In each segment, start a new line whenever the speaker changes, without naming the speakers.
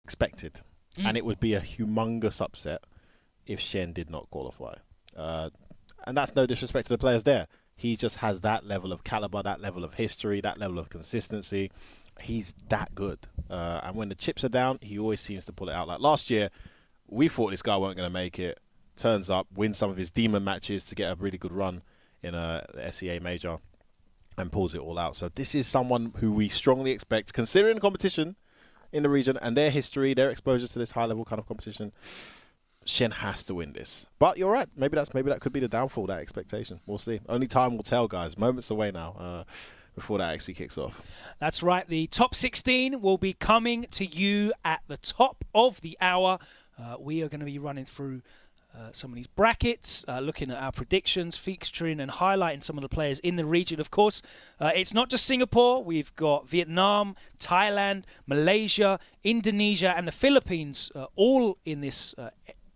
expected. And it would be a humongous upset if Shen did not qualify. And that's no disrespect to the players there. He just has that level of caliber, that level of history, that level of consistency. He's that good. And when the chips are down, he always seems to pull it out. Like last year, we thought this guy weren't going to make it. Turns up, wins some of his demon matches to get a really good run in a SEA major and pulls it all out. So this is someone who we strongly expect, considering the competition in the region and their history, their exposure to this high-level kind of competition. Shen has to win this. But you're right. Maybe that could be the downfall, that expectation. We'll see. Only time will tell, guys. Moments away now before that actually kicks off.
That's right. The top 16 will be coming to you at the top of the hour. We are going to be running through some of these brackets, looking at our predictions, featuring and highlighting some of the players in the region. Of course, it's not just Singapore. We've got Vietnam, Thailand, Malaysia, Indonesia, and the Philippines, all in this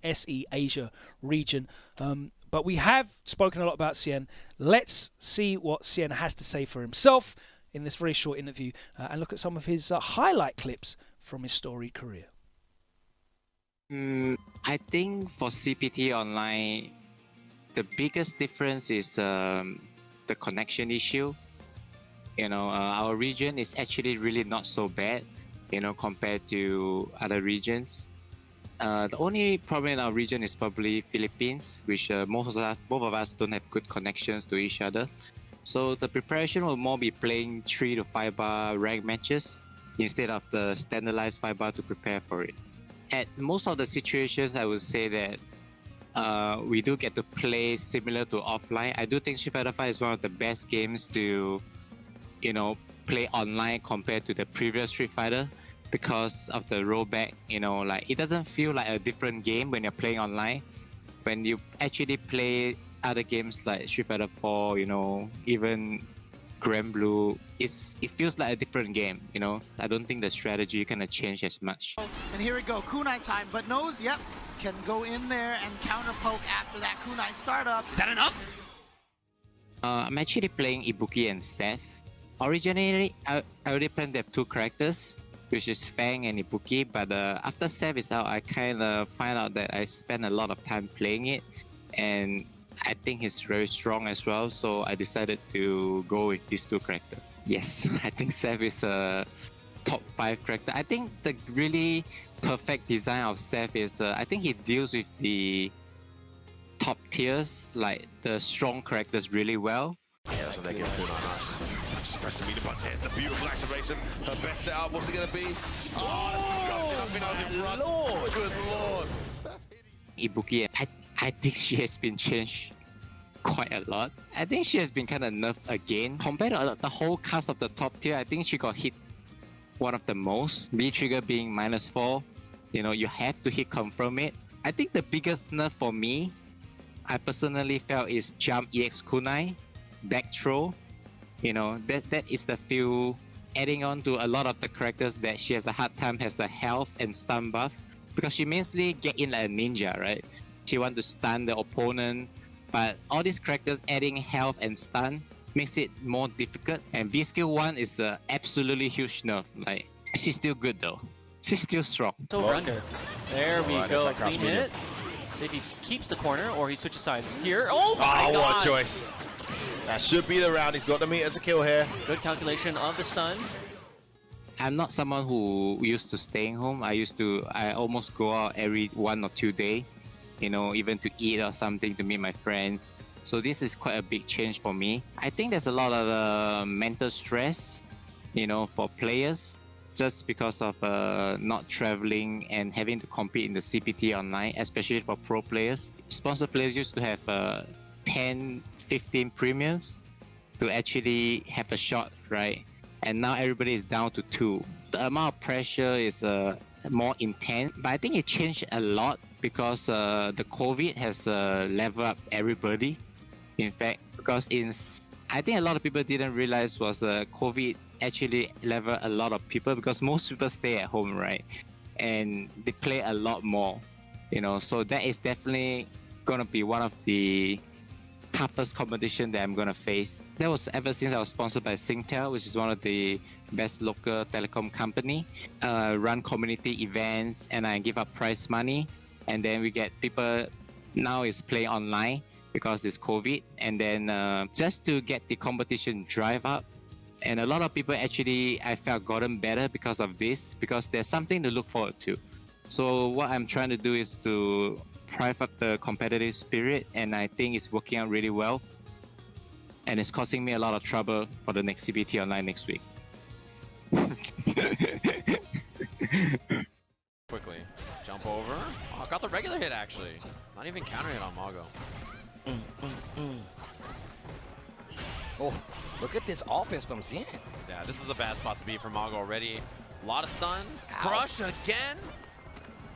SE Asia region. But we have spoken a lot about Shen. Let's see what Shen has to say for himself in this very short interview and look at some of his highlight clips from his storied career.
I think for CPT Online, the biggest difference is the connection issue. Our region is actually really not so bad, compared to other regions. The only problem in our region is probably Philippines, which both of us don't have good connections to each other. So the preparation will more be playing 3 to 5 bar rank matches instead of the standardized 5 bar to prepare for it. At most of the situations, I would say that we do get to play similar to offline. I do think Street Fighter V is one of the best games to, play online compared to the previous Street Fighter because of the rollback. It doesn't feel like a different game when you're playing online. When you actually play other games like Street Fighter 4, even Grand Blue, it feels like a different game, I don't think the strategy kind of change as much.
And here we go, kunai time, but knows, yep, can go in there and counter poke after that kunai startup. Is that enough?
I'm actually playing Ibuki and Seth. Originally, I already planned to have 2 characters, which is Fang and Ibuki, but after Seth is out, I kind of find out that I spend a lot of time playing it, and I think he's very strong as well, so I decided to go with these 2 characters. Yes, I think Seth is a top 5 character. I think the really perfect design of Seth is, I think he deals with the top tiers, like the strong characters really well.
Yeah, so they get pulled on us. Just press the meter button. Here's the beautiful activation. Her best setup, what's it going to be? Oh, that's disgusting. Lord. Good Lord.
Ibuki, I think she has been changed quite a lot. I think she has been kind of nerfed again. Compared to the whole cast of the top tier, I think she got hit one of the most. B-trigger being -4. You have to hit confirm it. I think the biggest nerf for me, I personally felt, is jump EX kunai, back throw. That is the few adding on to a lot of the characters that she has a hard time, has a health and stun buff. Because she mainly get in like a ninja, right? She wants to stun the opponent, but all these characters adding health and stun makes it more difficult. And V-Skill 1 is an absolutely huge nerf. She's still good though. She's still strong.
So under. There we go. Clean it. See if he keeps the corner or he switches sides here. Oh my god!
What a choice. That should be the round. He's got the meter to kill here.
Good calculation of the stun.
I'm not someone who used to staying home. I almost go out every 1 or 2 days, even to eat or something, to meet my friends. So this is quite a big change for me. I think there's a lot of mental stress, for players, just because of not traveling and having to compete in the CPT online, especially for pro players. Sponsor players used to have 10, 15 premiums to actually have a shot, right? And now everybody is down to 2. The amount of pressure is more intense, but I think it changed a lot because the COVID has leveled up everybody. In fact, because I think a lot of people didn't realize was COVID actually leveled a lot of people because most people stay at home, right? And they play a lot more, so that is definitely gonna be one of the toughest competition that I'm gonna face. That was ever since I was sponsored by Singtel, which is one of the best local telecom company. Run community events, and I give up prize money, and then we get people now is playing online because it's COVID, and then just to get the competition drive up. And a lot of people actually, I felt, gotten better because of this, because there's something to look forward to. So what I'm trying to do is to drive up the competitive spirit, and I think it's working out really well. And it's causing me a lot of trouble for the next CPT Online next week.
Quickly. Jump over. Oh, got the regular hit, actually. Not even countering it on Mago.
Oh, look at this offense from Shen.
Yeah, this is a bad spot to be for Mago already. A lot of stun.
Ow.
Crush again.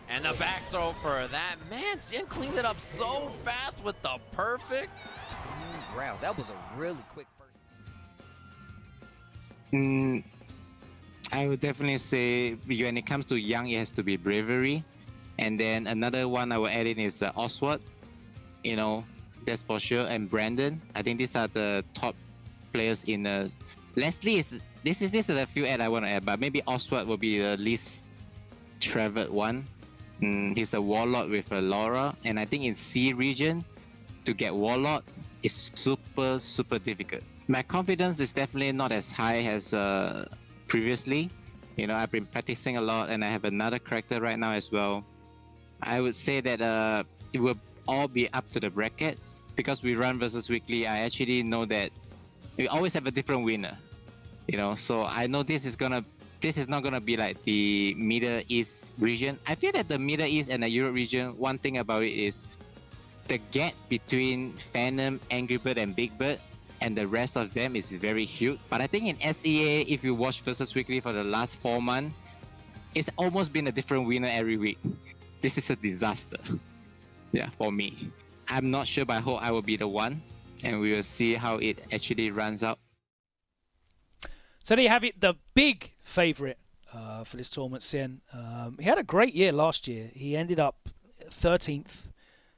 And the back throw for that. Man, Shen cleaned it up so fast with the perfect.
2 rounds. That was a really quick first.
I would definitely say when it comes to young, it has to be Bravery. And then another one I will add in is Oswald. You know, that's for sure. And Brandon. I think these are the top players in Leslie is this is the few add I want to add, but maybe Oswald will be the least traveled one. He's a warlord with a Laura, and I think in C region to get warlord is super difficult. My confidence is definitely not as high as previously. You know, I've been practicing a lot, and I have another character right now as well. I would say that it will all be up to the brackets, because we run versus weekly. I actually know that we always have a different winner, you know, so I know this is not gonna be like the Middle East region. I feel that the Middle East and the Europe region, one thing about it is the gap between Phantom, Angry Bird and Big Bird and the rest of them is very huge. But I think in SEA, if you watch versus weekly for the last 4 months, it's almost been a different winner every week. This is a disaster. Yeah, for me. I'm not sure, but I hope I will be the one, and we will see how it actually runs out.
So there you have it, the big favourite for this tournament, Shen. He had a great year last year. He ended up 13th,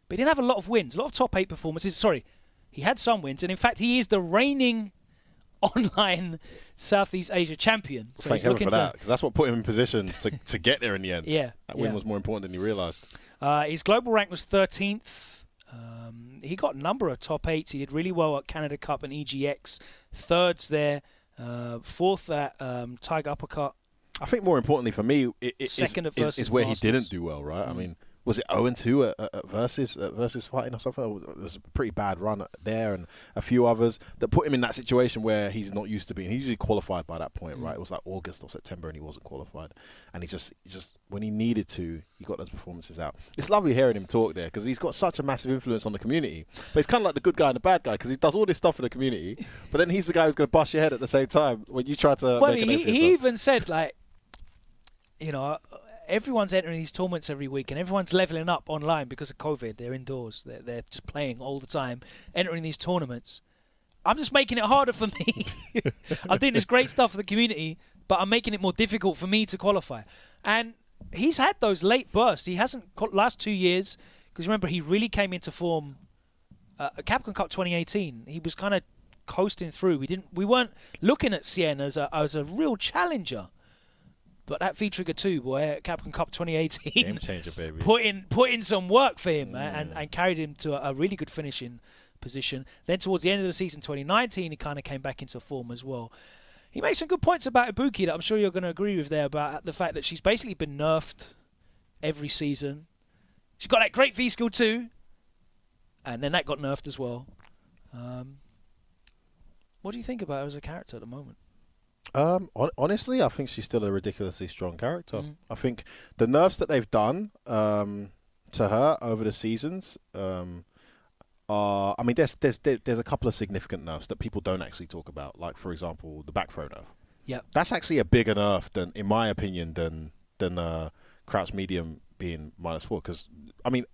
but he didn't have a lot of wins, a lot of top 8 performances. Sorry, he had some wins, and in fact, he is the reigning online Southeast Asia champion. So
thank heaven for that, because that's what put him in position to get there in the end.
Yeah,
that win was more important than he realised.
His global rank was 13th. He got a number of top 8s. He did really well at Canada Cup and EGX. 3rds there. 4th at Tiger Uppercut.
I think more importantly for me,
Second at Versus
is where
Masters.
he didn't do well, right? I mean, was it 0-2 at Versus fighting or something? It was a pretty bad run there, and a few others that put him in that situation where he's not used to being. He usually qualified by that point, right? It was like August or September, and he wasn't qualified. And he just when he needed to, he got those performances out. It's lovely hearing him talk there, because he's got such a massive influence on the community. But he's kind of like the good guy and the bad guy, because he does all this stuff for the community, but then he's the guy who's going to bust your head at the same time when you try to make a name for yourself.
He even said, like, you know, everyone's entering these tournaments every week, and everyone's leveling up online because of COVID. They're indoors. They're just playing all the time, entering these tournaments. I'm just making it harder for me. I'm doing this great stuff for the community, but I'm making it more difficult for me to qualify. And he's had those late bursts. He hasn't last 2 years, because remember, he really came into form at Capcom Cup 2018. He was kind of coasting through. We weren't looking at Shen as a real challenger. But that V-Trigger 2, boy, at Capcom Cup 2018,
game changer, baby.
Put in some work for him and carried him to a really good finishing position. Then towards the end of the season 2019, he kind of came back into form as well. He made some good points about Ibuki that I'm sure you're going to agree with there, about the fact that she's basically been nerfed every season. She's got that great V-Skill 2, and then that got nerfed as well. What do you think about her as a character at the moment?
Honestly, I think she's still a ridiculously strong character. I think the nerfs that they've done to her over the seasons are, I mean, there's a couple of significant nerfs that people don't actually talk about. Like, for example, the back throw nerf.
Yeah,
that's actually a bigger nerf than, in my opinion, than crouch medium being -4. Because I mean,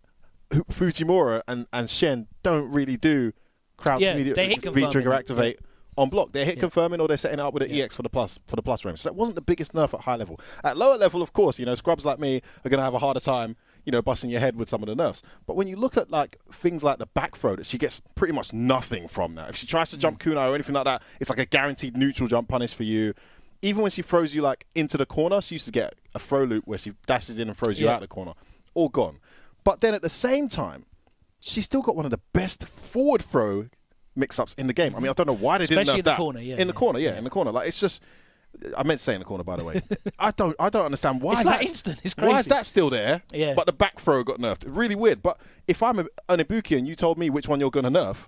Fujimura and Shen don't really do crouch medium V-trigger activate on block. They're hit confirming, or they're setting it up with an EX for the plus range. So that wasn't the biggest nerf at high level. At lower level, of course, you know, scrubs like me are going to have a harder time, you know, busting your head with some of the nerfs. But when you look at like things like the back throw, that she gets pretty much nothing from that. If she tries to jump kunai or anything like that, it's like a guaranteed neutral jump punish for you. Even when she throws you like into the corner, she used to get a throw loop where she dashes in and throws you out of the corner. All gone. But then at the same time, she's still got one of the best forward throw mix-ups in the game. I mean, I don't know why they didn't nerf that. In the corner. Like, it's just... I meant to say in the corner, by the way. I don't understand why.
It's like instant. It's crazy.
Why is that still there?
Yeah.
But the back throw got nerfed. Really weird. But if I'm an Ibuki and you told me which one you're going to nerf,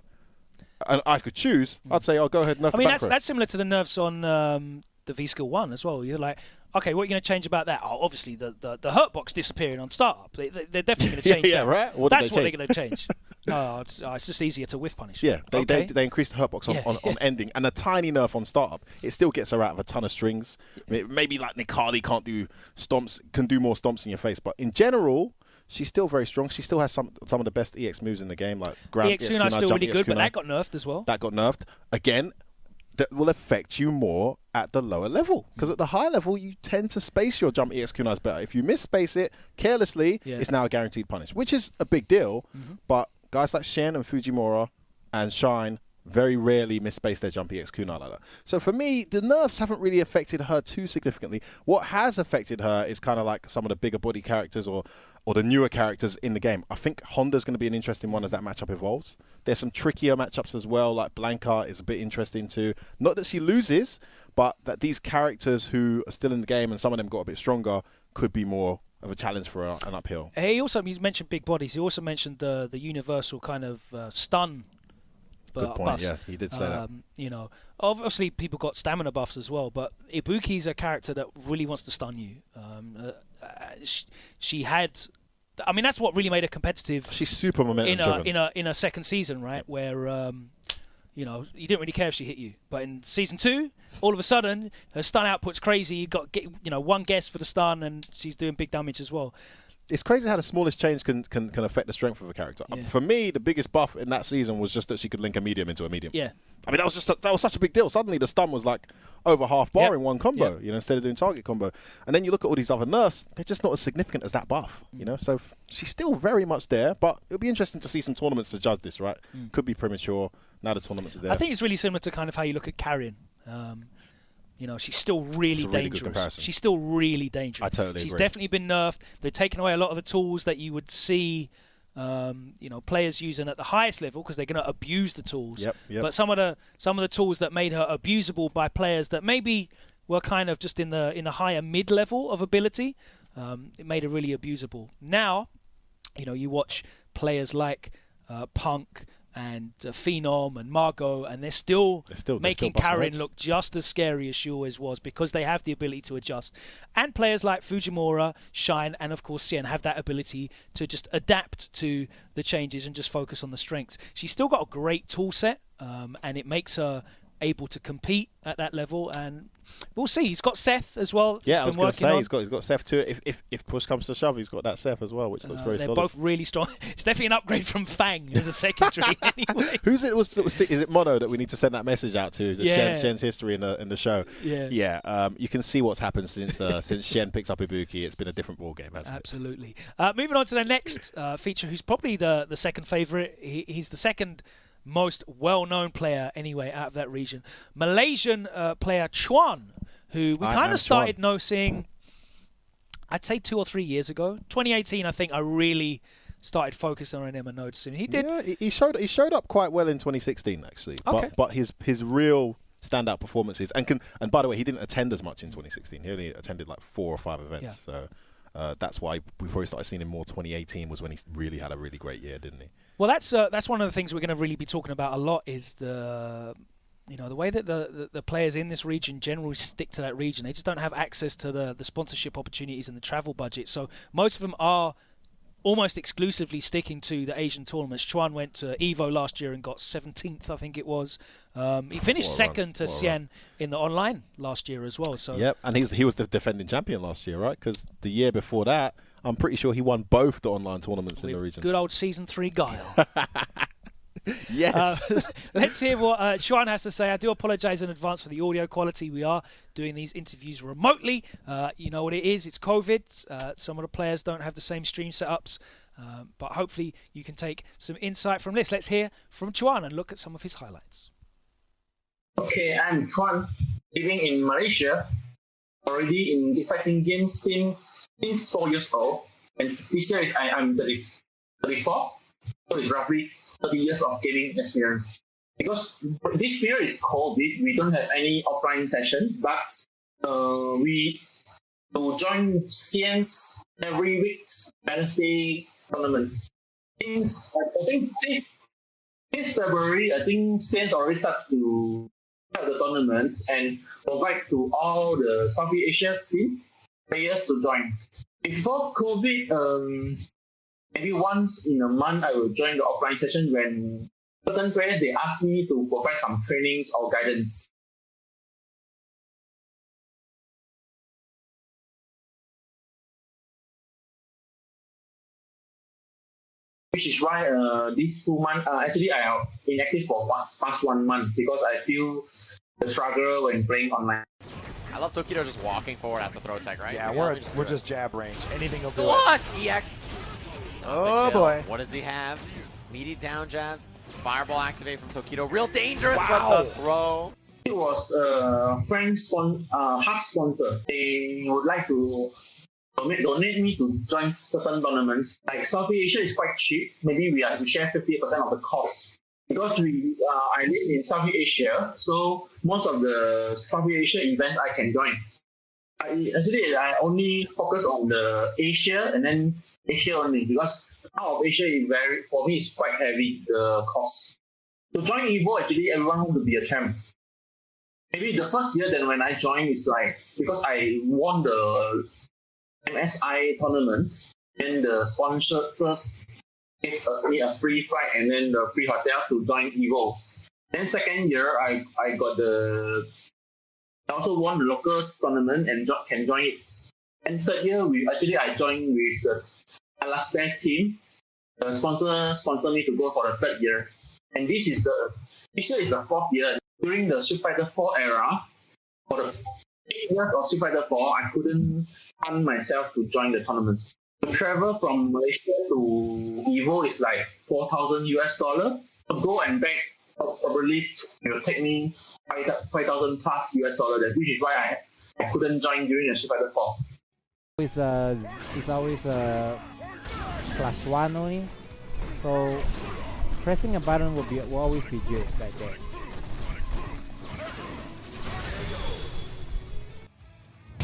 and I could choose, I'd say, I'll go ahead and nerf the back throw.
That's similar to the nerfs on the V-Skill 1 as well. You're like, okay, what are you going to change about that? Oh, obviously the hurt box disappearing on startup. They're definitely going to change that.
Right?
That's what they're going to change. No, it's just easier to whiff punish.
Yeah, they increased the hurt box on ending, and a tiny nerf on startup. It still gets her out of a ton of strings. I mean, maybe like Nikali can't do stomps, can do more stomps in your face, but in general, she's still very strong. She still has some of the best EX moves in the game, like ground
EX Kunai is still really good, but that got nerfed as well.
That got nerfed again. That will affect you more at the lower level, because at the higher level you tend to space your jump EX Kunais better. If you miss-space it carelessly, it's now a guaranteed punish, which is a big deal. But guys like Shen and Fujimura and Shine very rarely miss-space their jump EX Kunai like that. So for me, the nerfs haven't really affected her too significantly. What has affected her is kind of like some of the bigger body characters or the newer characters in the game. I think Honda's going to be an interesting one as that matchup evolves. There's some trickier matchups as well, like Blanca is a bit interesting too. Not that she loses, but that these characters who are still in the game and some of them got a bit stronger could be more of a challenge for an uphill.
You mentioned big bodies. He also mentioned the universal kind of stun.
Good point. Yeah, he did say that.
You know, obviously people got stamina buffs as well, but Ibuki's a character that really wants to stun you. She had, I mean, that's what really made her competitive.
She's super momentum driven.
In a second season, right, where you know, you didn't really care if she hit you, but in season 2, all of a sudden her stun output's crazy. You got one guess for the stun, and she's doing big damage as well.
It's crazy how the smallest change can affect the strength of a character.
Yeah.
For me, the biggest buff in that season was just that she could link a medium into a medium.
Yeah.
I mean, that was such a big deal. Suddenly, the stun was like over half bar in one combo, you know, instead of doing target combo. And then you look at all these other nerfs; they're just not as significant as that buff, you know. So she's still very much there, but it'll be interesting to see some tournaments to judge this. Right? Could be premature. Now the tournaments are there.
I think it's really similar to kind of how you look at carrying. You know, she's still really dangerous. She's still really dangerous.
I totally agree.
She's definitely been nerfed. They've taken away a lot of the tools that you would see, you know, players using at the highest level because they're going to abuse the tools.
Yep.
But some of the tools that made her abusable by players that maybe were kind of just in the higher mid level of ability, it made her really abusable. Now, you know, you watch players like Punk and Phenom and Margot, and they're still making Karen look just as scary as she always was because they have the ability to adjust. And players like Fujimura, Shine, and of course Shen have that ability to just adapt to the changes and just focus on the strengths. She's still got a great tool set, and it makes her able to compete at that level, and we'll see. He's got Seth as well.
Yeah, I was going to say he's got Seth too. If push comes to shove, he's got that Seth as well, which looks very solid.
They're both really strong. It's definitely an upgrade from Fang as a secondary. Anyway,
who's it? Is it Mono that we need to send that message out to? Shen's history in the show. Yeah. You can see what's happened since Shen picked up Ibuki. It's been a different ball game, hasn't it?
Absolutely. Moving on to the next feature, who's probably the second favorite. He's the second most well-known player anyway out of that region. Malaysian player Chuan, who we kind of started noticing, I'd say 2 or 3 years ago. 2018, I think I really started focusing on him and noticing. He did.
Yeah, he showed up quite well in 2016 actually.
Okay.
But his real standout performances and by the way, he didn't attend as much in 2016. He only attended like 4 or 5 events. Yeah. So that's why we probably started seeing him more. 2018 was when he really had a really great year, didn't he?
Well, that's one of the things we're going to really be talking about a lot is the way that the players in this region generally stick to that region. They just don't have access to the sponsorship opportunities and the travel budget. So most of them are almost exclusively sticking to the Asian tournaments. Chuan went to Evo last year and got 17th, I think it was. He finished second to Shen in the online last year as well. So
yep, and he was the defending champion last year, right? Because the year before that, I'm pretty sure he won both the online tournaments in the region.
Good old Season 3 Guile.
Yes.
Let's hear what Chuan has to say. I do apologise in advance for the audio quality. We are doing these interviews remotely. You know what it is. It's COVID. Some of the players don't have the same stream setups. But hopefully you can take some insight from this. Let's hear from Chuan and look at some of his highlights.
Okay, I'm Chuan, living in Malaysia. Already in the fighting game since 4 years old. And this year I'm 34. So it's roughly 30 years of gaming experience. Because this period is COVID, we don't have any offline session, but we to join Shen's every week's Wednesday tournaments. Since February, I think Shen's already started to have the tournaments and provide to all the Southeast Asia scene players to join. Before COVID, maybe once in a month I will join the offline session when certain players they ask me to provide some trainings or guidance. Which is why these 2 months, actually I have been active for past 1 month because I feel the struggle when playing online.
I love Tokido just walking forward at the throw tech, right?
Yeah, we're just jab range. Anything will do
What?
it.
EX.
Oh boy.
What does he have? Meaty down jab. Fireball activate from Tokido. Real dangerous,
Wow.
but the throw.
It was friend's half sponsor. They would like to donate me to join certain tournaments. Like Southeast Asia is quite cheap. Maybe we share 50% of the cost. Because I live in Southeast Asia, so most of the Southeast Asia events I can join. I only focus on the Asia and then Asia only because out of Asia for me it's quite heavy, the cost. To join Evo, actually everyone wants to be a champ. Maybe the first year then when I joined is like because I won the MSI tournaments and the sponsors gave me a free flight and then the free hotel to join Evo. Then second year I also won the local tournament and can join it. And third year I joined with the Alaska team. The sponsor me to go for the third year. And this year is the fourth year. During the Street Fighter 4 era, for the 8 years of Street Fighter 4, I couldn't fund myself to join the tournament. To travel from Malaysia to Evo is like $4,000 US. To go and back probably it will take me 5,000 plus US dollar, which is why I couldn't join during the Street Fighter 4.
It's always class 1 only, so pressing a button will always be good like that.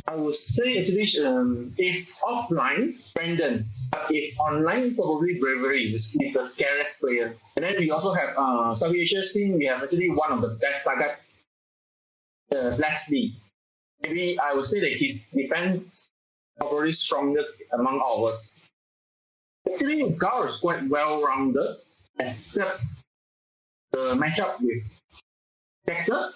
I would say actually if offline, Brandon, but if online, probably Bravery is the scariest player. And then we also have Southeast Asia scene, we have actually one of the best Sagat, Leslie. Maybe I would say that his defense probably strongest among all of us. Actually, Guile is quite well-rounded, except the matchup with Detector.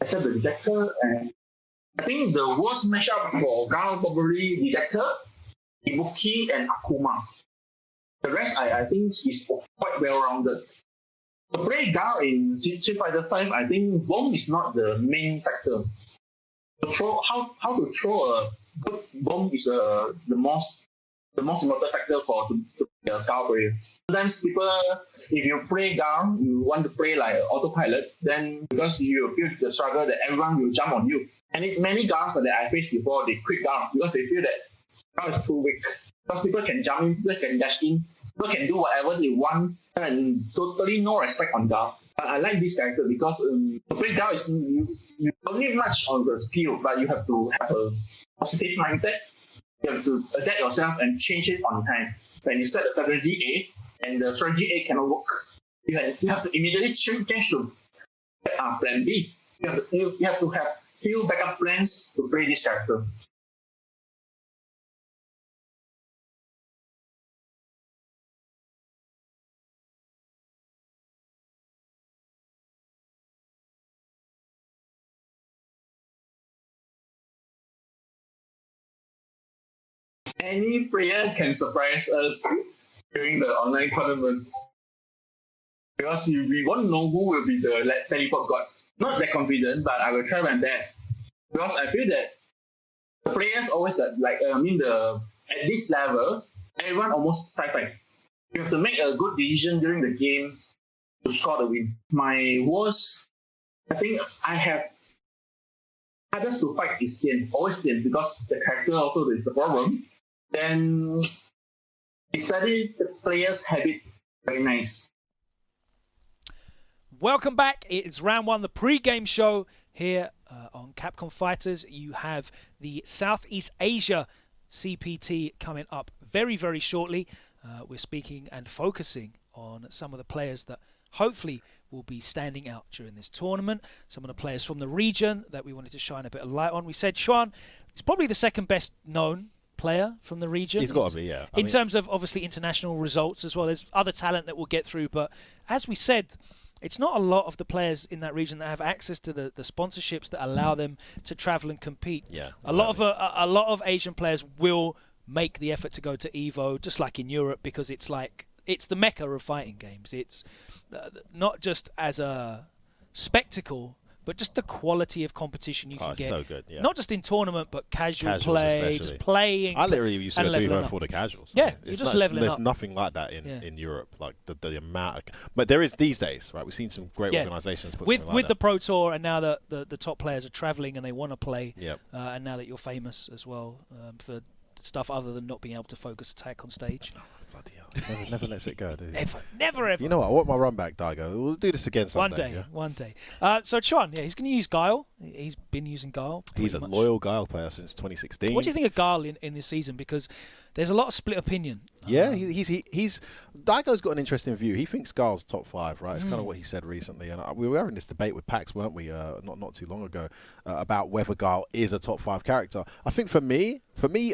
Except the Detector, and I think the worst matchup for Guile probably Detector, Ibuki, and Akuma. The rest, I think, is quite well-rounded. To play Guile in Street Fighter 5, I think bomb is not the main factor. How to throw a good bomb is the most important factor to be a Guile player. Sometimes people, if you play Guile, you want to play like autopilot, then because you feel the struggle that everyone will jump on you. And many Guiles that I faced before, they quit Guile because they feel that Guile is too weak. Because people can jump in, people can dash in, people can do whatever they want, and totally no respect on Guile. But I like this character because to play Guile is you don't need much on the skill, but you have to have a positive mindset. You have to adapt yourself and change it on time. When you set a strategy A and the strategy A cannot work, you have to immediately change to plan B. You have to have few backup plans to play this character. Any player can surprise us. during the online tournaments. Because we want to know who will be the teleport god. Not that confident, but I will try my best. Because I feel that the players always at this level, everyone almost tie. You have to make a good decision during the game to score the win. My worst, I think I have hardest to fight is Shen, always Shen, because the character also is a problem. Then I study the players' habit very nice.
Welcome back. It's round one, the pre-game show here on Capcom Fighters. You have the Southeast Asia CPT coming up very, very shortly. We're speaking and focusing on some of the players that hopefully will be standing out during this tournament. Some of the players from the region that we wanted to shine a bit of light on. We said Chuan is probably the second best known player from the region.
He's got to be, yeah.
In terms of obviously international results as well. There's other talent that we'll get through, but as we said, it's not a lot of the players in that region that have access to the sponsorships that allow them to travel and compete.
Yeah,
a lot of Asian players will make the effort to go to Evo, just like in Europe, because it's the mecca of fighting games. It's not just as a spectacle, but just the quality of competition you can get.
So good, yeah.
Not just in tournament, but casuals
play,
especially. Just playing.
I literally used to go to Evo for the casuals.
Yeah, you're just leveling up.
There's nothing like that in Europe, like the amount. But there is these days, right? We've seen some great organisations put
with
something like
the Pro Tour, and now that the top players are travelling and they want to play.
Yep.
And now that you're famous as well for stuff other than not being able to focus attack on stage.
Oh, bloody hell. Never lets it go, does it?
Never ever.
You know what? I want my run back, Daigo. We'll do this again someday.
One day. So Chuan, he's going to use Guile. He's been using Guile.
He's a loyal Guile player since 2016.
What do you think of Guile in this season? Because there's a lot of split opinion.
Yeah, he's Daigo's got an interesting view. He thinks Guile's top 5, right? It's kind of what he said recently, and we were having this debate with Pax, weren't we? Not too long ago, about whether Guile is a top 5 character. I think for me,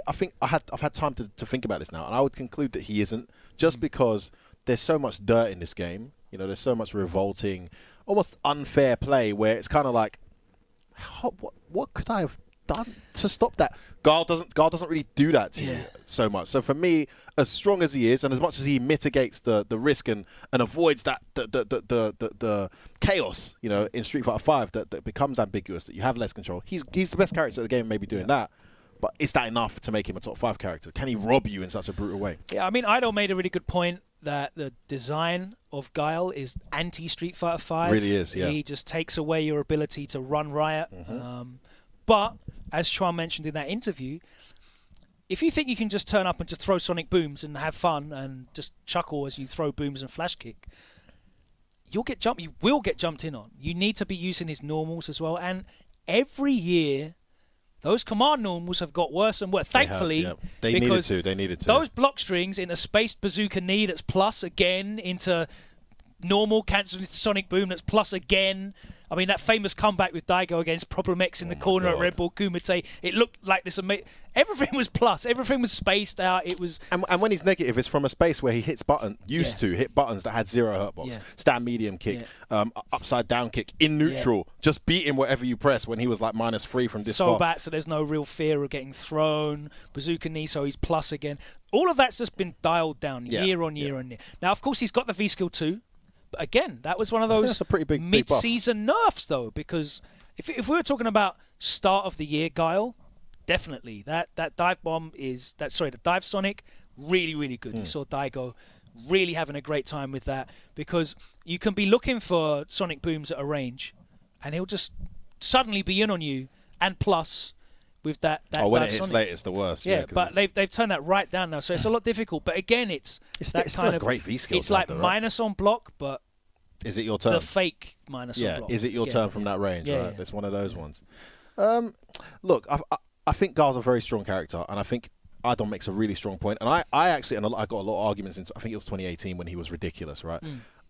I think I've had time to think about this now, and I would conclude that he isn't, just because there's so much dirt in this game. You know, there's so much revolting, almost unfair play where it's kind of like, what could I have done to stop that? Guile doesn't really do that to you so much. So for me, as strong as he is, and as much as he mitigates the risk and avoids that the chaos, you know, in Street Fighter 5 that becomes ambiguous, that you have less control. He's the best character of the game, maybe doing that. But is that enough to make him a top 5 character? Can he rob you in such a brutal way?
Yeah, I mean, Idol made a really good point that the design of Guile is anti-Street Fighter 5.
Really is, yeah.
He just takes away your ability to run riot. But, as Chuan mentioned in that interview, if you think you can just turn up and just throw sonic booms and have fun and just chuckle as you throw booms and flash kick, you will get jumped in on. You need to be using his normals as well. And every year, those command normals have got worse and worse. Thankfully,
they needed to.
Those block strings into spaced bazooka knee that's plus again, into normal cancel with sonic boom that's plus again. I mean, that famous comeback with Daigo against Problem X in the corner at Red Bull Kumite, it looked like this amazing. Everything was plus. Everything was spaced out. It was.
And when he's negative, it's from a space where he hits used to hit buttons that had 0 hurtbox, stand medium kick, upside down kick in neutral, just beat him whatever you press when he was like -3 from this far.
So there's no real fear of getting thrown. Bazooka knee, so he's plus again. All of that's just been dialed down year on year on year. Now, of course, he's got the V skill too. But again, that was one of those mid-season nerfs, though, because if we were talking about start of the year Guile, definitely that dive bomb the dive sonic, really, really good. You saw Daigo really having a great time with that, because you can be looking for sonic booms at a range, and he'll just suddenly be in on you, and plus with that
when it hits late, it's the worst.
Yeah, but they've turned that right down now, so it's a lot difficult. But again, it's that kind of
great V skill.
It's like minus on block, but
is it your turn?
The fake minus on block.
Is it your turn from that range? Right, it's one of those ones. Look, I think Guile's a very strong character, and I think Idol makes a really strong point. And I got a lot of arguments I think it was 2018 when he was ridiculous, right?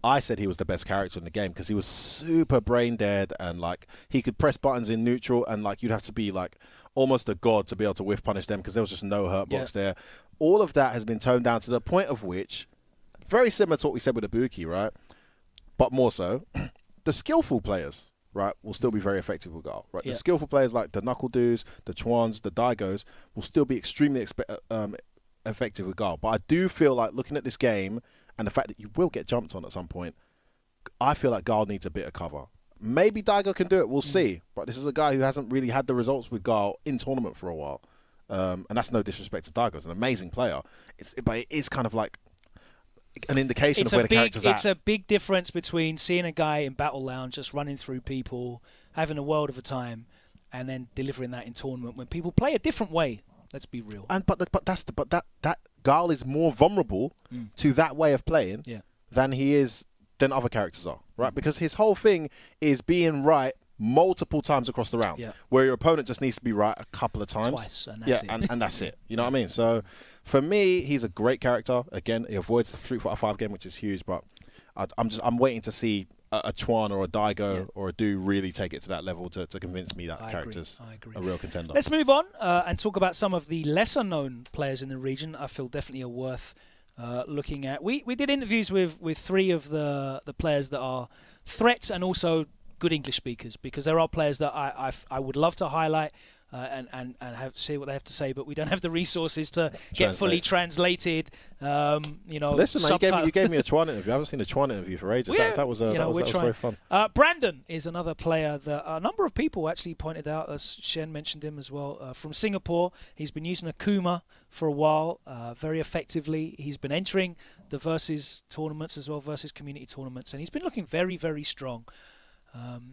I said he was the best character in the game because he was super brain dead, and like he could press buttons in neutral, and like you'd have to be like almost a god to be able to whiff punish them because there was just no hurt box there. All of that has been toned down to the point of which, very similar to what we said with Ibuki, right? But more so, the skillful players, right, will still be very effective with Guile, right? The skillful players like the Knuckle Doos, the Chuans, the Daigos will still be extremely effective with Guile. But I do feel like looking at this game and the fact that you will get jumped on at some point, I feel like Guile needs a bit of cover. Maybe Daigo can do it, we'll see. But this is a guy who hasn't really had the results with Guile in tournament for a while. And that's no disrespect to Daigo. He's an amazing player. But it is kind of like an indication of where the character's at.
It's a big difference between seeing a guy in Battle Lounge just running through people, having a world of a time, and then delivering that in tournament when people play a different way. Let's be real.
That Guile is more vulnerable to that way of playing than other characters are, right? Because his whole thing is being right multiple times across the round, where your opponent just needs to be right a couple of times.
Twice, and that's it.
And that's it. You know what I mean? So for me, he's a great character. Again, he avoids the Street Fighter 5 game, which is huge, but I'm waiting to see a Chuan or a Daigo or a Do really take it to that level to convince me that character's a real contender.
Let's move on and talk about some of the lesser-known players in the region. I feel definitely are worth looking at. We did interviews with 3 of the players that are threats and also good English speakers, because there are players that I would love to highlight and have see what they have to say, but we don't have the resources to get fully translated.
Listen, man, you gave me a Chuan interview. I haven't seen a Chuan interview for ages. That was very fun.
Brandon is another player that a number of people actually pointed out, as Shen mentioned him as well, from Singapore. He's been using Akuma for a while, very effectively. He's been entering the Versus tournaments as well, Versus community tournaments, and he's been looking very, very strong.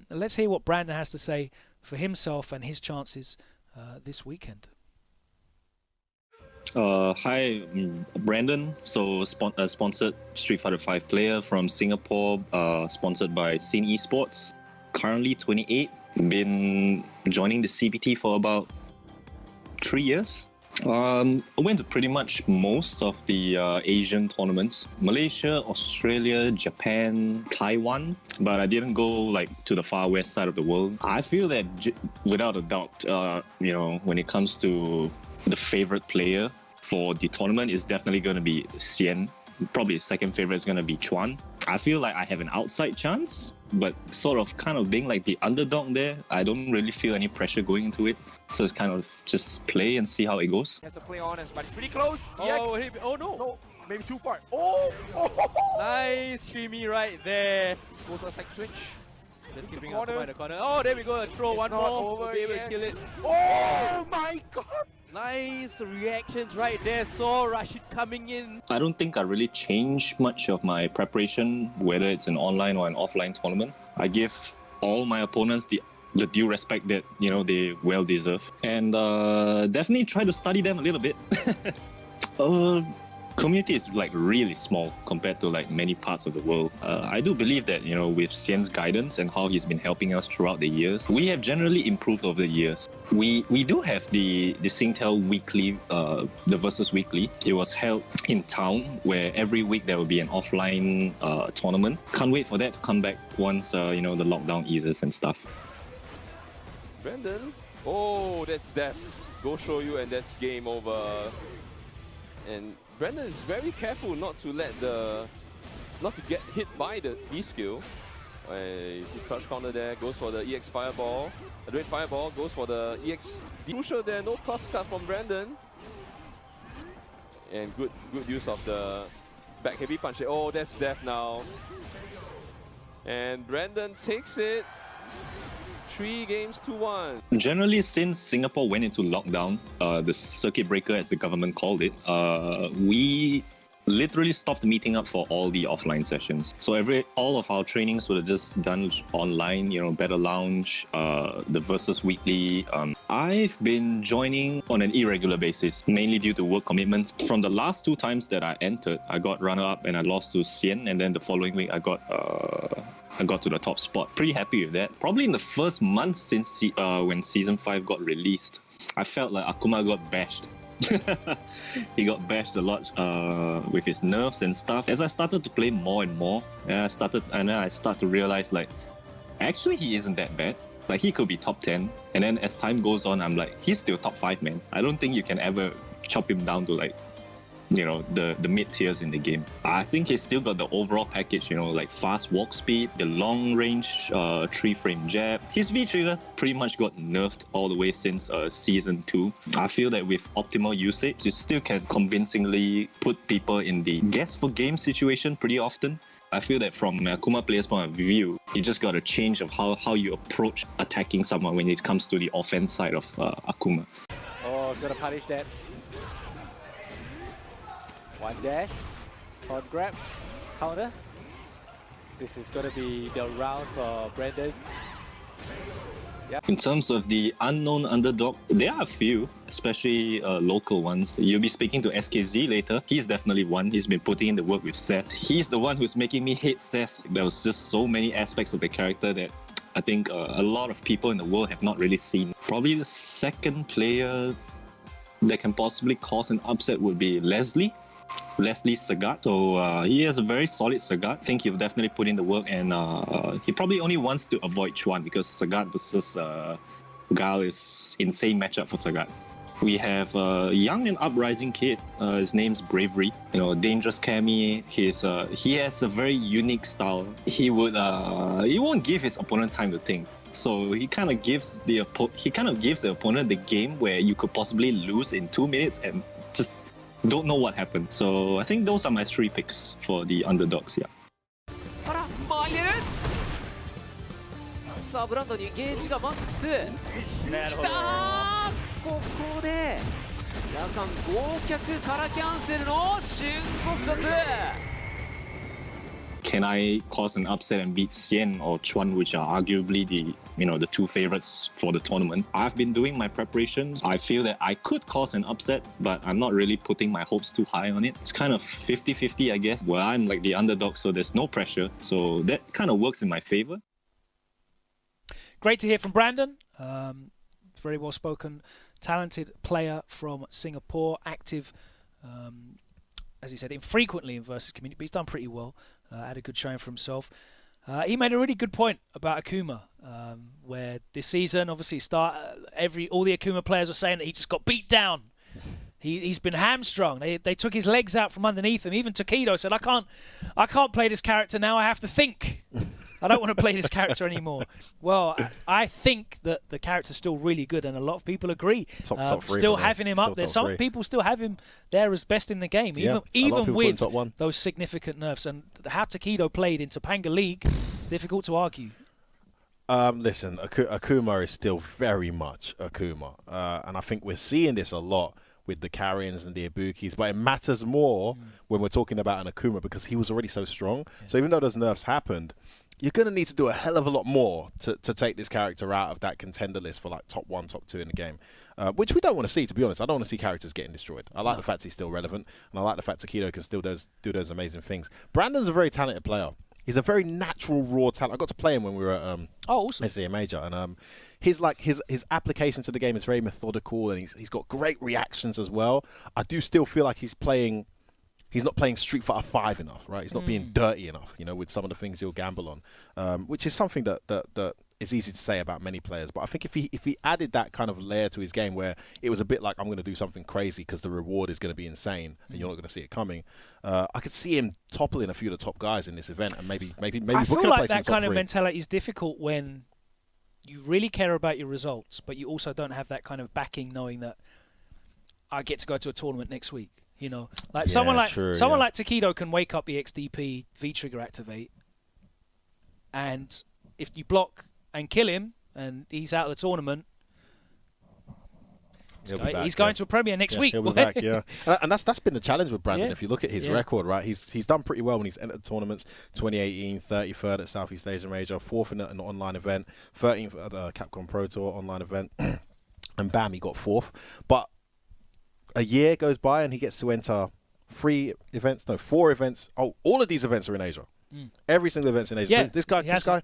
Let's hear what Brandon has to say for himself and his chances this weekend.
Hi, Brandon. So, sponsored Street Fighter 5 player from Singapore, sponsored by Scene Esports. Currently 28. Been joining the CPT for about 3 years. I went to pretty much most of the Asian tournaments. Malaysia, Australia, Japan, Taiwan. But I didn't go to the far west side of the world. I feel that without a doubt, when it comes to the favorite player for the tournament, is definitely going to be Shen. Probably the second favorite is going to be Chuan. I feel like I have an outside chance, but kind of being like the underdog there, I don't really feel any pressure going into it. So it's kind of just play and see how it goes.
He has to play honest, but it's pretty close. Oh no! Maybe too far. Oh! Nice streamy right there. Goes to a side switch. Just keeping up by the corner. Oh, there we go. Throw one more. We'll be able to kill it. Oh my god! Nice reactions right there. Saw Rashid coming in.
I don't think I really changed much of my preparation, whether it's an online or an offline tournament. I give all my opponents the due respect that they well deserve, and definitely try to study them a little bit. Community is really small compared to many parts of the world. I do believe that with Shen's guidance and how he's been helping us throughout the years, we have generally improved over the years. We do have the Singtel weekly, the Versus Weekly. It was held in town, where every week there will be an offline tournament. Can't wait for that to come back once the lockdown eases and stuff.
Brandon, that's death. Go show you, and that's game over. And Brandon is very careful not to get hit by the B skill. He crouch counter there, goes for the EX Fireball. The Red Fireball goes for the EX. Crucial there, no cross cut from Brandon. And good use of the back heavy punch. Oh, that's death now. And Brandon takes it. 3 games to 1.
Generally, since Singapore went into lockdown, the circuit breaker, as the government called it, we literally stopped meeting up for all the offline sessions. So all of our trainings were just done online, Battle Lounge, the Versus Weekly. I've been joining on an irregular basis, mainly due to work commitments. From the last 2 times that I entered, I got runner-up and I lost to Shen, and then the following week I got to the top spot. Pretty happy with that. Probably in the first month since when Season 5 got released, I felt like Akuma got bashed. He got bashed a lot with his nerfs and stuff. As I started to play more and more, I start to realize actually he isn't that bad. He could be top 10, and then as time goes on, I'm he's still top 5, man. I don't think you can ever chop him down to the mid tiers in the game. I think he's still got the overall package, like fast walk speed, the long range 3-frame jab. His V-trigger pretty much got nerfed all the way since Season 2. I feel that with optimal usage, you still can convincingly put people in the guess for game situation pretty often. I feel that from an Akuma player's point of view, you just got a change of how you approach attacking someone when it comes to the offense side of Akuma.
Oh, it's gonna punish that. One dash, front grab, counter. This is gonna be the round for Brandon. Yep.
In terms of the unknown underdog, there are a few, especially local ones. You'll be speaking to SKZ later. He's definitely one. He's been putting in the work with Seth. He's the one who's making me hate Seth. There was just so many aspects of the character that I think a lot of people in the world have not really seen. Probably the second player that can possibly cause an upset would be Leslie Sagat. So he has a very solid Sagat. I think he'll definitely put in the work, and he probably only wants to avoid Chuan because Sagat versus Guile is insane matchup for Sagat. We have a young and uprising kid. His name's Bravery. Dangerous Cammy. He has a very unique style. He won't give his opponent time to think. So he kind of gives the opponent the game where you could possibly lose in 2 minutes and just don't know what happened. So I think those are my 3 picks for the underdogs. Yeah.
さあブランドにゲージがマックス。きたー。ここで夜間豪脚からキャンセルの申告殺。
Can I cause an upset and beat Shen or Chuan, which are arguably the 2 favorites for the tournament? I've been doing my preparations. I feel that I could cause an upset, but I'm not really putting my hopes too high on it. It's kind of 50-50, I guess. Well, I'm like the underdog, so there's no pressure. So that kind of works in my favor.
Great to hear from Brandon. Very well spoken, talented player from Singapore, active, as he said, infrequently in versus community, but he's done pretty well. Had a good showing for himself. He made a really good point about Akuma, where this season, obviously, all the Akuma players are saying that he just got beat down. He's been hamstrung. They took his legs out from underneath him. Even Takedo said, "I can't play this character now. I have to think. I don't want to play this character anymore." Well, I think that the character's still really good, and a lot of people agree.
Top 3
still having him up there. Some people still have him there as best in the game, even with those significant nerfs. And how Takedo played in Topanga League, it's difficult to argue.
Listen, Akuma is still very much Akuma, and I think we're seeing this a lot with the Carrions and the Ibukis, but it matters more when we're talking about an Akuma because he was already so strong. Yeah. So even though those nerfs happened, you're going to need to do a hell of a lot more to take this character out of that contender list for like top 1, top 2 in the game, which we don't want to see, to be honest. I don't want to see characters getting destroyed. I like the fact he's still relevant, and I like the fact Takedo can still do those amazing things. Brandon's a very talented player. He's a very natural, raw talent. I got to play him when we were at
awesome.
SCA Major, and his application to the game is very methodical, and he's got great reactions as well. I do still feel like he's not playing Street Fighter 5 enough, right? He's not being dirty enough, with some of the things he'll gamble on, which is something that is easy to say about many players. But I think if he added that kind of layer to his game where it was a bit like, I'm going to do something crazy because the reward is going to be insane and you're not going to see it coming, I could see him toppling a few of the top guys in this event and maybe
I feel like that kind of mentality is difficult when you really care about your results, but you also don't have that kind of backing, knowing that I get to go to a tournament next week. Someone like Takedo can wake up the XDP V-trigger activate, and if you block and kill him and he's out of the tournament, he's going to a Premier next week.
He'll be back, yeah. And that's been the challenge with Brandon. If you look at his record, right, he's done pretty well when he's entered tournaments. 2018, 33rd at Southeast Asian Major, 4th in an online event, 13th at the Capcom Pro Tour online event, and bam, he got 4th. But a year goes by and he gets to enter 4 events. Oh, all of these events are in Asia. Every single event's in Asia.
Yeah,
so this guy,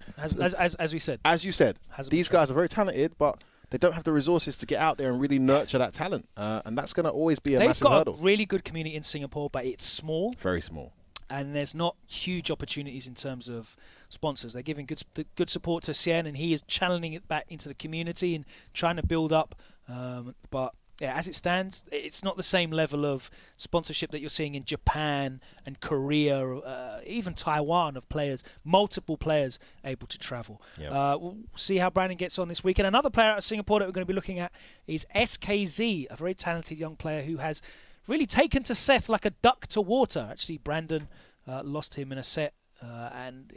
as we said,
as you said, these guys are very talented, but they don't have the resources to get out there and really nurture that talent, and that's going to always be a massive hurdle.
They've got a really good community in Singapore, but it's small,
very small,
and there's not huge opportunities in terms of sponsors. They're giving good support to Shen, and he is channeling it back into the community and trying to build up, but yeah, as it stands, it's not the same level of sponsorship that you're seeing in Japan and Korea, even Taiwan, of players, multiple players able to travel.
Yep.
We'll see how Brandon gets on this weekend. Another player out of Singapore that we're going to be looking at is SKZ, a very talented young player who has really taken to Seth like a duck to water. Actually, Brandon lost him in a set and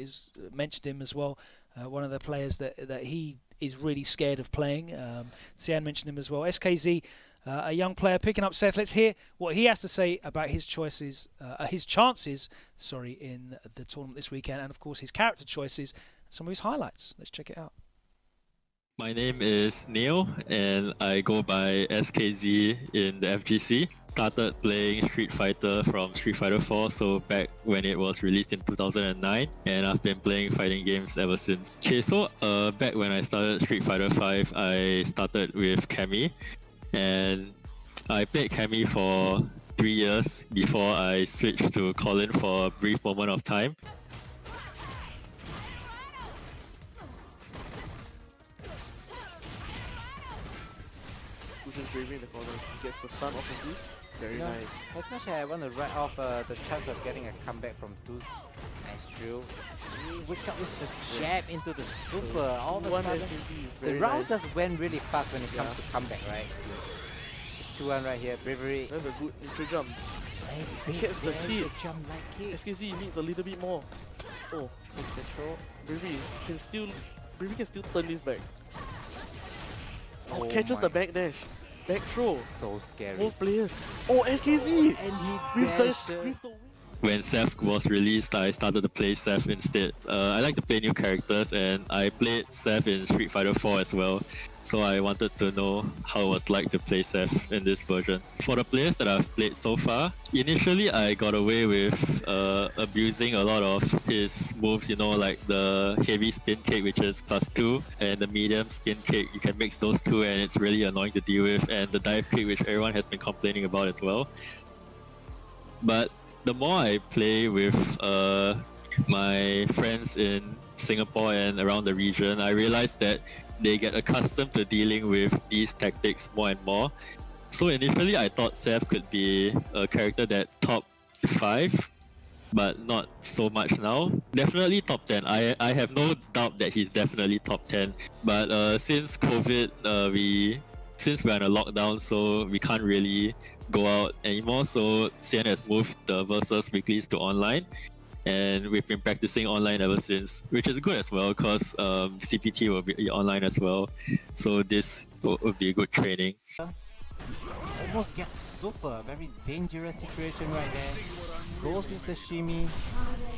mentioned him as well. One of the players that he is really scared of playing. Cian mentioned him as well. SKZ, a young player picking up Seth. Let's hear what he has to say about his chances, in the tournament this weekend, and of course his character choices, and some of his highlights. Let's check it out.
My name is Neil, and I go by SKZ in the FGC. Started playing Street Fighter from Street Fighter 4, so back when it was released in 2009, and I've been playing fighting games ever since. Okay, so back when I started Street Fighter 5, I started with Cammy, and I played Cammy for 3 years before I switched to Colin for a brief moment of time.
Just Bravery in the corner. Gets the stun off of this. Very nice.
Especially I want to write off the chance of getting a comeback from 2. Nice drill. He wake up with the jab into the super. All of a sudden, the round just went really fast when it comes to comeback, right? It's 2-1 right here. Bravery.
That's a good intro jump.
Nice.
He gets the hit.
Jump like it.
SKZ needs a little bit more. Oh,
take the throw.
Bravery can still turn this back. Oh, catches the back dash. Back throw.
So scary.
Both players. Oh, SKZ!
And
he with the
When Seth was released, I started to play Seth instead. I like to play new characters, and I played Seth in Street Fighter 4 as well. So I wanted to know how it was like to play Seth in this version. For the players that I've played so far, initially I got away with abusing a lot of his moves, you know, like the heavy spin kick, which is +2, and the medium spin kick. You can mix those two and it's really annoying to deal with, and the dive kick, which everyone has been complaining about as well. But the more I play with my friends in Singapore and around the region, I realized that they get accustomed to dealing with these tactics more and more. So initially I thought Seth could be a character that top 5, but not so much now. Definitely top 10. I have no doubt that he's definitely top 10. But since COVID, since we're in a lockdown, so we can't really go out anymore. So Shen has moved the versus weeklies to online. And we've been practicing online ever since, which is good as well because CPT will be online as well. So this will be a good training.
Almost gets super. Very dangerous situation right there. Goes with the shimmy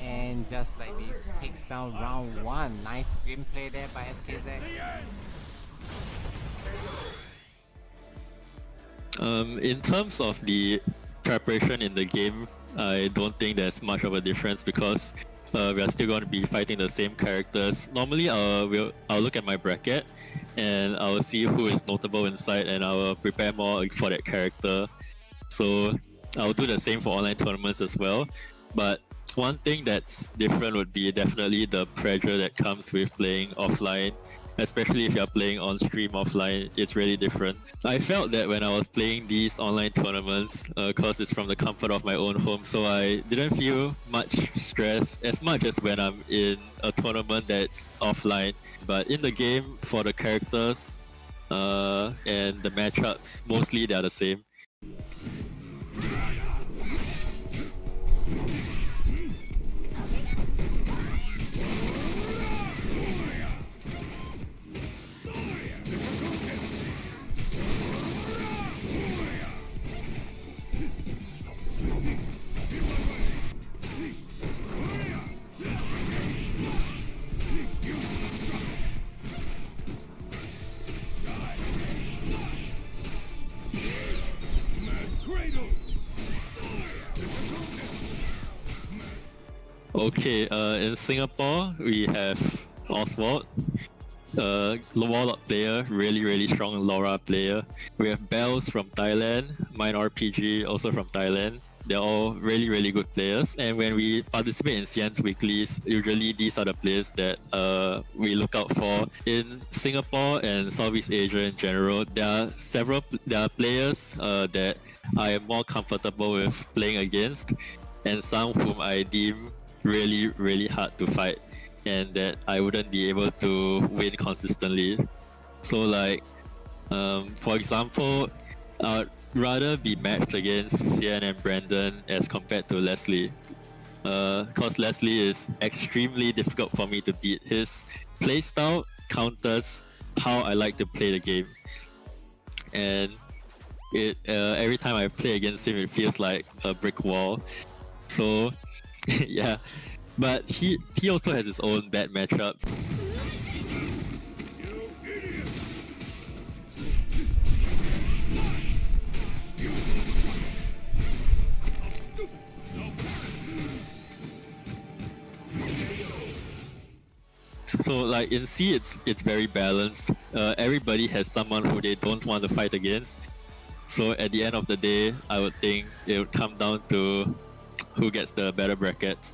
and just like this takes down round 1. Nice game play there by SKZ.
In terms of the preparation in the game, I don't think there's much of a difference because we are still going to be fighting the same characters. Normally, I'll look at my bracket and I'll see who is notable inside and I will prepare more for that character. So I'll do the same for online tournaments as well. But one thing that's different would be definitely the pressure that comes with playing offline. Especially if you're playing on stream offline, it's really different. I felt that when I was playing these online tournaments, because it's from the comfort of my own home, so I didn't feel much stress as much as when I'm in a tournament that's offline. But in the game, for the characters and the matchups, mostly they're the same. Okay, in Singapore, we have Oswald, Warlock player, really strong Laura player. We have Bells from Thailand, Mine RPG also from Thailand. they're all really, really good players. And when we participate in CN's weeklies, usually these are the players that we look out for. In Singapore and Southeast Asia in general, there are players that I am more comfortable with playing against, and some whom I deem really, really hard to fight, and that I wouldn't be able to win consistently. So like, for example, I'd rather be matched against Shen and Brandon as compared to Leslie. Because Leslie is extremely difficult for me to beat. His playstyle counters how I like to play the game. And every time I play against him, it feels like a brick wall. So, yeah. But he also has his own bad matchups. So like in C, it's very balanced. Everybody has someone who they don't want to fight against. So at the end of the day, I would think it would come down to who gets the better brackets.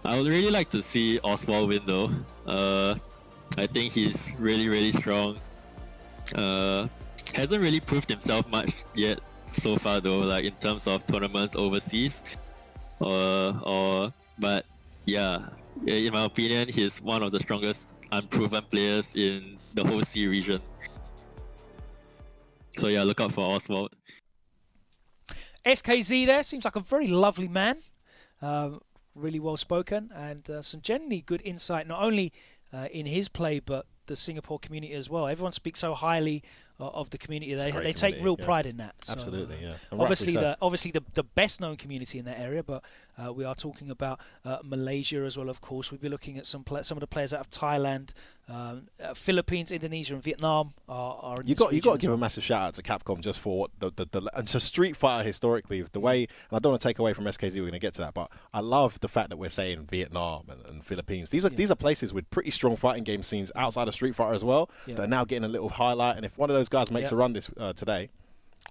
I would really like to see Oswald win though. I think he's really, really strong. Hasn't really proved himself much yet so far though, like in terms of tournaments overseas. But yeah, in my opinion, he's one of the strongest unproven players in the whole C region. So yeah, look out for Oswald.
SKZ there seems like a very lovely man. Really well spoken, and some genuinely good insight, not only in his play, but the Singapore community as well. Everyone speaks so highly of the community. They take real pride in that. So,
absolutely, yeah.
Obviously the best known community in that area, but we are talking about Malaysia as well. Of course, we'll be looking at some of the players out of Thailand, Philippines, Indonesia, and Vietnam are in
you got to give a massive shout out to Capcom just for and to Street Fighter historically, the way. And I don't want to take away from SKZ. We're going to get to that, but I love the fact that we're saying Vietnam and Philippines. These are places with pretty strong fighting game scenes outside of Street Fighter as well. That are now getting a little highlight. And if one of those guys makes a run this today,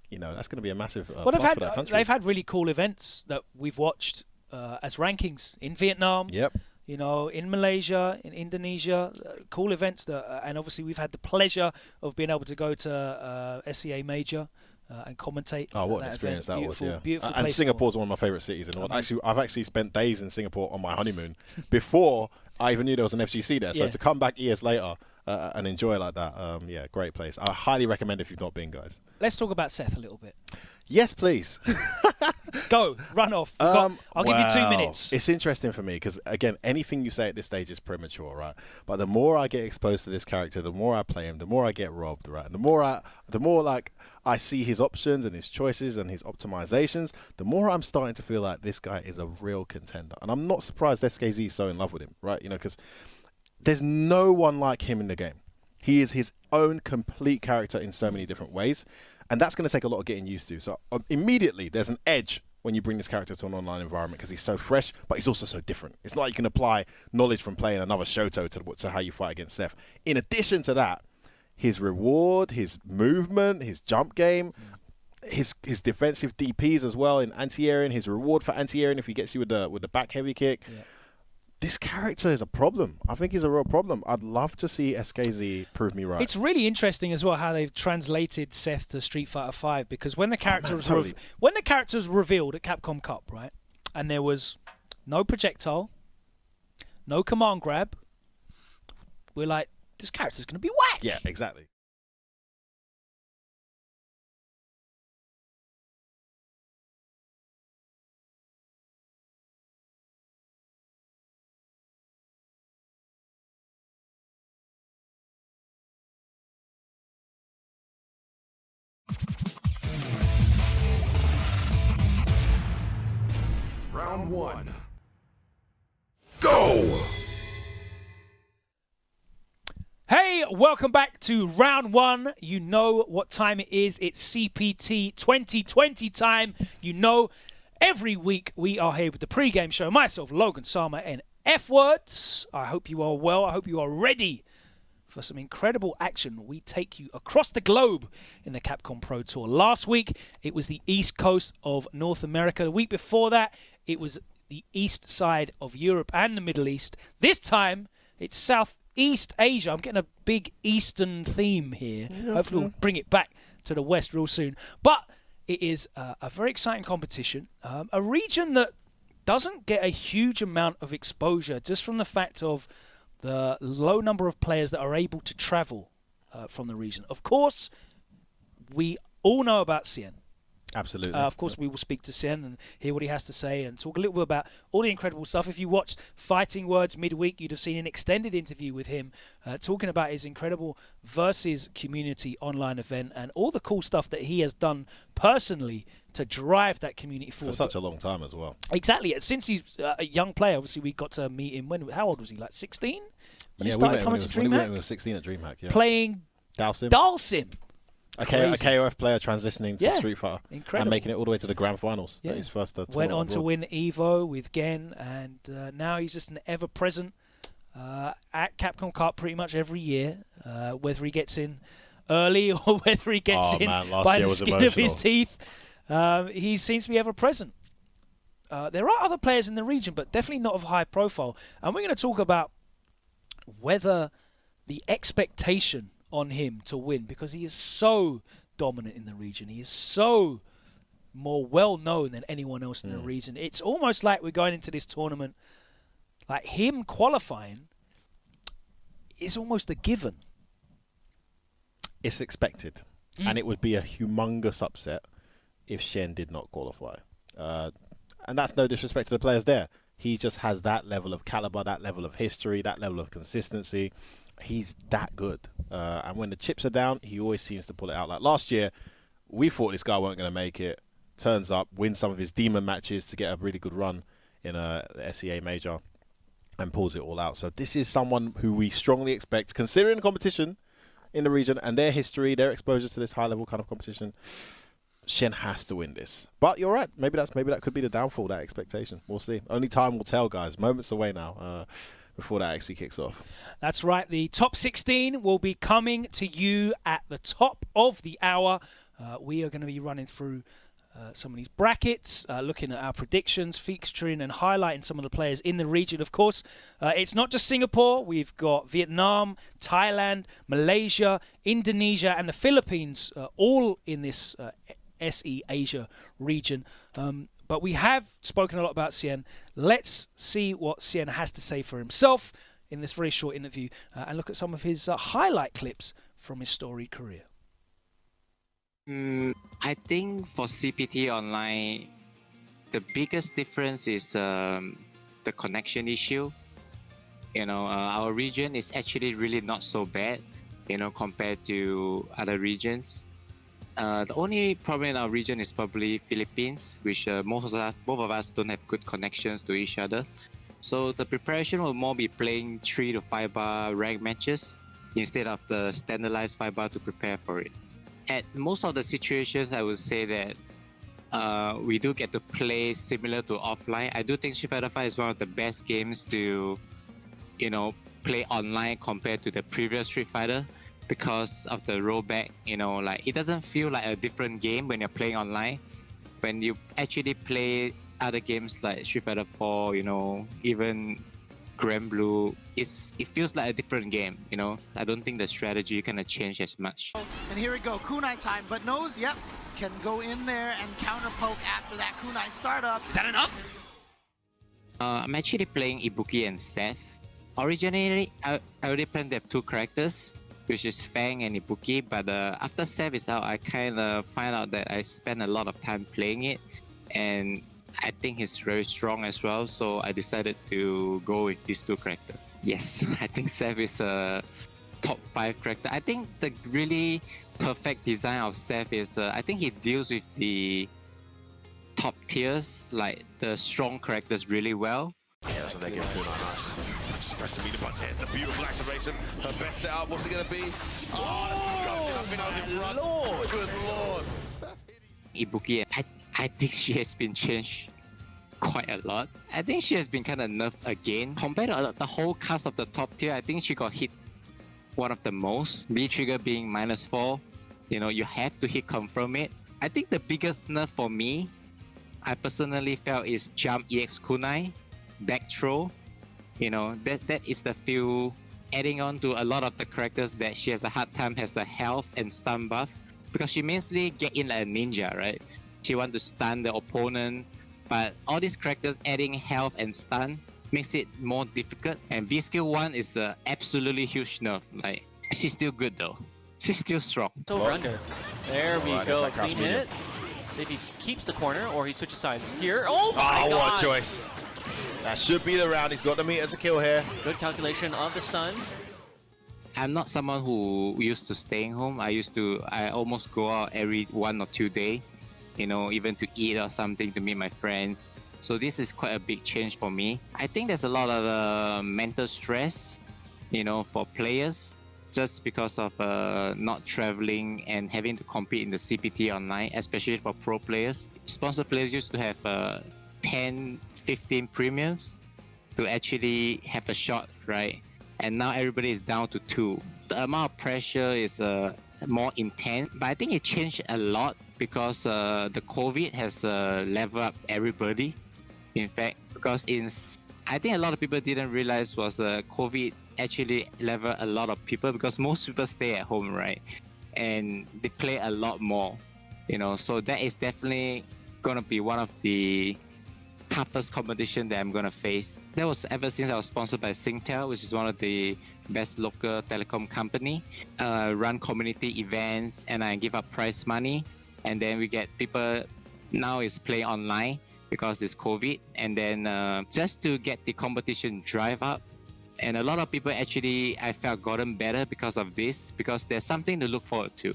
you know, that's going to be a massive plus for that country.
They've had really cool events that we've watched as rankings in Vietnam.
Yep.
You know, in Malaysia, in Indonesia, cool events that, and obviously we've had the pleasure of being able to go to SEA Major and commentate.
Oh, what an experience that was! Yeah,
beautiful.
And Singapore's one of my favourite cities in the world. I've actually spent days in Singapore on my honeymoon before I even knew there was an FGC there. So to come back years later and enjoy like that, yeah, great place. I highly recommend if you've not been, guys.
Let's talk about Seth a little bit.
Yes, please.
Go, run off. I'll give you 2 minutes.
It's interesting for me because, again, anything you say at this stage is premature, right? But the more I get exposed to this character, the more I play him, the more I get robbed, right? And the more like I see his options and his choices and his optimizations, the more I'm starting to feel like this guy is a real contender. And I'm not surprised SKZ is so in love with him, right? You know, because there's no one like him in the game. He is his own complete character in so many different ways. And that's going to take a lot of getting used to. So immediately, there's an edge when you bring this character to an online environment because he's so fresh, but he's also so different. It's not like you can apply knowledge from playing another Shoto to how you fight against Seth. In addition to that, his reward, his movement, his jump game, his defensive DPs as well in anti-airing, his reward for anti-airing if he gets you with the back heavy kick. Yeah. This character is a problem. I think he's a real problem. I'd love to see SKZ prove me right.
It's really interesting as well how they've translated Seth to Street Fighter V because when the character when the character was revealed at Capcom Cup, right, and there was no projectile, no command grab, we're like, this character's going to be whack.
Yeah, exactly.
Round one. Go!
Hey, welcome back to round one. You know what time it is. It's CPT 2020 time. You know, every week we are here with the pre-game show. Myself, Logan Sama, and F-Words. I hope you are well. I hope you are ready for some incredible action. We take you across the globe in the Capcom Pro Tour. Last week, it was the east coast of North America. The week before that, it was the east side of Europe and the Middle East. This time, it's Southeast Asia. I'm getting a big Eastern theme here. Hopefully, we'll bring it back to the West real soon. But it is a very exciting competition. A region that doesn't get a huge amount of exposure just from the fact of the low number of players that are able to travel from the region. Of course, we all know about Shen.
Absolutely.
Of course, we will speak to Shen and hear what he has to say and talk a little bit about all the incredible stuff. If you watched Fighting Words midweek, you'd have seen an extended interview with him talking about his incredible Versus community online event and all the cool stuff that he has done personally to drive that community forward.
For such a long time as well.
Exactly. Since he's a young player, obviously we got to meet him. How old was he? Like 16? When he started coming to DreamHack?
When he was 16 at DreamHack, yeah.
Playing Dalsim.
A KOF player transitioning to Street Fighter.
Incredible.
And making it all the way to the grand finals.
Yeah.
His first
went on to win Evo with Gen, and now he's just an ever-present at Capcom Cup pretty much every year, whether he gets in early or whether he gets in by the skin of his teeth. He seems to be ever-present. There are other players in the region, but definitely not of high profile. And we're going to talk about whether the expectation on him to win, because he is so dominant in the region. He is so more well-known than anyone else in the region. It's almost like we're going into this tournament, like him qualifying is almost a given.
It's expected. And it would be a humongous upset if Shen did not qualify. And that's no disrespect to the players there. He just has that level of caliber, that level of history, that level of consistency. He's that good. And when the chips are down, he always seems to pull it out. Like last year, we thought this guy weren't going to make it. Turns up, wins some of his demon matches to get a really good run in a SEA major and pulls it all out. So this is someone who we strongly expect, considering the competition in the region and their history, their exposure to this high-level kind of competition, Shen has to win this. But you're right. Maybe that could be the downfall, that expectation. We'll see. Only time will tell, guys. Moments away now before that actually kicks off.
That's right. The top 16 will be coming to you at the top of the hour. We are going to be running through some of these brackets, looking at our predictions, featuring and highlighting some of the players in the region. Of course, it's not just Singapore. We've got Vietnam, Thailand, Malaysia, Indonesia, and the Philippines, all in this SE Asia region. But we have spoken a lot about Shen. Let's see what Shen has to say for himself in this very short interview and look at some of his highlight clips from his storied career.
I think for CPT Online, the biggest difference is the connection issue. Our region is actually really not so bad, compared to other regions. The only problem in our region is probably Philippines, which both of us don't have good connections to each other. So the preparation will more be playing 3 to 5 bar rank matches instead of the standardized 5 bar to prepare for it. At most of the situations, I would say that we do get to play similar to offline. I do think Street Fighter V is one of the best games to, play online compared to the previous Street Fighter because of the rollback. It doesn't feel like a different game when you're playing online. When you actually play other games like Street Fighter 4, even Grand Blue, it feels like a different game, I don't think the strategy kind of changed as much.
And here we go, kunai time, but Nose, can go in there and counter poke after that kunai startup. Is that enough?
I'm actually playing Ibuki and Seth. Originally, I already planned to have 2 characters, which is Fang and Ibuki, but after Seth is out, I kind of find out that I spend a lot of time playing it, and I think he's very strong as well, so I decided to go with these 2 characters. Yes, I think Seth is a top 5 character. I think the really perfect design of Seth is, I think he deals with the top tiers, like the strong characters really well.
Yeah, that's a negative 2 on us. Just press the meter button. Here's the beautiful activation. Her best setup, what's it going to be? Oh, that's disgusting. I think I was in front. Lord. Good lord.
Ibuki, I think she has been changed quite a lot. I think she has been kind of nerfed again. Compared to the whole cast of the top tier, I think she got hit one of the most. B trigger being -4, you know, you have to hit confirm it. I think the biggest nerf for me, I personally felt, is jump EX kunai, back throw. You know, that is the few. Adding on to a lot of the characters that she has a hard time has a health and stun buff, because she mainly get in like a ninja, right? She want to stun the opponent, but all these characters adding health and stun makes it more difficult. And V skill 1 is a absolutely huge nerf. Like, she's still good though. She's still strong.
So under. There we go. Clean hit. See if he keeps the corner or he switches sides. Here. Oh my god!
What a choice. That should be the round. He's got the meter to kill here.
Good calculation of the stun.
I'm not someone who used to staying home. I almost go out every 1 or 2 days, you know, even to eat or something, to meet my friends. So this is quite a big change for me. I think there's a lot of mental stress, you know, for players, just because of not traveling and having to compete in the CPT online, especially for pro players. Sponsor players used to have 10, 15 premiums to actually have a shot, right? And now everybody is down to 2. The amount of pressure is more intense, but I think it changed a lot because the COVID has leveled up everybody. In fact, because I think a lot of people didn't realize was COVID actually leveled a lot of people, because most people stay at home, right? And they play a lot more, you know. So that is definitely gonna be one of the toughest competition that I'm gonna face. That was ever since I was sponsored by Singtel, which is one of the best local telecom company. Run community events, and I give up prize money, and then we get people now is play online because it's COVID, and then just to get the competition drive up. And a lot of people actually, I felt, gotten better because of this, because there's something to look forward to.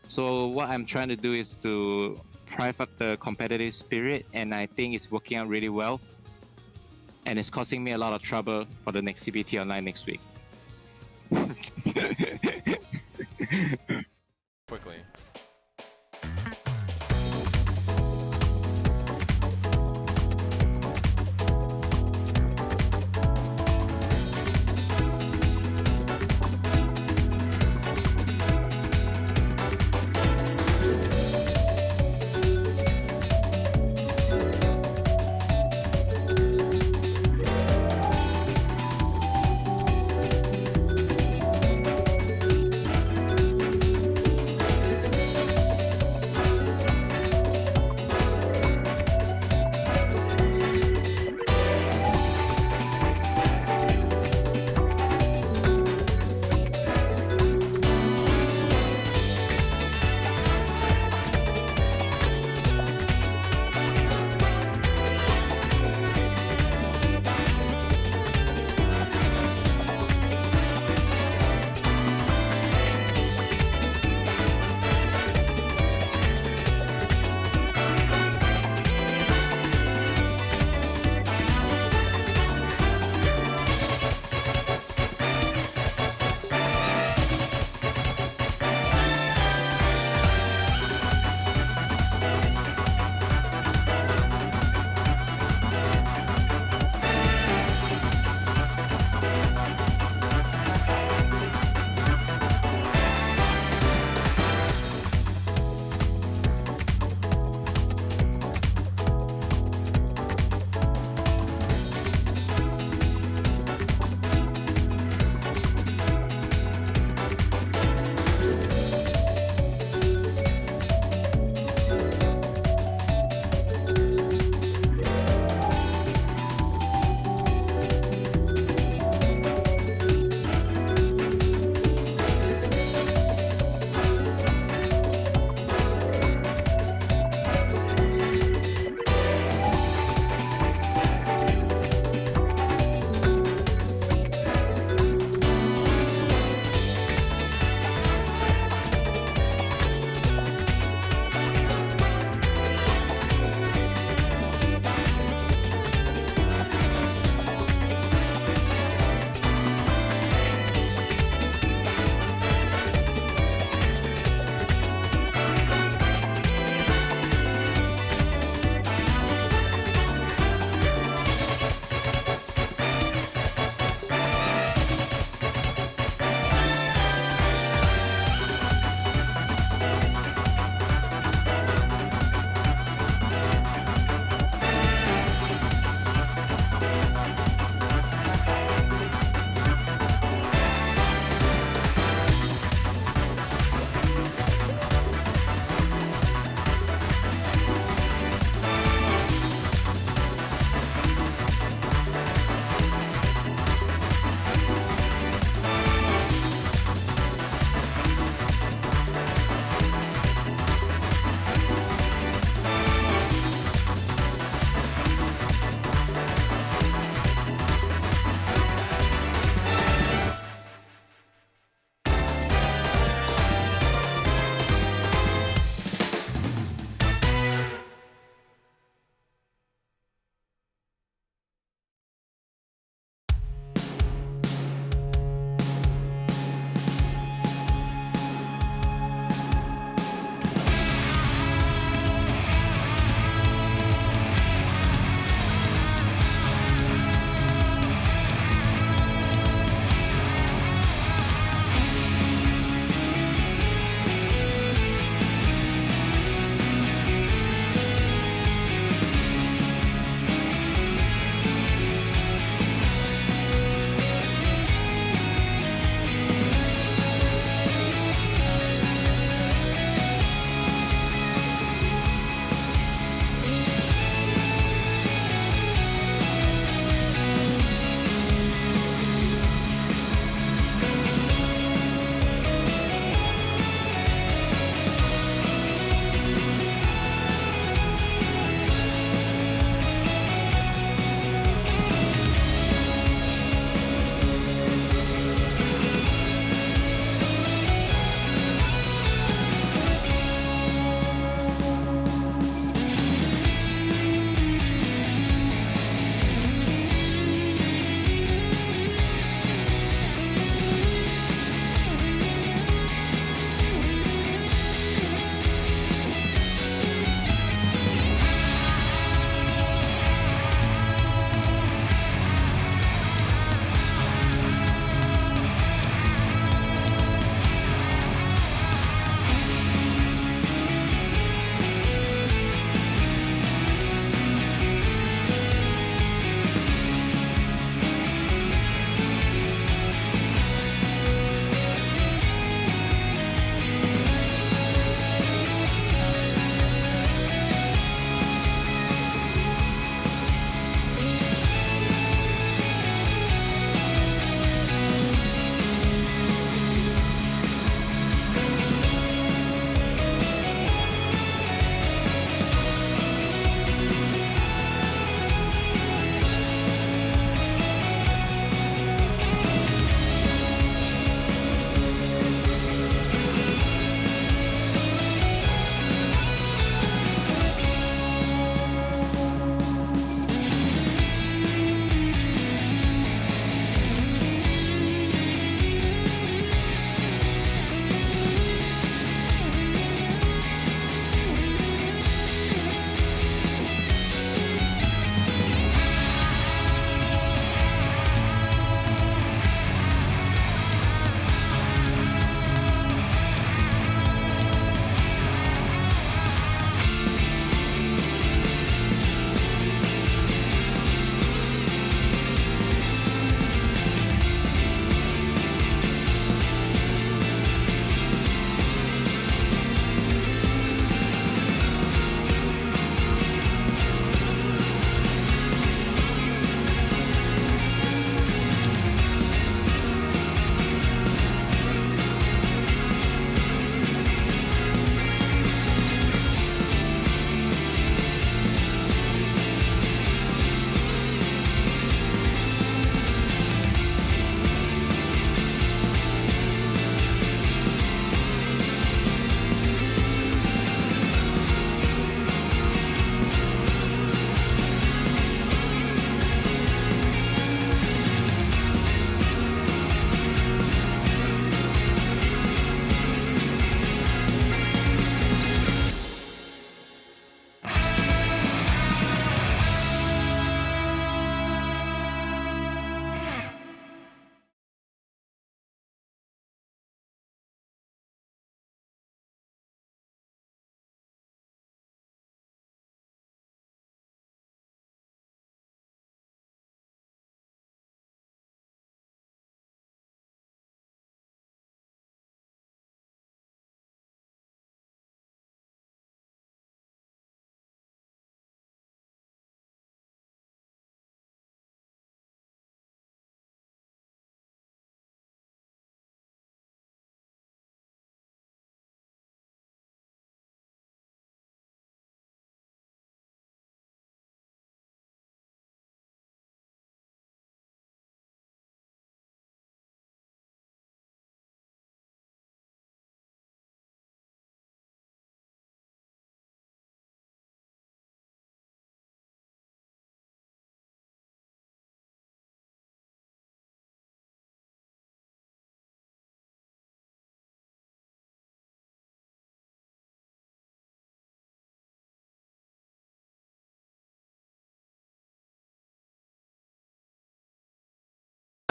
So what I'm trying to do is to drive up the competitive spirit, and I think it's working out really well. And it's causing me a lot of trouble for the next CPT online next week.
Quickly.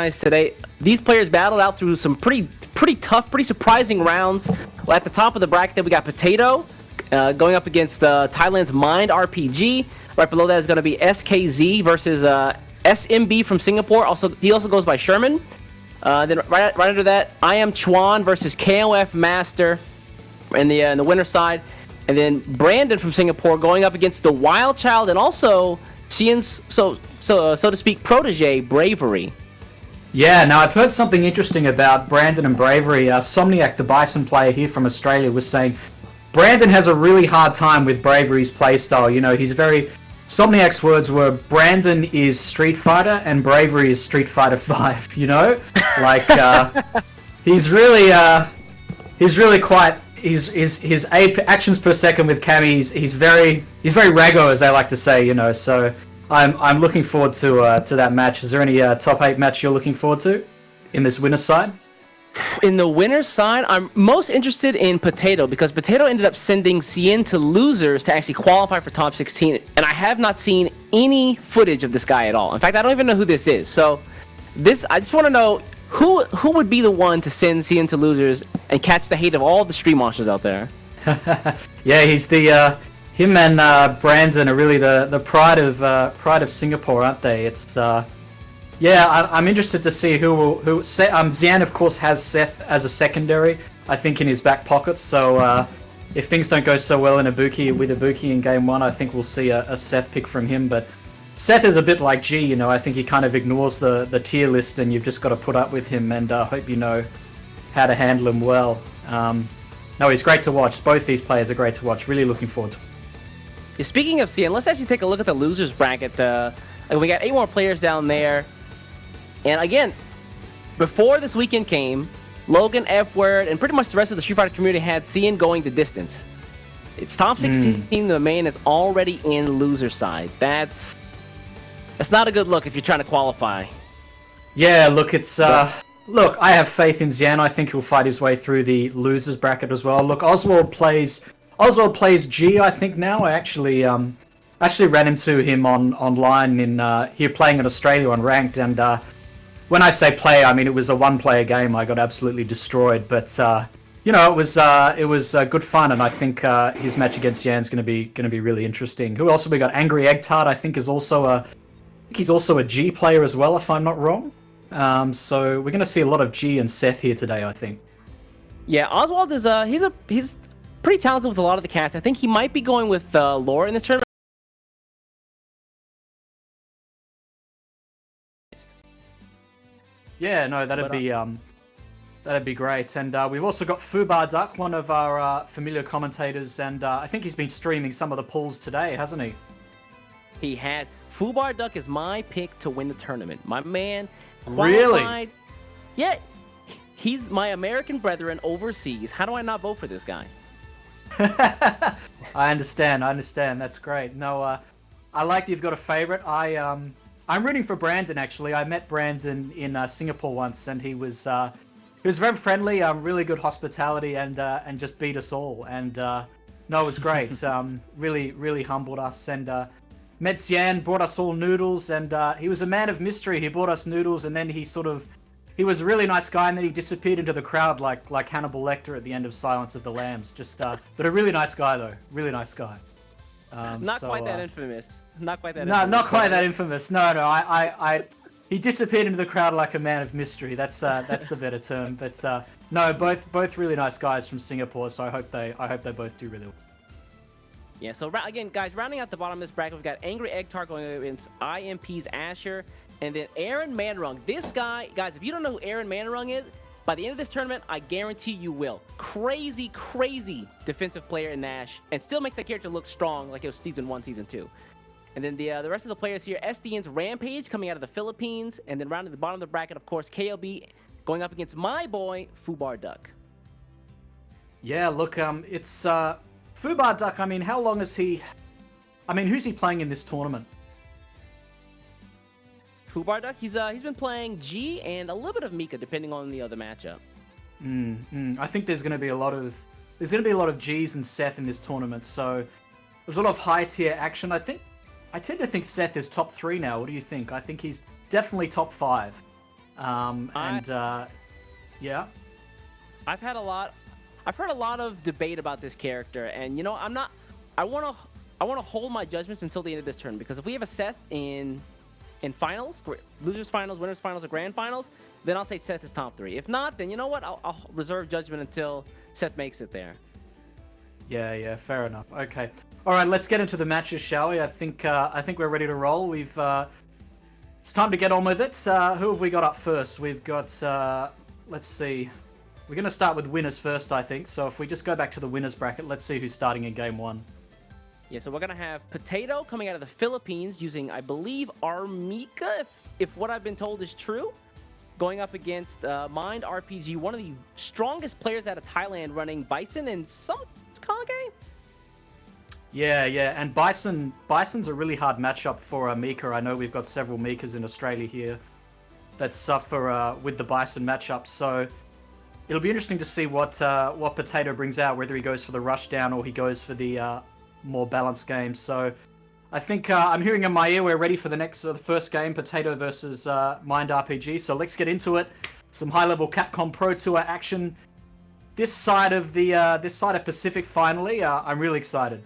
today. These players battled out through some pretty tough, pretty surprising rounds. Well, at the top of the bracket, we got Potato going up against Thailand's Mind RPG. Right below that is going to be SKZ versus SMB from Singapore. He also goes by Sherman. Then right under that, I am Chuan versus KOF Master in the winner's side. And then Brandon from Singapore going up against the Wild Child and also Xian's, so to speak, protege, Bravery.
Yeah, now I've heard something interesting about Brandon and Bravery. Somniac, the Bison player here from Australia, was saying Brandon has a really hard time with Bravery's playstyle. You know, he's very... Somniac's words were, Brandon is Street Fighter and Bravery is Street Fighter 5, you know? Like, he's really quite... His actions per second with Cammy, he's very raggo, as they like to say, you know, so... I'm looking forward to that match. Is there any top 8 match you're looking forward to in this winner's side?
In the winner's side, I'm most interested in Potato because Potato ended up sending Xian to losers to actually qualify for top 16, and I have not seen any footage of this guy at all. In fact, I don't even know who this is. So, I just want to know who would be the one to send Xian to losers and catch the hate of all the stream monsters out there.
Yeah, he's the. Him and Brandon are really the pride of Singapore, aren't they? It's yeah, I'm interested to see who Xian, of course, has Seth as a secondary, I think, in his back pocket. So if things don't go so well in Ibuki in game 1, I think we'll see a Seth pick from him. But Seth is a bit like G, you know. I think he kind of ignores the tier list, and you've just got to put up with him. And hope you know how to handle him well. No, he's great to watch. Both these players are great to watch. Really looking forward to it.
Yeah, speaking of Xian, let's actually take a look at the losers bracket. We got 8 more players down there. And again, before this weekend came, Logan, F-Word, and pretty much the rest of the Street Fighter community had Xian going the distance. It's top 16. The main is already in loser side. That's not a good look if you're trying to qualify.
Yeah, look, it's look, I have faith in Xian. I think he'll fight his way through the losers bracket as well. Look, Oswald plays G, I think now. I actually ran into him online in here playing in Australia on ranked, and when I say play, I mean it was a one-player game. I got absolutely destroyed, but you know, it was good fun, and I think his match against Yan's going to be really interesting. Who else have we got? Angry Eggtart, I think, is also he's also a G player as well, if I'm not wrong. So we're going to see a lot of G and Seth here today, I think.
Yeah, Oswald is he's pretty talented with a lot of the cast. I think he might be going with Laura in this tournament.
Yeah, no, that'd be great. And we've also got Fubar Duck, one of our familiar commentators, and I think he's been streaming some of the pools today, hasn't he?
He has. Fubar Duck is my pick to win the tournament. My man qualified.
Really?
Yeah, he's my American brethren overseas. How do I not vote for this guy?
I understand. That's great. No, I like that you've got a favorite. I'm rooting for Brandon, actually. I met Brandon in Singapore once, and he was very friendly, really good hospitality, and just beat us all. And no, it was great. Really humbled us, and met Xian, brought us all noodles, and he was a man of mystery. He brought us noodles, and then he was a really nice guy, and then he disappeared into the crowd like Hannibal Lecter at the end of Silence of the Lambs. But a really nice guy, though. Really nice guy.
Not quite that infamous. Not quite that.
No,
infamous.
not quite that infamous. No. He disappeared into the crowd like a man of mystery. That's the better term. But no, both really nice guys from Singapore. So I hope they both do really well.
Yeah. So again, guys, rounding out the bottom of this bracket, we've got Angry Eggtart going against IMP's Asher, and then Aaron Manarong. This guy, guys, if you don't know who Aaron Manarong is, by the end of this tournament, I guarantee you will. Crazy defensive player in Nash, and still makes that character look strong like it was Season 1, Season 2. And then the rest of the players here, SDN's Rampage coming out of the Philippines, and then rounding the bottom of the bracket, of course, KLB going up against my boy, Fubar Duck.
Yeah, look, it's Fubar Duck. I mean, how long is he... I mean, who's he playing in this tournament?
Fubar Duck, he's been playing G and a little bit of Mika, depending on the other matchup.
I think there's going to be a lot of G's and Seth in this tournament, so there's a lot of high tier action. I tend to think Seth is top 3 now. What do you think? I think he's definitely top 5. Yeah.
I've heard a lot of debate about this character, and you know, I want to hold my judgments until the end of this turn, because if we have a Seth in finals, losers finals, winners finals, or grand finals, then I'll say Seth is top 3. If not, then you know what? I'll reserve judgment until Seth makes it there.
Yeah, fair enough. Okay. All right, let's get into the matches, shall we? I think we're ready to roll. It's time to get on with it. Who have we got up first? We've got, let's see. We're going to start with winners first, I think. So if we just go back to the winners bracket, let's see who's starting in game 1.
Yeah, so we're going to have Potato coming out of the Philippines using, I believe, Armika, if what I've been told is true, going up against Mind RPG, one of the strongest players out of Thailand, running Bison and some Kage.
Yeah, and Bison's a really hard matchup for Mika. I know we've got several Mikas in Australia here that suffer with the Bison matchup, so it'll be interesting to see what Potato brings out, whether he goes for the rush down or he goes for the more balanced game. So I think I'm hearing in my ear we're ready for the first game, Potato versus Mind RPG. So let's get into it. Some high-level Capcom Pro Tour action. This side of Pacific finally. I'm really excited.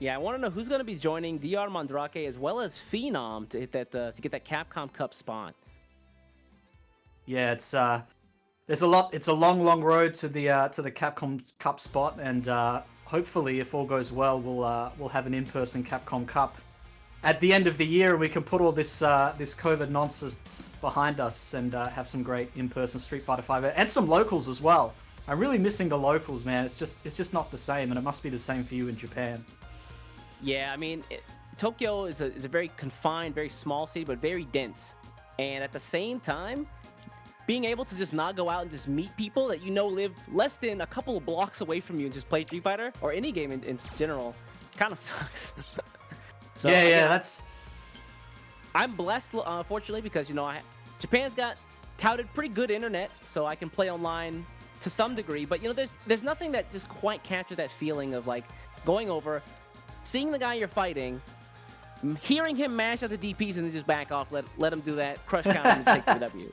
Yeah, I want to know who's going to be joining DR Mandrake as well as Phenom to hit that to get that Capcom Cup spot.
Yeah, it's there's a lot. It's a long road to the Capcom Cup spot, and hopefully, if all goes well, we'll have an in-person Capcom Cup at the end of the year, and we can put all this COVID nonsense behind us and have some great in-person Street Fighter V and some locals as well. I'm really missing the locals, man. It's just not the same, and it must be the same for you in Japan.
Yeah, I mean, Tokyo is a very confined, very small city, but very dense. And at the same time, being able to just not go out and just meet people that you know live less than a couple of blocks away from you and just play Street Fighter, or any game in general, kind of sucks. So,
that's...
I'm blessed, fortunately, because, you know, Japan's got touted pretty good internet, so I can play online to some degree. But, you know, there's nothing that just quite captures that feeling of, like, going over, seeing the guy you're fighting, hearing him mash at the DPs and then just back off, let him do that, crush count, and take the W.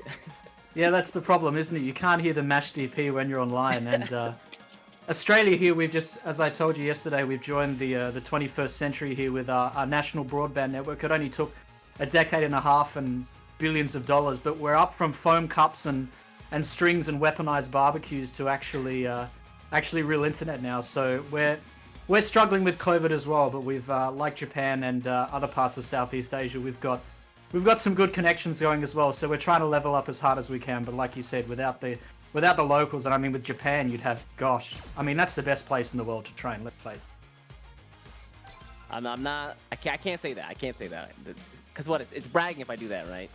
Yeah, that's the problem, isn't it? You can't hear the mash DP when you're online. And Australia here, we've just, as I told you yesterday, we've joined the 21st century here with our national broadband network. It only took a decade and a half and billions of dollars, but we're up from foam cups and strings and weaponized barbecues to actually real internet now. So we're struggling with COVID as well, but we've like Japan and other parts of Southeast Asia, we've got some good connections going as well. So we're trying to level up as hard as we can. But like you said, without the locals, and I mean with Japan, you'd have, that's the best place in the world to train. Let's face it.
I can't say that. I can't say that because it's bragging if I do that, right?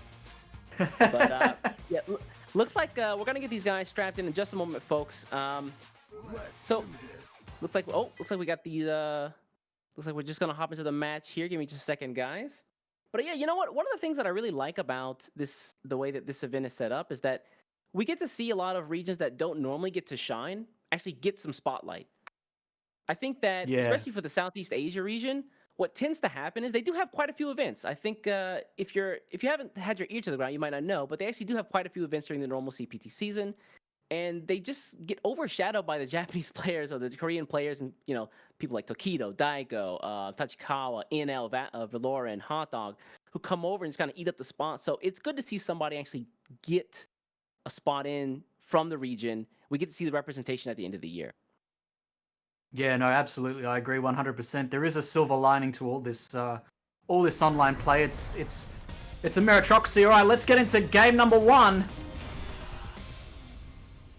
But yeah, looks like we're gonna get these guys strapped in just a moment, folks. So looks like we got these. Looks like we're just gonna hop into the match here. Give me just a second, guys. But yeah, you know what? One of the things that I really like about the way that this event is set up, is that we get to see a lot of regions that don't normally get to shine actually get some spotlight. I think that, especially for the Southeast Asia region, what tends to happen is they do have quite a few events. I think if you haven't had your ear to the ground, you might not know, but they actually do have quite a few events during the normal CPT season, and they just get overshadowed by the Japanese players or the Korean players, and you know, people like Tokido, Daigo, Tachikawa, NL, Valora, and Hot Dog, who come over and just kind of eat up the spot. So it's good to see somebody actually get a spot in from the region. We get to see the representation at the end of the year.
Yeah, no, absolutely. I agree 100%. There is a silver lining to all this online play. It's a meritocracy. All right, let's get into game number 1.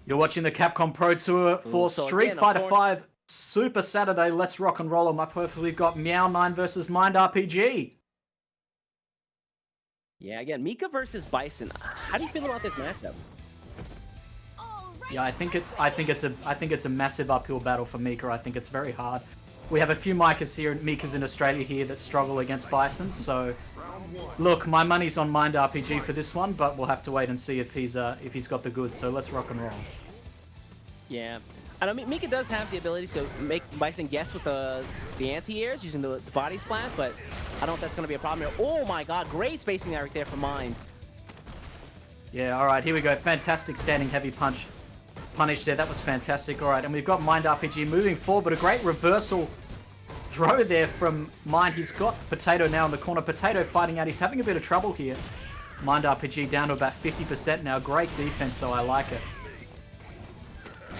You're watching the Capcom Pro Tour for Street Fighter V Super Saturday. Let's rock and roll on my perfect. We've got Meow9 versus Mind RPG.
Yeah, again, Mika versus Bison. How do you feel about this matchup?
Yeah, I think it's a massive uphill battle for Mika. I think it's very hard. We have a few Mikas in Australia here that struggle against Bison. So, look, my money's on Mind RPG for this one, but we'll have to wait and see if he's got the goods. So let's rock and roll.
Yeah, and I mean, Mika does have the ability to make Bison guess with the anti-airs using the body splat, but I don't know if that's going to be a problem here. Oh my God, great spacing right there for Mind.
Yeah, alright, here we go. Fantastic standing heavy punish there. That was fantastic. Alright, and we've got Mind RPG moving forward, but a great reversal throw there from Mind. He's got Potato now in the corner. Potato fighting out. He's having a bit of trouble here. Mind RPG down to about 50% now. Great defense, though. I like it.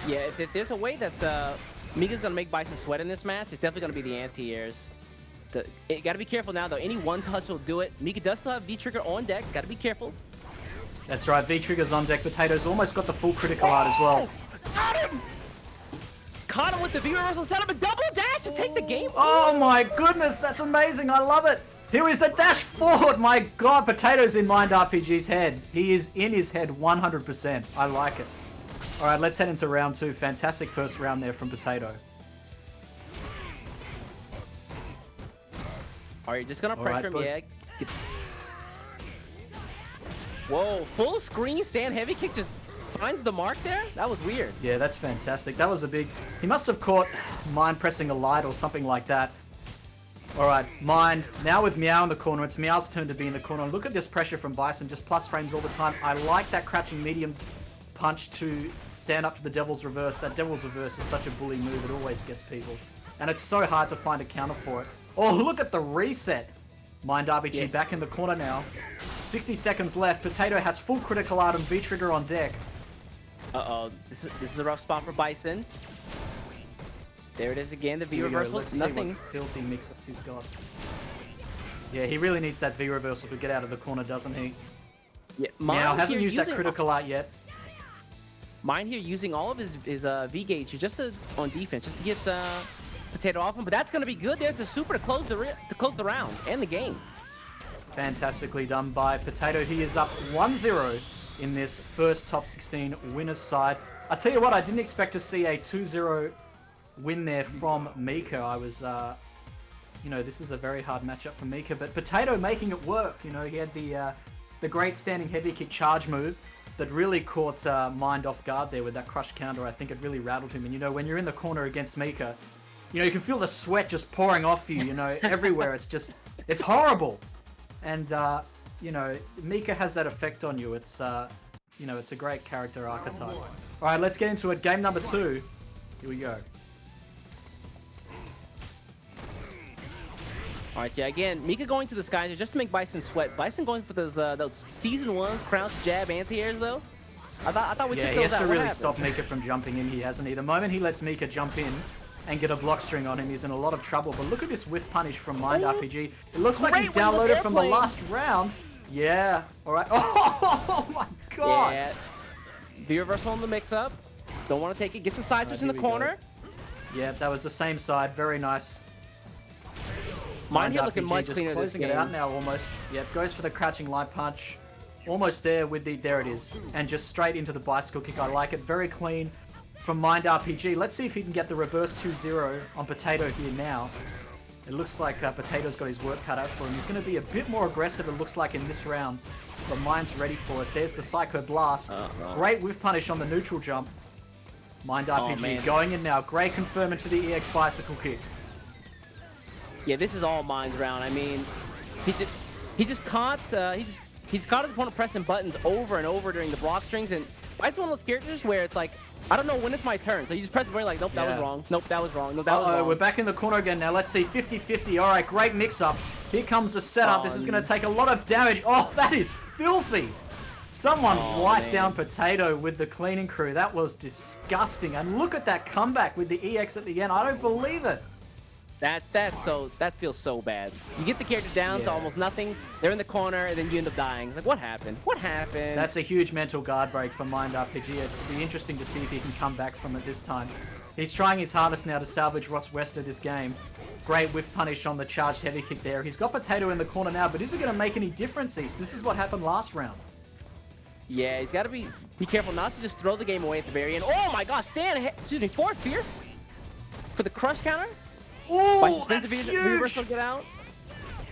Yeah, if there's a way that Mika's going to make Bison sweat in this match, it's definitely going to be the anti-airs. You got to be careful now, though. Any one touch will do it. Mika does still have V-Trigger on deck. Got to be careful.
That's right. V-Trigger's on deck. Potato's almost got the full critical art as well.
Got him! Caught him with the V-Reversal, set up a double dash to take the game.
Oh my goodness, that's amazing. I love it. Here is a dash forward. My God, Potato's in Mind RPG's head. He is in his head 100%. I like it. All right, let's head into round 2. Fantastic first round there from Potato.
All right, just gonna pressure him. Yeah. Whoa, full screen stand heavy kick just finds the mark there? That was weird.
Yeah, that's fantastic. That was a big... He must have caught Mind pressing a light or something like that. Alright, Mind. Now with Meow in the corner. It's Meow's turn to be in the corner. Look at this pressure from Bison. Just plus frames all the time. I like that crouching medium punch to stand up to the Devil's Reverse. That Devil's Reverse is such a bully move. It always gets people. And it's so hard to find a counter for it. Oh, look at the reset. Mind RPG back in the corner now. 60 seconds left. Potato has full critical art and V-Trigger on deck.
Uh-oh. This is a rough spot for Bison. There it is again, the V-Reversal. Nothing.
Filthy mix-ups he's got. Yeah, he really needs that V-Reversal to get out of the corner, doesn't he?
Yeah,
now hasn't used that critical art yet.
Mind here using all of his V-Gauge just on defense, just to get Potato off him. But that's going to be good. There's a super to close the round and the game.
Fantastically done by Potato. He is up 1-0 in this first top 16 winners side. I tell you what, I didn't expect to see a 2-0 win there from Mika. I was, you know, this is a very hard matchup for Mika, but Potato making it work. You know, he had the great standing heavy kick charge move that really caught Mind off guard there with that crush counter. I think it really rattled him. And you know, when you're in the corner against Mika, you know, you can feel the sweat just pouring off you, you know, everywhere. It's just, it's horrible. And, you know, Mika has that effect on you. It's, you know, it's a great character archetype. All right, let's get into it. Game number 2. Here we go.
All right, yeah, again, Mika going to the skies just to make Bison sweat. Bison going for those Season 1's crouch jab anti-airs, though. I thought we took those out.
Yeah, he has to really stop Mika from jumping in. He hasn't. The moment he lets Mika jump in and get a block string on him, he's in a lot of trouble. But look at this whiff punish from Mind RPG. It looks like he's downloaded from the last round. Yeah. All right. Oh my God.
Yeah. V-Reversal on the mix-up. Don't want to take it. Gets the side switch in the corner.
Yeah, that was the same side. Very nice.
Mind here looking much cleaner this game.
Closing it out now almost. Yep, goes for the crouching light punch. Almost there with the, there it is. And just straight into the bicycle kick. I like it. Very clean from Mind RPG. Let's see if he can get the reverse 2-0 on Potato here now. It looks like Potato's got his work cut out for him. He's going to be a bit more aggressive, it looks like, in this round. But Mind's ready for it. There's the Psycho Blast. Great whiff punish on the neutral jump. Mind RPG going in now. Great confirm into the EX bicycle kick.
Yeah, this is all Mind's round. I mean, he just caught he's caught his opponent pressing buttons over and over during the block strings, and Mind's one of those characters where it's like, I don't know when it's my turn, so you just press the button like, nope, that was wrong. Nope, that was wrong. Nope, that was wrong.
We're back in the corner again now. Let's see, 50-50. All right, great mix-up. Here comes the setup. This is going to take a lot of damage. Oh, that is filthy. Someone wiped down Potato with the cleaning crew. That was disgusting. And look at that comeback with the EX at the end. I don't believe it.
That feels so bad. You get the character down to almost nothing. They're in the corner, and then you end up dying. Like, what happened? What happened?
That's a huge mental guard break for Mind RPG. It's be interesting to see if he can come back from it this time. He's trying his hardest now to salvage what's west of this game. Great whiff punish on the charged heavy kick there. He's got Potato in the corner now, but is it going to make any difference, East? This is what happened last round.
Yeah, he's got to be careful not to just throw the game away at the very end. Oh my God, forward fierce for the crush counter.
Oh, that's huge!
Reversal get out.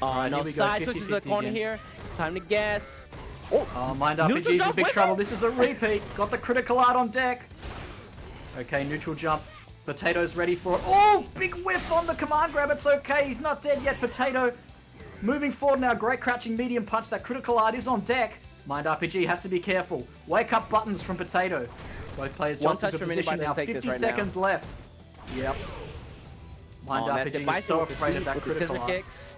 No, side switches to the corner here. Time to guess.
Oh, Mind RPG's in big trouble. This is a repeat. Got the critical art on deck. Okay, neutral jump. Potato's ready for it. Oh, big whiff on the command grab. It's okay. He's not dead yet. Potato moving forward now. Great crouching medium punch. That critical art is on deck. Mind RPG has to be careful. Wake up buttons from Potato. Both players jostling for position now. 50 seconds left. Yep. Mind RPG is so afraid of that critical
kicks.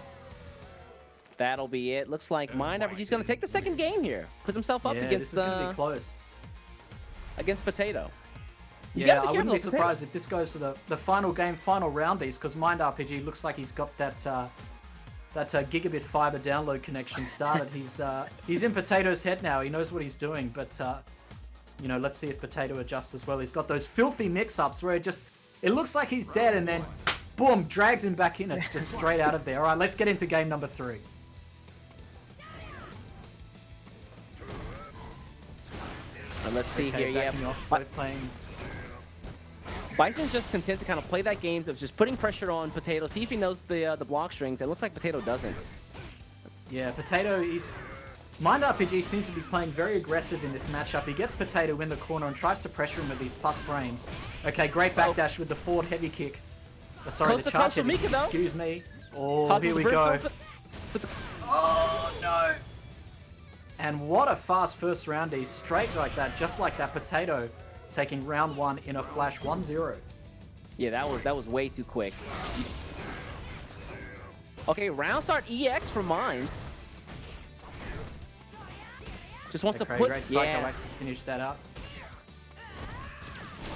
That'll be it. Looks like Mind RPG's going to take the second game here. Puts himself up against
this is going to be close.
Against Potato.
Yeah, I wouldn't be surprised if this goes to the final game, final roundies, because Mind RPG looks like he's got that gigabit fiber download connection started. He's in Potato's head now. He knows what he's doing, but you know, let's see if Potato adjusts as well. He's got those filthy mix-ups where it looks like he's dead, and then boom, drags him back in. It's just straight out of there. All right, let's get into game number 3.
And let's see here. Yeah,
both planes.
Bison's just content to kind of play that game of just putting pressure on Potato, see if he knows the block strings. It looks like Potato doesn't.
Yeah, Potato Mind RPG seems to be playing very aggressive in this matchup. He gets Potato in the corner and tries to pressure him with these plus frames. Okay, great backdash with the forward heavy kick. Sorry, the charge heavy kick, excuse me. Oh, here we go. Oh, no! And what a fast first round. He's straight like that, just like that. Potato taking round 1 in a flash 1-0.
Yeah, that was way too quick. Okay, round start EX for Mind. Just wants to put...
Great Psycho likes to finish that up.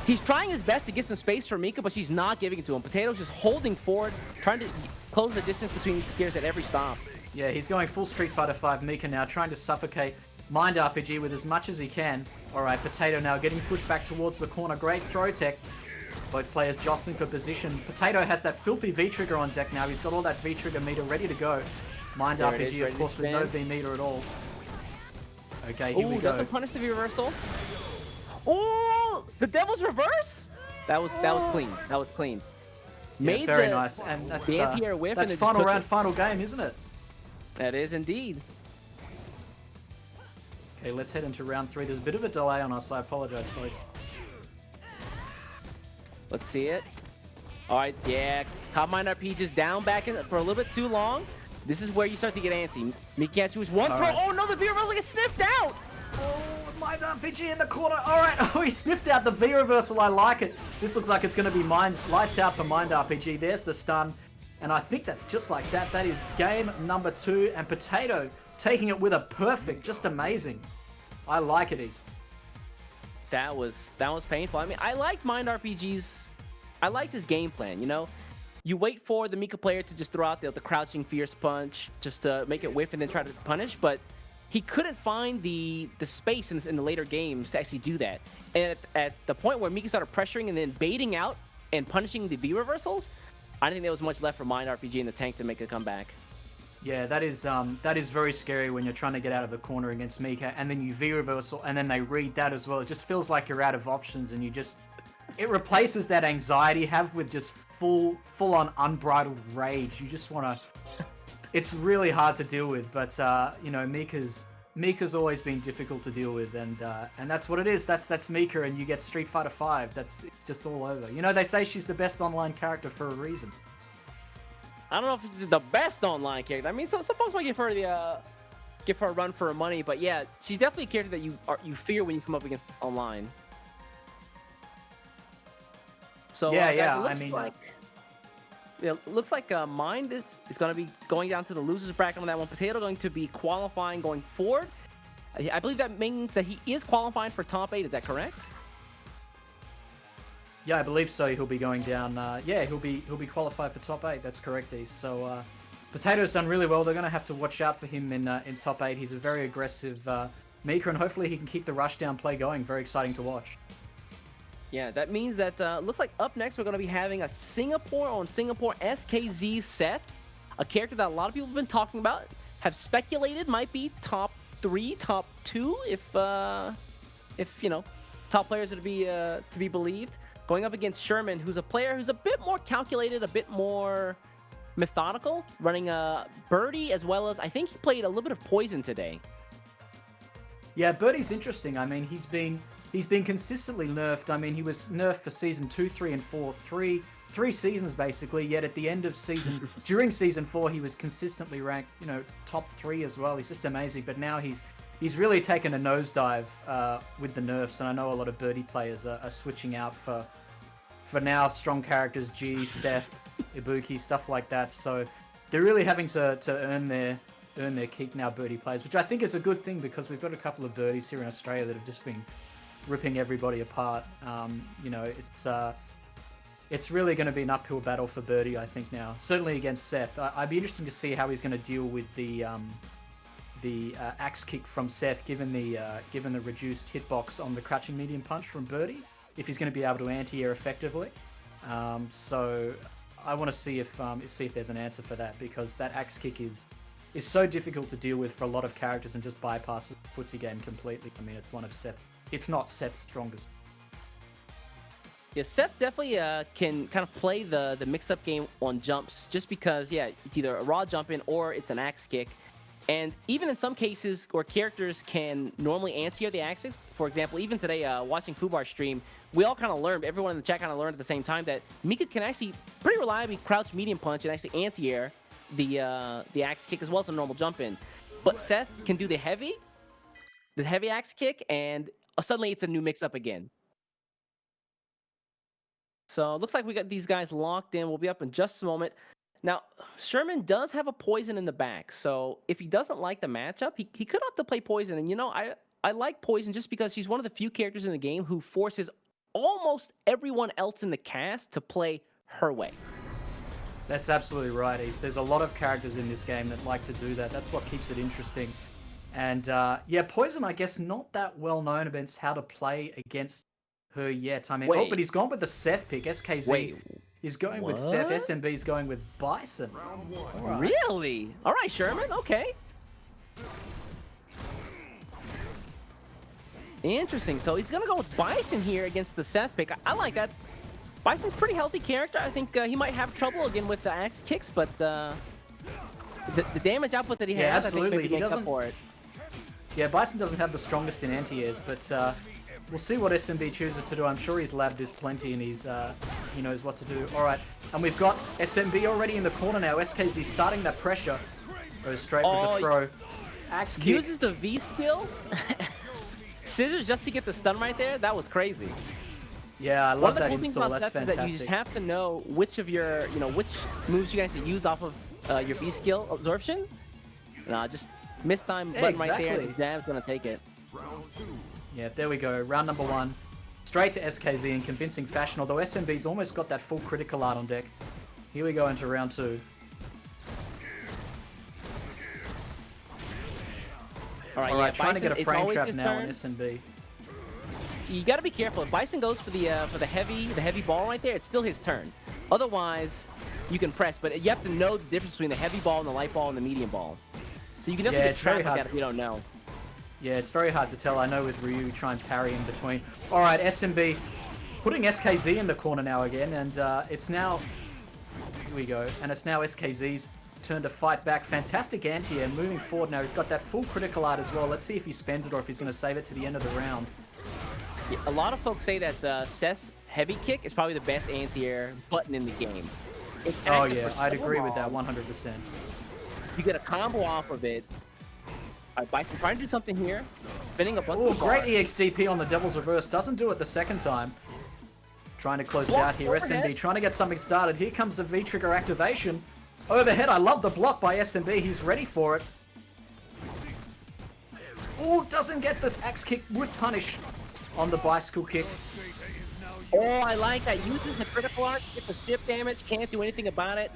He's trying his best to get some space for Mika, but she's not giving it to him. Potato's just holding forward, trying to close the distance between these gears at every stop.
Yeah, he's going full Street Fighter V Mika now, trying to suffocate Mind RPG with as much as he can. Alright, Potato now getting pushed back towards the corner. Great throw tech. Both players jostling for position. Potato has that filthy V-trigger on deck now. He's got all that V-trigger meter ready to go. Mind RPG, of course, with no V-meter at all. Okay, here we go.
Doesn't punish the V-reversal. Oh, the Devil's Reverse? That was clean. That was clean.
Yeah, very nice. And that's
the anti-air whip.
That's final round, final game, isn't it?
That is indeed.
Okay, let's head into round 3. There's a bit of a delay on us. I apologize, folks.
Let's see it. All right, yeah. Caught Mind RPG just down back in for a little bit too long. This is where you start to get antsy. Mika can't choose one throw. Right. Oh no, the V-reversal gets sniffed out.
Oh, Mind RPG in the corner. All right. Oh, he sniffed out the V-reversal. I like it. This looks like it's going to be lights out for Mind RPG. There's the stun. And I think that's just like that. That is game number 2. And Potato taking it with a perfect. Just amazing. I like it, East.
That was painful. I mean, I liked Mind RPG's... I liked his game plan, you know? You wait for the Mika player to just throw out the crouching fierce punch just to make it whiff and then try to punish, but he couldn't find the space in the later games to actually do that. And at the point where Mika started pressuring and then baiting out and punishing the V-reversals, I didn't think there was much left for Mind RPG in the tank to make a comeback.
Yeah, that is very scary when you're trying to get out of the corner against Mika, and then you V-reversal, and then they read that as well. It just feels like you're out of options, and it replaces that anxiety you have with just full-on unbridled rage. You just want to... It's really hard to deal with, but, you know, Mika's always been difficult to deal with, and that's what it is. That's Mika, and you get Street Fighter V. It's just all over. You know, they say she's the best online character for a reason.
I don't know if she's the best online character. I mean, sometimes I give her a run for her money, but yeah, she's definitely a character that you fear when you come up against online. So
yeah,
guys, it looks like Mind is going to be going down to the losers bracket on that one. Potato going to be qualifying going forward. I believe that means that he is qualifying for top 8. Is that correct?
Yeah, I believe so. He'll be going down. Yeah, he'll be qualified for top 8. That's correct, East. So Potato's done really well. They're going to have to watch out for him in top 8. He's a very aggressive Mika, and hopefully he can keep the rushdown play going. Very exciting to watch.
Yeah, that means that looks like up next we're going to be having a Singapore SKZ Seth, a character that a lot of people have been talking about, have speculated might be top 3, top 2 if you know top players are to be believed. Going up against Sherman, who's a player who's a bit more calculated, a bit more methodical, running a Birdie as well as I think he played a little bit of Poison today.
Yeah, Birdie's interesting. I mean, he's been consistently nerfed. I mean, he was nerfed for season 2, 3, and 4, three seasons basically. Yet at the end of during season 4, he was consistently ranked, you know, top 3 as well. He's just amazing. But now he's he's really taken a nosedive with the nerfs, and I know a lot of Birdie players are switching out for now strong characters, G, Seth, Ibuki, stuff like that. So they're really having to earn their keep now, Birdie players, which I think is a good thing because we've got a couple of Birdies here in Australia that have just been ripping everybody apart. You know, it's really going to be an uphill battle for Birdie, I think now. Certainly against Seth. I'd be interested to see how he's going to deal with the axe kick from Seth, given the reduced hitbox on the crouching medium punch from Birdie. If he's going to be able to anti-air effectively. So I want to see if there's an answer for that, because that axe kick is so difficult to deal with for a lot of characters and just bypasses the footsie game completely. I mean, it's one of Seth's, if not Seth's strongest.
Yeah, Seth definitely can kind of play the mix-up game on jumps, just because, yeah, it's either a raw jump in or it's an axe kick. And even in some cases where characters can normally anti-air the axe kick, for example, even today watching Fubar stream, we all kind of learned, everyone in the chat kind of learned at the same time, that Mika can actually pretty reliably crouch medium punch and actually anti-air the axe kick as well as a normal jump in. But Seth can do the heavy axe kick, and suddenly it's a new mix-up again. So it looks like we got these guys locked in. We'll be up in just a moment. Now, Sherman does have a poison in the back, so if he doesn't like the matchup, he could opt to play poison. And you know, I like poison just because she's one of the few characters in the game who forces almost everyone else in the cast to play her way.
That's absolutely right, East. There's a lot of characters in this game that like to do that. That's what keeps it interesting. And yeah, poison, I guess, not that well known against how to play against her yet. I mean, oh, but he's gone with the Seth pick. SKZ is going with Seth. SMB's going with Bison.
Right. Really? All right, Sherman. Okay. Interesting. So he's going to go with Bison here against the Seth pick. I like that. Bison's a pretty healthy character. I think he might have trouble again with the axe kicks, but the damage output that he has,
absolutely.
I think maybe makes up for it.
Yeah, Bison doesn't have the strongest in anti-airs, but we'll see what SMB chooses to do. I'm sure he's labbed this plenty and he knows what to do. All right, and we've got SMB already in the corner now. SKZ starting that pressure. Goes straight with the throw. Axe kick.
Uses the V skill. Scissors just to get the stun right there. That was crazy.
Yeah, I love that install. That's fantastic.
That you just have to know which of your, which moves you guys to use off of your V skill absorption. Just mistime button right there. And Jam's gonna take it.
Yeah, there we go. Round number 1. Straight to SKZ in convincing fashion, although SMB's almost got that full critical art on deck. Here we go into round 2.
All
right, trying to get a frame trap now on SMB.
You got to be careful. If Bison goes for the heavy ball right there, it's still his turn. Otherwise, you can press, but you have to know the difference between the heavy ball and the light ball and the medium ball. So you can definitely get trapped with that if you don't know.
Yeah, it's very hard to tell. I know with Ryu trying to parry in between. All right, SMB putting SKZ in the corner now again, and it's now... Here we go. And it's now SKZ's turn to fight back. Fantastic anti-air. Moving forward now. He's got that full critical art as well. Let's see if he spends it or if he's going to save it to the end of the round.
Yeah, a lot of folks say that Seth's heavy kick is probably the best anti-air button in the game.
Oh yeah, I'd agree with that 100%.
You get a combo off of it. All right, Bison trying to do something here. Spinning a bunch
of
great
EXDP on the Devil's Reverse. Doesn't do it the second time. Trying to close it out here.
Overhead.
SMB trying to get something started. Here comes the V-trigger activation. Overhead, I love the block by SMB. He's ready for it. Oh, doesn't get this axe kick with punish on the bicycle kick.
Oh, I like that. Uses the critical art to get the ship damage. Can't do anything about it.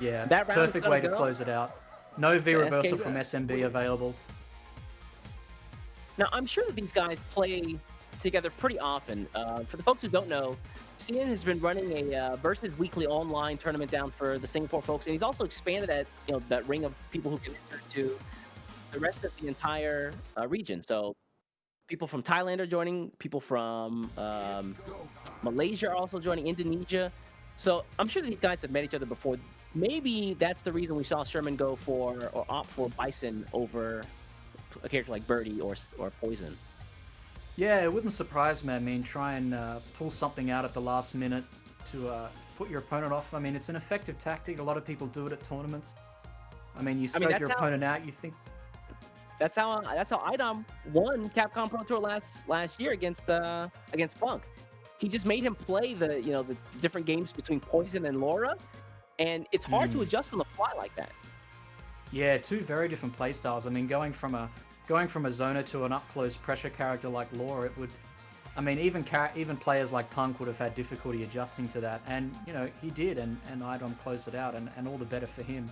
Yeah,
that
perfect way to close it out. No V reversal from SMB available.
Now, I'm sure that these guys play together pretty often. For the folks who don't know, Shen has been running a versus weekly online tournament down for the Singapore folks, and he's also expanded that ring of people who can enter to the rest of the entire region. So people from Thailand are joining, people from Malaysia are also joining, Indonesia. So I'm sure that these guys have met each other before. Maybe that's the reason we saw Sherman go for or opt for Bison over a character like Birdie or Poison.
Yeah, it wouldn't surprise me. I mean, try and pull something out at the last minute to put your opponent off. I mean, it's an effective tactic. A lot of people do it at tournaments. I mean, you scope your opponent out, you think...
That's how Idom won Capcom Pro Tour last year against Punk. He just made him play the different games between Poison and Laura, and it's hard to adjust on the fly like that.
Yeah, two very different playstyles. I mean, going from a zoner to an up close pressure character like Laura, it would. I mean, even players like Punk would have had difficulty adjusting to that, and he did, and Idom closed it out, and all the better for him.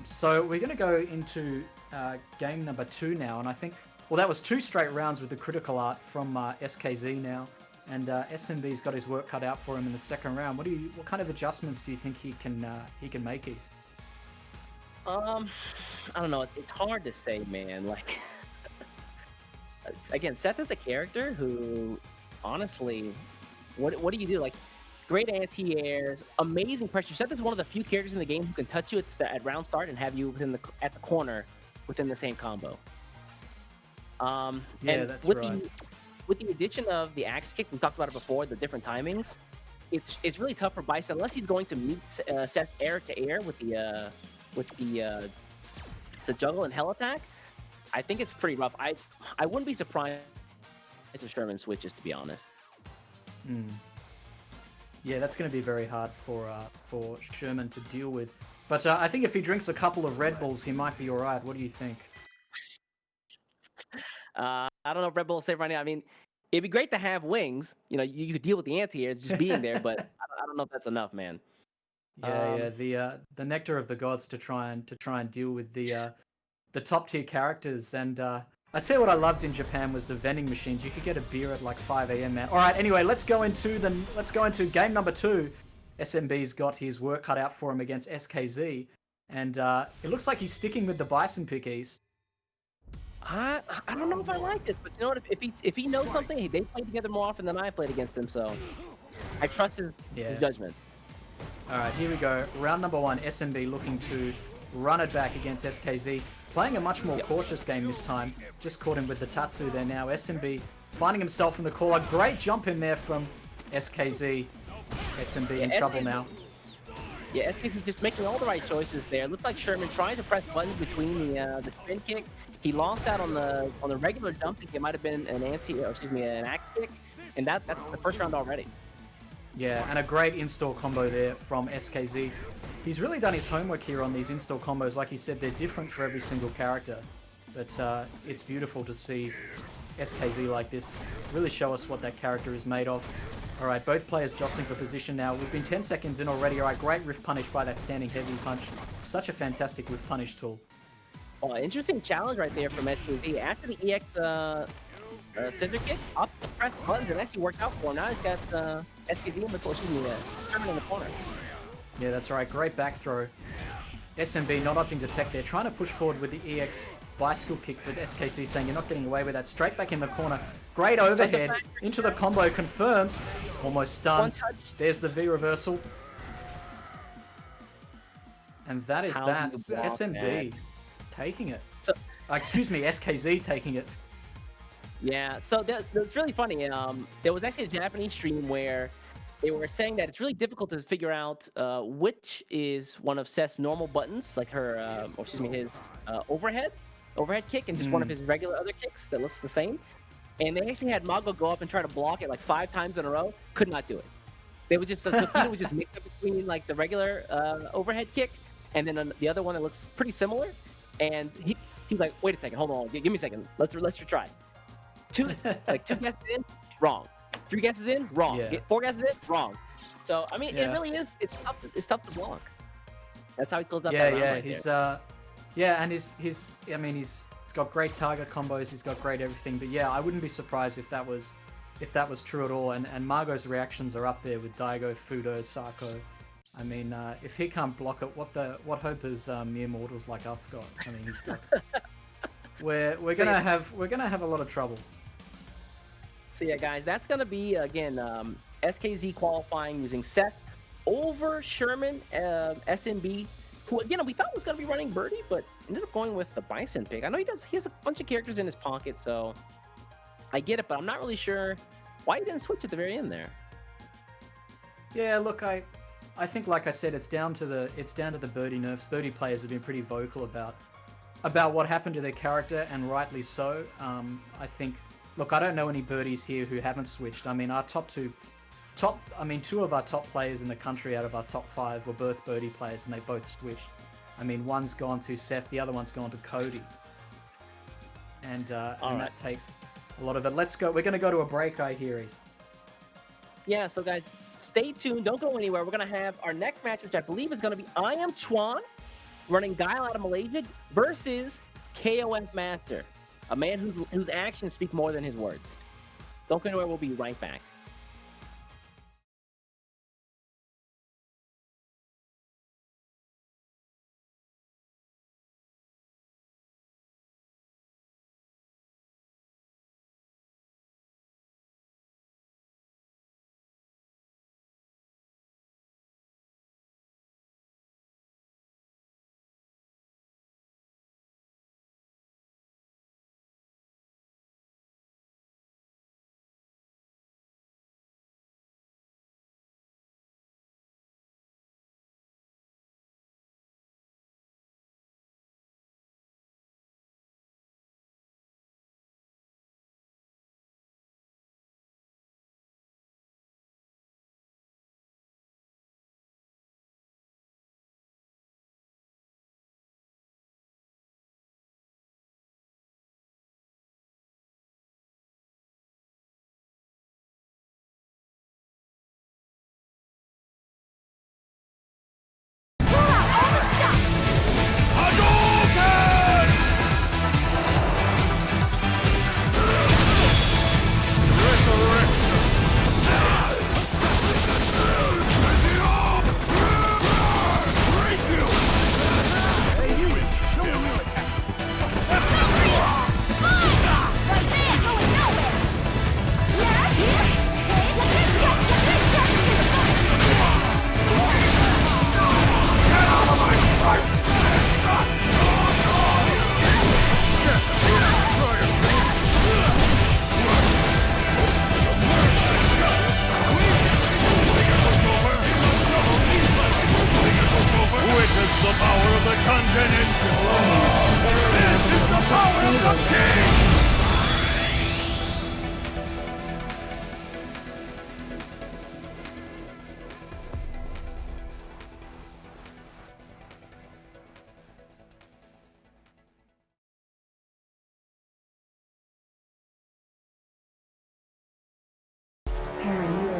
So we're going to go into game number 2 now, and I think, well, that was 2 straight rounds with the critical art from SKZ now, and SMB's got his work cut out for him in the second round. What kind of adjustments do you think he can make, East?
I don't know. It's hard to say, man. Like, again, Seth is a character who, honestly, what do you do? Like, great anti-airs, amazing pressure. Seth is one of the few characters in the game who can touch you at round start and have you at the corner within the same combo.
Yeah,
and
that's
with
right.
With the addition of the axe kick, we talked about it before, the different timings, it's really tough for Bison unless he's going to meet Seth air to air with the juggle and hell attack. I think it's pretty rough. I wouldn't be surprised if Sherman switches, to be honest.
Yeah, that's going to be very hard for Sherman to deal with. But I think if he drinks a couple of Red Bulls, he might be all right. What do you think?
I don't know if Red Bull will save right now. I mean, it'd be great to have wings. You could deal with the anti-airs just being there, but I don't know if that's enough, man.
Yeah, the nectar of the gods to try and deal with the top tier characters. And I tell you what I loved in Japan was the vending machines. You could get a beer at like 5 a.m. man. All right, anyway, let's go into game number 2. SMB's got his work cut out for him against SKZ, and it looks like he's sticking with the Bison pickies.
I don't know if I like this, but you know what? If he knows something, they play together more often than I played against him, so I trust his judgment.
All right, here we go. Round number 1, SMB looking to run it back against SKZ. Playing a much more cautious game this time. Just caught him with the Tatsu there now. SMB finding himself in the corner. Great jump in there from SKZ. SMB in trouble now.
Yeah, SKZ just making all the right choices there. Looks like Sherman trying to press buttons between the spin kick. He lost out on the regular jumping. It might have been an axe kick, and that's the first round already.
Yeah, and a great install combo there from SKZ. He's really done his homework here on these install combos. Like he said, they're different for every single character. But it's beautiful to see SKZ like this really show us what that character is made of. All right, both players jostling for position now. We've been 10 seconds in already. All right, great riff punish by that standing heavy punch. Such a fantastic riff punish tool.
Oh, interesting challenge right there from SKZ. After the EX scissor kick, up to press buttons, and actually worked out for him. Now he's got SKZ in the corner, Sherman in the corner.
Yeah, that's right. Great back throw. SMB not opting to tech there, trying to push forward with the EX bicycle kick, but SKC saying you're not getting away with that. Straight back in the corner. Great overhead into the combo, confirms. Almost stuns. There's the V reversal. And that is that. SMB taking it. So, excuse me, SKZ taking it.
Yeah, so that's really funny. There was actually a Japanese stream where they were saying that it's really difficult to figure out which is one of Seth's normal buttons, like his overhead kick, and just one of his regular other kicks that looks the same. And they actually had Mago go up and try to block it like 5 times in a row. Could not do it. They would just would just mix up between like the regular overhead kick and then the other one that looks pretty similar. And he's like, wait a second, hold on, give me a second. Let's try. 2 guesses in, wrong. 3 guesses in, wrong.
Yeah.
4 guesses in, wrong. So I mean, it really is. It's tough to block. That's how he closed up that round right there.
And he's got great target combos. He's got great everything. But yeah, I wouldn't be surprised if that was true at all. And Margot's reactions are up there with Daigo, Fudo, Sako. I mean, if he can't block it, what hope has mere mortals like us got? I mean, he's got. we're gonna have a lot of trouble.
So yeah, guys, that's gonna be again SKZ qualifying using Seth over Sherman, SMB, who again we thought was gonna be running Birdie, but ended up going with the Bison pick. I know he has a bunch of characters in his pocket, so I get it, but I'm not really sure why he didn't switch at the very end there.
Yeah, look, I think like I said, it's down to the Birdie nerfs. Birdie players have been pretty vocal about about what happened to their character, and rightly so. I think. Look, I don't know any birdies here who haven't switched. I mean, our two of our top players in the country out of our top 5 were both birdie players, and they both switched. I mean, one's gone to Seth, the other one's gone to Cody, and that takes a lot of it. Let's go. We're going to go to a break, I hear.
Yeah, so guys, stay tuned. Don't go anywhere. We're going to have our next match, which I believe is going to be I Am Chuan, running Guile out of Malaysia, versus KOF Master, a man whose actions speak more than his words. Don't go anywhere. We'll be right back.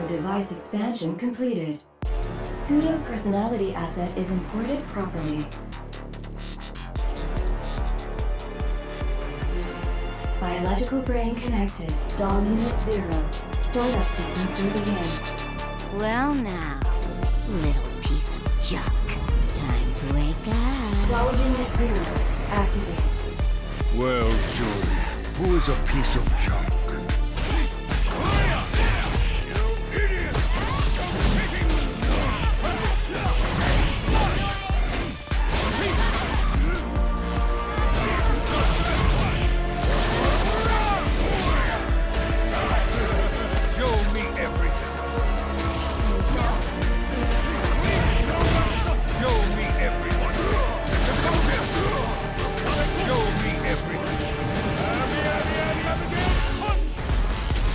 Device expansion completed. Pseudo personality asset is imported properly. Biological brain connected. Dom unit 0. Startup sequence will begin.
Well now, little piece of junk. Time to wake up.
Flower unit 0. Activate.
Well, Joey, who is a piece of junk?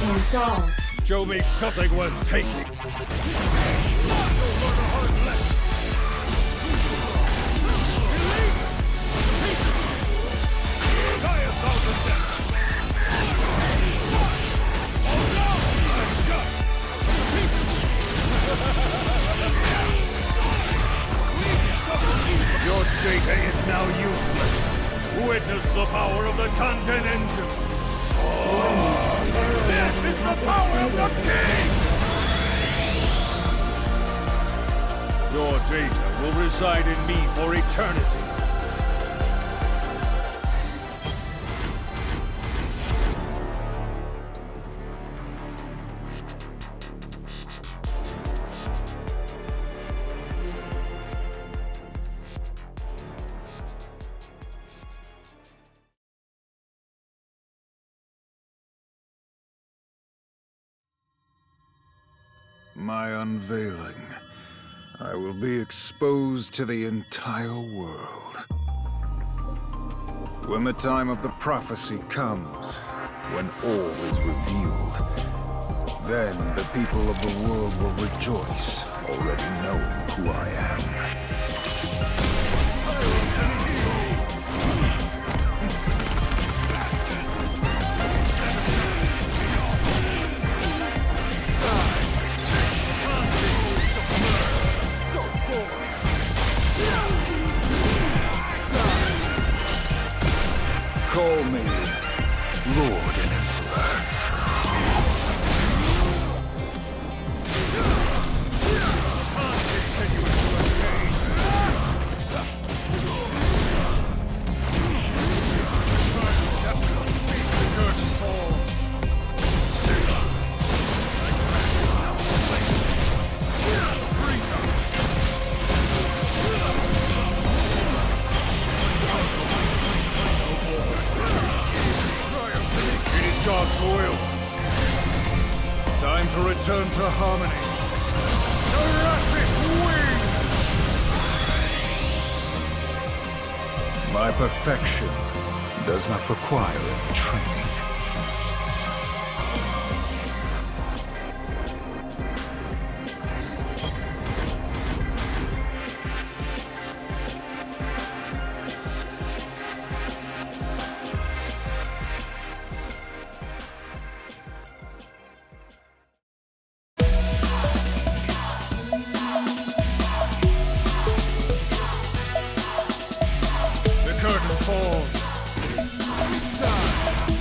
Install.
Show me something worth taking. Your data is now useless. Witness the power of the content engine. This is the power of the king! Your data will reside in me for eternity. My unveiling. I will be exposed to the entire world.
When the time of the prophecy comes, when all is revealed, then the people of the world will rejoice, already knowing who I am. Call me Lord and Emperor.
God's will. Time to return to harmony. Seraphic wing!
My perfection does not require any training.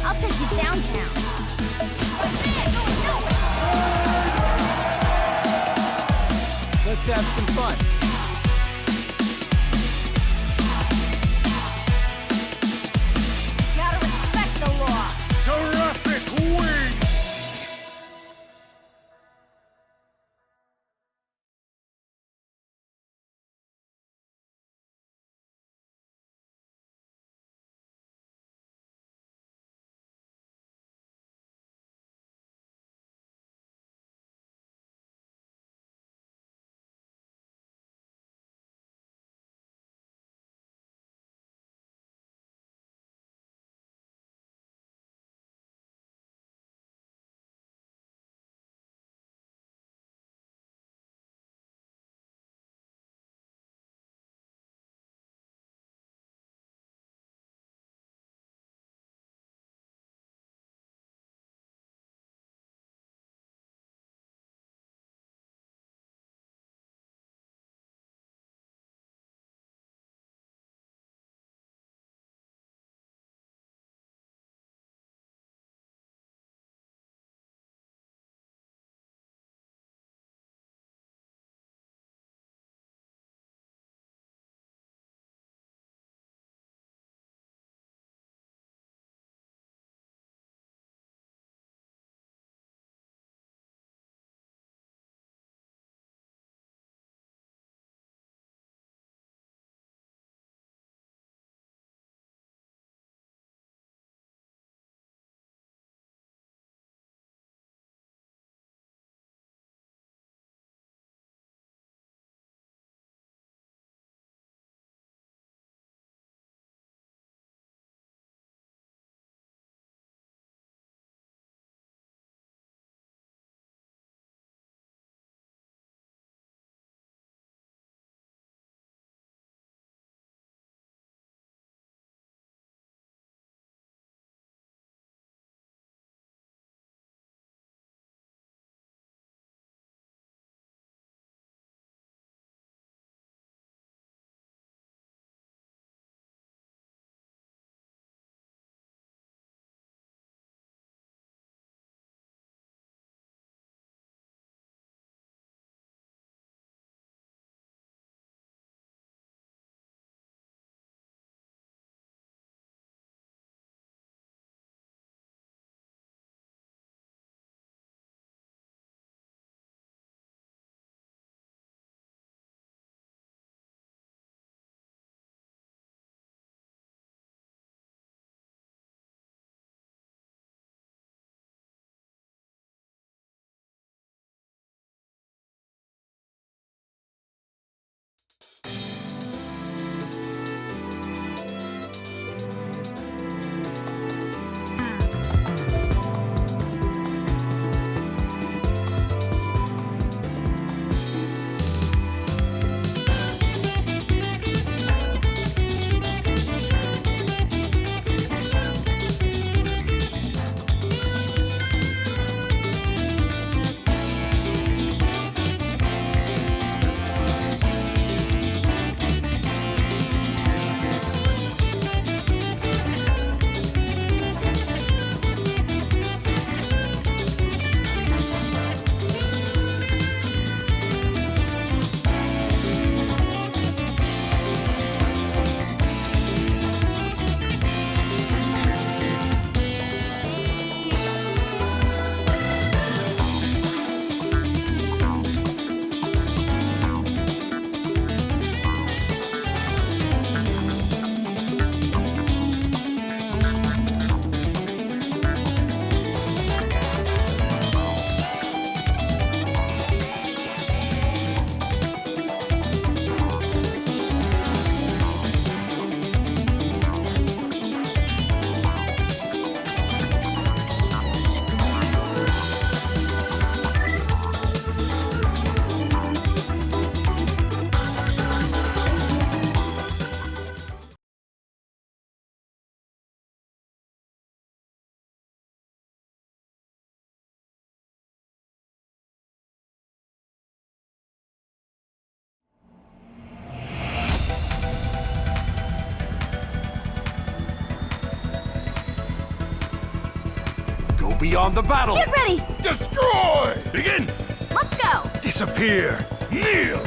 I'll take you downtown.
Let's have some fun.
beyond the battle.
Get ready!
Destroy! Begin!
Let's go!
Disappear! Kneel!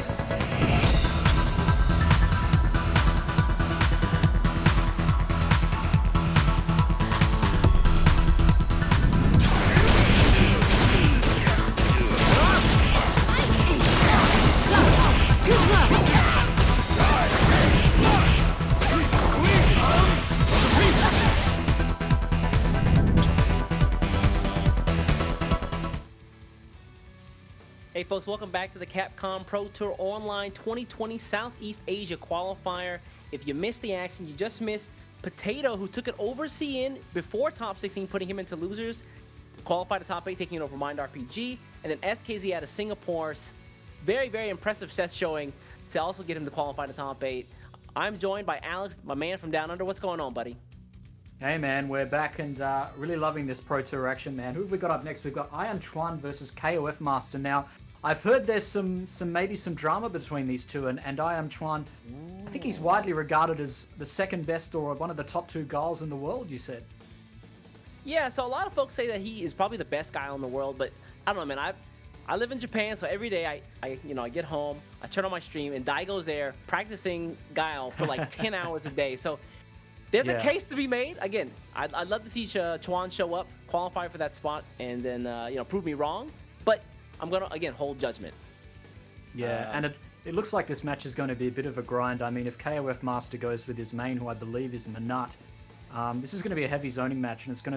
Hey folks, welcome back to the Capcom Pro Tour Online 2020 Southeast Asia Qualifier. If you missed the action, you just missed Potato, who took it over CN before top 16, putting him into losers, qualified to top 8, taking it over Mind RPG, and then SKZ out of Singapore. Very, very impressive Seth showing to also get him to qualify to top 8. I'm joined by Alex, my man from Down Under. What's going on, buddy?
Hey man, we're back and really loving this Pro Tour action, man. Who have we got up next? We've got Chuan versus KOF Master. Now, I've heard there's maybe some drama between these two, and Chuan, I think he's widely regarded as the second best or one of the top 2 Guiles in the world, you said.
Yeah, so a lot of folks say that he is probably the best Guile in the world, but I don't know, man. I live in Japan, so every day I get home, I turn on my stream, and Daigo's there practicing Guile for like 10 hours a day. So there's a case to be made. Again, I'd love to see Chuan show up, qualify for that spot, and then prove me wrong. But I'm gonna again hold judgment.
Yeah, and it looks like this match is going to be a bit of a grind. I mean, if KOF Master goes with his main, who I believe is Manat, this is going to be a heavy zoning match, and it's going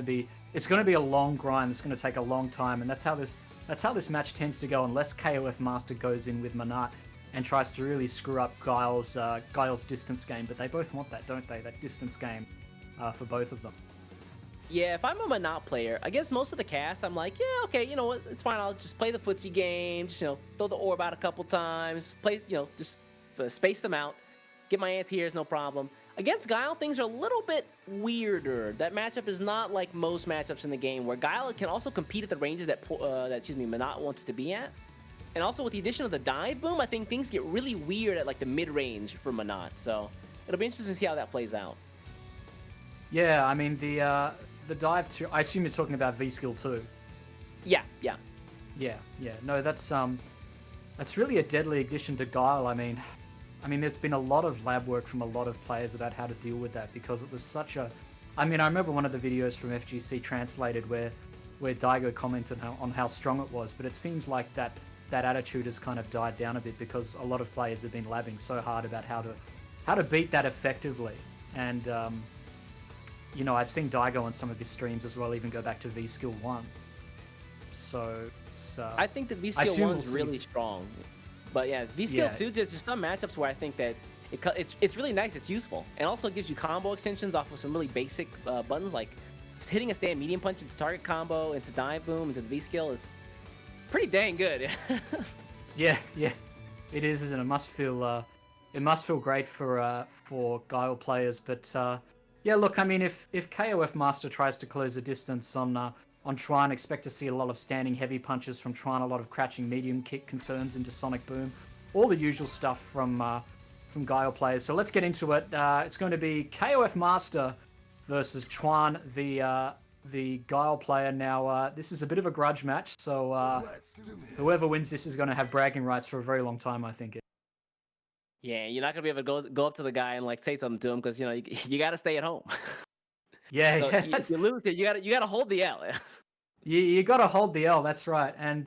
to be a long grind. It's going to take a long time, and that's how this match tends to go, unless KOF Master goes in with Manat and tries to really screw up Guile's distance game. But they both want that, don't they? That distance game for both of them.
Yeah, if I'm a Manat player, against most of the cast, I'm like, yeah, okay, you know what, it's fine. I'll just play the footsie game, just, throw the orb out a couple times, play, just space them out, get my anti-airs, no problem. Against Guile, things are a little bit weirder. That matchup is not like most matchups in the game, where Guile can also compete at the ranges that Manat wants to be at. And also with the addition of the dive boom, I think things get really weird at like the mid-range for Manat. So it'll be interesting to see how that plays out.
Yeah, I mean the dive too. I assume you're talking about V-Skill too.
Yeah. No, that's really a deadly addition to Guile. I mean, there's been a lot of lab work from a lot of players about how to deal with that, because it was such a. I mean, I remember one of the videos from FGC Translated where Daigo commented on how strong it was, but it seems like that attitude has kind of died down a bit, because a lot of players have been labbing so hard about how to beat that effectively. And I've seen Daigo on some of his streams as well, even go back to V-Skill 1. So it's, I think that V-Skill 1 is really strong. But yeah, V-Skill 2, there's just some matchups where I think that it's really nice, it's useful. And also gives you combo extensions off of some really basic buttons, like just hitting a stand medium punch into target combo, into dive boom, into the V-Skill is pretty dang good.
Yeah, it is, and it must feel great for Guile players. But yeah, look, I mean, if KOF Master tries to close the distance on Chuan, expect to see a lot of standing heavy punches from Chuan, a lot of crouching medium kick confirms into Sonic Boom, all the usual stuff from Guile players. So let's get into it. It's going to be KOF Master versus Chuan, the Guile player. Now, this is a bit of a grudge match, so whoever wins this is going to have bragging rights for a very long time, I think.
Yeah, you're not gonna be able to go up to the guy and like say something to him, because you got to stay at home.
Yeah,
so if you lose it, you got to hold the L.
You got to hold the L. That's right. And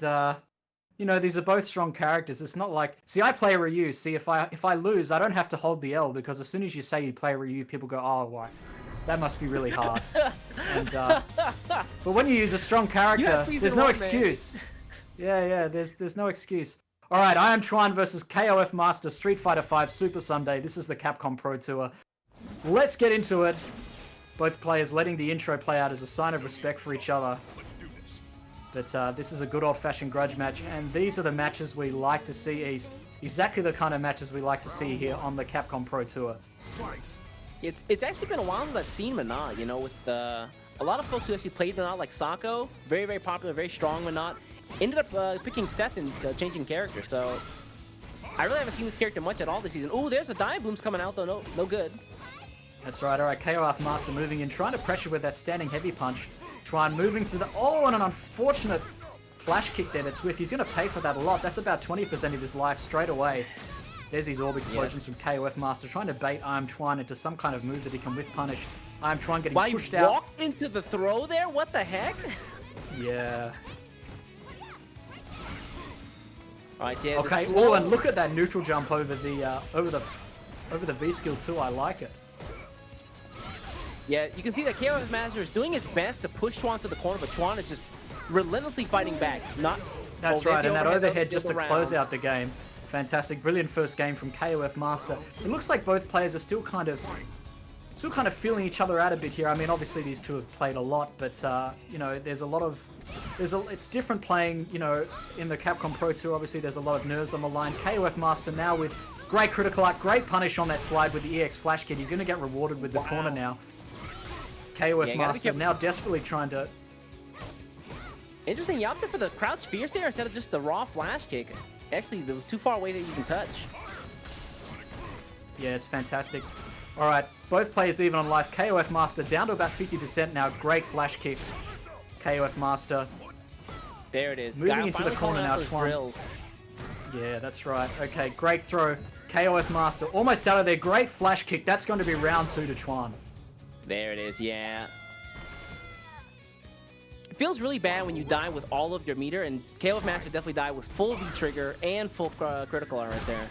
these are both strong characters. It's not like, see, I play Ryu. See, if I lose, I don't have to hold the L, because as soon as you say you play Ryu, people go, oh, why? That must be really hard. And but when you use a strong character, there's no excuse. Yeah, there's no excuse. All right, Chuan versus KOF Master, Street Fighter V Super Sunday. This is the Capcom Pro Tour. Let's get into it. Both players letting the intro play out as a sign of respect for each other. But this is a good old-fashioned grudge match, and these are the matches we like to see, East. Exactly the kind of matches we like to see here on the Capcom Pro Tour.
It's actually been a while since I've seen Manat, with a lot of folks who actually played Manat, like Sako, very, very popular, very strong Manat, ended up picking Seth and changing character, so I really haven't seen this character much at all this season. Ooh, there's a dive boom's coming out, though, no good.
That's right, all right, KOF Master moving in, trying to pressure with that standing heavy punch. Chuan moving to the... Oh, and an unfortunate flash kick there that's Whiff. He's going to pay for that a lot. That's about 20% of his life straight away. There's his orb explosions from KOF Master, trying to bait Chuan into some kind of move that he can whiff punish. Chuan getting pushed out.
Walked into the throw there? What the heck?
Yeah.
Alright, yeah.
Okay. Oh, and look at that neutral jump over the V skill too. I like it.
Yeah, you can see that KOF Master is doing his best to push Chuan to the corner, but Chuan is just relentlessly fighting back.
That's right, and that overhead just to close out the game. Fantastic, brilliant first game from KOF Master. It looks like both players are still kind of feeling each other out a bit here. I mean, obviously these two have played a lot, but you know, there's a lot of it's different playing. You know, in the Capcom Pro Tour, obviously there's a lot of nerves on the line. KOF Master now with great critical art, great punish on that slide with the EX flash kit. He's going to get rewarded with the corner now. KOF Master now desperately trying to...
Interesting, you opted for the crouch fierce there instead of just the raw flash kick. Actually, it was too far away that you can touch.
Yeah, it's fantastic. Alright, both players even on life. KOF Master down to about 50% now. Great flash kick. KOF Master.
There it is.
Moving into the corner now, Chuan. Yeah, that's right. Okay, great throw. KOF Master almost out of there. Great flash kick. That's going to be round 2 to Chuan.
There it is, yeah. It feels really bad when you die with all of your meter, and KOF Master definitely died with full V-trigger and full critical art right there.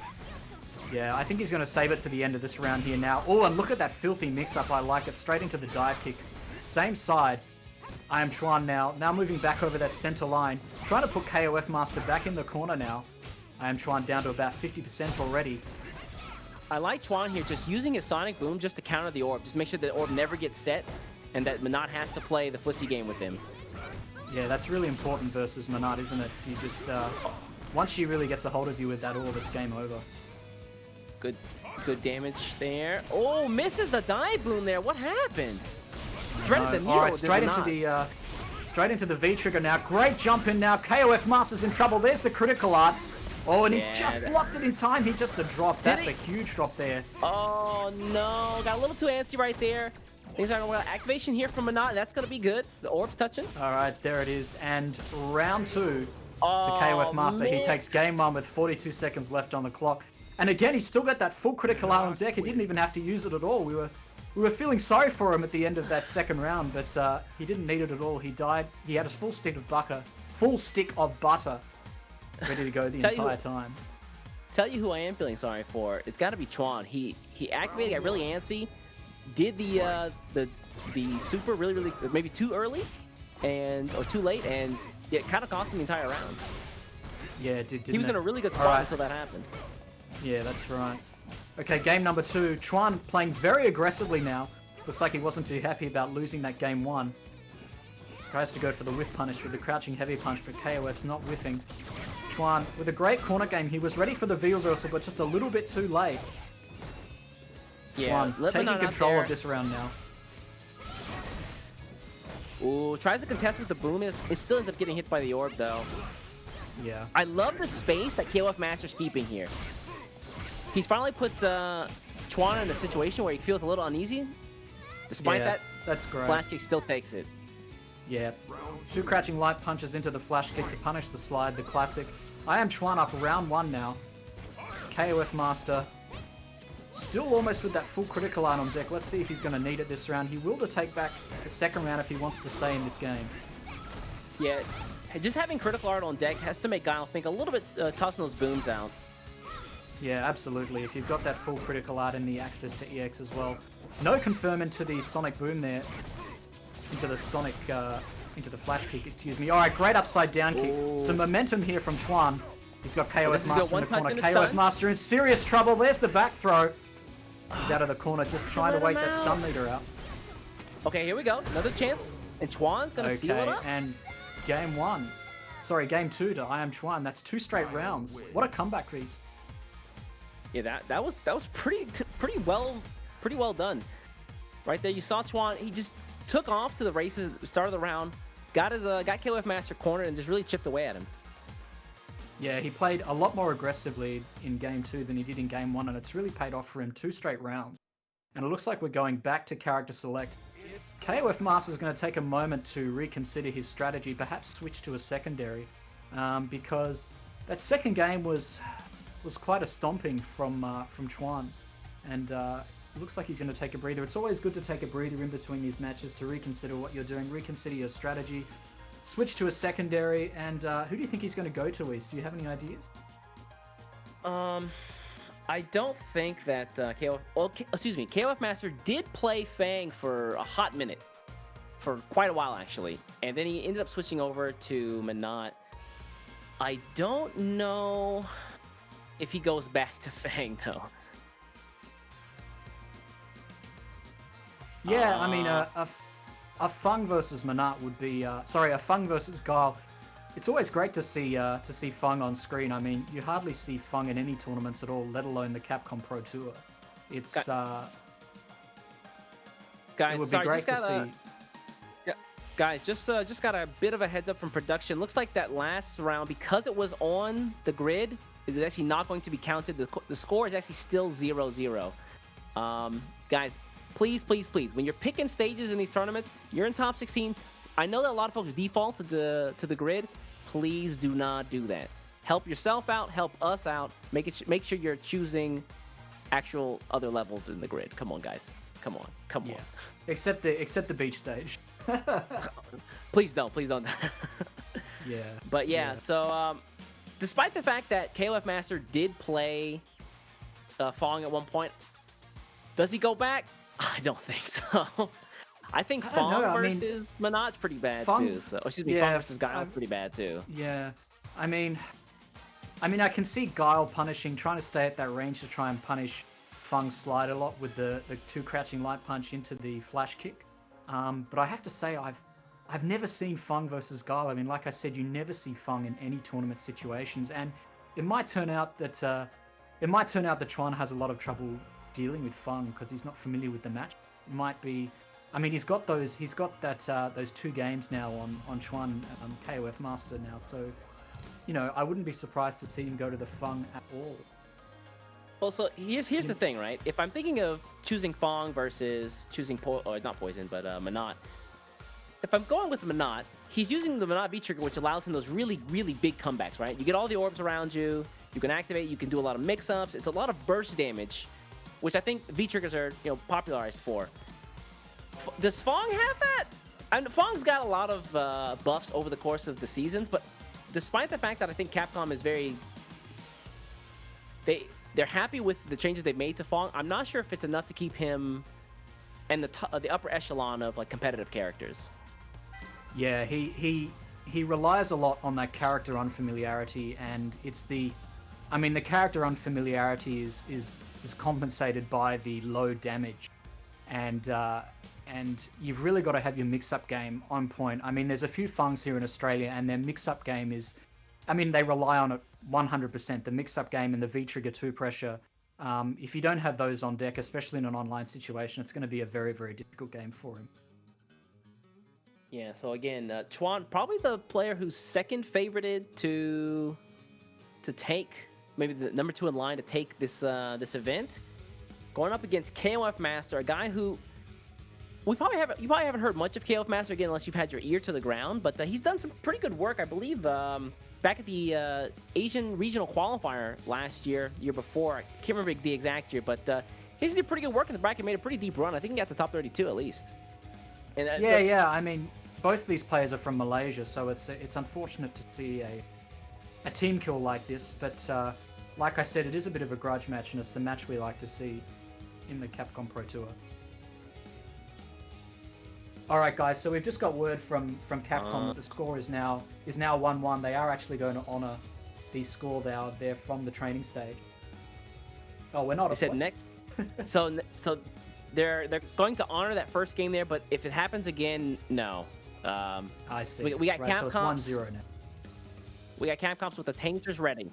Yeah, I think he's going to save it to the end of this round here now. Oh, and look at that filthy mix-up. I like it. Straight into the dive kick. Same side. Chuan now moving back over that center line. Trying to put KOF Master back in the corner now. Chuan down to about 50% already.
I like Chuan here just using his Sonic Boom just to counter the orb. Just make sure the orb never gets set and that Manat has to play the footsie game with him.
Yeah, that's really important versus Manat, isn't it? You just, once she really gets a hold of you with that orb, it's game over.
Good damage there. Oh, misses the dive boom there. What happened? Threaded the needle.
All right, straight into the V trigger now. Great jump in now. KOF Master's in trouble. There's the critical art. Oh, and he's just blocked it in time. He just a drop. That's a huge drop there.
Oh no, got a little too antsy right there. Things aren't well. Activation here from Manat. That's gonna be good. The orb's touching.
All right, there it is. And round 2 to KOF Master. He takes game 1 with 42 seconds left on the clock. And again, he's still got that full critical art on deck. He didn't even have to use it at all. We were feeling sorry for him at the end of that second round, but he didn't need it at all. He died. He had a full stick of butter, ready to go the entire time.
Tell you who I am feeling sorry for. It's got to be Chuan. He activated, got really antsy, did the super really maybe too early, or too late, and it kind of cost him the entire round.
Yeah, it did.
He was in a really good spot until that happened.
Yeah, that's right. Okay, game number 2. Chuan playing very aggressively now. Looks like he wasn't too happy about losing that game 1. Tries to go for the whiff punish with the crouching heavy punch, but KOF's not whiffing. Chuan with a great corner game. He was ready for the V reversal, but just a little bit too late.
Yeah,
Chuan taking control of this round now.
Ooh, tries to contest with the boom. It still ends up getting hit by the orb, though.
Yeah.
I love the space that KOF Master's keeping here. He's finally put Chuan in a situation where he feels a little uneasy. Despite that,
that's great.
Flash kick still takes it.
Yeah. 2 crouching light punches into the flash kick to punish the slide, the classic. Chuan up round 1 now. KOF Master still almost with that full critical art on deck. Let's see if he's going to need it this round. He will to take back the second round if he wants to stay in this game.
Yeah, just having critical art on deck has to make Guile think a little bit tossing those booms out.
Yeah, absolutely. If you've got that full critical art and the access to EX as well. No confirm into the Sonic Boom there. Into the flash kick, excuse me. Alright, great upside down kick. Some momentum here from Chuan. He's got KOF Master in the corner. KOF Master in serious trouble. There's the back throw. He's out of the corner, just trying to wait that stun meter out.
Okay, here we go. Another chance. And Chuan's going to seal it up.
And game 2 to Chuan. That's 2 straight rounds. What a comeback feast.
Yeah, that was pretty well done. Right there, you saw Chuan. He just took off to the races at the start of the round, got KOF Master cornered and just really chipped away at him.
Yeah, he played a lot more aggressively in game 2 than he did in game 1, and it's really paid off for him. 2 straight rounds. And it looks like we're going back to character select. KOF Master is going to take a moment to reconsider his strategy, perhaps switch to a secondary, because that second game was quite a stomping from Chuan, and looks like he's going to take a breather. It's always good to take a breather in between these matches to reconsider what you're doing, reconsider your strategy, switch to a secondary, and who do you think he's going to go to, East? Do you have any ideas?
I don't think that KOF Master did play Fang for a hot minute, for quite a while actually, and then he ended up switching over to Manat. I don't know if he goes back to Fang though.
Yeah, I mean, a Fung versus Manat would be a Fung versus Guile. It's always great to see Fung on screen. I mean, you hardly see Fung in any tournaments at all, let alone the Capcom Pro Tour. It's
guys,
it would be great to see.
Yeah, guys, just got a bit of a heads up from production. Looks like that last round, because it was on the grid, is actually not going to be counted. The score is actually still 0-0. Guys, please, when you're picking stages in these tournaments, you're in top 16. I know that a lot of folks default to the grid. Please do not do that. Help yourself out. Help us out. Make sure you're choosing actual other levels in the grid. Come on, guys. Come on.
Except the beach stage.
Please don't.
Yeah.
But yeah. So despite the fact that KOF Master did play Fong at one point, does he go back? I don't think so. I think Fong versus Manat's pretty bad too. So, Fong versus Guile pretty bad too.
Yeah, I mean, I can see Guile trying to stay at that range to try and punish Fung's slide a lot with the 2 crouching light punch into the flash kick. But I have to say, I've never seen Fung versus Guile. I mean, like I said, you never see Fung in any tournament situations, and it might turn out that Chuan has a lot of trouble dealing with Fung because he's not familiar with the match. It might be. I mean, he's got those 2 games now on Chuan, KOF Master now. So, you know, I wouldn't be surprised to see him go to the Fung at all.
Well, so here's the thing, right? If I'm thinking of choosing Fong versus choosing Manat, if I'm going with Manat, he's using the Manat V-Trigger, which allows him those really, really big comebacks, right? You get all the orbs around you, you can activate, you can do a lot of mix-ups. It's a lot of burst damage, which I think V-Triggers are, popularized for. Does Fong have that? Fong's got a lot of buffs over the course of the seasons, but despite the fact that I think Capcom is they're happy with the changes they've made to Fong, I'm not sure if it's enough to keep him in the upper echelon of like competitive characters.
Yeah, he relies a lot on that character unfamiliarity, and it's the character unfamiliarity is compensated by the low damage, and you've really got to have your mix-up game on point. I mean, there's a few Fungs here in Australia, and their mix-up game is, they rely on it 100%. The mix-up game and the V-Trigger 2 pressure. If you don't have those on deck, especially in an online situation, it's going to be a very, very difficult game for him.
Yeah, so again, Chuan, probably the player who's second favorited to take, maybe the number 2 in line to take this event. Going up against KOF Master, a guy who you probably haven't heard much of KOF Master again unless you've had your ear to the ground, but he's done some pretty good work, I believe, back at the Asian Regional Qualifier last year before. I can't remember the exact year, but he's did pretty good work in the bracket, made a pretty deep run. I think he got to top 32 at least. And
I mean, both of these players are from Malaysia, so it's unfortunate to see a team kill like this, but like I said, it is a bit of a grudge match, and it's the match we like to see in the Capcom Pro Tour. Alright guys, so we've just got word from Capcom that the score is now 1-1. They are actually going to honour the score there from the training stage. Oh, we're not.
They said next. so they're going to honour that first game there, but if it happens again, no.
I see.
We got
right,
Capcoms.
So it's 1-0 now.
We got Capcoms with the Tankers ready.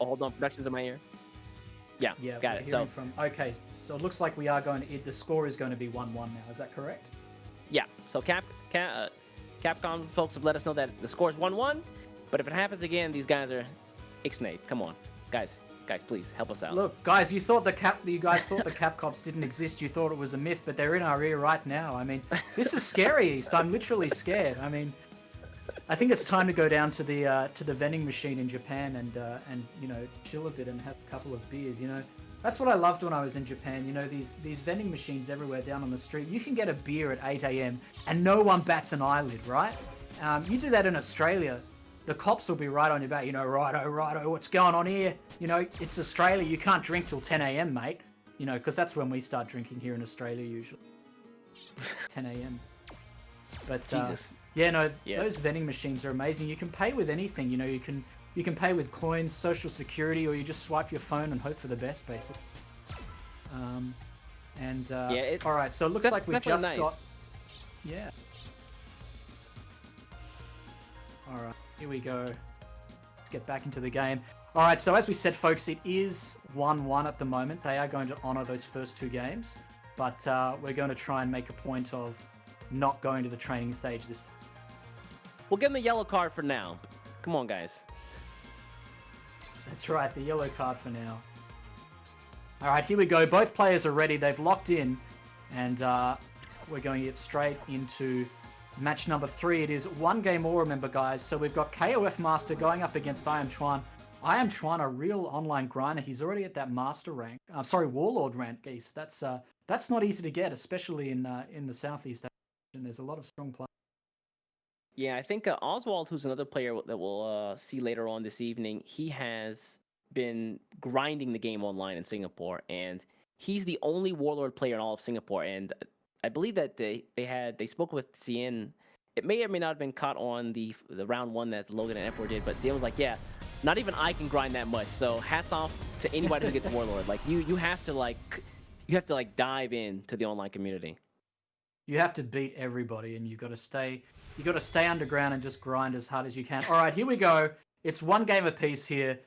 Oh, hold on, production's in my ear. Yeah, got it. So
okay, so it looks like we are the score is going to be 1-1 now. Is that correct?
Yeah. So Capcom folks have let us know that the score is 1-1, but if it happens again, these guys are Ixnay, come on. Guys, please, help us out.
Look, guys, you thought the Capcoms didn't exist. You thought it was a myth, but they're in our ear right now. I mean, this is scary, East. I'm literally scared. I mean, I think it's time to go down to the vending machine in Japan and you know, chill a bit and have a couple of beers. You know, that's what I loved when I was in Japan. You know, these vending machines everywhere down on the street. You can get a beer at 8 a.m. and no one bats an eyelid, right? You do that in Australia, the cops will be right on your back. You know, righto, what's going on here? You know, it's Australia. You can't drink till 10 a.m., mate. You know, because that's when we start drinking here in Australia usually. 10 a.m. But
Jesus.
Yeah, no, those vending machines are amazing. You can pay with anything. You know, you can pay with coins, social security, or you just swipe your phone and hope for the best, basically. All right, so it looks like we just got. Yeah. All right, here we go. Let's get back into the game. All right, so as we said, folks, it is 1-1 at the moment. They are going to honor those first two games, but we're going to try and make a point of not going to the training stage this time.
We'll give them a yellow card for now. Come on, guys.
That's right, the yellow card for now. All right, here we go. Both players are ready. They've locked in, and we're going to get straight into match number 3. It is one game more, remember, guys. So we've got KOF Master going up against I Am Chuan. I Am Chuan, a real online grinder. He's already at that Master rank. Warlord rank, Geese. That's not easy to get, especially in the Southeast Asian. There's a lot of strong players.
Yeah, I think Oswald, who's another player that we'll see later on this evening, he has been grinding the game online in Singapore, and he's the only Warlord player in all of Singapore. And I believe that they spoke with Zien. It may or may not have been caught on the round 1 that Logan and F4 did, but Zien was like, yeah, not even I can grind that much. So hats off to anybody who gets Warlord. Like you have to dive into the online community.
You have to beat everybody, and you got to stay underground and just grind as hard as you can. All right, here we go. It's one game apiece here.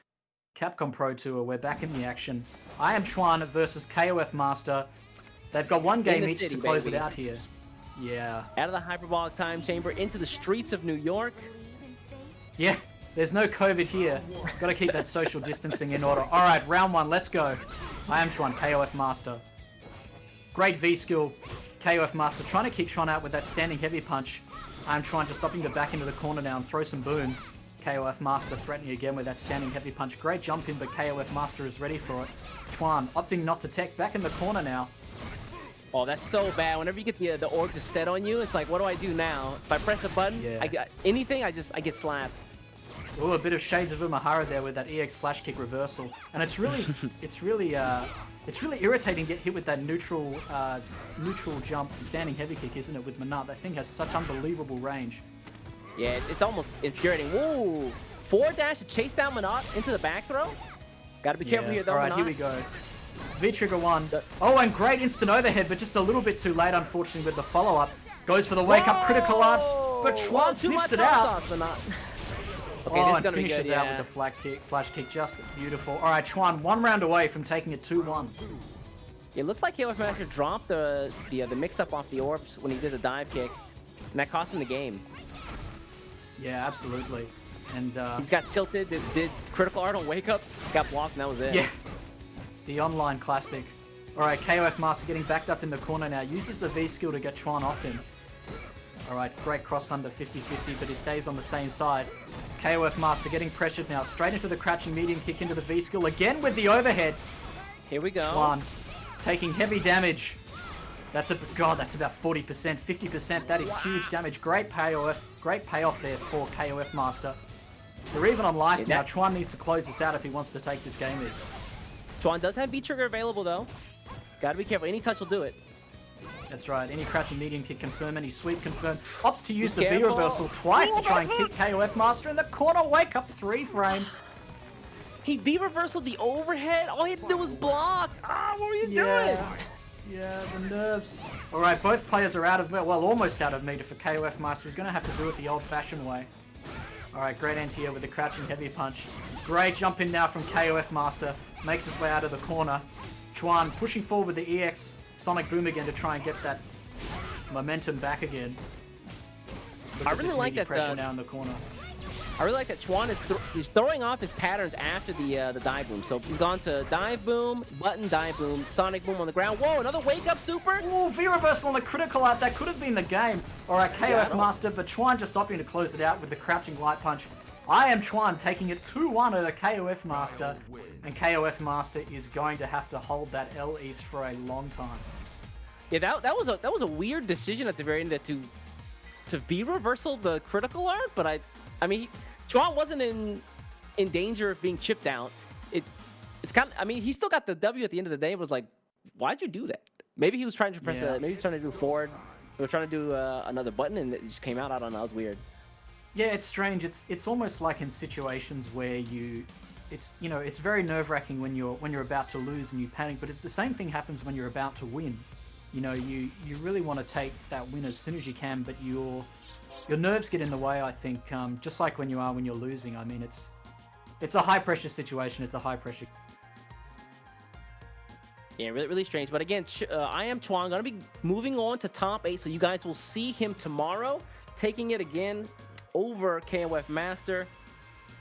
Capcom Pro Tour. We're back in the action. I Am Chuan versus KOF Master. They've got one game each to close it out here. Yeah.
Out of the hyperbolic time chamber into the streets of New York.
Yeah. There's no COVID here. Got to keep that social distancing in order. All right, round 1. Let's go. I Am Chuan, KOF Master. Great V skill. KOF Master trying to keep Chuan out with that standing heavy punch. I'm trying to stop him to back into the corner now and throw some booms. KOF Master threatening again with that standing heavy punch. Great jump in, but KOF Master is ready for it. Chuan opting not to tech, back in the corner now.
Oh, that's so bad. Whenever you get the orb to set on you, it's like, what do I do now? If I press the button, I get slapped.
Ooh, a bit of Shades of Umahara there with that EX flash kick reversal, and it's really irritating to get hit with that neutral jump standing heavy kick, isn't it? With Manat, that thing has such unbelievable range.
Yeah, it's almost infuriating. Whoa, 4-dash to chase down Manat into the back throw. Got to be careful here, though.
All right, here we go. V-trigger 1. Oh, and great instant overhead, but just a little bit too late, unfortunately, with the follow-up. Goes for the wake-up critical art, but Chuan sniffs it out. Okay, and finishes out with the flash kick, just beautiful. All right, Chuan, 1 round away from taking it 2-1.
It looks like KOF Master dropped the mix-up off the orbs when he did the dive kick, and that cost him the game.
Yeah, absolutely. And
he's got tilted, did critical art on wake-up, got blocked, and that was it.
Yeah, the online classic. All right, KOF Master getting backed up in the corner now, uses the V skill to get Chuan off him. All right, great cross under 50-50, but he stays on the same side. KOF Master getting pressured now, straight into the crouching medium kick into the V skill again with the overhead.
Here we go.
Chuan taking heavy damage. That's about 40%, 50%. That is huge damage. Great payoff there for KOF Master. They're even on life now. Chuan needs to close this out if he wants to take this game.
Chuan does have V-trigger available though. Got to be careful. Any touch will do it.
That's right. Any crouching medium kick confirm, any sweep confirm. Opts to use the V reversal twice to try and kick KOF Master in the corner. Wake up 3-frame.
He V reversal the overhead. All he had to do was block. What were you doing?
Yeah, the nerves. All right, both players are out of almost out of meter for KOF Master. He's going to have to do it the old-fashioned way. All right, great anti-air with the crouching heavy punch. Great jump in now from KOF Master. Makes his way out of the corner. Chuan pushing forward with the EX Sonic Boom again to try and get that momentum back again.
I really like that
pressure now in the corner.
I really like that Chuan is he's throwing off his patterns after the dive boom. So he's gone to dive boom, button, dive boom, sonic boom on the ground. Whoa, another wake up super.
Ooh, V reversal on the critical art. That could have been the game. All right, KOF Master, but Chuan just opting to close it out with the crouching light punch. I am Chuan taking it 2-1 over KOF Master, and KOF Master is going to have to hold that L East for a long time.
Yeah, that was a weird decision at the very end to V reversal the critical art, but I mean, Chuan wasn't in danger of being chipped out. It's kind of, I mean, he still got the W at the end of the day. It was like, why'd you do that? Maybe he was trying to press maybe he was trying to do forward. He was trying to do another button, and it just came out. I don't know. It was weird.
Yeah, it's strange. It's almost like in situations where it's very nerve-wracking when you're about to lose and you panic. But the same thing happens when you're about to win. You know, you really want to take that win as soon as you can, but your nerves get in the way, I think, just like when you're losing. I mean, it's a high-pressure situation. It's a high-pressure.
Yeah, really, really strange. But again, I am Chuan. Going to be moving on to top 8, so you guys will see him tomorrow, taking it again over KOF Master.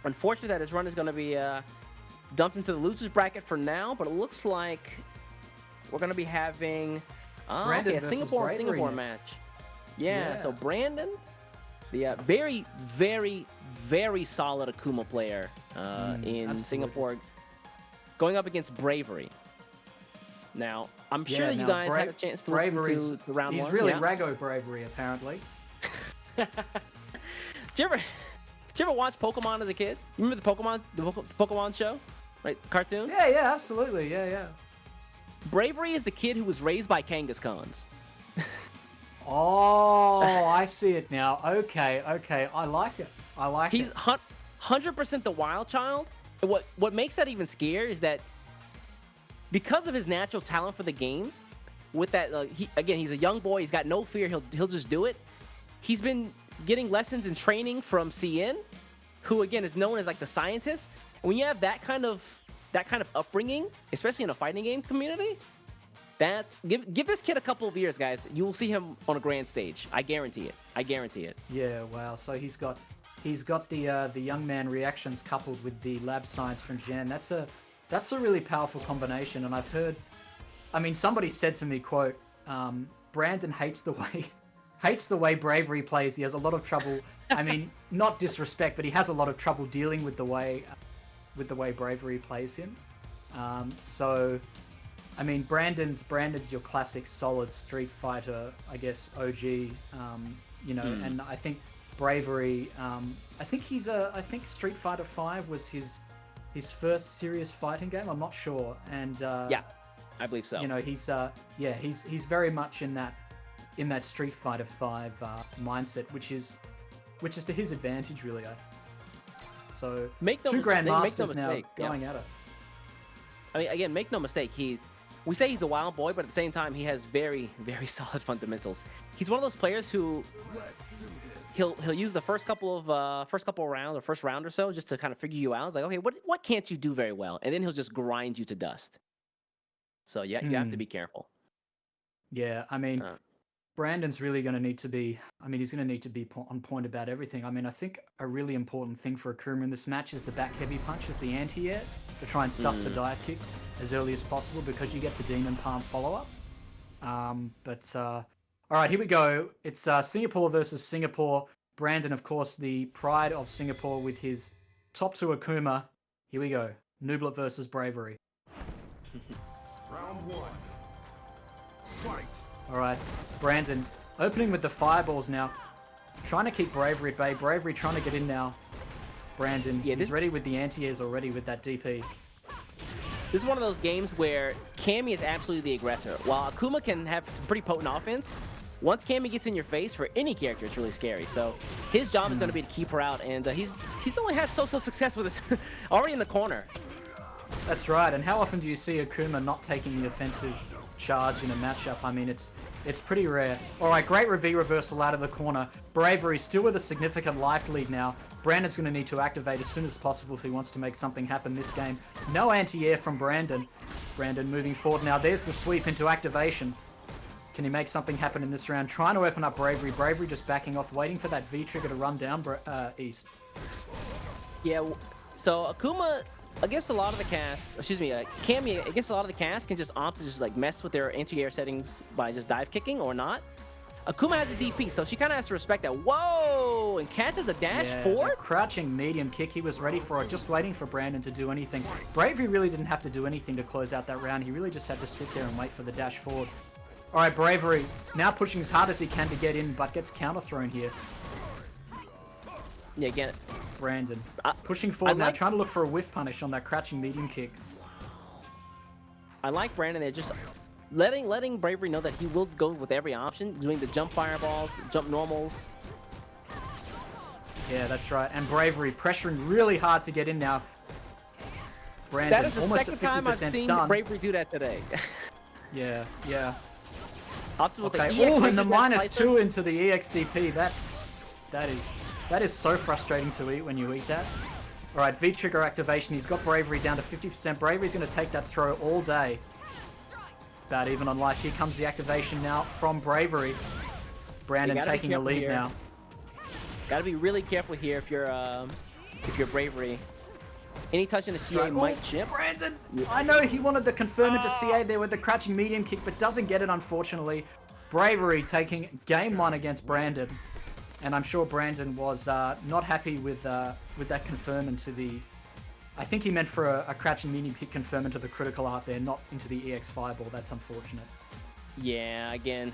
Unfortunately, that his run is going to be dumped into the losers bracket for now, but it looks like we're going to be having a Singapore match. Yeah, so Brandon, the very, very, very solid Akuma player in
absolutely.
Singapore, going up against Bravery. Now, I'm sure you guys had a chance to listen to round 1.
He's really Rago Bravery, apparently.
Did you ever watch Pokemon as a kid? You remember the Pokemon show? Right? Cartoon?
Yeah, absolutely. Yeah.
Bravery is the kid who was raised by Kangaskhan's.
Oh, I see it now. Okay. I like it.
He's 100% the wild child. And what makes that even scarier is that because of his natural talent for the game, with that, he's a young boy. He's got no fear. He'll just do it. He's been getting lessons and training from CN, who again is known as like the scientist. And when you have that kind of upbringing, especially in a fighting game community, give this kid a couple of years, guys. You will see him on a grand stage. I guarantee it. Yeah, wow. So he's got the young man reactions coupled with the lab science from Shen. That's a really powerful combination. And I've heard, I mean, somebody said to me, quote, Brandon hates the way Bravery plays. He has a lot of trouble. I mean, not disrespect, but he has a lot of trouble dealing with the way Bravery plays him. So, I mean, Brandon's your classic solid Street Fighter, I guess, OG. And I think Bravery. I think Street Fighter V was his first serious fighting game. I'm not sure. And yeah, I believe so.
You know, he's very much in that Street Fighter V mindset, which is to his advantage, really. I think. So two Grandmasters now going at it.
I mean, again, make no mistake. We say he's a wild boy, but at the same time, he has very, very solid fundamentals. He's one of those players who he'll use the first couple rounds or first round or so just to kind of figure you out. It's like, okay, what can't you do very well? And then he'll just grind you to dust. So yeah, you have to be careful.
Yeah, I mean, Brandon's really going to need to be. I mean, he's going to need to be on point about everything. I mean, I think a really important thing for Akuma in this match is the back heavy punches, the anti-air, to try and stuff the dive kicks as early as possible because you get the demon palm follow-up. All right, here we go. It's Singapore versus Singapore. Brandon, of course, the pride of Singapore with his top 2 Akuma. Here we go. Nublet versus Bravery.
Round 1. Fight.
All right, Brandon, opening with the fireballs now. Trying to keep Bravery at bay. Bravery trying to get in now. Brandon, he's ready with the anti-airs already with that DP.
This is one of those games where Cammy is absolutely the aggressor. While Akuma can have some pretty potent offense, once Cammy gets in your face, for any character, it's really scary. So his job is going to be to keep her out, and he's only had so-so success with this already in the corner.
That's right, and how often do you see Akuma not taking the offensive charge in a matchup? I mean, it's pretty rare. All right, great V reversal out of the corner. Bravery still with a significant life lead now. Brandon's going to need to activate as soon as possible if he wants to make something happen this game. No anti-air from Brandon. Brandon moving forward now. There's the sweep into activation. Can he make something happen in this round? Trying to open up Bravery. Bravery just backing off, waiting for that V trigger to run down East.
Yeah, so Akuma against a lot of the cast, Cammy against a lot of the cast can just opt to just like mess with their anti-air settings by just dive kicking or not. Akuma has a DP, so she kind of has to respect that. Whoa! And catches the dash forward?
Crouching medium kick. He was ready for it, just waiting for Brandon to do anything. Bravery really didn't have to do anything to close out that round. He really just had to sit there and wait for the dash forward. All right, Bravery now pushing as hard as he can to get in, but gets counter thrown here.
Yeah, get it.
Brandon pushing forward now, trying to look for a whiff punish on that crouching medium kick.
I like Brandon there, just letting Bravery know that he will go with every option, doing the jump fireballs, jump normals.
Yeah, that's right. And Bravery pressuring really hard to get in now. Brandon,
that is the second time I've seen Bravery do that today.
Yeah.
Okay.
Oh, and the -2 into the EXDP. That is so frustrating to eat when you eat that. All right, V trigger activation. He's got Bravery down to 50%. Bravery's going to take that throw all day. About even on life. Here comes the activation now from Bravery. Brandon taking a lead now.
Got to be really careful here if you're Bravery. Any touch in the CA might chip.
Brandon! I know he wanted the confirm into CA there with the crouching medium kick, but doesn't get it, unfortunately. Bravery taking game 1 against Brandon. And I'm sure Brandon was not happy with that confirm into the... I think he meant for a crouching medium kick confirm into the critical art there, not into the EX fireball. That's unfortunate.
Yeah, again,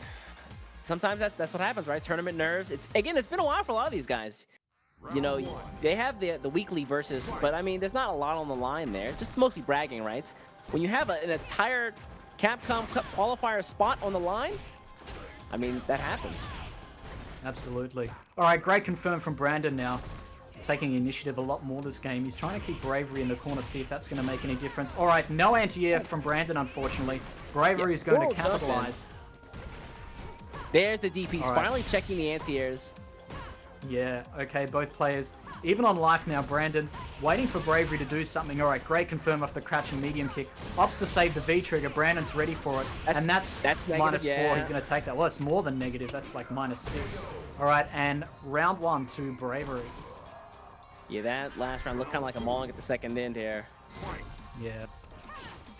sometimes that's what happens, right? Tournament nerves. It's been a while for a lot of these guys. You know, they have the weekly versus, but I mean, there's not a lot on the line there. Just mostly bragging rights. When you have an entire Capcom Cup qualifier spot on the line, I mean, that happens.
Absolutely. All right, great confirm from Brandon now. Taking initiative a lot more this game. He's trying to keep Bravery in the corner, see if that's going to make any difference. All right, no anti-air from Brandon, unfortunately. Bravery is going to capitalize.
There's the DPs, finally checking the anti-airs.
Yeah, okay, both players. Even on life now, Brandon waiting for Bravery to do something. All right, great confirm off the crouching medium kick. Opts to save the V-trigger. Brandon's ready for it. That's -4.
Yeah.
He's going to take that. Well, it's more than negative. That's like -6. All right, and round 1 to Bravery.
Yeah, that last round looked kind of like a mauling at the second end here.
Yeah.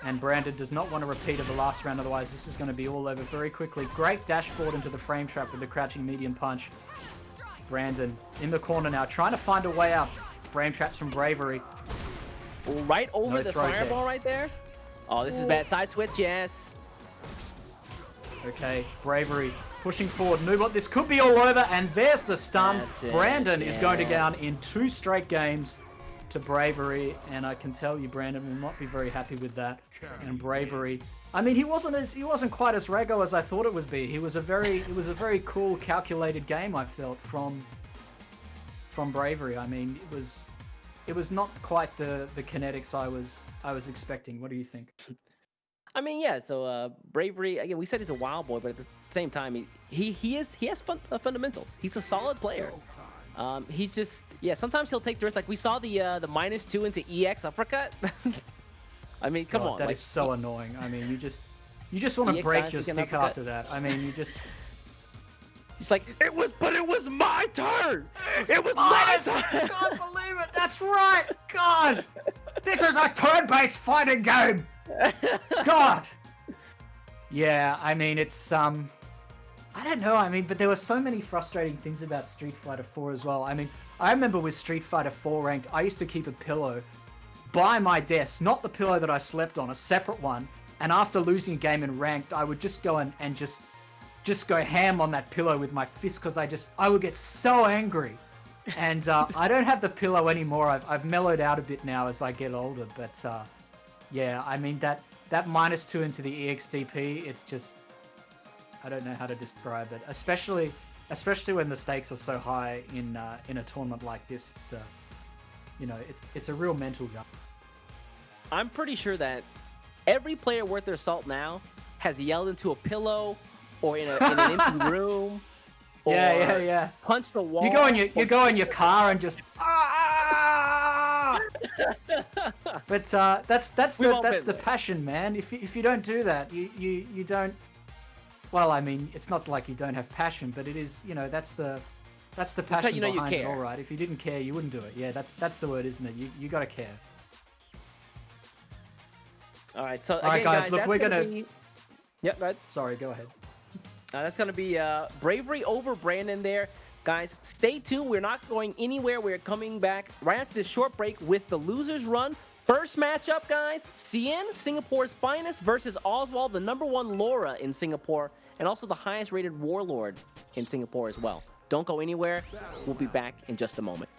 And Brandon does not want to repeat of the last round, otherwise this is going to be all over very quickly. Great dash forward into the frame trap with the crouching medium punch. Brandon in the corner now, trying to find a way out. Frame traps from Bravery.
Right over the fireball right there. Oh, this is bad. Side switch, yes.
Okay, Bravery pushing forward. Nubot, this could be all over, and there's the stun. Brandon is going to go down in 2 straight games to Bravery, and I can tell you Brandon will not be very happy with that. And Bravery, I mean, he wasn't quite as rego as I thought it would be. It was a very cool, calculated game, I felt, from Bravery. I mean, it was not quite the kinetics I was expecting. What do you think?
I mean, yeah. So Bravery, again, we said he's a wild boy, but at the same time, he has fundamentals. He's a solid player. He's just, yeah, sometimes he'll take the risk. Like we saw the -2 into EX uppercut. I mean, come on.
That is so annoying. I mean, you just want to break your stick after that. I mean, you just...
He's like, it was my turn! It was
my turn! I can't believe it! That's right! God! This is a turn-based fighting game! God! Yeah, I mean, it's, I don't know, I mean, but there were so many frustrating things about Street Fighter 4 as well. I mean, I remember with Street Fighter 4 ranked, I used to keep a pillow by my desk, not the pillow that I slept on, a separate one. And after losing a game in ranked, I would just go and just go ham on that pillow with my fist because I would get so angry. And I don't have the pillow anymore. I've mellowed out a bit now as I get older. But yeah, I mean, that -2 into the EXDP, it's just, I don't know how to describe it. Especially when the stakes are so high in a tournament like this. You know, it's a real mental game.
I'm pretty sure that every player worth their salt now has yelled into a pillow or in an empty room. Or
yeah.
Punch the wall.
You go in your car and just But that's the passion, man. If you don't do that, you don't Well, I mean, it's not like you don't have passion, but it is, you know, that's the passion
how you know you
behind it,
care.
all right. If you didn't care, you wouldn't do it. Yeah, that's the word, isn't it? You got to care.
All right, so
All right,
again,
guys, look, we're gonna.
Be... Yep, go ahead.
Sorry, go ahead.
That's gonna be Bravery over Brandon there. Guys, stay tuned. We're not going anywhere. We're coming back right after this short break with the losers run. First matchup, guys, Shen, Singapore's finest, versus Oswald, the #1 Laura in Singapore, and also the highest rated Warlord in Singapore as well. Don't go anywhere. We'll be back in just a moment.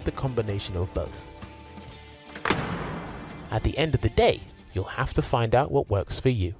The combination of both. At the end of the day, you'll have to find out what works for you.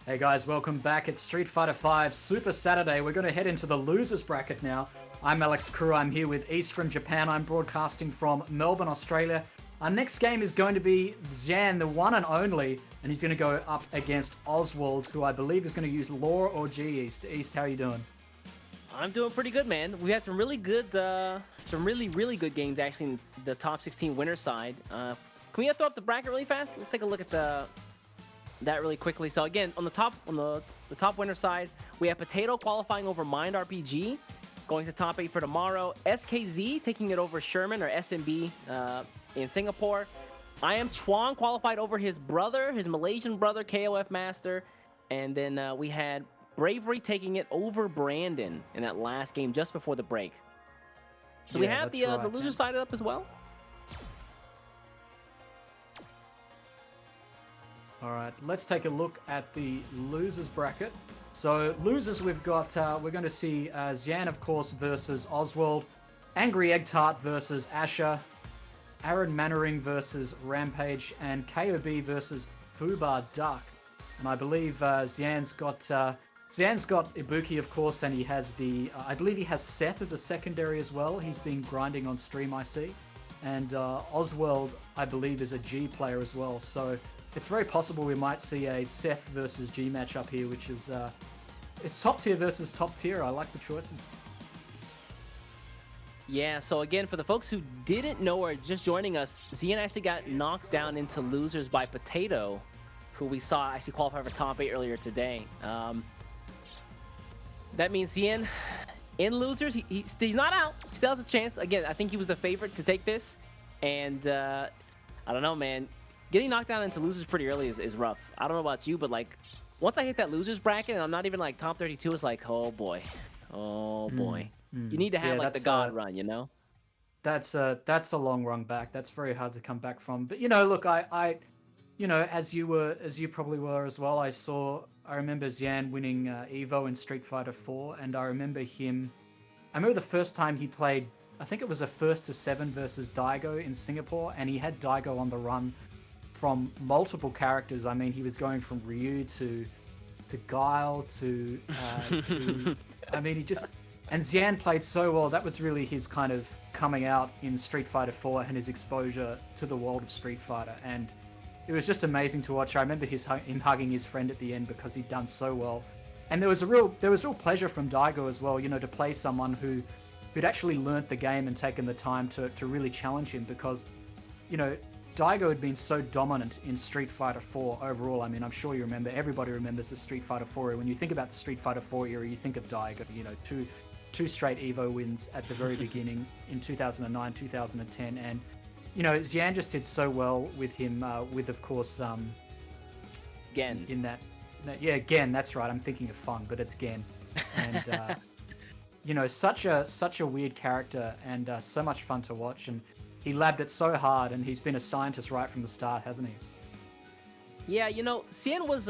Hey guys, welcome back. It's Street Fighter V Super Saturday. We're going to head into the losers bracket now. I'm Alex Crew. I'm here with East from Japan. I'm broadcasting from Melbourne, Australia. Our next game is going to be Jan, the one and only, and he's going to go up against Oswald, who I believe is going to use Law or G. East. East, how are you doing?
I'm doing pretty good, man. We had some really good, really good games actually in the top 16 winner side. Can we throw up the bracket really fast? Let's take a look at that really quickly. So again, on the top winner side, we have Potato qualifying over Mind RPG, going to top 8 for tomorrow. SKZ taking it over Sherman or SMB in Singapore. I am Chuan qualified over his brother, his Malaysian brother, KOF Master, and then we had Bravery taking it over Brandon in that last game just before the break. Do we have the loser side up as well?
All right, let's take a look at the losers bracket. So losers, we've got, we're going to see Xian, of course, versus Oswald, Angry Eggtart versus Asher, Aaron Manarong versus Rampage, and KOB versus Fubar Duck. And I believe Xian's got Ibuki, of course, and he has I believe he has Seth as a secondary as well. He's been grinding on stream, I see. And Oswald, I believe, is a G player as well. So it's very possible we might see a Seth versus G matchup here, which is it's top tier versus top tier. I like the choices.
Yeah, so again, for the folks who didn't know or just joining us, Xian actually got knocked down into losers by Potato, who we saw actually qualify for top 8 earlier today. That means Xian, in losers, he's not out. He still has a chance. Again, I think he was the favorite to take this. And I don't know, man. Getting knocked down into losers pretty early is rough. I don't know about you, but like, once I hit that losers bracket and I'm not even like top 32, it's like, oh boy. Oh boy. You need to have like the God run, you know?
That's a long run back. That's very hard to come back from. But you know, look, I you know, as you probably were as well, I remember Xian winning Evo in Street Fighter 4, and I remember the first time he played, I think it was a 1st to 7 versus Daigo in Singapore, and he had Daigo on the run from multiple characters. I mean, he was going from Ryu to Guile to I mean, and Xian played so well. That was really his kind of coming out in Street Fighter 4 and his exposure to the world of Street Fighter, and it was just amazing to watch. I remember him hugging his friend at the end because he'd done so well. And there was real pleasure from Daigo as well, you know, to play someone who'd actually learnt the game and taken the time to really challenge him, because, you know, Daigo had been so dominant in Street Fighter 4 overall. I mean, I'm sure you remember, everybody remembers the Street Fighter 4 era. When you think about the Street Fighter 4 era, you think of Daigo, you know, two straight Evo wins at the very beginning in 2009, 2010, and you know, Xian just did so well with him, with, of course,
Gen.
Gen, that's right. I'm thinking of Fung, but it's Gen. And, you know, such a weird character, and so much fun to watch. And he labbed it so hard, and he's been a scientist right from the start, hasn't he?
Yeah, you know, Xian was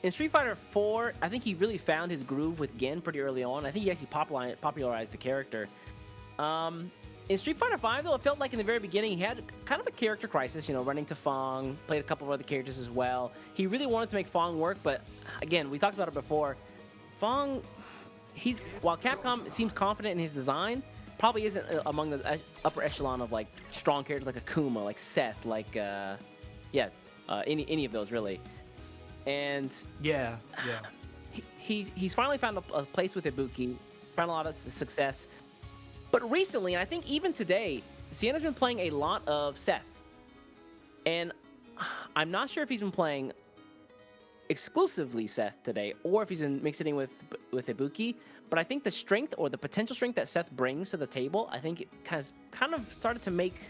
in Street Fighter 4, I think he really found his groove with Gen pretty early on. I think he actually popularized the character. In Street Fighter 5, though, it felt like in the very beginning he had kind of a character crisis, you know, running to Fong, played a couple of other characters as well. He really wanted to make Fong work, but again, we talked about it before. Fong, while Capcom seems confident in his design, probably isn't among the upper echelon of like strong characters like Akuma, like Seth, like any of those really. And
yeah,
he's finally found a place with Ibuki, found a lot of success. But recently, and I think even today, Xian has been playing a lot of Seth. And I'm not sure if he's been playing exclusively Seth today, or if he's been mixing it with Ibuki. But I think the strength, or the potential strength that Seth brings to the table, I think it kind of started to make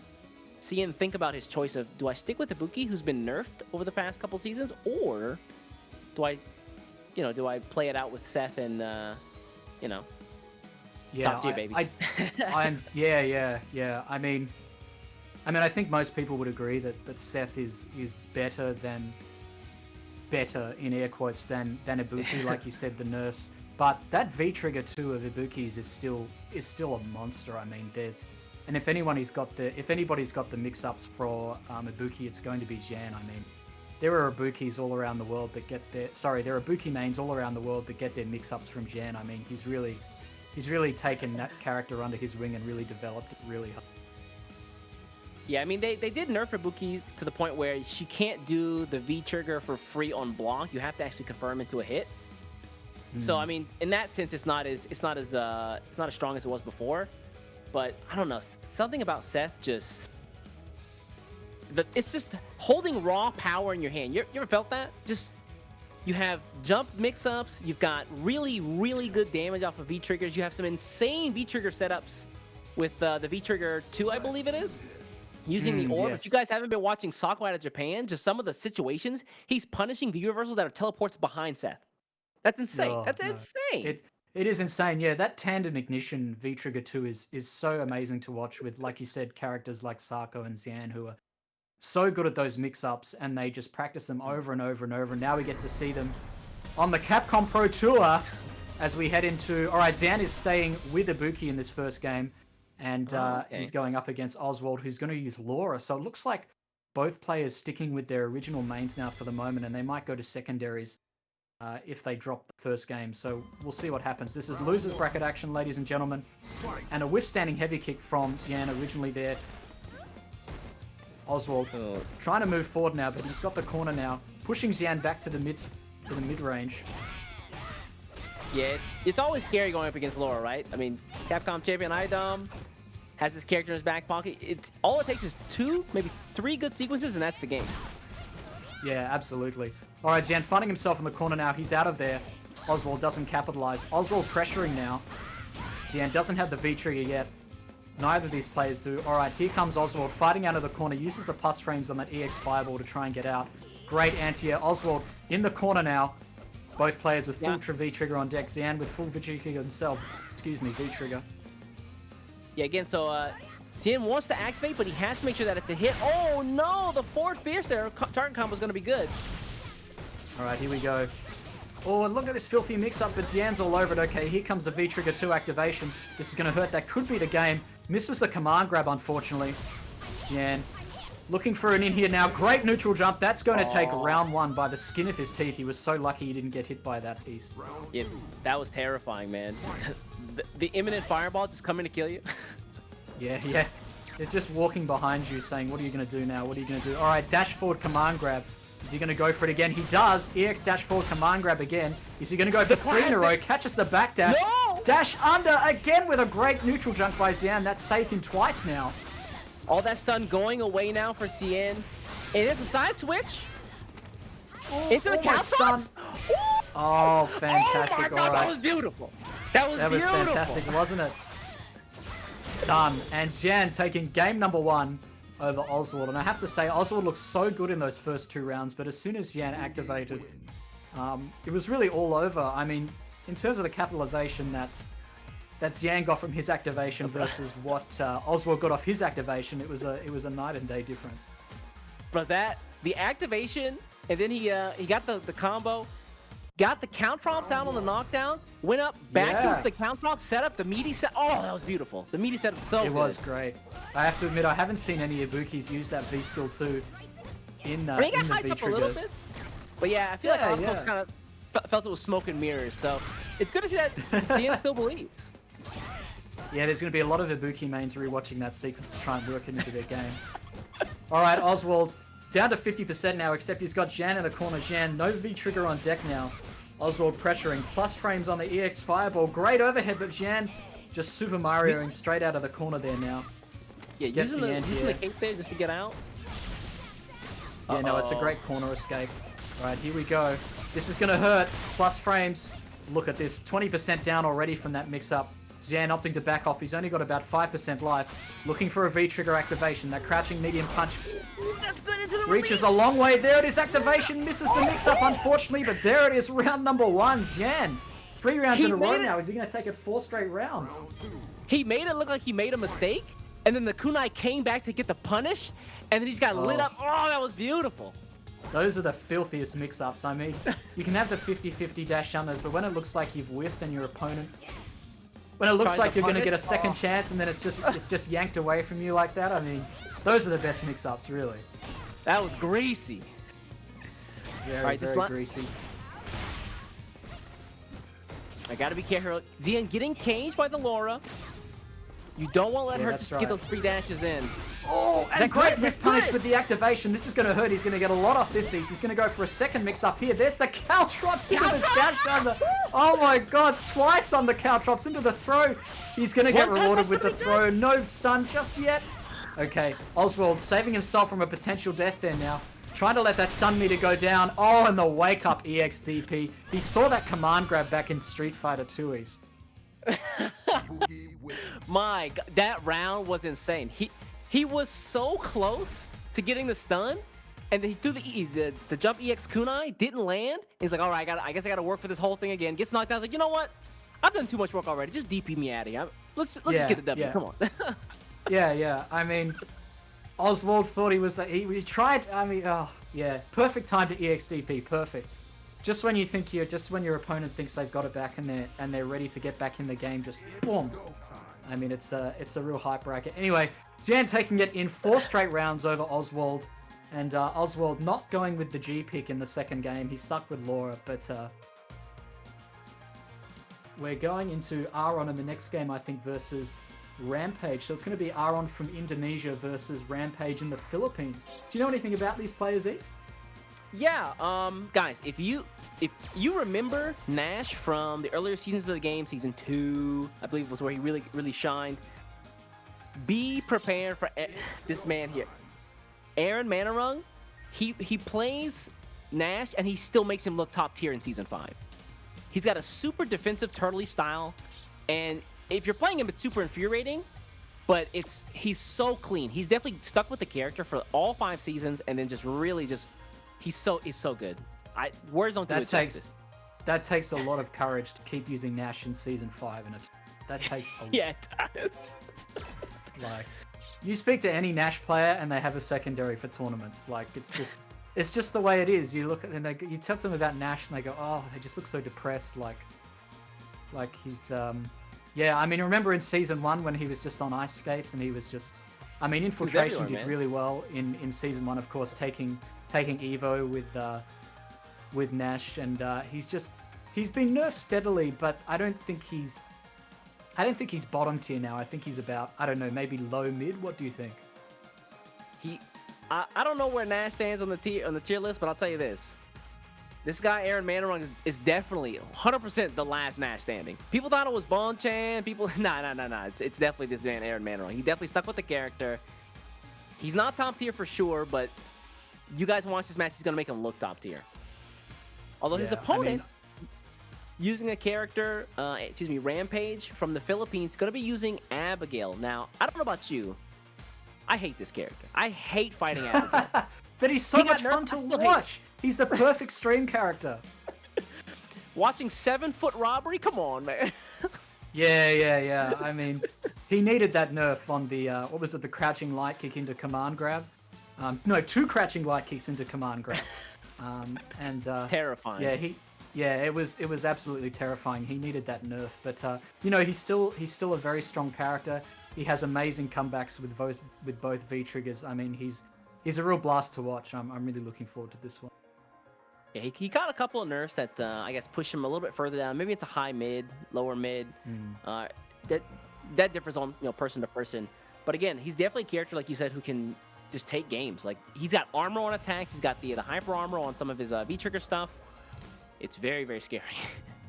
Xian think about his choice of, do I stick with Ibuki, who's been nerfed over the past couple seasons, or do I play it out with Seth and, top tier, baby.
Yeah. I mean, I think most people would agree that Seth is better in air quotes than Ibuki, like you said, the nerfs. But that V trigger 2 of Ibuki's is still a monster. I mean, and if anybody's got the mix ups for Ibuki, it's going to be Jan. I mean, there are Ibukis all around the world that get their... Sorry, there are Ibuki mains all around the world that get their mix-ups from Shen. I mean, he's really taken that character under his wing and really developed it really hard.
Yeah, I mean, they did nerf Ibuki to the point where she can't do the V-trigger for free on block. You have to actually confirm into a hit. So, I mean, in that sense, it's not as strong as it was before. But, I don't know, something about Seth just... It's just holding raw power in your hand. You ever felt that? Just, you have jump mix-ups, you've got really, really good damage off of V-triggers, you have some insane V-trigger setups with the V-trigger 2, I believe it is, using the orb.
Yes.
If you guys haven't been watching Soccer out of Japan, just some of the situations, he's punishing V-reversals that are teleports behind Seth. That's insane.
Oh,
That's
no.
insane.
It is insane. Yeah, that tandem ignition V-trigger 2 is so amazing to watch with, like you said, characters like Sako and Xian who are so good at those mix-ups, and they just practice them over and over and over. And now we get to see them on the Capcom Pro Tour as we head into... All right, Xian is staying with Ibuki in this first game, and he's going up against Oswald, who's going to use Laura. So it looks like both players sticking with their original mains now for the moment, and they might go to secondaries if they drop the first game. So we'll see what happens. This is losers bracket action, ladies and gentlemen, and a withstanding heavy kick from Xian originally there. Oswald trying to move forward now, but he's got the corner now, pushing Xian back to the mid range.
Yeah, it's always scary going up against Laura, right? I mean, Capcom champion Idom has this character in his back pocket. All it takes is 2, maybe 3 good sequences, and that's the game.
Yeah, absolutely. All right, Xian finding himself in the corner now. He's out of there. Oswald doesn't capitalize. Oswald pressuring now. Xian doesn't have the V-trigger yet. Neither of these players do. All right, here comes Oswald fighting out of the corner. Uses the plus frames on that EX Fireball to try and get out. Great anti-air. Oswald in the corner now. Both players with full V-trigger on deck. Xian with full V-trigger himself. Excuse me, V-trigger.
Yeah, again, so Xian wants to activate, but he has to make sure that it's a hit. Oh, no! The forward fierce there. Target combo is going to be good.
All right, here we go. Oh, and look at this filthy mix-up, but Xian's all over it. Okay, here comes the V-trigger 2 activation. This is going to hurt. That could be the game. Misses the command grab, unfortunately. Xian looking for an in here now. Great neutral jump. That's going to take round 1 by the skin of his teeth. He was so lucky he didn't get hit by that piece.
Yeah, that was terrifying, man. the imminent fireball just coming to kill you.
Yeah. It's just walking behind you saying, what are you going to do now? What are you going to do? All right, dash forward command grab. Is he going to go for it again? He does. EX dash forward command grab again. Is he going to go for 3 in a row? Catches the back dash.
No!
Dash under again with a great neutral jump by Xian. That's saved him twice now.
All that stun going away now for Xian. And there's a side switch. Into the counter.
Oh, fantastic.
Oh my God, that was beautiful. That was
fantastic, wasn't it? Done. And Xian taking game number 1 over Oswald. And I have to say, Oswald looked so good in those first 2 rounds, but as soon as Xian activated, it was really all over. I mean, in terms of the capitalization that Xian got from his activation versus what Oswald got off his activation, it was a night and day difference.
But the activation, and then he got the combo, got the count tromps out on the knockdown, went up back into the count tromp, set up the meaty set. Oh, that was beautiful. The meaty set was so good.
It was great. I have to admit, I haven't seen any Ibukis use that V skill too in the
he got hyped
V
up
trigger.
a little bit. But yeah, I feel like a lot of folks kind of felt it was smoke and mirrors. So it's good to see that Xian still believes.
Yeah, there's going to be a lot of Ibuki mains rewatching that sequence to try and work it into their game. All right, Oswald down to 50% now, except he's got Xian in the corner. Xian, no V-trigger on deck now. Oswald pressuring, plus frames on the EX Fireball. Great overhead, but Xian just Super Marioing straight out of the corner there now.
Yeah, using the cape there just to get out.
Yeah, no, it's a great corner escape. All right, here we go. This is going to hurt. Plus frames. Look at this. 20% down already from that mix-up. Xian opting to back off. He's only got about 5% life. Looking for a V-trigger activation. That crouching medium punch
That's good into the
reaches a long way. There it is. Activation misses the mix-up, unfortunately. But there it is. Round number 1. Xian. 3 rounds in a row now. Is he going to take it 4 straight rounds?
He made it look like he made a mistake. And then the kunai came back to get the punish. And then he's got lit up. Oh, that was beautiful.
Those are the filthiest mix-ups. I mean, you can have the 50-50 dash unders, but when it looks like you've whiffed and your opponent... When it looks like you're going to get a second chance and then it's just yanked away from you like that, I mean, those are the best mix-ups, really.
That was greasy.
Very, very greasy.
I gotta be careful. Xian getting caged by the Laura. You don't want to let her just get those free dashes in.
Oh, and great whiff punish with the activation. This is going to hurt. He's going to get a lot off this East. He's going to go for a second mix up here. There's the caltrops into the dash under. Oh my god, twice on the caltrops into the throw. He's going to get rewarded with the throw. No stun just yet. Okay, Oswald saving himself from a potential death there now. Trying to let that stun meter go down. Oh, and the wake up EXDP. He saw that command grab back in Street Fighter 2 East.
My God, that round was insane. He was so close to getting the stun, and he threw the jump EX kunai, didn't land. He's like, all right, I guess I gotta work for this whole thing again. Gets knocked out. I was like, you know what? I've done too much work already. Just DP me out of here. Let's just get the W. Come on.
Yeah. I mean, Oswald thought he was like, he tried. I mean, oh yeah, perfect time to EXDP. Perfect. Just when you think when your opponent thinks they've got it back and they're ready to get back in the game, just boom. I mean, it's a real hype bracket. Anyway, Xian taking it in 4 straight rounds over Oswald, and Oswald not going with the G pick in the second game. He's stuck with Laura, but we're going into Aaron in the next game, I think, versus Rampage. So it's going to be Aaron from Indonesia versus Rampage in the Philippines. Do you know anything about these players, East?
Yeah, guys, if you remember Nash from the earlier seasons of the game, season 2, I believe was where he really shined. Be prepared for this man here, Aaron Manarong. He plays Nash and he still makes him look top tier in season 5. He's got a super defensive turtley style, and if you're playing him, it's super infuriating. But he's so clean. He's definitely stuck with the character for all 5 seasons, and then he's so good. Words don't do it justice.
That takes a lot of courage to keep using Nash in season 5, and that takes a lot.
Yeah, it does.
Like, you speak to any Nash player and they have a secondary for tournaments. Like, it's just the way it is. You look at and you tell them about Nash and they go, oh, they just look so depressed. Like he's yeah. I mean, remember in season 1 when he was just on ice skates and he was just, I mean, Infiltration did really well in season 1, of course, taking Evo with Nash, and he's been nerfed steadily, but I don't think he's bottom tier now. I think he's about, I don't know, maybe low mid. What do you think?
I don't know where Nash stands on the tier list, but I'll tell you this. This guy, Aaron Manarong, is definitely 100% the last Nash standing. People thought it was Bonchan. Nah. It's definitely this man, Aaron Manarong. He definitely stuck with the character. He's not top tier for sure, but you guys watch this match, he's going to make him look top tier. Although his opponent, using a character, Rampage from the Philippines, going to be using Abigail. Now, I don't know about you. I hate this character. I hate fighting Abigail.
But he's so much fun to watch. He's the perfect stream character.
Watching 7-foot robbery? Come on, man.
Yeah. I mean, he needed that nerf on the, what was it, the crouching light kick into command grab? No, 2 crouching light kicks into command grab.
Terrifying.
It was absolutely terrifying. He needed that nerf, but he's still a very strong character. He has amazing comebacks with both V triggers. I mean, he's a real blast to watch. I'm really looking forward to this one.
Yeah, he got a couple of nerfs that I guess push him a little bit further down. Maybe it's a high mid, lower mid. That differs on person to person. But again, he's definitely a character, like you said, who can just take games. Like, he's got armor on attacks. He's got the hyper armor on some of his V trigger stuff. It's very, very scary.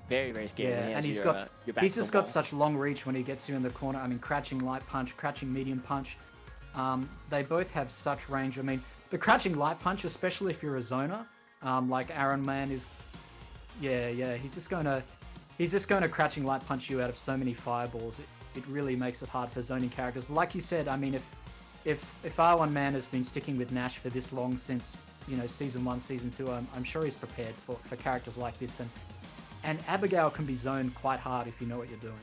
Very, very scary.
Yeah, and he's just got such long reach when he gets you in the corner. I mean, crouching light punch, crouching medium punch. They both have such range. I mean, the crouching light punch, especially if you're a zoner, like Aaron Man is. Yeah. He's just going to crouching light punch you out of so many fireballs. It really makes it hard for zoning characters. But like you said, I mean, if R1 Man has been sticking with Nash for this long since season 1, season 2, I'm sure he's prepared for characters like this. And Abigail can be zoned quite hard if you know what you're doing.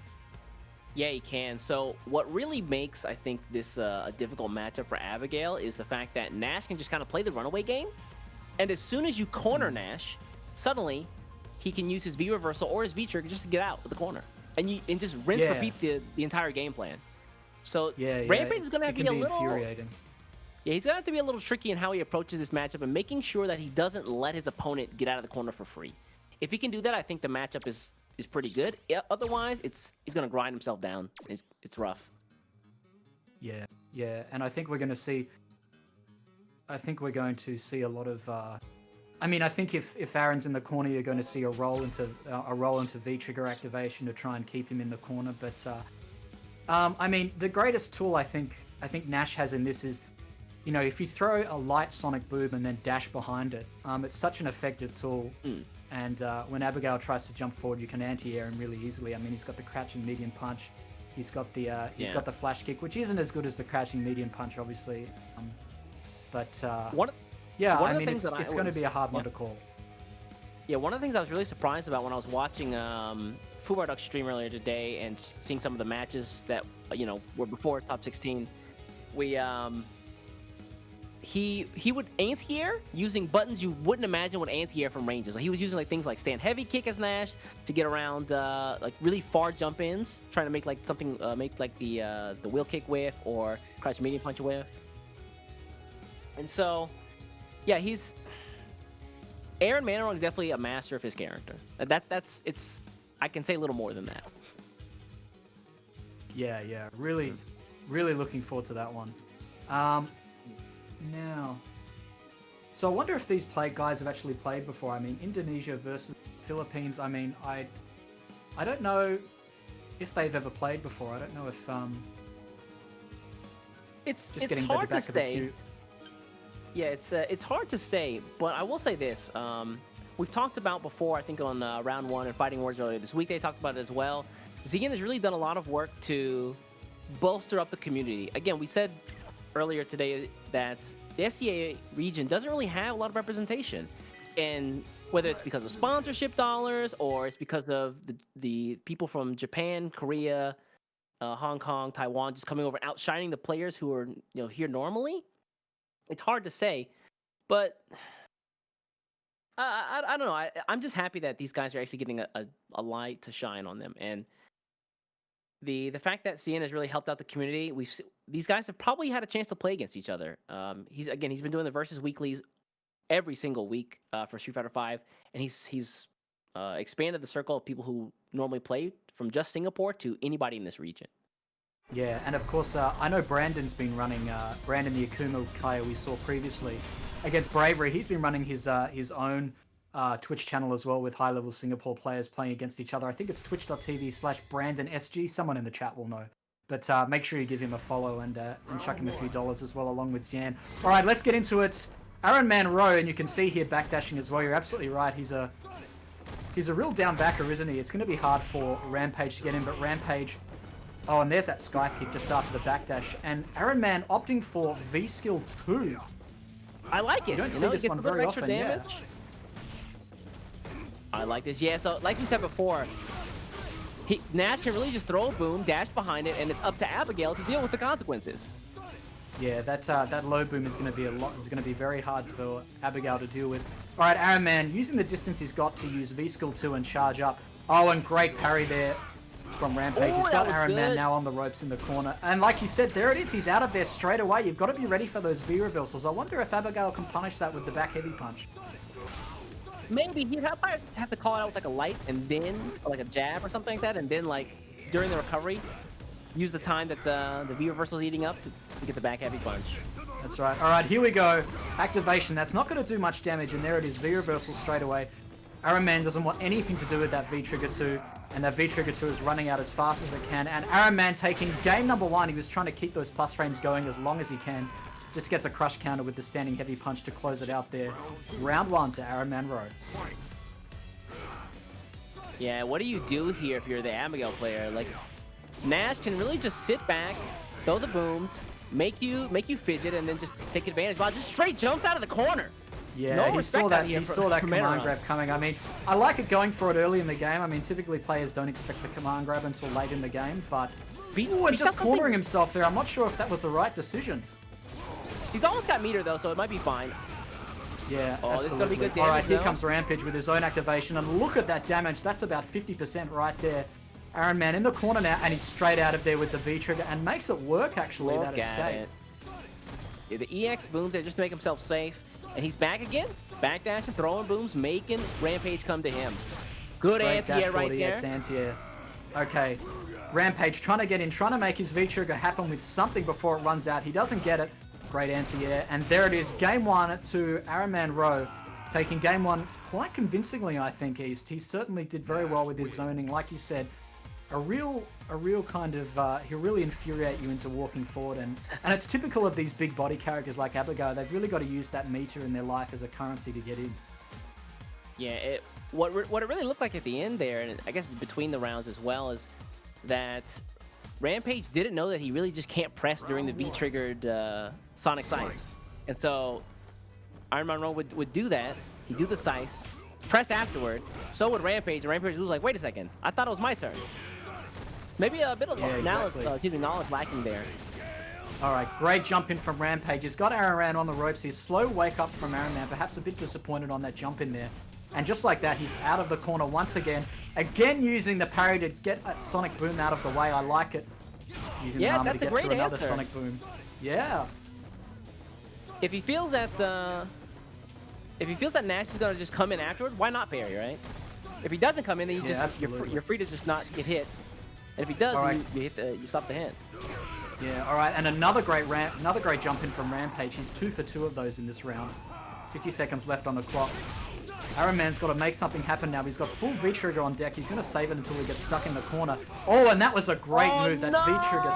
Yeah, he can. So what really makes, I think, this a difficult matchup for Abigail is the fact that Nash can just kind of play the runaway game. And as soon as you corner Nash, suddenly he can use his V reversal or his V trigger just to get out of the corner. And just repeat the entire game plan. So Rampage is going to have to be a little...
infuriating.
Yeah, he's going to have to be a little tricky in how he approaches this matchup and making sure that he doesn't let his opponent get out of the corner for free. If he can do that, I think the matchup is pretty good. Yeah, otherwise, he's going to grind himself down. It's rough.
Yeah, and I think we're going to see... I think we're going to see a lot of... I mean, I think if Aaron's in the corner, you're going to see a roll into V-trigger activation to try and keep him in the corner. But I mean, the greatest tool I think Nash has in this is, you know, if you throw a light sonic boom and then dash behind it, it's such an effective tool. And when Abigail tries to jump forward, you can anti-air him really easily. I mean, he's got the crouching medium punch. He's got the got the flash kick, which isn't as good as the crouching medium punch, obviously. Yeah, I mean, it's going to be a hard one to call.
Yeah, one of the things I was really surprised about when I was watching Fubar Duck stream earlier today and seeing some of the matches that, you know, were before top 16, he would anti-air using buttons you wouldn't imagine would anti-air from ranges. Like, he was using like things like stand heavy kick as Nash to get around like really far jump ins, trying to make like something make like the wheel kick whiff or crouch medium punch whiff. And so, yeah, Aaron Manarong is definitely a master of his character. I can say a little more than that.
Yeah, really looking forward to that one. Now, so I wonder if these guys have actually played before. I mean, Indonesia versus Philippines. I mean, I don't know if they've ever played before. I don't know if
it's hard to say. Yeah, it's hard to say, but I will say this. We've talked about before, I think on Round 1 and Fighting Words earlier this week, they talked about it as well. Xian has really done a lot of work to bolster up the community. Again, we said earlier today that the SEA region doesn't really have a lot of representation. And whether it's because of sponsorship dollars or it's because of the people from Japan, Korea, Hong Kong, Taiwan just coming over and outshining the players who are here normally, it's hard to say. But I don't know. I'm just happy that these guys are actually getting a light to shine on them. And the fact that Xian has really helped out the community, these guys have probably had a chance to play against each other. He's been doing the versus weeklies every single week for Street Fighter V, and he's expanded the circle of people who normally play from just Singapore to anybody in this region.
Yeah, and of course, I know Brandon's been running, Brandon the Akuma player we saw previously, against Bravery. He's been running his own Twitch channel as well with high-level Singapore players playing against each other. I think it's twitch.tv/BrandonSG. Someone in the chat will know. But make sure you give him a follow and chuck him a few dollars as well, along with Xian. All right, let's get into it. Aaron Manarong, and you can see here backdashing as well. You're absolutely right. He's a real down backer, isn't he? It's going to be hard for Rampage to get in, but Rampage... Oh, and there's that sky kick just after the backdash. And Aaron Man opting for V-Skill 2.
I like it.
You don't see this one very often,
damage. Yeah. I like this. Yeah, so like we said before, Nash can really just throw a boom, dash behind it, and it's up to Abigail to deal with the consequences.
Yeah, that low boom is going to be very hard for Abigail to deal with. All right, Aaron Man, using the distance he's got to use V-Skill 2 and charge up. Oh, and great parry there from Rampage. He's got Aaron Man now on the ropes in the corner. And like you said, there it is. He's out of there straight away. You've got to be ready for those V-reversals. I wonder if Abigail can punish that with the back heavy punch.
Maybe he'd have to call it out with like a light and then, or like a jab or something like that, and then like during the recovery, use the time that the V-reversal's eating up to get the back heavy punch.
That's right. All right, here we go. Activation. That's not going to do much damage, and there it is. V-reversal straight away. Aaron Man doesn't want anything to do with that V-Trigger 2, and that V-Trigger 2 is running out as fast as it can, and Aaron Man taking game number 1. He was trying to keep those plus frames going as long as he can. Just gets a crush counter with the standing heavy punch to close it out there. Round 1 to Aaron Manarong.
Yeah, what do you do here if you're the Abigail player? Like, Nash can really just sit back, throw the booms, make you fidget, and then just take advantage. Wow, just straight jumps out of the corner.
Yeah, no, he saw that command grab coming. I mean, I like it going for it early in the game. I mean, typically players don't expect the command grab until late in the game, but just cornering himself there, I'm not sure if that was the right decision.
He's almost got meter though, so it might be fine.
Yeah,
absolutely. This is going to be good damage.
All right, here comes Rampage with his own activation, and look at that damage. That's about 50% right there. Aaron Man in the corner now, and he's straight out of there with the V-Trigger, and makes it work, actually, that escape.
The EX booms there just to make himself safe. And he's back again. Backdashing, throwing booms, making Rampage come to him. Good anti-air right there.
Anti-air. Okay. Rampage trying to get in, trying to make his V-trigger happen with something before it runs out. He doesn't get it. Great anti-air. And there it is. Game 1 to Araman Rowe. Taking game 1 quite convincingly, I think, East. He certainly did very well with his zoning. Like you said, a real kind of, he'll really infuriate you into walking forward. And it's typical of these big body characters like Abigail. They've really got to use that meter in their life as a currency to get in.
Yeah, what it really looked like at the end there, and I guess between the rounds as well, is that Rampage didn't know that he really just can't press during the V-triggered Sonic Scythe. And so Iron Man would do that. He'd do the Scythe, press afterward. So would Rampage, and Rampage was like, wait a second, I thought it was my turn. Maybe a bit of knowledge lacking there.
All right, great jump in from Rampage. He's got Araman on the ropes. He's slow wake up from Araman, perhaps a bit disappointed on that jump in there. And just like that, he's out of the corner once again. Again using the parry to get that Sonic Boom out of the way. I like it. Using the armor to get through another Sonic Boom. Yeah.
If he feels that Nash is gonna just come in afterward, why not parry, right? If he doesn't come in, then you're free to just not get hit. And if he does, then you stop the hit.
Yeah. All right. And another great jump in from Rampage. He's 2 for 2 of those in this round. 50 seconds left on the clock. Araman's got to make something happen now. He's got full V-trigger on deck. He's going to save it until he gets stuck in the corner. Oh, and that was a great move. That V-trigger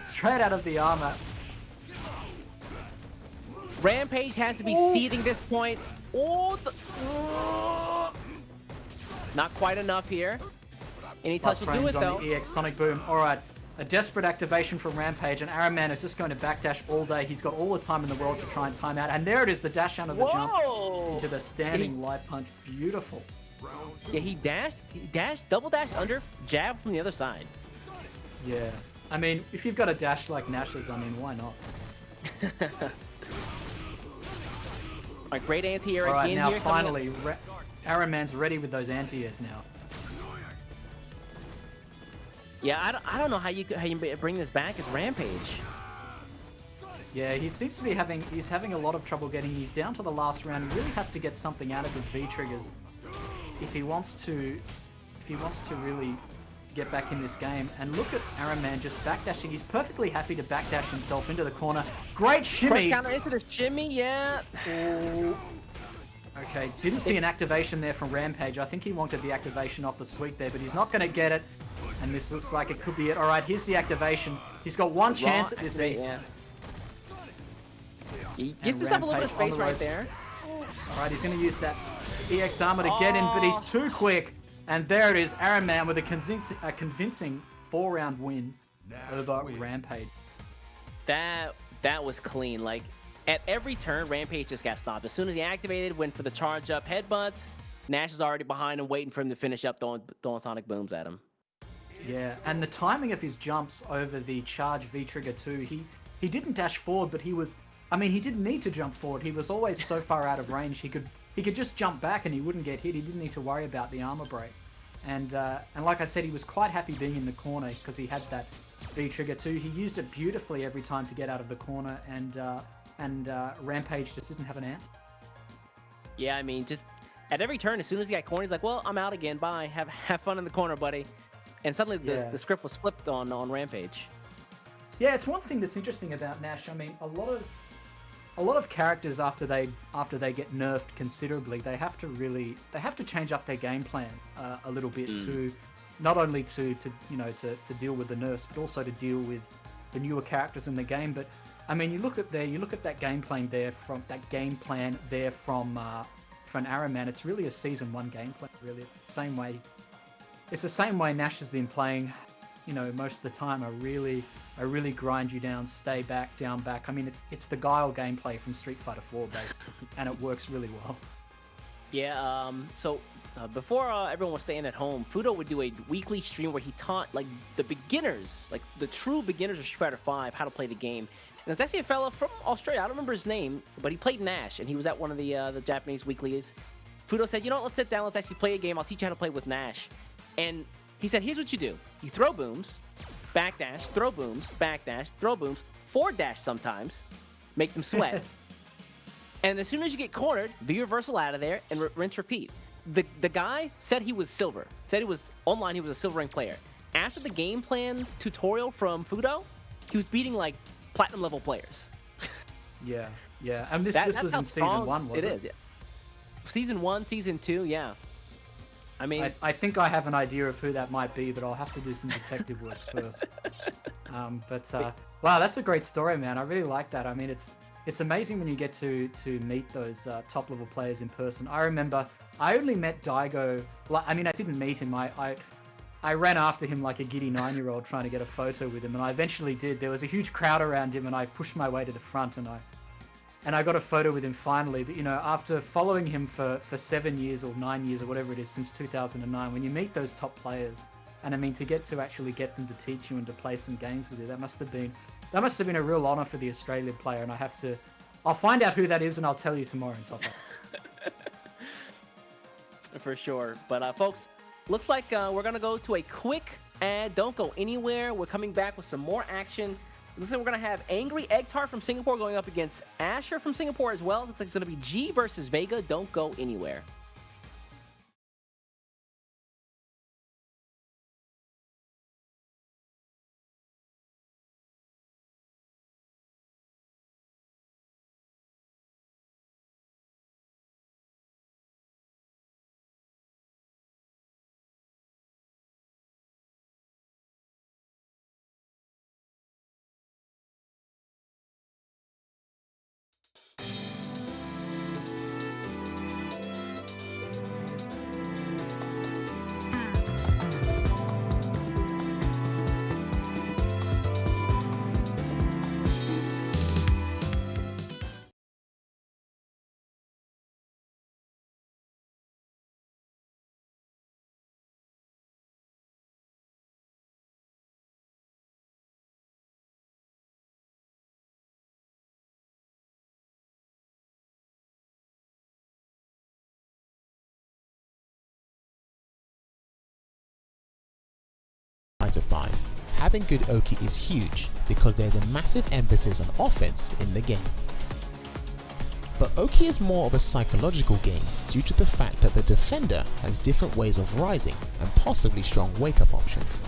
straight out of the armor.
Rampage has to be seething this point. Not quite enough here. Any touch will do it though.
The EX Sonic Boom. All right. A desperate activation from Rampage, and Araman is just going to backdash all day. He's got all the time in the world to try and time out. And there it is, the dash out of the jump into the standing light punch. Beautiful.
Yeah, he double dashed under, jab from the other side.
Yeah. I mean, if you've got a dash like Nash's, I mean, why not?
Alright, great anti-air again.
Alright, now finally, Araman's ready with those anti-airs now.
Yeah, I don't know how you bring this back as Rampage.
Yeah, he seems to be having a lot of trouble getting. He's down to the last round. He really has to get something out of his V triggers if he wants to really get back in this game. And look at Araman just backdashing. He's perfectly happy to backdash himself into the corner. Great shimmy.
Press counter into the shimmy, yeah.
Ooh. Okay, didn't see an activation there from Rampage. I think he wanted the activation off the sweep there, but he's not going to get it. And this looks like it could be it. All right, here's the activation. He's got one chance at this East.
Yeah. He gives himself a little bit of space right there.
All right, he's going to use that EX armor to get in, but he's too quick. And there it is, Araman with a convincing 4-round win over Rampage.
That was clean. Like, at every turn, Rampage just got stopped. As soon as he activated, went for the charge up headbutts, Nash was already behind him, waiting for him to finish up throwing Sonic Booms at him.
Yeah, and the timing of his jumps over the charge V-trigger too, he didn't dash forward, but he didn't need to jump forward. He was always so far out of range, he could just jump back and he wouldn't get hit. He didn't need to worry about the armor break. And like I said, he was quite happy being in the corner because he had that V-trigger too. He used it beautifully every time to get out of the corner, and Rampage just didn't have an answer.
Yeah, I mean, just at every turn, as soon as he got cornered, he's like, well, I'm out again, bye. Have fun in the corner, buddy. And suddenly the script was flipped on Rampage.
Yeah, it's one thing that's interesting about Nash. I mean, a lot of characters after they get nerfed considerably, they have to change up their game plan a little bit to not only to deal with the nerfs, but also to deal with the newer characters in the game. But I mean, you look at that game plan there from Araman. It's really a season 1 game plan, really. It's the same way Nash has been playing, most of the time. I really grind you down, stay back, down back. I mean, it's the Guile gameplay from Street Fighter 4 basically, and it works really well.
Yeah, so before everyone was staying at home, Fudo would do a weekly stream where he taught like the beginners, like the true beginners of Street Fighter 5, how to play the game. And it's actually a fella from Australia. I don't remember his name, but he played Nash, and he was at one of the Japanese weeklies. Fudo said, let's sit down, let's actually play a game. I'll teach you how to play with Nash. And he said, here's what you do. You throw booms, backdash, throw booms, backdash, throw booms, forward dash sometimes, make them sweat. And as soon as you get cornered, V reversal out of there and rinse repeat. The guy said he was silver. Said he was online. He was a silver rank player. After the game plan tutorial from Fudo, he was beating like platinum level players.
Yeah. And this was in season 1, was it?
It is. Yeah. Season 1, season 2, yeah. I mean,
I think I have an idea of who that might be, but I'll have to do some detective work first. Wow, that's a great story, man. I really like that. I mean, it's amazing when you get to meet those top level players in person. I remember I only met Daigo. I mean, I didn't meet him. I ran after him like a giddy 9-year-old trying to get a photo with him, and I eventually did. There was a huge crowd around him, and I pushed my way to the front, and I got a photo with him finally. You know, after following him for 7 years or 9 years or whatever it is since 2009, when you meet those top players, and I mean to actually get them to teach you and to play some games with you, that must have been a real honor for the Australian player. And I'll find out who that is and I'll tell you tomorrow in Top Up.
For sure. But folks, looks like we're gonna go to a quick ad. Don't go anywhere. We're coming back with some more action. Looks like we're going to have Angry Eggtart from Singapore going up against Asher from Singapore as well. Looks like it's going to be G versus Vega. Don't go anywhere.
To 5. Having good Oki is huge because there's a massive emphasis on offense in the game. But Oki is more of a psychological game due to the fact that the defender has different ways of rising and possibly strong wake-up options.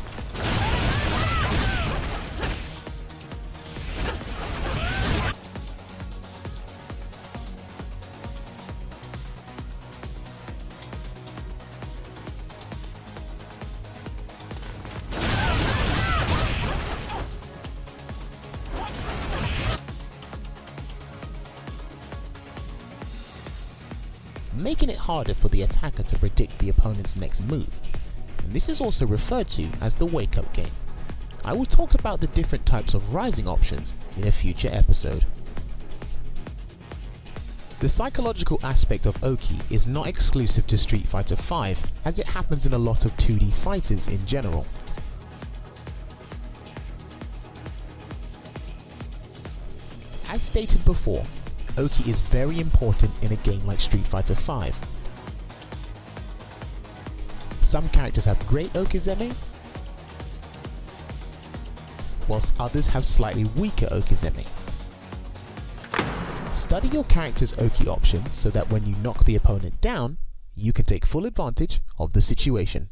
Making it harder for the attacker to predict the opponent's next move, and this is also referred to as the wake-up game. I will talk about the different types of rising options in a future episode. The psychological aspect of Oki is not exclusive to Street Fighter V, as it happens in a lot of 2D fighters in general. As stated before, Oki is very important in a game like Street Fighter V. Some characters have great Okizeme, whilst others have slightly weaker Okizeme. Study your character's Oki options so that when you knock the opponent down, you can take full advantage of the situation.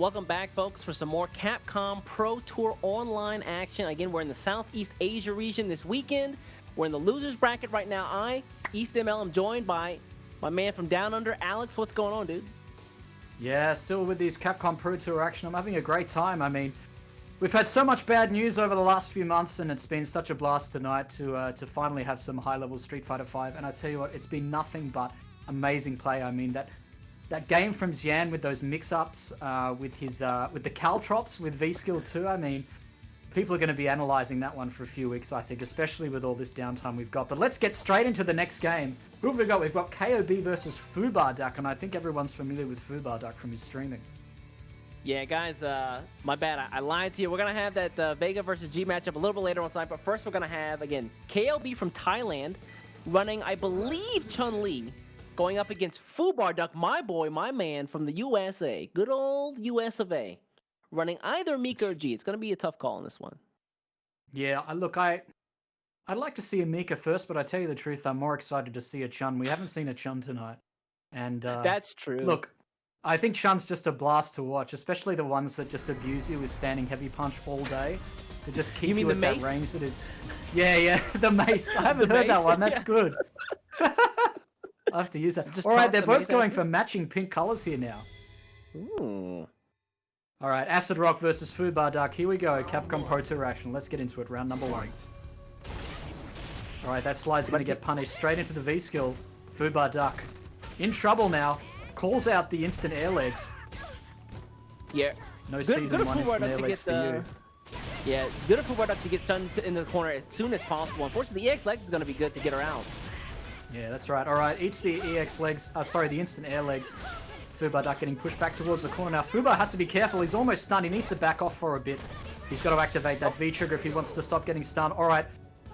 Welcome back, folks, for some more Capcom Pro Tour Online action. Again, we're in the Southeast Asia region this weekend. We're in the losers bracket right now. East ML, am joined by my man from Down Under, Alex. What's going on, dude?
Yeah, still with these Capcom Pro Tour action. I'm having a great time. I mean, we've had so much bad news over the last few months, and it's been such a blast tonight to finally have some high-level Street Fighter V. And I tell you what, it's been nothing but amazing play. I mean, that game from Xian with those mix-ups, with the Caltrops with V-Skill 2, I mean, people are going to be analysing that one for a few weeks, I think, especially with all this downtime we've got. But let's get straight into the next game. Who have we got? We've got KOB versus Fubar Duck, and I think everyone's familiar with Fubar Duck from his streaming.
Yeah, guys, my bad. I lied to you. We're going to have that Vega versus G matchup a little bit later on tonight, but first we're going to have, again, KLB from Thailand running, I believe, Chun-Li, going up against Fubar Duck, my boy, my man from the USA. Good old US of A. Running either Mika or G. It's going to be a tough call on this one.
Yeah, I'd like to see a Mika first, but I tell you the truth, I'm more excited to see a Chun. We haven't seen a Chun tonight. And
that's true.
Look, I think Chun's just a blast to watch, especially the ones that just abuse you with standing heavy punch all day. To just keep you at that range that is... Yeah, the mace. I haven't heard that one. That's good. I have to use that. All right, they're both going for matching pink colors here now.
Ooh.
All right, Acid Rock versus Fubar Duck. Here we go. Capcom Pro Tour action. Let's get into it. Round number 1. All right, that slide's going to get punished straight into the V-skill. Fubar Duck in trouble now. Calls out the instant air legs.
Yeah.
No season 1 instant air legs for you.
Yeah, good of Fubar Duck to get done into the corner as soon as possible. Unfortunately, the EX legs is going to be good to get her out.
Yeah, that's right. All right, eats the EX legs. The instant air legs. Fubar Duck getting pushed back towards the corner now. Fubar has to be careful. He's almost stunned. He needs to back off for a bit. He's got to activate that V-trigger if he wants to stop getting stunned. All right,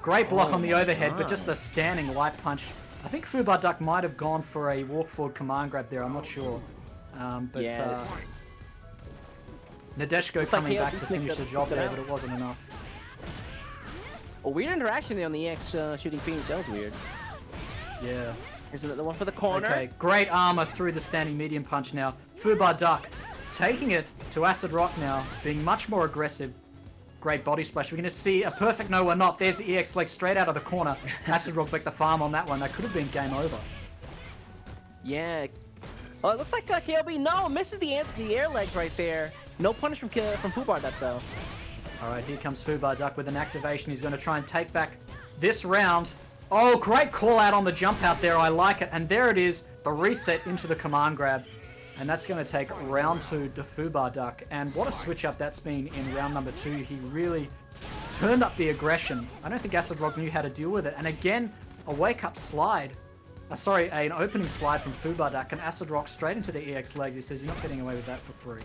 great block on the overhead, but just the standing light punch. I think Fubar Duck might have gone for a walk forward command grab there. I'm not sure. Nadeshko coming back to finish the job there, but it wasn't enough.
A weird interaction there on the EX shooting Phoenix. That was weird.
Yeah.
Here's another one for the corner.
Okay, great armor through the standing medium punch now. Fubar Duck taking it to Acid Rock now, being much more aggressive. Great body splash. We're going to see a perfect no, we're not. There's the EX leg straight out of the corner. Acid Rock back the farm on that one. That could have been game over.
Yeah. Oh, it looks like KLB, misses the air legs right there. No punish from Fubar Duck, though.
All right, here comes Fubar Duck with an activation. He's going to try and take back this round. Oh, great call out on the jump out there. I like it. And there it is, the reset into the command grab. And that's going to take round 2 to Fubar Duck. And what a switch up that's been in round number 2. He really turned up the aggression. I don't think Acid Rock knew how to deal with it. And again, a wake-up slide. An opening slide from Fubar Duck. And Acid Rock straight into the EX legs. He says, you're not getting away with that for free.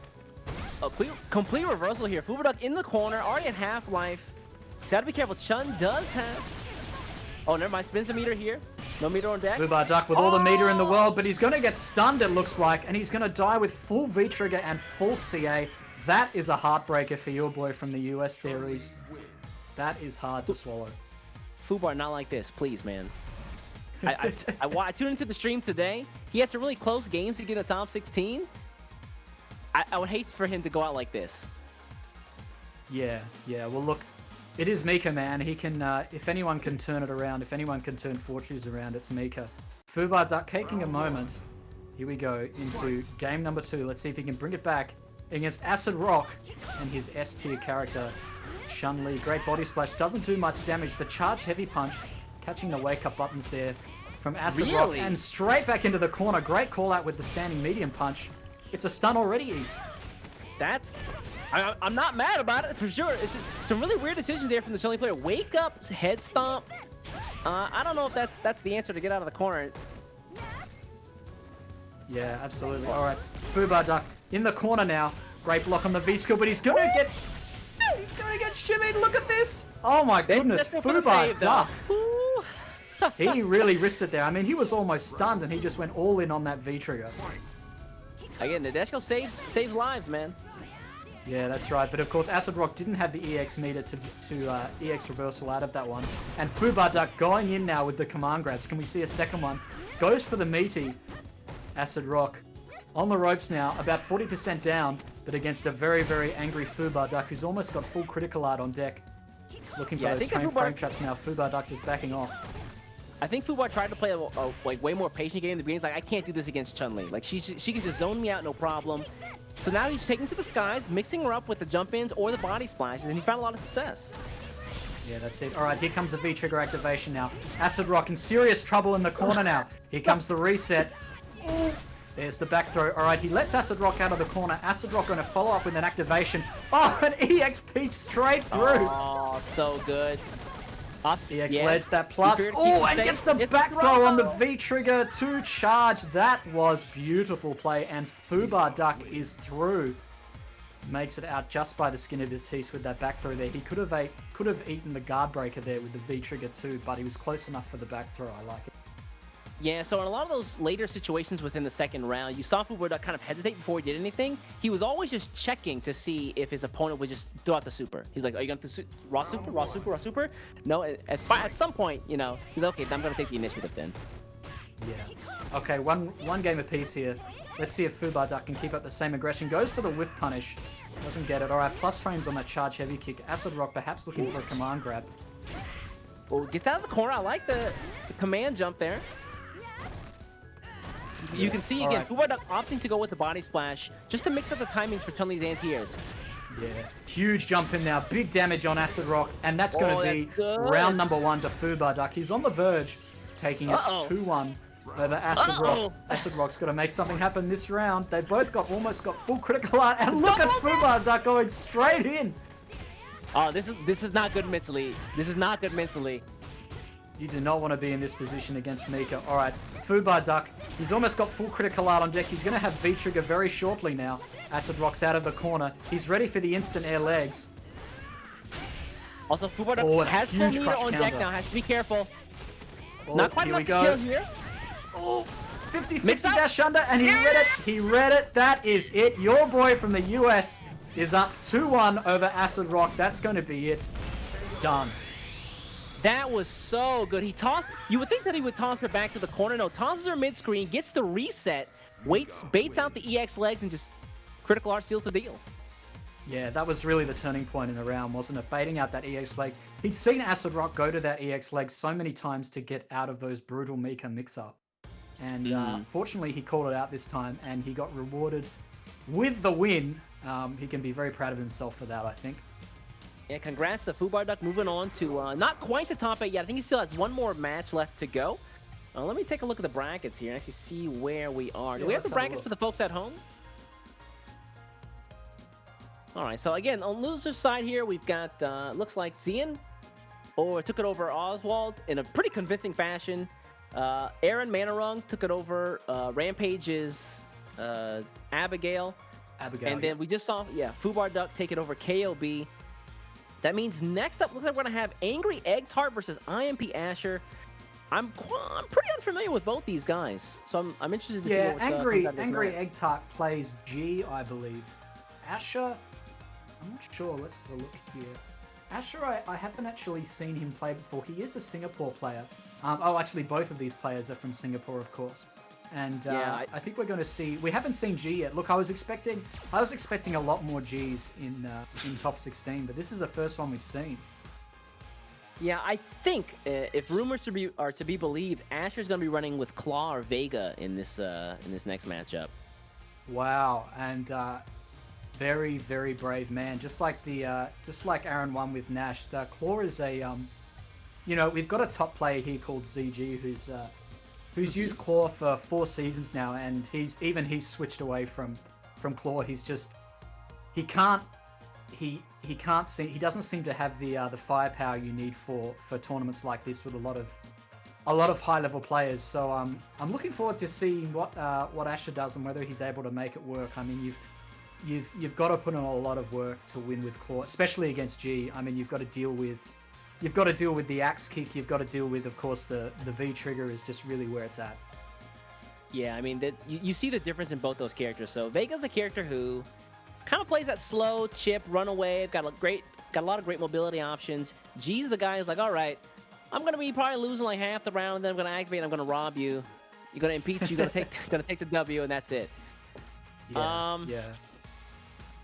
A complete reversal here. Fubar Duck in the corner, already at half-life. So have to be careful. Chun does have... Oh, never mind. Spins the meter here. No meter on deck.
Fubar Duck with all the meter in the world, but he's going to get stunned, it looks like, and he's going to die with full V-trigger and full CA. That is a heartbreaker for your boy from the US there, Reese. That is hard to swallow.
Fubar, not like this, please, man. I tuned into the stream today. He had some really close games to get in the top 16. I would hate for him to go out like this.
Yeah. Well, look. It is Mika, man. He can, if anyone can turn it around, if anyone can turn fortunes around, it's Mika. Fubar Duck taking a moment. Here we go into game number 2. Let's see if he can bring it back against Acid Rock and his S-tier character, Chun-Li. Great body splash. Doesn't do much damage. The charge heavy punch, catching the wake-up buttons there from Acid Rock. And straight back into the corner. Great call out with the standing medium punch. It's a stun already, East.
I'm not mad about it, for sure. It's just some really weird decisions there from the Chun-Li player. Wake up, head stomp. I don't know if that's the answer to get out of the corner.
Yeah, absolutely. All right, Fubar Duck in the corner now. Great block on the V-skill, but he's going to get shimmied. Look at this. Oh my goodness, Fubar Duck. He really risked it there. I mean, he was almost stunned, and he just went all in on that V-trigger.
Again, Nadeshko saves lives, man.
Yeah, that's right. But of course, Acid Rock didn't have the EX meter to EX reversal out of that one. And Fubar Duck going in now with the command grabs. Can we see a second one? Goes for the meaty. Acid Rock On the ropes now, about 40% down, but against a very, very angry Fubar Duck who's almost got full critical art on deck. Looking for those frame traps now. Fubar Duck just backing off.
I think Fubar tried to play a like way more patient game in the beginning. He's like, I can't do this against Chun-Li. Like she can just zone me out, no problem. So now he's taking to the skies, mixing her up with the jump ins or the body splash, and he's found a lot of success.
Yeah, that's it. All right, here comes the V-trigger activation now. Acid Rock in serious trouble in the corner now. Here comes the reset. There's the back throw. All right, he lets Acid Rock out of the corner. Acid Rock going to follow up with an activation. Oh, an EX Peach straight through.
Oh, so good.
EX ledge that plus. Oh, and gets the back throw on the V-trigger to charge. That was beautiful play, and Fubar Duck is through. Makes it out just by the skin of his teeth with that back throw there. He could have eaten the guard breaker there with the V-trigger too, but he was close enough for the back throw. I like it.
Yeah, so in a lot of those later situations within the second round, you saw Fubar Duck kind of hesitate before he did anything. He was always just checking to see if his opponent would just throw out the super. He's like, are you going to raw super, raw super, raw super? No, at some point, you know, he's like, okay, I'm going to take the initiative then.
Yeah. Okay, one game apiece here. Let's see if Fubar Duck can keep up the same aggression. Goes for the whiff punish. Doesn't get it. All right, plus frames on that charge heavy kick. Acid Rock perhaps looking for a command grab.
Oh, gets out of the corner. I like the command jump there. You can see again, Fubar Duck opting to go with the body splash just to mix up the timings for Chun-Li's anti-airs.
Yeah, huge jump in now, big damage on Acid Rock, and that's going to be round number 1 to Fubar Duck. He's on the verge, taking it 2-1 over Acid Rock. Acid Rock's got to make something happen this round. They both almost got full critical art, and look at Fubar Duck going straight in.
Oh, this is not good mentally. This is not good mentally.
You do not want to be in this position against Mika. All right, Fubar Duck. He's almost got full critical art on deck. He's going to have V-trigger very shortly now. Acid Rock's out of the corner. He's ready for the instant air legs.
Also, Fubar Duck has full meter on deck now. Has to be careful. Not quite enough to kill here.
Oh, 50-50 dash under, and he read it. He read it. That is it. Your boy from the US is up 2-1 over Acid Rock. That's going to be it. Done.
That was so good. He tossed. You would think that he would toss her back to the corner. No, tosses her mid-screen, gets the reset, baits out the EX legs, and just critical art seals the deal.
Yeah, that was really the turning point in the round, wasn't it? Baiting out that EX legs. He'd seen Acid Rock go to that EX legs so many times to get out of those brutal Mika mix-up. And fortunately, he called it out this time, and he got rewarded with the win. He can be very proud of himself for that, I think.
Yeah, congrats to Fubar Duck moving on to not quite the top 8 yet. I think he still has one more match left to go. Let me take a look at the brackets here and actually see where we are. Do we have the brackets for the folks at home? All right, so again, on loser's side here, we've got, looks like Xian took it over Oswald in a pretty convincing fashion. Aaron Manarong took it over Rampage's Abigail. And then we just saw, Fubar Duck take it over KOB. That means next up, looks like we're going to have Angry Eggtart versus IMP Asher. I'm pretty unfamiliar with both these guys, so I'm interested to see what
Angry Eggtart plays G, I believe. Asher, I'm not sure. Let's have a look here. Asher, I haven't actually seen him play before. He is a Singapore player. Actually, both of these players are from Singapore, of course. And I think we're going to see. We haven't seen G yet. Look, I was expecting a lot more Gs in top 16, but this is the first one we've seen.
Yeah, I think if rumors are to be believed, Asher's going to be running with Claw or Vega in this next matchup.
Wow, and very, very brave man. Just like Aaron won with Nash. Claw is a we've got a top player here called ZG who's used Claw for 4 seasons now, and he's switched away from Claw. He doesn't seem to have the firepower you need for tournaments like this with a lot of high level players. So I'm looking forward to seeing what Asher does and whether he's able to make it work. I mean, you've got to put in a lot of work to win with Claw, especially against G. I mean, you've got to deal with the axe kick. You've got to deal with, of course, the V trigger is just really where it's at.
Yeah, I mean, you see the difference in both those characters. So Vega's a character who kind of plays that slow chip, run away. Got a lot of great mobility options. G's the guy who's like, all right, I'm gonna be probably losing like half the round, and then I'm gonna activate. And I'm gonna rob you. You're gonna impeach. You're gonna take the W, and that's it.
Yeah.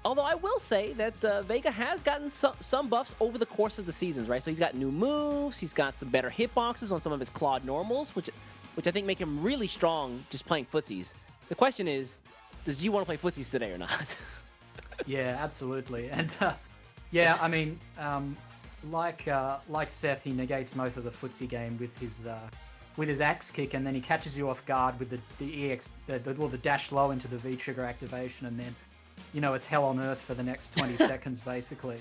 Although I will say that Vega has gotten some buffs over the course of the seasons, right? So he's got new moves, he's got some better hitboxes on some of his Claude normals, which I think make him really strong just playing footsies. The question is, does G want to play footsies today or not?
Yeah, absolutely. And yeah, I mean, like Seth, he negates most of the footsie game with his axe kick, and then he catches you off guard with the dash low into the V trigger activation, and then it's hell on earth for the next 20 seconds basically,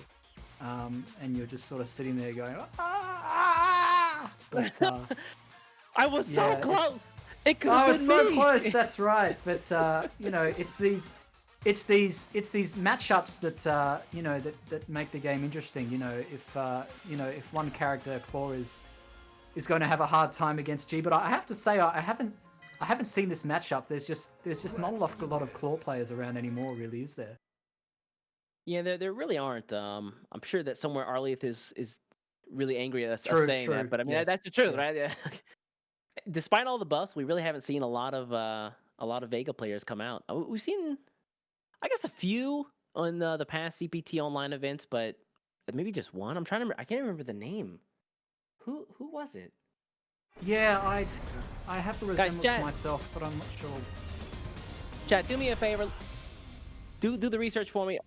and you're just sort of sitting there going, ah! But
I was so close. It could
I
have
was
been
so
me.
close. That's right. But it's these matchups that that make the game interesting. If one character Claw is going to have a hard time against G, but I have to say I haven't seen this matchup. There's just not a lot of Claw players around anymore, really, is there?
Yeah, there really aren't. I'm sure that somewhere Arleth is really angry at us saying
True.
that, but I mean
Yes.
that's the truth,
Yes.
right? Yeah. Despite all the buffs, we really haven't seen a lot of Vega players come out. We've seen, I guess, a few on the past CPT online events, but maybe just one. I'm trying to remember. I can't remember the name. Who was it?
Yeah, I have the resemblance
chat.
myself, but I'm not sure.
Chat, do me a favor. Do the research for me.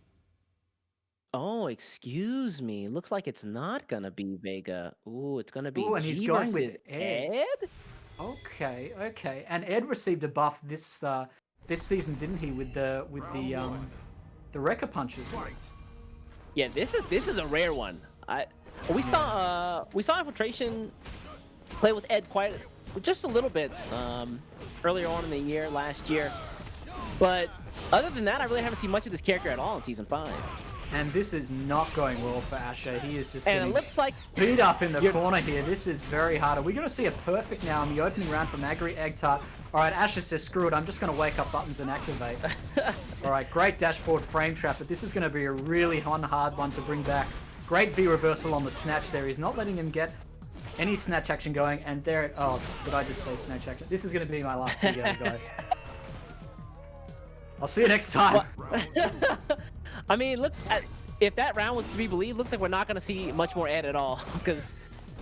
Oh, excuse me. Looks like it's not gonna be Vega. Ooh, it's gonna be.
Ooh, and he's
G
going
versus
with Ed. Okay. And Ed received a buff this season, didn't he? With the Rekka punches.
Yeah, this is a rare one. We saw Infiltration play with Ed just a little bit earlier on in the year, last year. But other than that, I really haven't seen much of this character at all in Season 5.
And this is not going well for Asher. He is just
And
getting
it looks like
beat up in the corner here. This is very hard. Are we going to see a perfect now in the opening round from Eggtart? All right, Asher says, screw it. I'm just going to wake up buttons and activate. All right, great dash forward frame trap, but this is going to be a really hard one to bring back. Great V reversal on the snatch there. He's not letting him get any snatch action going. And there, oh, did I just say snatch action? This is going to be my last video, guys. I'll see you next time.
I mean, if that round was to be believed, looks like we're not going to see much more Ed at all, because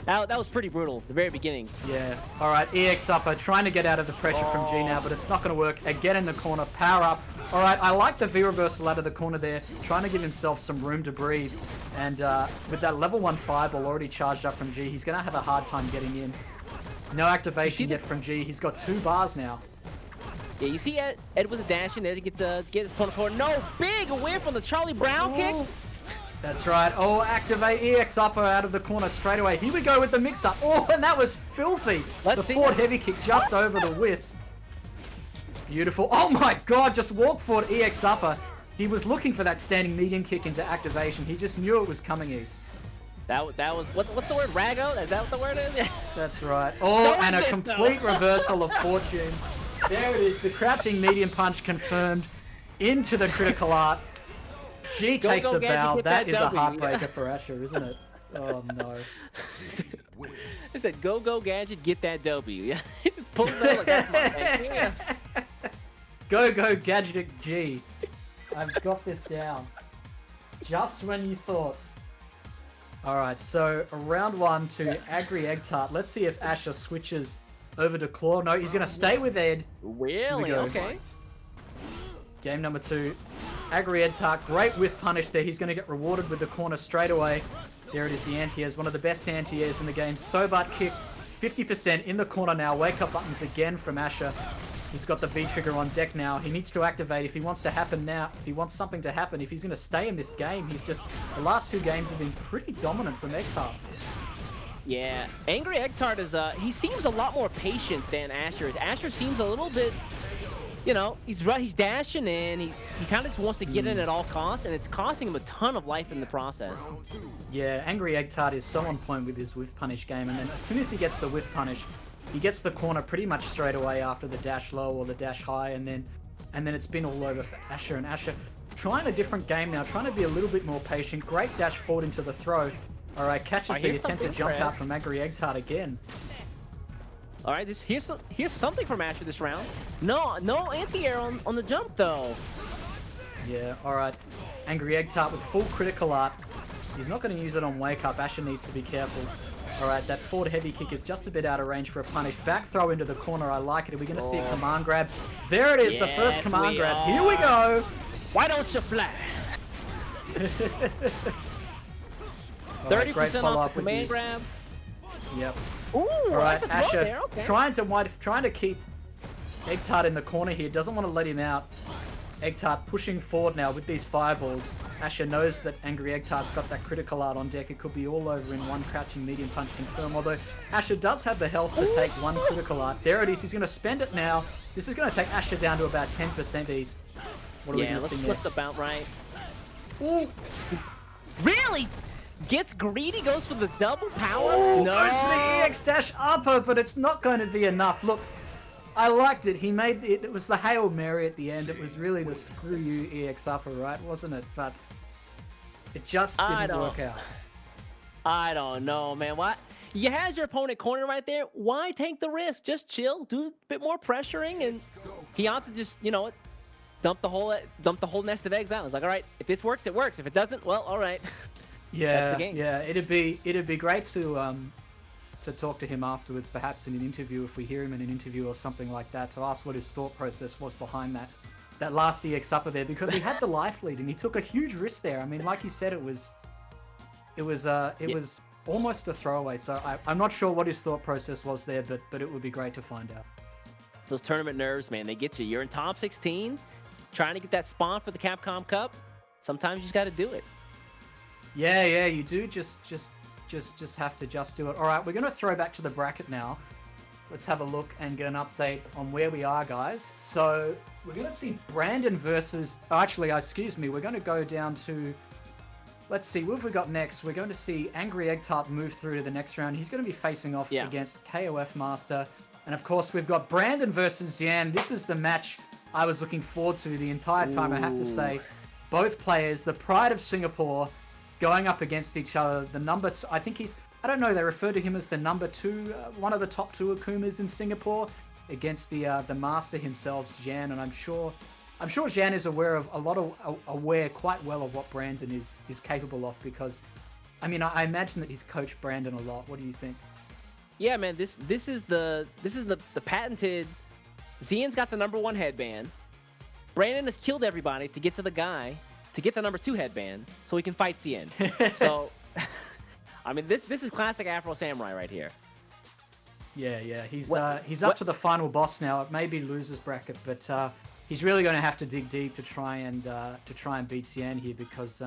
that was pretty brutal, the very beginning.
Yeah. All right, EX upper, trying to get out of the pressure from G now, but it's not going to work. Again in the corner, power up. All right, I like the V reversal out of the corner there, trying to give himself some room to breathe. And with that level 1 fireball already charged up from G, he's going to have a hard time getting in. No activation yet from G. He's got 2 bars now.
Yeah, you see Ed with a dash in there to get his opponent forward. No, big win from the Charlie Brown kick.
That's right. Oh, activate EX upper out of the corner straight away. Here we go with the mix-up. Oh, and that was filthy. The forward heavy kick just over the whiffs. Beautiful. Oh my god, just walk forward EX upper. He was looking for that standing medium kick into activation. He just knew it was coming east.
That was, what's the word, Rago? Is that what the word is?
That's right. Oh, and a complete reversal of fortune. There it is, the crouching medium punch confirmed into the critical art. G takes a bow. That is a heartbreaker for Asher, isn't it? Oh no.
It said, go Gadget, get that W. Yeah, he just pulls it out like that's my man. Yeah.
Go Gadget G. I've got this down. Just when you thought. Alright, so round 1 to Agri Eggtart. Let's see if Asher switches over to Claw. No, he's going to stay with Ed.
Really? Okay.
Game number 2. Agri Eggtart, great whiff punish there. He's going to get rewarded with the corner straight away. There it is, the anti-airs. One of the best anti-airs in the game. Sobat kick, 50% in the corner now. Wake up buttons again from Asher. He's got the V-trigger on deck now. He needs to activate if he wants to happen now. If he wants something to happen, if he's going to stay in this game, he's just... The last 2 games have been pretty dominant from Eggtart.
Yeah, Angry Eggtart is, he seems a lot more patient than Asher is. Asher seems a little bit, he's dashing in, he kind of just wants to get in at all costs, and it's costing him a ton of life in the process.
Yeah, Angry Eggtart is so on point with his whiff punish game, and then as soon as he gets the whiff punish, he gets the corner pretty much straight away after the dash low or the dash high, and then it's been all over for Asher. And Asher trying a different game now, trying to be a little bit more patient. Great dash forward into the throw. All right, catches the attempted jump out from Angry Eggtart again.
All right, here's something from Asher this round. No anti-air on the jump though.
Yeah, alright. Angry Eggtart with full critical art. He's not going to use it on Wake Up. Asher needs to be careful. Alright, that forward heavy kick is just a bit out of range for a punish. Back throw into the corner. I like it. Are we going to see a command grab? There it is, the first command grab. Here we go.
Why don't you fly? 30% off the command grab.
Yep.
Ooh,
alright,
like
Asher
there. Okay.
trying to keep Eggtart in the corner here. Doesn't want to let him out. Eggtart pushing forward now with these fireballs. Asher knows that Angry Eggtart's got that critical art on deck. It could be all over in one crouching medium punch confirm. Although Asher does have the health to take one critical art. There it is. He's going to spend it now. This is going to take Asher down to about 10% east. What are we going to see next?
Looks about right. Ooh. Really? Gets greedy, goes for the double power.
Ooh, goes for the EX dash upper, but it's not going to be enough. Look, I liked it. He made it. It was the Hail Mary at the end. It was really the screw you EX upper, right? Wasn't it? But it just didn't work out.
I don't know, man. What? You has your opponent cornered right there. Why take the risk? Just chill, do a bit more pressuring, and he opted to just, you know, dump the whole nest of eggs out. It's like, all right, if this works, it works. If it doesn't, well, all right.
Yeah,
That's the game.
yeah. It'd be great to talk to him afterwards, perhaps in an interview, if we hear him in an interview or something like that, to ask what his thought process was behind that last EX upper there, because he had the life lead and he took a huge risk there. I mean, like you said, it was almost a throwaway. So I'm not sure what his thought process was there, but it would be great to find out.
Those tournament nerves, man, they get you. You're in top 16, trying to get that spawn for the Capcom Cup. Sometimes you just got to do it.
Yeah, you do just have to do it. All right, we're going to throw back to the bracket now. Let's have a look and get an update on where we are, guys. So we're going to see Brandon versus... Actually, excuse me, we're going to go down to... Let's see, what have we got next? We're going to see Angry Eggtart move through to the next round. He's going to be facing off against KOF Master. And of course, we've got Brandon versus Xian. This is the match I was looking forward to the entire time, I have to say. Both players, the pride of Singapore, going up against each other. The number two, I think I don't know, they refer to him as the number two, one of the top two Akumas in Singapore, against the master himself, Xian. And I'm sure Xian is aware quite well of what Brandon is capable of, because, I mean, I imagine that he's coached Brandon a lot. What do you think?
Yeah, man, this is the patented. Xian's got the number one headband. Brandon has killed everybody to get to the guy to get the number two headband so he can fight Xian. So, I mean, this is classic Afro Samurai right here.
Yeah. He's up to the final boss now. It may be loser's bracket, but he's really going to have to dig deep to try and beat Xian here, because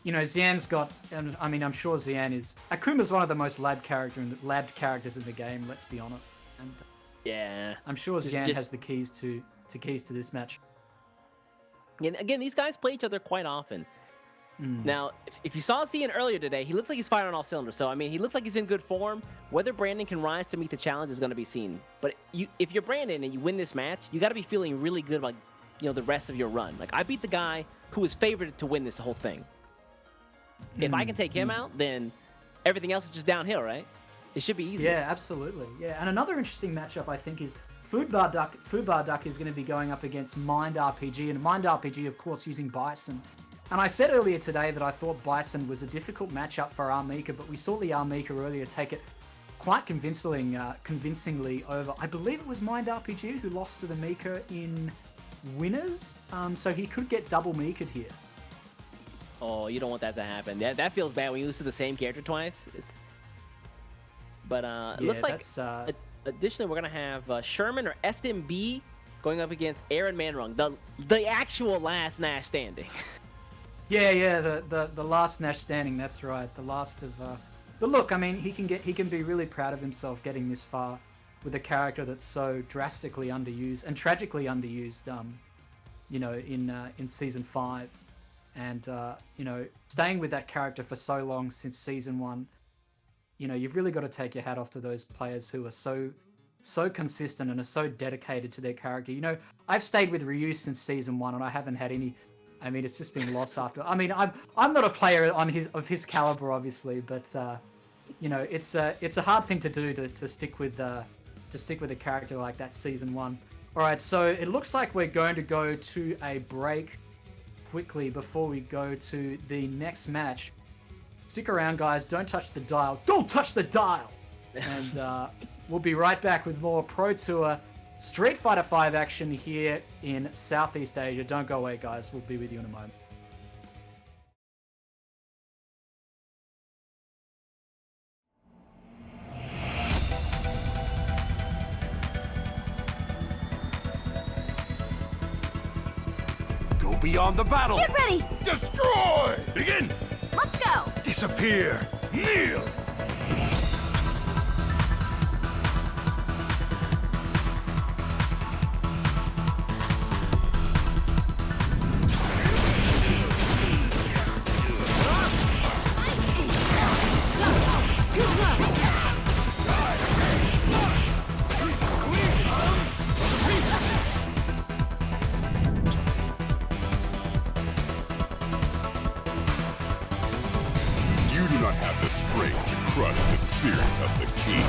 you know, Xian's got. And I mean, I'm sure Xian is. Akuma's one of the most labbed characters in the game. Let's be honest. And
yeah,
I'm sure Xian has the keys to this match.
And again, these guys play each other quite often. Now, if you saw Xian earlier today, he looks like he's firing on all cylinders. So, I mean, he looks like he's in good form. Whether Brandon can rise to meet the challenge is going to be seen. But if you're Brandon and you win this match, you got to be feeling really good about, you know, the rest of your run. Like, I beat the guy who was favored to win this whole thing. If I can take him out, then everything else is just downhill, right? It should be easy.
Yeah, absolutely. Yeah, and another interesting matchup, I think, is Fubar Duck is going to be going up against Mind RPG, and Mind RPG, of course, using Bison. And I said earlier today that I thought Bison was a difficult matchup for Armika, but we saw the Armika earlier take it quite convincingly over. I believe it was Mind RPG who lost to the Mika in winners, so he could get double Mika'd here.
Oh, you don't want that to happen. That feels bad when you lose to the same character twice. But it looks like additionally we're gonna have Sherman or SMB going up against Aaron Manarong, the actual last Nash standing.
Yeah, the last Nash standing. That's right, the last of. But look, I mean, he can be really proud of himself getting this far with a character that's so drastically underused and tragically underused. You know, in season 5, and you know, staying with that character for so long since season 1. You know, you've really got to take your hat off to those players who are so consistent and are so dedicated to their character. You know, I've stayed with Ryu since season 1, and I haven't had any. I mean, it's just been lost after. I mean, I'm not a player of his caliber, obviously, but you know, it's a hard thing to do to stick with a character like that season 1. All right, so it looks like we're going to go to a break. quickly before we go to the next match. Stick around, guys. Don't touch the dial. Don't touch the dial! And we'll be right back with more Pro Tour Street Fighter V action here in Southeast Asia. Don't go away, guys. We'll be with you in a moment.
Go beyond the battle.
Get ready.
Destroy. Begin.
Let's go.
Disappear. Kneel.
Crush the spirit of the king.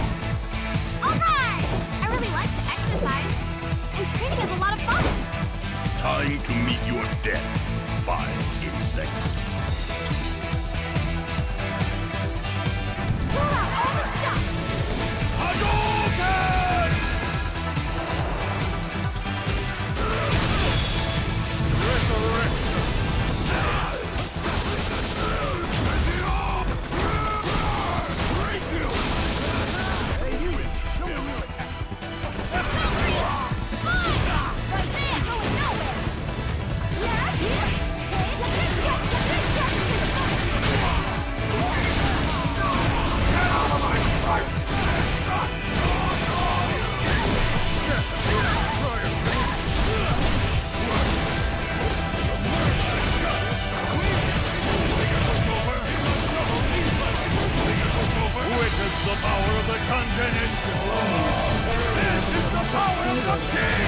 Alright! I really like to exercise. And training is a lot of fun.
Time to meet your death. 5 seconds.
Pull out all the stuff!
Hadouken! Resurrection! Witness the power of the continental. This is the power of the king.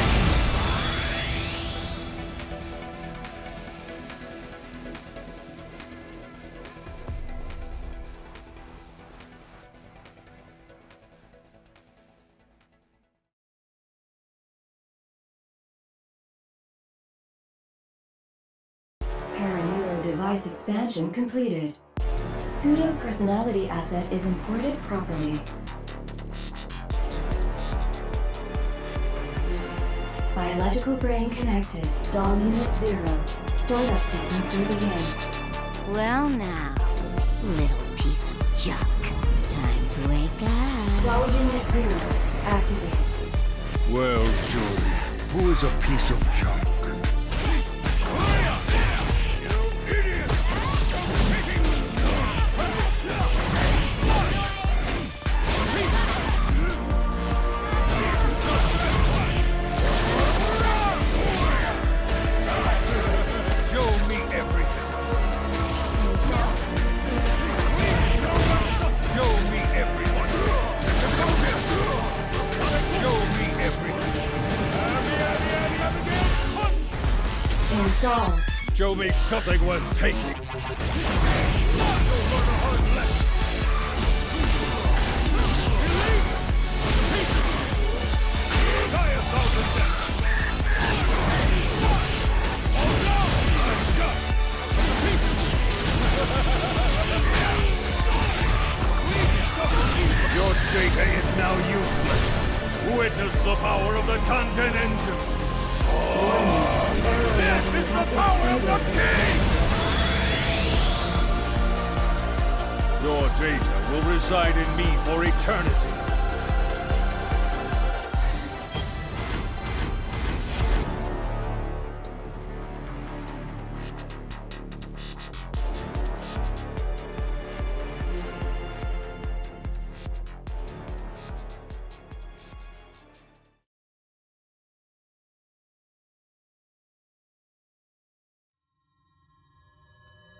Paraneuro device expansion completed. Pseudo-personality asset is imported properly. Biological brain connected. Dawn unit 0. Startup sequence will begin.
Well now, little piece of junk. Time to wake up.
Dawn unit 0. Activate.
Well, Joey, who is a piece of junk?
Installed.
Show me something worth taking. Your data is now useless. Witness the power of the content engine. This is the power of the king! Your data will reside in me for eternity.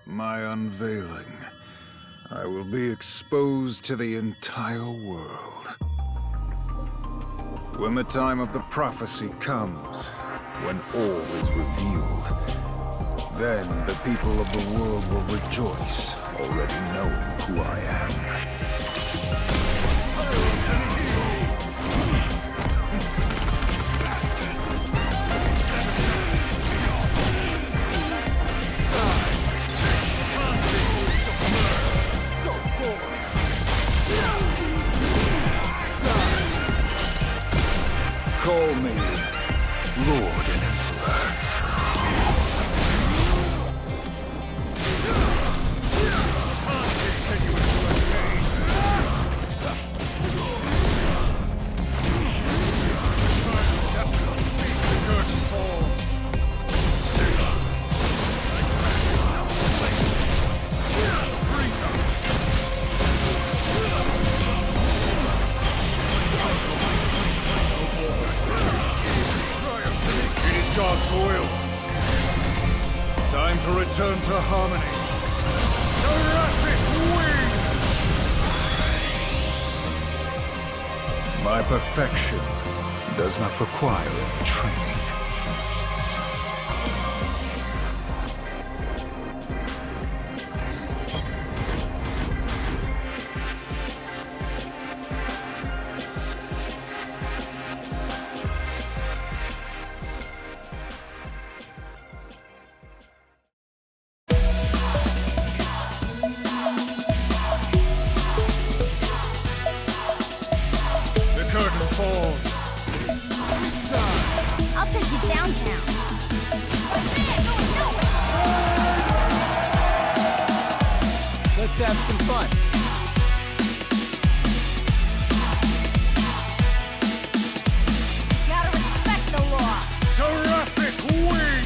My unveiling. I will be exposed to the entire world. When the time of the prophecy comes, when all is revealed, then the people of the world will rejoice, already knowing who I am.
time to return to harmony. Jurassic Wing! My perfection does not require any training.
I'll take you downtown.
Let's have some fun.
Gotta respect the law.
Terrific Wing!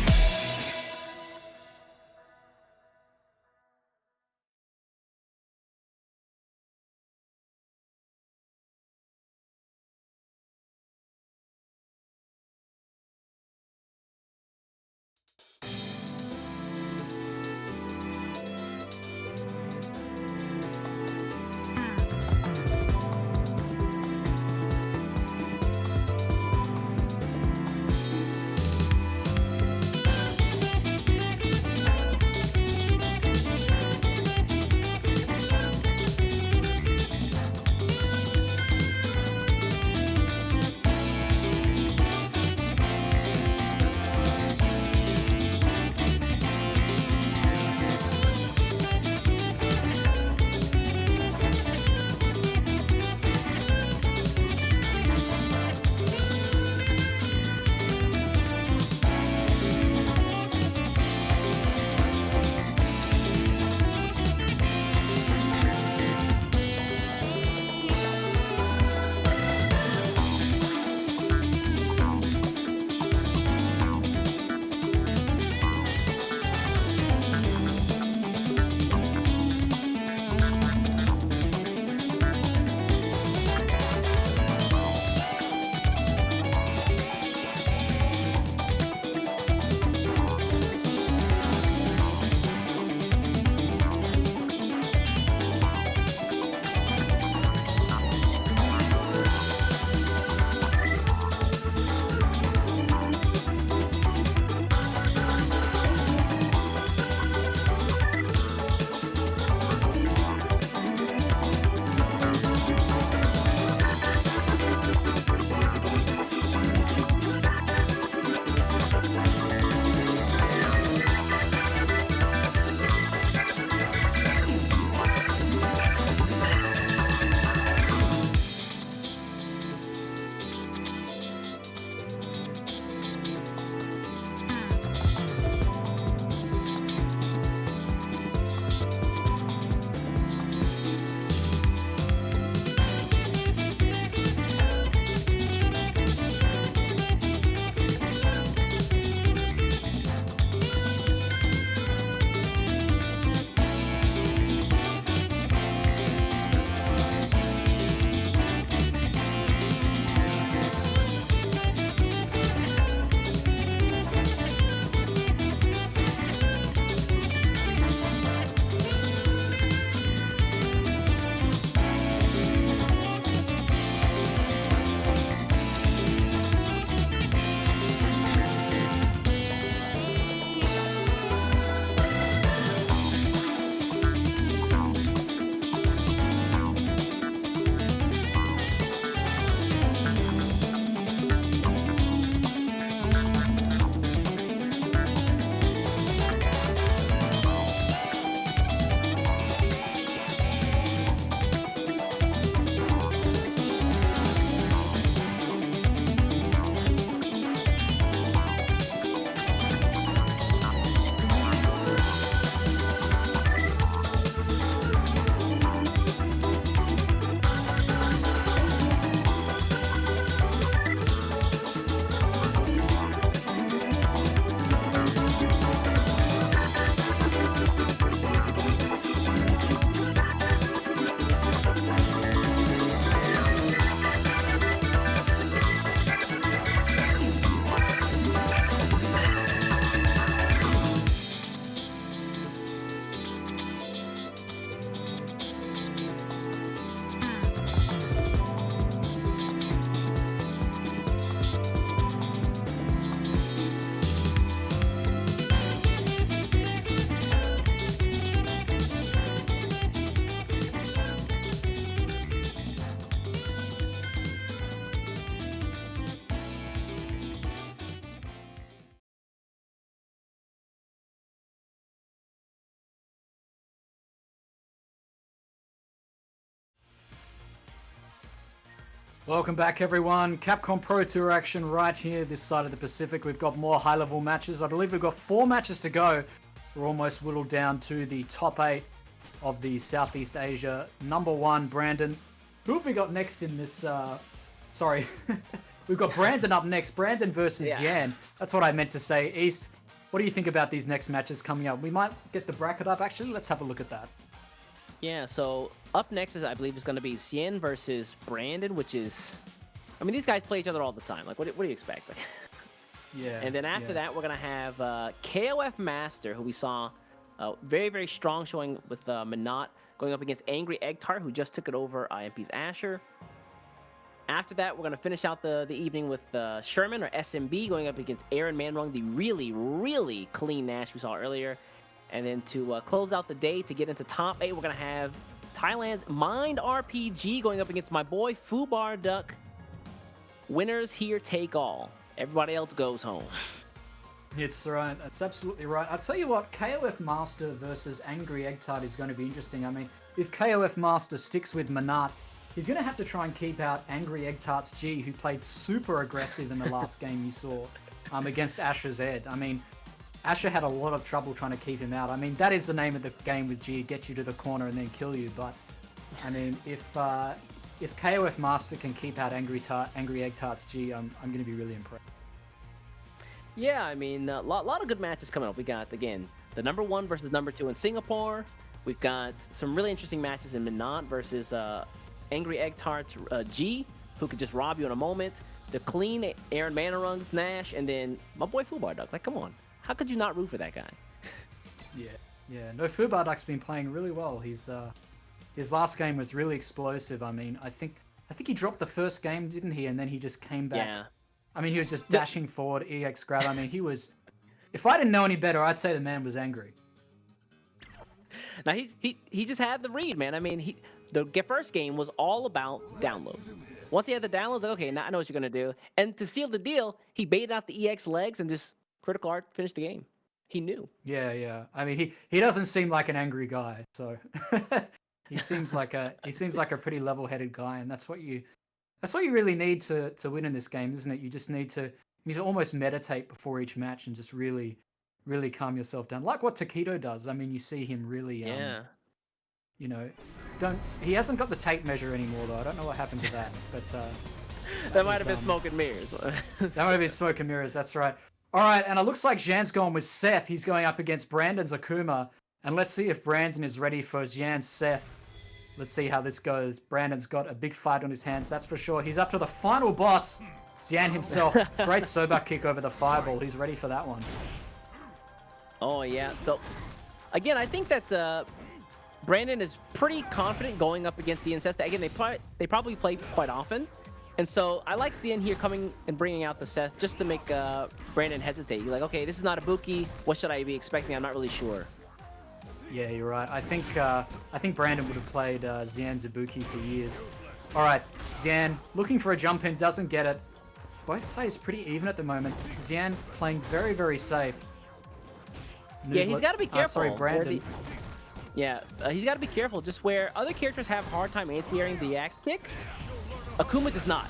Welcome back, everyone. Capcom Pro Tour action right here, this side of the Pacific. We've got more high-level matches. I believe we've got 4 matches to go. We're almost whittled down to the top 8 of the Southeast Asia. Number 1, Brandon. Who have we got next in this? Sorry. We've got Brandon up next. Brandon versus Yan. That's what I meant to say. East, what do you think about these next matches coming up? We might get the bracket up, actually. Let's have a look at that.
Yeah, so up next is, I believe, is going to be Shen versus Brandon, which is... I mean, these guys play each other all the time. Like, what do you expect? Like,
yeah.
And then after that, we're going to have KOF Master, who we saw very, very strong showing with Manat, going up against Angry Eggtart, who just took it over IMP's Asher. After that, we're going to finish out the evening with Sherman, or SMB, going up against Aaron Manarong, the really, really clean Nash we saw earlier. And then to close out the day, to get into top 8, we're going to have Thailand's Mind RPG going up against my boy Fubar Duck. Winners here take all. Everybody else goes home.
It's right. That's absolutely right. I'll tell you what, KOF Master versus Angry Eggtart is going to be interesting. I mean, if KOF Master sticks with Manat, he's going to have to try and keep out Angry Eggtart's G, who played super aggressive in the last game you saw against Asher's Ed. I mean, Asher had a lot of trouble trying to keep him out. I mean, that is the name of the game with G, get you to the corner and then kill you. But, I mean, if KOF Master can keep out Angry Eggtart's G, I'm going to be really impressed.
Yeah, I mean, a lot of good matches coming up. We got, again, the number 1 versus number 2 in Singapore. We've got some really interesting matches in Minot versus Angry Eggtart's G, who could just rob you in a moment. The clean Aaron Manarong's Nash, and then my boy Fubar Duck. Like, come on. How could you not root for that guy?
Yeah. No, Fubar Duck's been playing really well. His last game was really explosive. I mean, I think he dropped the first game, didn't he? And then he just came back.
Yeah.
I mean, he was just dashing forward, EX grab. I mean, he was... If I didn't know any better, I'd say the man was angry.
Now, he just had the read, man. I mean, the first game was all about download. Once he had the downloads, like, okay, now I know what you're going to do. And to seal the deal, he baited out the EX legs and just... Critical Art finished the game. He knew. Yeah. I mean, he doesn't seem like an angry guy, so he seems like a pretty level-headed guy, and that's what you really need to win in this game, isn't it? You just need to almost meditate before each match and just really, really calm yourself down, like what Taquito does. I mean, you see him really, he hasn't got the tape measure anymore though. I don't know what happened to that, but that might have been smoke and mirrors.
That might have been smoke and mirrors. That's right. All right, and it looks like Zhan's going with Seth. He's going up against Brandon's Akuma. And let's see if Brandon is ready for Zhan's Seth. Let's see how this goes. Brandon's got a big fight on his hands, that's for sure. He's up to the final boss, Zhan himself. Great Sobak kick over the fireball. He's ready for that one.
Oh, yeah. So, again, I think that Brandon is pretty confident going up against the Incesta. Again, they probably play quite often. And so I like seeing here coming and bringing out the Seth just to make Brandon hesitate. You're like, okay, this is not Ibuki. What should I be expecting? I'm not really sure.
Yeah, you're right. I think Brandon would have played Zhan's Ibuki for years. All right, Zhan looking for a jump in, doesn't get it. Both players pretty even at the moment. Zhan playing very, very safe.
Yeah, he's got to be careful.
Sorry, Brandon.
He's got to be careful. Just where other characters have a hard time anti-airing the axe kick, Akuma does not.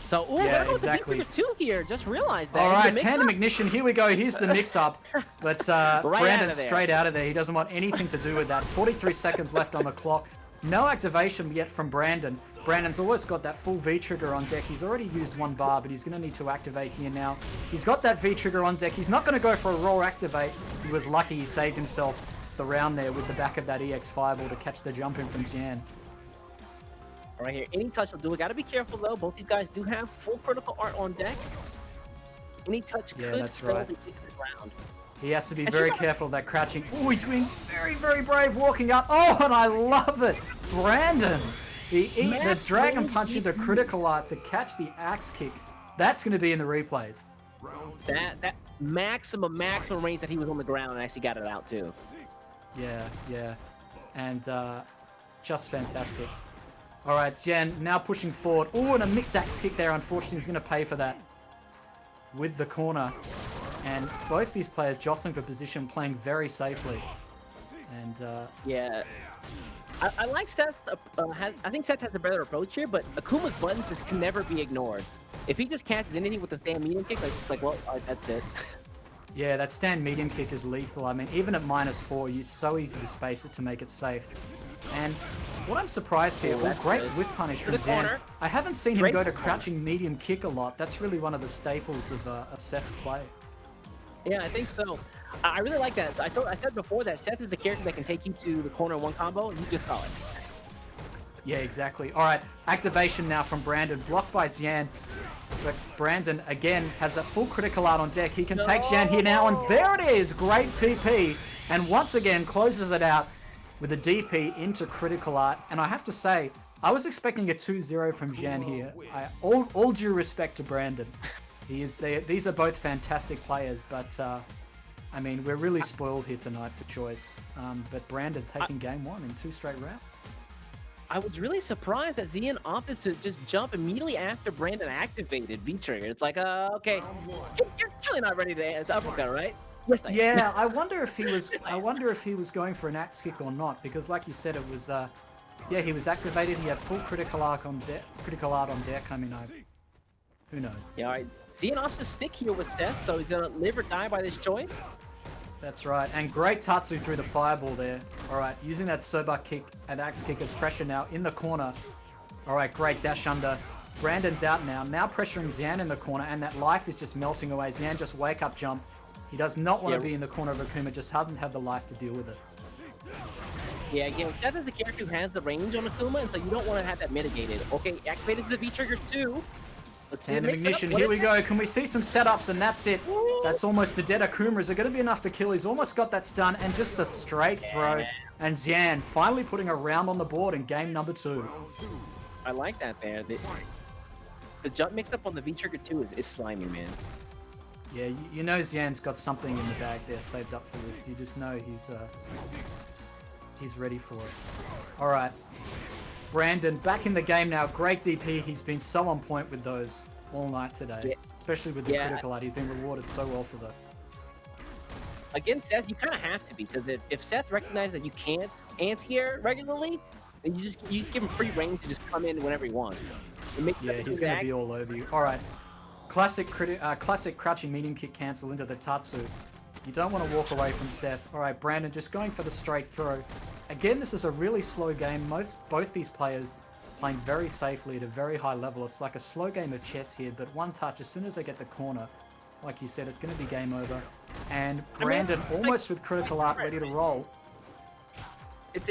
So,
yeah, exactly.
There's 2 here. Just realized that.
All right, tandem ignition. Here we go. Here's the mix-up. But Brandon straight out of there. He doesn't want anything to do with that. 43 seconds left on the clock. No activation yet from Brandon. Brandon's always got that full V-trigger on deck. He's already used 1 bar, but he's going to need to activate here now. He's got that V-trigger on deck. He's not going to go for a raw activate. He was lucky he saved himself the round there with the back of that EX fireball to catch the jump in from Zhan.
Right here, any touch will do it. Got to be careful though. Both these guys do have full critical art on deck. Any touch could spell the ground.
He has to be very careful of that crouching. Oh, he's being very, very brave walking up. Oh, and I love it. Brandon, the dragon punch into critical art to catch the axe kick. That's going to be in the replays.
That maximum range that he was on the ground and actually got it out too.
Yeah. And just fantastic. All right, Zhan now pushing forward. Oh, and a mixed axe kick there. Unfortunately, he's going to pay for that with the corner. And both these players jostling for position, playing very safely. And
yeah, I like Seth. I think Seth has a better approach here, but Akuma's buttons just can never be ignored. If he just catches anything with the stand medium kick, like well, that's it.
Yeah, that stand medium kick is lethal. I mean, even at -4, it's so easy to space it to make it safe. And what I'm surprised here, great whiff punish from Zen. I haven't seen him go to crouching medium kick a lot. That's really one of the staples of Seth's play.
Yeah, I think so. I really like that. So I said before that Seth is a character that can take you to the corner in one combo, and you just saw it.
Yeah, exactly. All right, activation now from Brandon, blocked by Xian. But Brandon, again, has a full critical art on deck. He can take Xian here now, and there it is! Great DP, and once again closes it out with a DP into critical art. And I have to say, I was expecting a 2-0 from Xian here. All due respect to Brandon. These are both fantastic players, but I mean, we're really spoiled here tonight for choice. But Brandon taking game 1 in 2 straight rounds.
I was really surprised that Xian opted to just jump immediately after Brandon activated V-Trigger. It's like, okay, you're really not ready to answer uppercut, right? Yes,
yeah, I wonder if he was. I wonder if he was going for an axe kick or not, because, like you said, it was. Yeah, he was activated. He had full critical art on deck. I mean, who knows?
Yeah, all right. Xian opts to stick here with Seth, so he's gonna live or die by this choice.
That's right, and great Tatsu through the fireball there. All right, using that Soba kick and axe kick as pressure now in the corner. All right, great dash under. Brandon's out now pressuring Xian in the corner, and that life is just melting away. Xian just wake up jump. He does not want to be in the corner of Akuma, just hasn't had the life to deal with it.
Yeah, again, Seth is a character who has the range on Akuma, and so you don't want to have that mitigated. Okay, activated the V-Trigger too. Let's see
Tandem ignition, here we go. Can we see some setups? And that's it. That's almost a dead Akuma. Is it going to be enough to kill? He's almost got that stun, and just the straight throw. And Xian finally putting a round on the board in game number 2.
I like that there. The jump mix up on the V-Trigger 2 is slimy, man.
Yeah, you know Xian's got something in the bag there saved up for this. You just know he's ready for it. All right. Brandon back in the game now. Great DP. He's been so on point with those all night today, especially with the critical art. He's been rewarded so well for that.
Against Seth, you kind of have to be, because if Seth recognizes that you can't anti-air regularly, then you give him free reign to just come in whenever he wants.
Yeah, he's going to be all over you. All right. Classic crouching medium kick cancel into the Tatsu. You don't want to walk away from Seth. All right, Brandon just going for the straight throw. Again, this is a really slow game. Both these players playing very safely at a very high level. It's like a slow game of chess here, but one touch, as soon as they get the corner, like you said, it's going to be game over. And Brandon almost with critical art ready to roll.
It's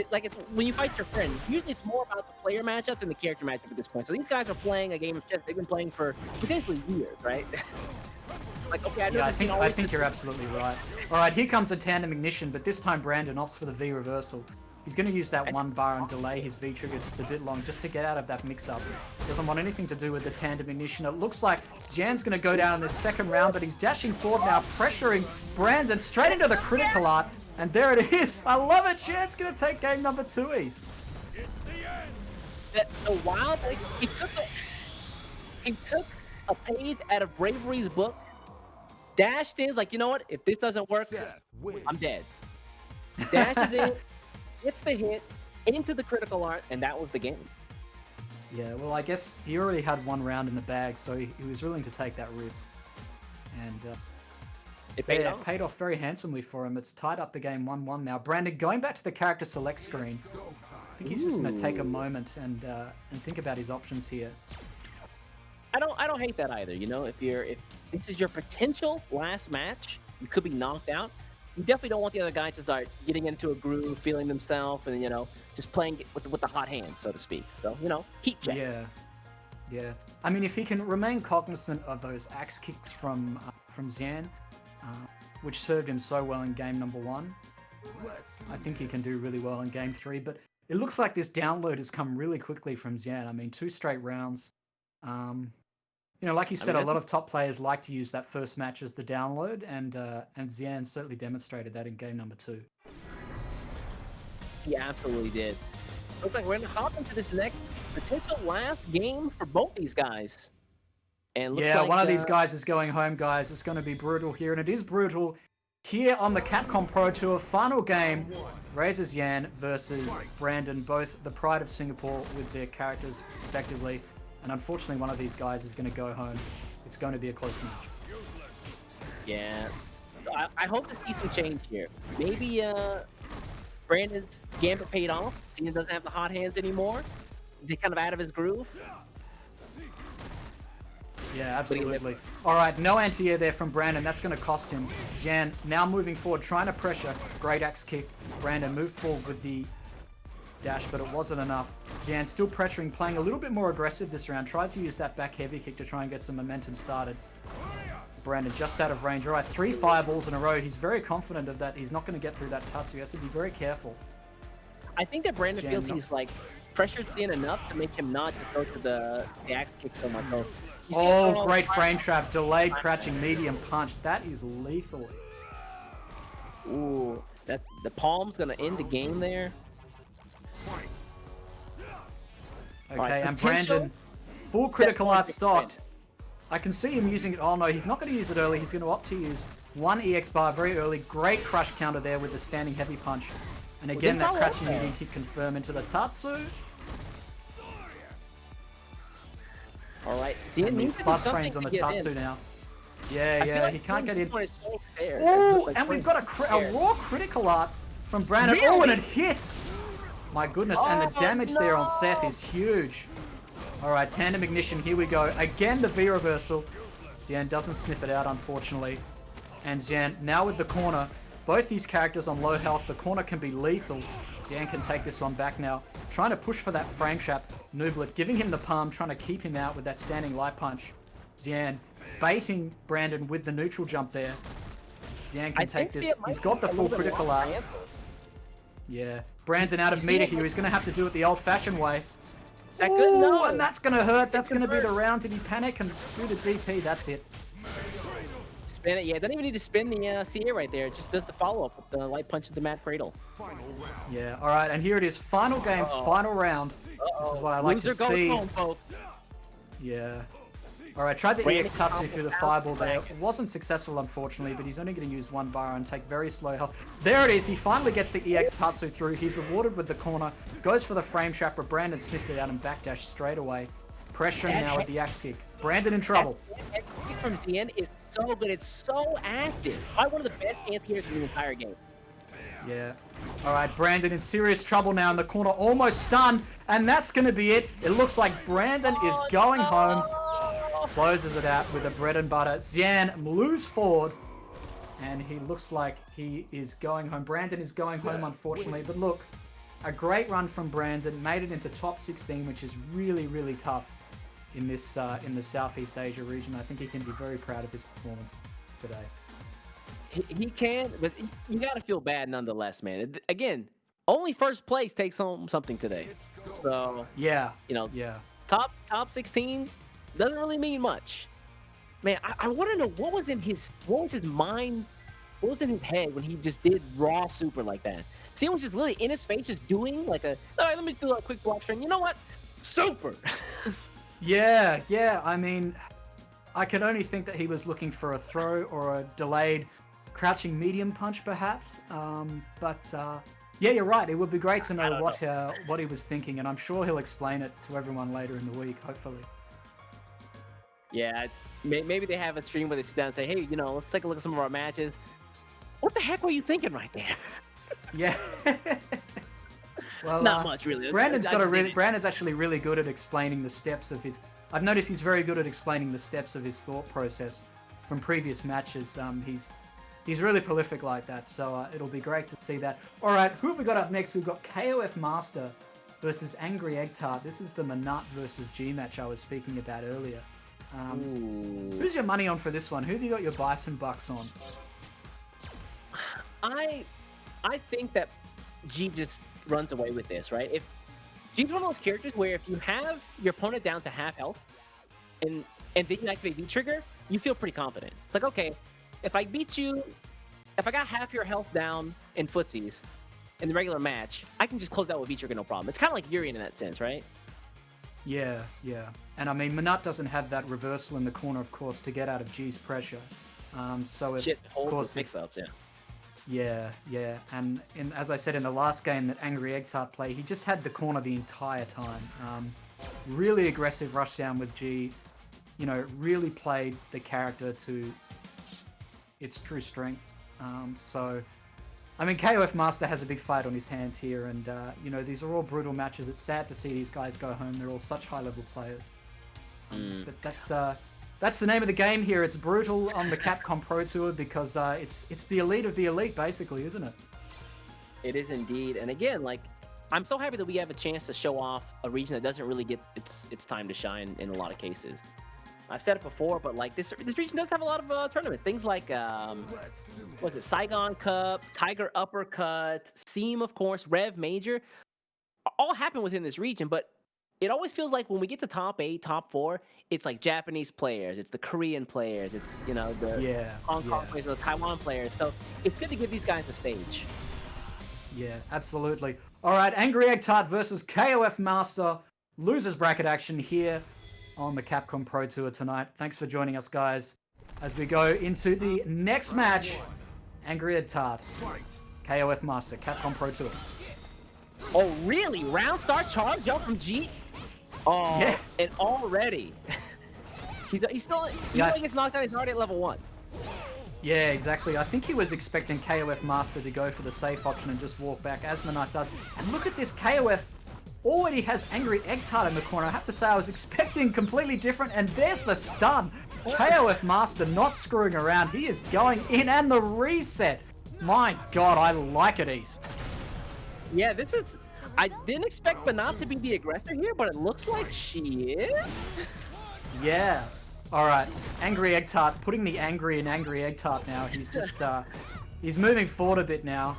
when you fight your friend, usually it's more about the player matchup than the character matchup at this point. So these guys are playing a game of chess they've been playing for potentially years, right? Like, okay, I
think you're absolutely right. All right, here comes a tandem ignition, but this time Brandon opts for the V reversal. He's going to use that 1 bar and delay his V trigger just a bit long, just to get out of that mix-up. Doesn't want anything to do with the tandem ignition. It looks like Xian's going to go down in this second round, but he's dashing forward now, pressuring Brandon straight into the critical art. And there it is. I love it. Xian's going to take game number 2 East.
So wild. He took a page out of Bravery's book, dashed in, like, you know what? If this doesn't work, I'm dead. Dashes in, gets the hit, into the critical art, and that was the game.
Yeah, well, I guess he already had 1 round in the bag, so he was willing to take that risk. And
it paid
off very handsomely for him. It's tied up the game 1-1 now. Brandon going back to the character select screen. I think he's just going to take a moment and think about his options here.
I don't hate that either. You know, if this is your potential last match, you could be knocked out. You definitely don't want the other guy to start getting into a groove, feeling themselves, and just playing with the hot hands, so to speak. So heat check.
Yeah. I mean, if he can remain cognizant of those axe kicks from Xian, which served him so well in game number 1, I think he can do really well in game 3. But it looks like this download has come really quickly from Xian. I mean, 2 straight rounds. Like you said, a lot of top players like to use that first match as the download, and Xian certainly demonstrated that in game number 2.
He absolutely did. So it's like we're going to hop into this next potential last game for both these guys. And looks like,
one of these guys is going home, guys. It's going to be brutal here, and it is brutal here on the Capcom Pro Tour. Final game Razor's Yan versus Brandon, both the pride of Singapore with their characters respectively. And unfortunately, one of these guys is going to go home. It's going to be a close match.
Yeah. I hope to see some change here. Maybe Brandon's gambit paid off. Seeing he doesn't have the hot hands anymore. He's kind of out of his groove.
Yeah, absolutely. All right, no anti-air there from Brandon. That's going to cost him. Jan now moving forward, trying to pressure. Great axe kick. Brandon moved forward with the dash, but it wasn't enough. Jan still pressuring, playing a little bit more aggressive this round. Tried to use that back heavy kick to try and get some momentum started. Brandon just out of range. All right, 3 fireballs in a row. He's very confident of that. He's not going to get through that Tatsu. He has to be very careful.
I think that Brandon feels he's like pressured in enough to make him not just go to the axe kick so much.
Oh, great frame trap. Delayed crouching medium punch. That is lethal.
Ooh, that the palm's going to end the game there.
Okay, and Brandon, full critical art stocked. I can see him using it. Oh no, he's not going to use it early. He's going to opt to use 1 EX bar very early. Great crush counter there with the standing heavy punch. And again, that crouching medium kick confirm into the Tatsu.
Alright,
these plus frames on the Tatsu now. Yeah, he can't get in. Oh, and we've got a raw critical art from Brandon. Really? Oh, and it hits! My goodness, and the damage there on Seth is huge. Alright, tandem ignition, here we go. Again, the V reversal. Xian doesn't sniff it out, unfortunately. And Xian, now with the corner, both these characters on low health, the corner can be lethal. Xian can take this one back now. Trying to push for that frame trap. Nooblet giving him the palm, trying to keep him out with that standing light punch. Xian baiting Brandon with the neutral jump there. Xian can take this. He's got the full critical art. Yeah. Brandon out of meter here. He's going to have to do it the old-fashioned way. Ooh, and that's going to hurt. That's going to be the round. Did he panic and do the DP? That's it.
Spin it. Yeah, doesn't even need to spin the CA right there. It just does the follow-up with the light punch into Mad Cradle.
Yeah, all right. And here it is. Final game, final round. This is what I like to see. Yeah. All right, tried to EX Tatsu through the fireball there. It wasn't successful, unfortunately, but he's only going to use 1 bar and take very slow health. There it is. He finally gets the EX Tatsu through. He's rewarded with the corner. Goes for the frame trap, but Brandon sniffed it out and backdash straight away. Pressuring now with the axe kick. Brandon in trouble.
That kick from Xian is so good. It's so active. Probably one of the best anti-airs in the entire game.
Yeah. All right, Brandon in serious trouble now in the corner. Almost stunned, and that's going to be it. It looks like Brandon is going home. Closes it out with a bread and butter. Xian moves forward, and he looks like he is going home. Brandon is going home, unfortunately, but look, a great run from Brandon. Made it into top 16, which is really, really tough in this in the Southeast Asia region. I think he can be very proud of his performance today.
He can, but you got to feel bad nonetheless, man. Again, only first place takes home something today. So
yeah,
you know,
yeah,
top 16 doesn't really mean much. Man, I want to know what was in his mind, what was in his head when he just did raw super like that. See, him was just literally in his face, just doing like a, all right, let me do a quick block string. You know what? Super.
Yeah. I mean, I could only think that he was looking for a throw or a delayed crouching medium punch, perhaps. Yeah, you're right. It would be great to know what he was thinking, and I'm sure he'll explain it to everyone later in the week, hopefully.
Yeah, maybe they have a stream where they sit down and say, hey, you know, let's take a look at some of our matches. What the heck were you thinking right there?
Yeah. Well,
not much really.
Brandon's actually really good at explaining the steps of his. I've noticed he's very good at explaining the steps of his thought process from previous matches. He's really prolific like that, so it'll be great to see that. All right, who have we got up next? We've got KOF Master versus Angry Eggtart. This is the Manat versus G match I was speaking about earlier. Who's your money on for this one? Who have you got your Bison Bucks on?
I think that G just runs away with this, right? If G's one of those characters where if you have your opponent down to half health and then you activate V-Trigger, you feel pretty confident. It's like, okay, if I beat you, if I got half your health down in footsies in the regular match, I can just close out with V-Trigger, no problem. It's kind of like Urian in that sense, right?
Yeah. And I mean, Manat doesn't have that reversal in the corner, of course, to get out of G's pressure. So it's
just hold the mix-ups, yeah.
Yeah, yeah. And as I said in the last game that Angry Eggtart played, he just had the corner the entire time. Really aggressive rushdown with G. You know, really played the character to its true strengths. So, I mean, KOF Master has a big fight on his hands here, and, you know, these are all brutal matches. It's sad to see these guys go home. They're all such high-level players. But that's the name of the game here. It's brutal on the Capcom Pro Tour because it's the elite of the elite, basically, isn't it?
It is indeed. And again, like, I'm so happy that we have a chance to show off a region that doesn't really get its time to shine in a lot of cases. I've said it before, but like this region does have a lot of tournaments. Things like what's it, Saigon Cup, Tiger Uppercut, Seam, of course, Rev Major, all happen within this region. But it always feels like when we get to top 8, top 4, it's like Japanese players, it's the Korean players, it's the Hong Kong players, the Taiwan players. So it's good to give these guys a stage.
Yeah, absolutely. All right, Angry Eggtart versus KOF Master. Losers bracket action here on the Capcom Pro Tour tonight. Thanks for joining us, guys, as we go into the next match. Angry Eggtart, KOF Master, Capcom Pro Tour.
Oh, really? Round start charge jump from G? Oh, yeah. And already. he's still, even though he gets knocked out, he's already at level 1.
Yeah, exactly. I think he was expecting KOF Master to go for the safe option and just walk back, as Manat does. And look at this, KOF already has Angry Eggtart in the corner. I have to say, I was expecting completely different, and there's the stun. KOF Master not screwing around. He is going in, and the reset. My God, I like it, East.
Yeah, this is... I didn't expect Manat to be the aggressor here, but it looks like she is.
Yeah. All right. Angry Eggtart, putting the angry in Angry Eggtart now. He's just... he's moving forward a bit now.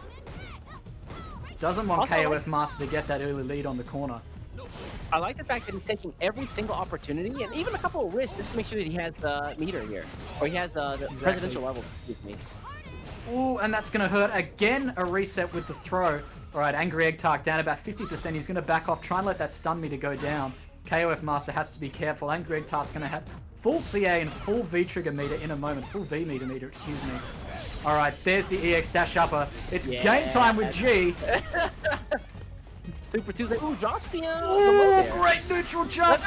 Doesn't want also, KOF Master to get that early lead on the corner.
I like the fact that he's taking every single opportunity and even a couple of risks just to make sure that he has the meter here. Or he has the presidential level, excuse me.
Ooh, and that's going to hurt. Again, a reset with the throw. All right, Angry Eggtart down about 50%. He's going to back off, try and let that stun meter go down. KOF Master has to be careful. Angry Eggtart's going to have full CA and full V-trigger meter in a moment. Full V-meter, excuse me. All right, there's the EX dash upper. It's game time with G.
Super Tuesday. Ooh, drops the
ooh, great neutral jump.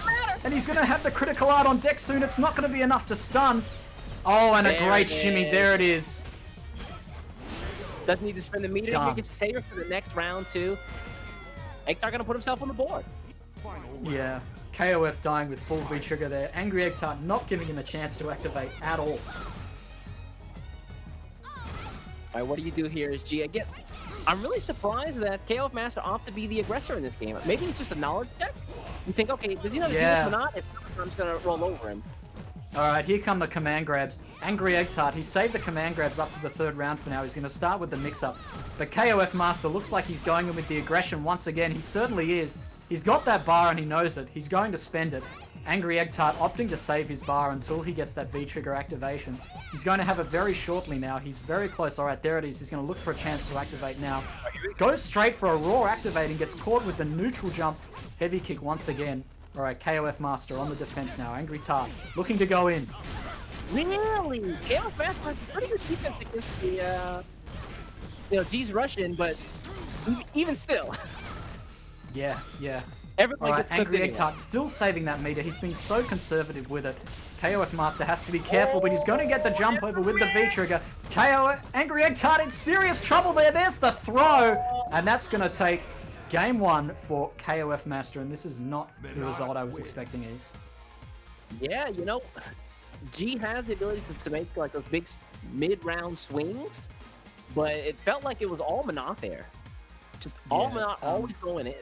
And he's going to have the critical art on deck soon. It's not going to be enough to stun. Oh, and a great shimmy. There it is.
Doesn't need to spend the meter. He gets to stay here for the next round, too. Eggtart going to put himself on the board.
Yeah. KOF dying with full V-trigger there. Angry Eggtart not giving him a chance to activate at all.
All right, what do you do here is G. Again, I'm really surprised that KOF Master opted to be the aggressor in this game. Maybe it's just a knowledge check. You think, okay, does he know the deal or not? If not, I'm just going to roll over him.
All right, here come the command grabs. Angry Eggtart, he saved the command grabs up to the 3rd round for now. He's going to start with the mix-up. But KOF Master looks like he's going in with the aggression once again. He certainly is. He's got that bar and he knows it. He's going to spend it. Angry Eggtart opting to save his bar until he gets that V-trigger activation. He's going to have it very shortly now. He's very close. All right, there it is. He's going to look for a chance to activate now. Goes straight for a raw activating. Gets caught with the neutral jump. Heavy kick once again. All right, KOF Master on the defense now. Angry Tart looking to go in.
Really? KOF Master has pretty good defense against the, G's Russian, but even still.
Yeah, yeah.
Everybody
all right,
gets
Angry
anyway.
Eggtart still saving that meter. He's been so conservative with it. KOF Master has to be careful, but he's going to get the jump over with the V-trigger. Angry Eggtart in serious trouble there. There's the throw, and that's going to take game 1 for KOF Master, and this is not the result I was expecting. Is.
Yeah, G has the ability to make like those big mid-round swings, but it felt like it was all Manat there. Just all Manat always going in.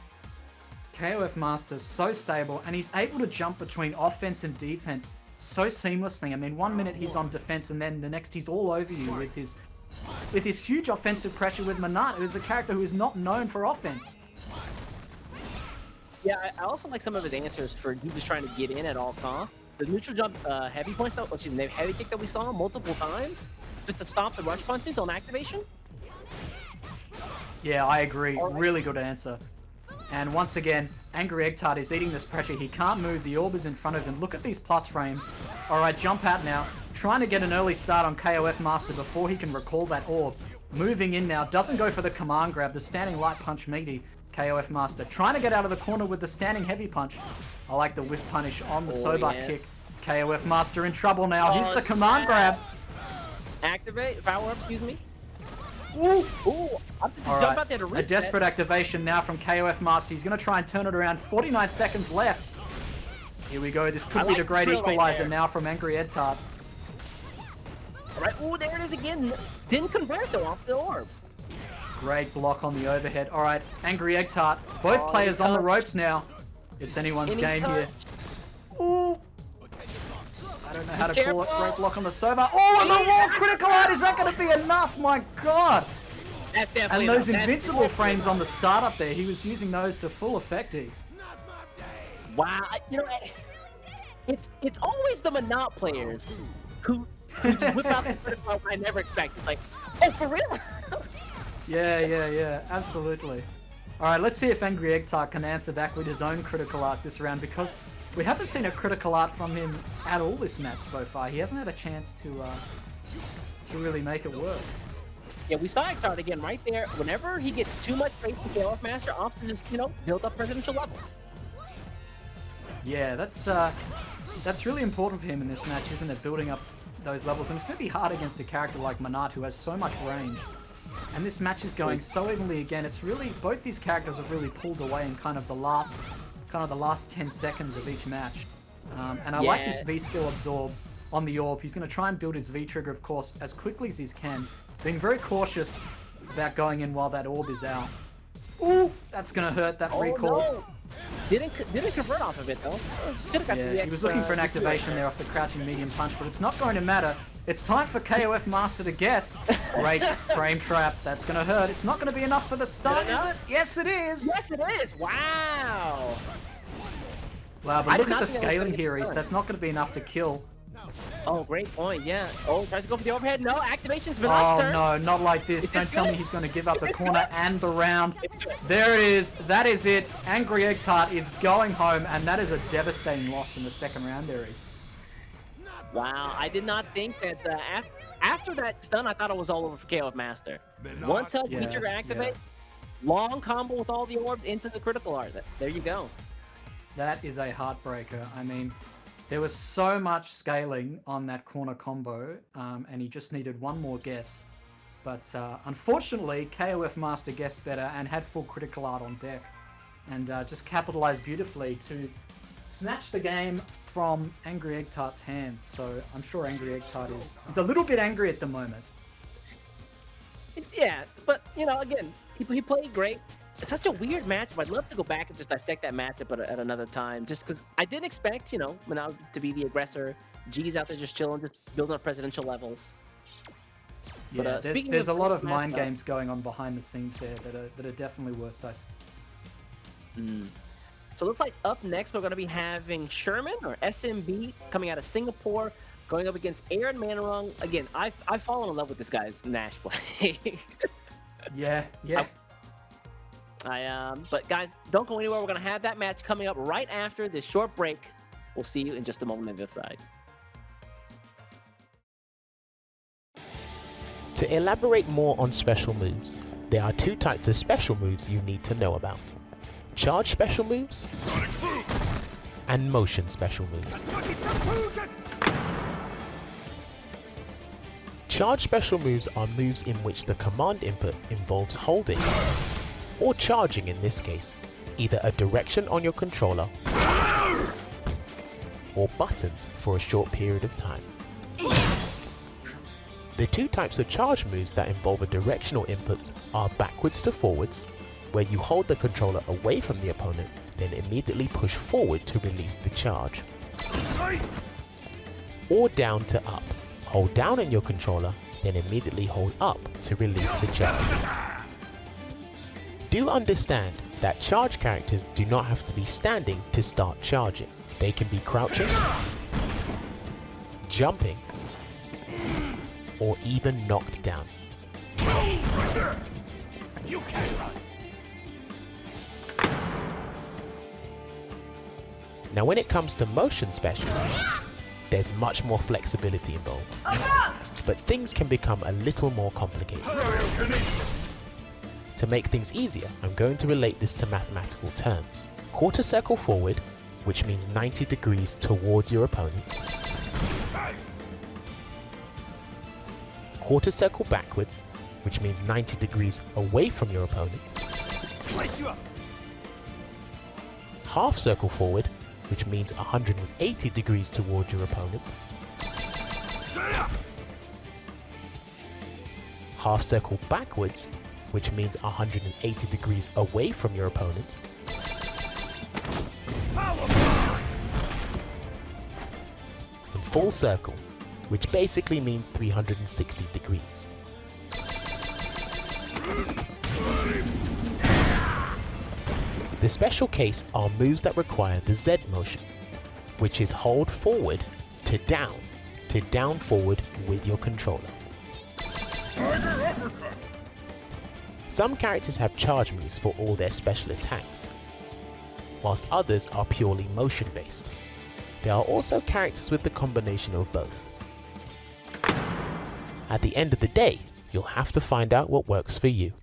KOF Master's so stable, and he's able to jump between offense and defense so seamlessly. I mean, 1 minute he's on defense, and then the next he's all over you with his huge offensive pressure with Manat, who is a character who is not known for offense.
Yeah, I also like some of his answers for he just trying to get in at all costs. The neutral jump heavy punch, the heavy kick that we saw multiple times, just to stop the rush punches on activation.
Yeah, I agree. Really good answer. And once again, Angry Eggtart is eating this pressure. He can't move. The orb is in front of him. Look at these plus frames. All right, jump out now. Trying to get an early start on KOF Master before he can recall that orb. moving in now, doesn't go for the command grab, the standing light punch meaty. KOF Master trying to get out of the corner with the standing heavy punch. I like the whiff punish on the Sobak kick. KOF Master in trouble now. Here's the command grab.
Activate, power up, excuse me.
Ooh.
Jump out there to
A desperate activation now from KOF Master. He's going to try and turn it around. 49 seconds left. Here we go. This could be the great equalizer now from Angry Eggtart.
Alright, ooh, there it is again. Didn't convert though off the orb.
Great block on the overhead. Alright, Angry Eggtart. Both players on the ropes now. It's anyone's game here. Ooh. I don't know how to call it. Great block on the Sova. Oh, and the wall critical art. Is that going to be enough? My God.
That's definitely
And those invincible frames on the startup there, he was using those to full effect.
Wow. You know, it's always the Monop players who just whip out the critical art I never expected. Like, oh, for real?
Yeah, absolutely. Alright, let's see if Angry Eggtart can answer back with his own critical art this round, because we haven't seen a critical art from him at all this match so far. He hasn't had a chance to really make it work.
Yeah, we saw Eggtart again right there. Whenever he gets too much faith in KOF Master, often just, build up presidential levels.
Yeah, that's really important for him in this match, isn't it? Building up those levels. And it's going to be hard against a character like Manat, who has so much range. And this match is going so evenly again. It's really, both these characters have really pulled away in kind of the last 10 seconds of each match. And I like this V-skill absorb on the orb. He's going to try and build his V-trigger, of course, as quickly as he can. Being very cautious about going in while that orb is out. Ooh, that's going to hurt, that recall.
No. Didn't convert off of it, though.
Yeah, he was looking for an activation there off the crouching medium punch, but it's not going to matter. It's time for KOF Master to guess. Great frame trap. That's going to hurt. It's not going to be enough for the stun, is it? Yes, it is.
Yes, it is. Wow.
Wow, but look at the scaling here, East. That's not going to be enough to kill.
Oh, great point, yeah. Oh, tries to go for the overhead. No, activation's been off turn.
No, not like this. Don't tell me he's going to give up the corner and the round. There it is. That is it. Angry Eggtart is going home, and that is a devastating loss in the second round there, East.
Wow, I did not think that after that stun, I thought it was all over for KOF Master. One touch, V-trigger activate, long combo with all the orbs into the critical art. There you go.
That is a heartbreaker. I mean, there was so much scaling on that corner combo, and he just needed one more guess. But unfortunately, KOF Master guessed better and had full critical art on deck, and just capitalized beautifully to snatch the game from Angry Eggtart's hands. So I'm sure Angry Eggtart is a little bit angry at the moment.
Yeah, but again, he played great. It's such a weird matchup. I'd love to go back and just dissect that matchup at another time, just because I didn't expect Manarong to be the aggressor. G's out there just chilling, just building up presidential levels.
Yeah, but, there's a lot of mind games going on behind the scenes there that are definitely worth dissecting.
So it looks like up next we're going to be having Sherman, or SMB, coming out of Singapore, going up against Aaron Manarong. Again, I've fallen in love with this guy's Nash play.
Yeah.
But guys, don't go anywhere. We're going to have that match coming up right after this short break. We'll see you in just a moment on the other side.
To elaborate more on special moves, there are two types of special moves you need to know about. Charge special moves and motion special moves. Charge special moves are moves in which the command input involves holding, or charging in this case, either a direction on your controller or buttons for a short period of time. The two types of charge moves that involve a directional input are backwards to forwards, where you hold the controller away from the opponent, then immediately push forward to release the charge. Or down to up. Hold down on your controller, then immediately hold up to release the charge. Do understand that charge characters do not have to be standing to start charging. They can be crouching, jumping, or even knocked down.
You can't run.
Now when it comes to motion special, there's much more flexibility involved. but things can become a little more complicated. To make things easier, I'm going to relate this to mathematical terms. Quarter circle forward, which means 90 degrees towards your opponent. Quarter circle backwards, which means 90 degrees away from your opponent. Half circle forward, which means 180 degrees towards your opponent. Half circle backwards, which means 180 degrees away from your opponent. And full circle, which basically means 360 degrees. The special case are moves that require the Z motion, which is hold forward to down forward with your controller. Some characters have charge moves for all their special attacks, whilst others are purely motion based. There are also characters with the combination of both. At the end of the day, you'll have to find out what works for you.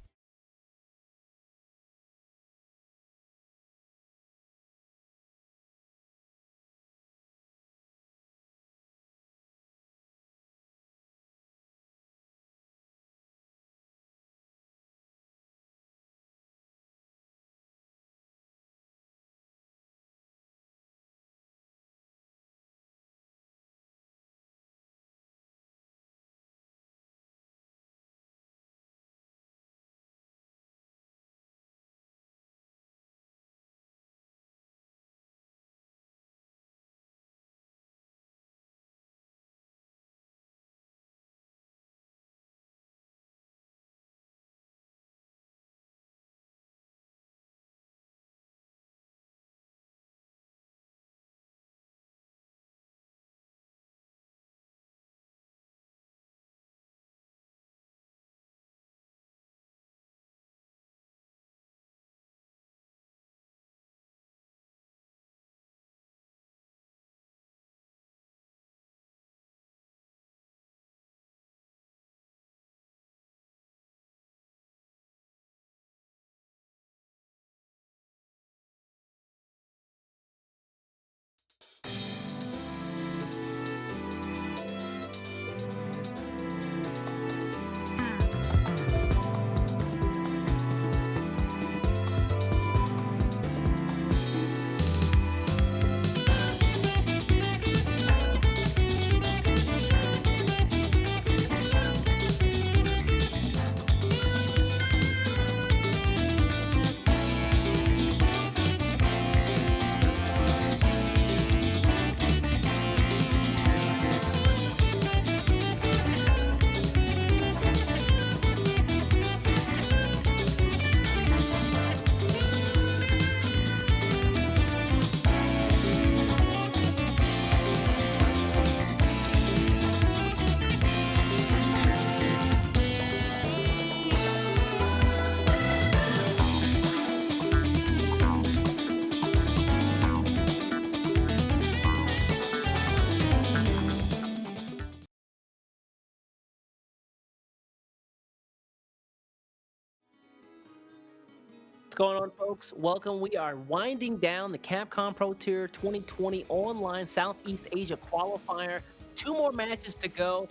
What's going on, folks? Welcome. We are winding down the Capcom Pro Tour 2020 Online Southeast Asia Qualifier. 2 more matches to go.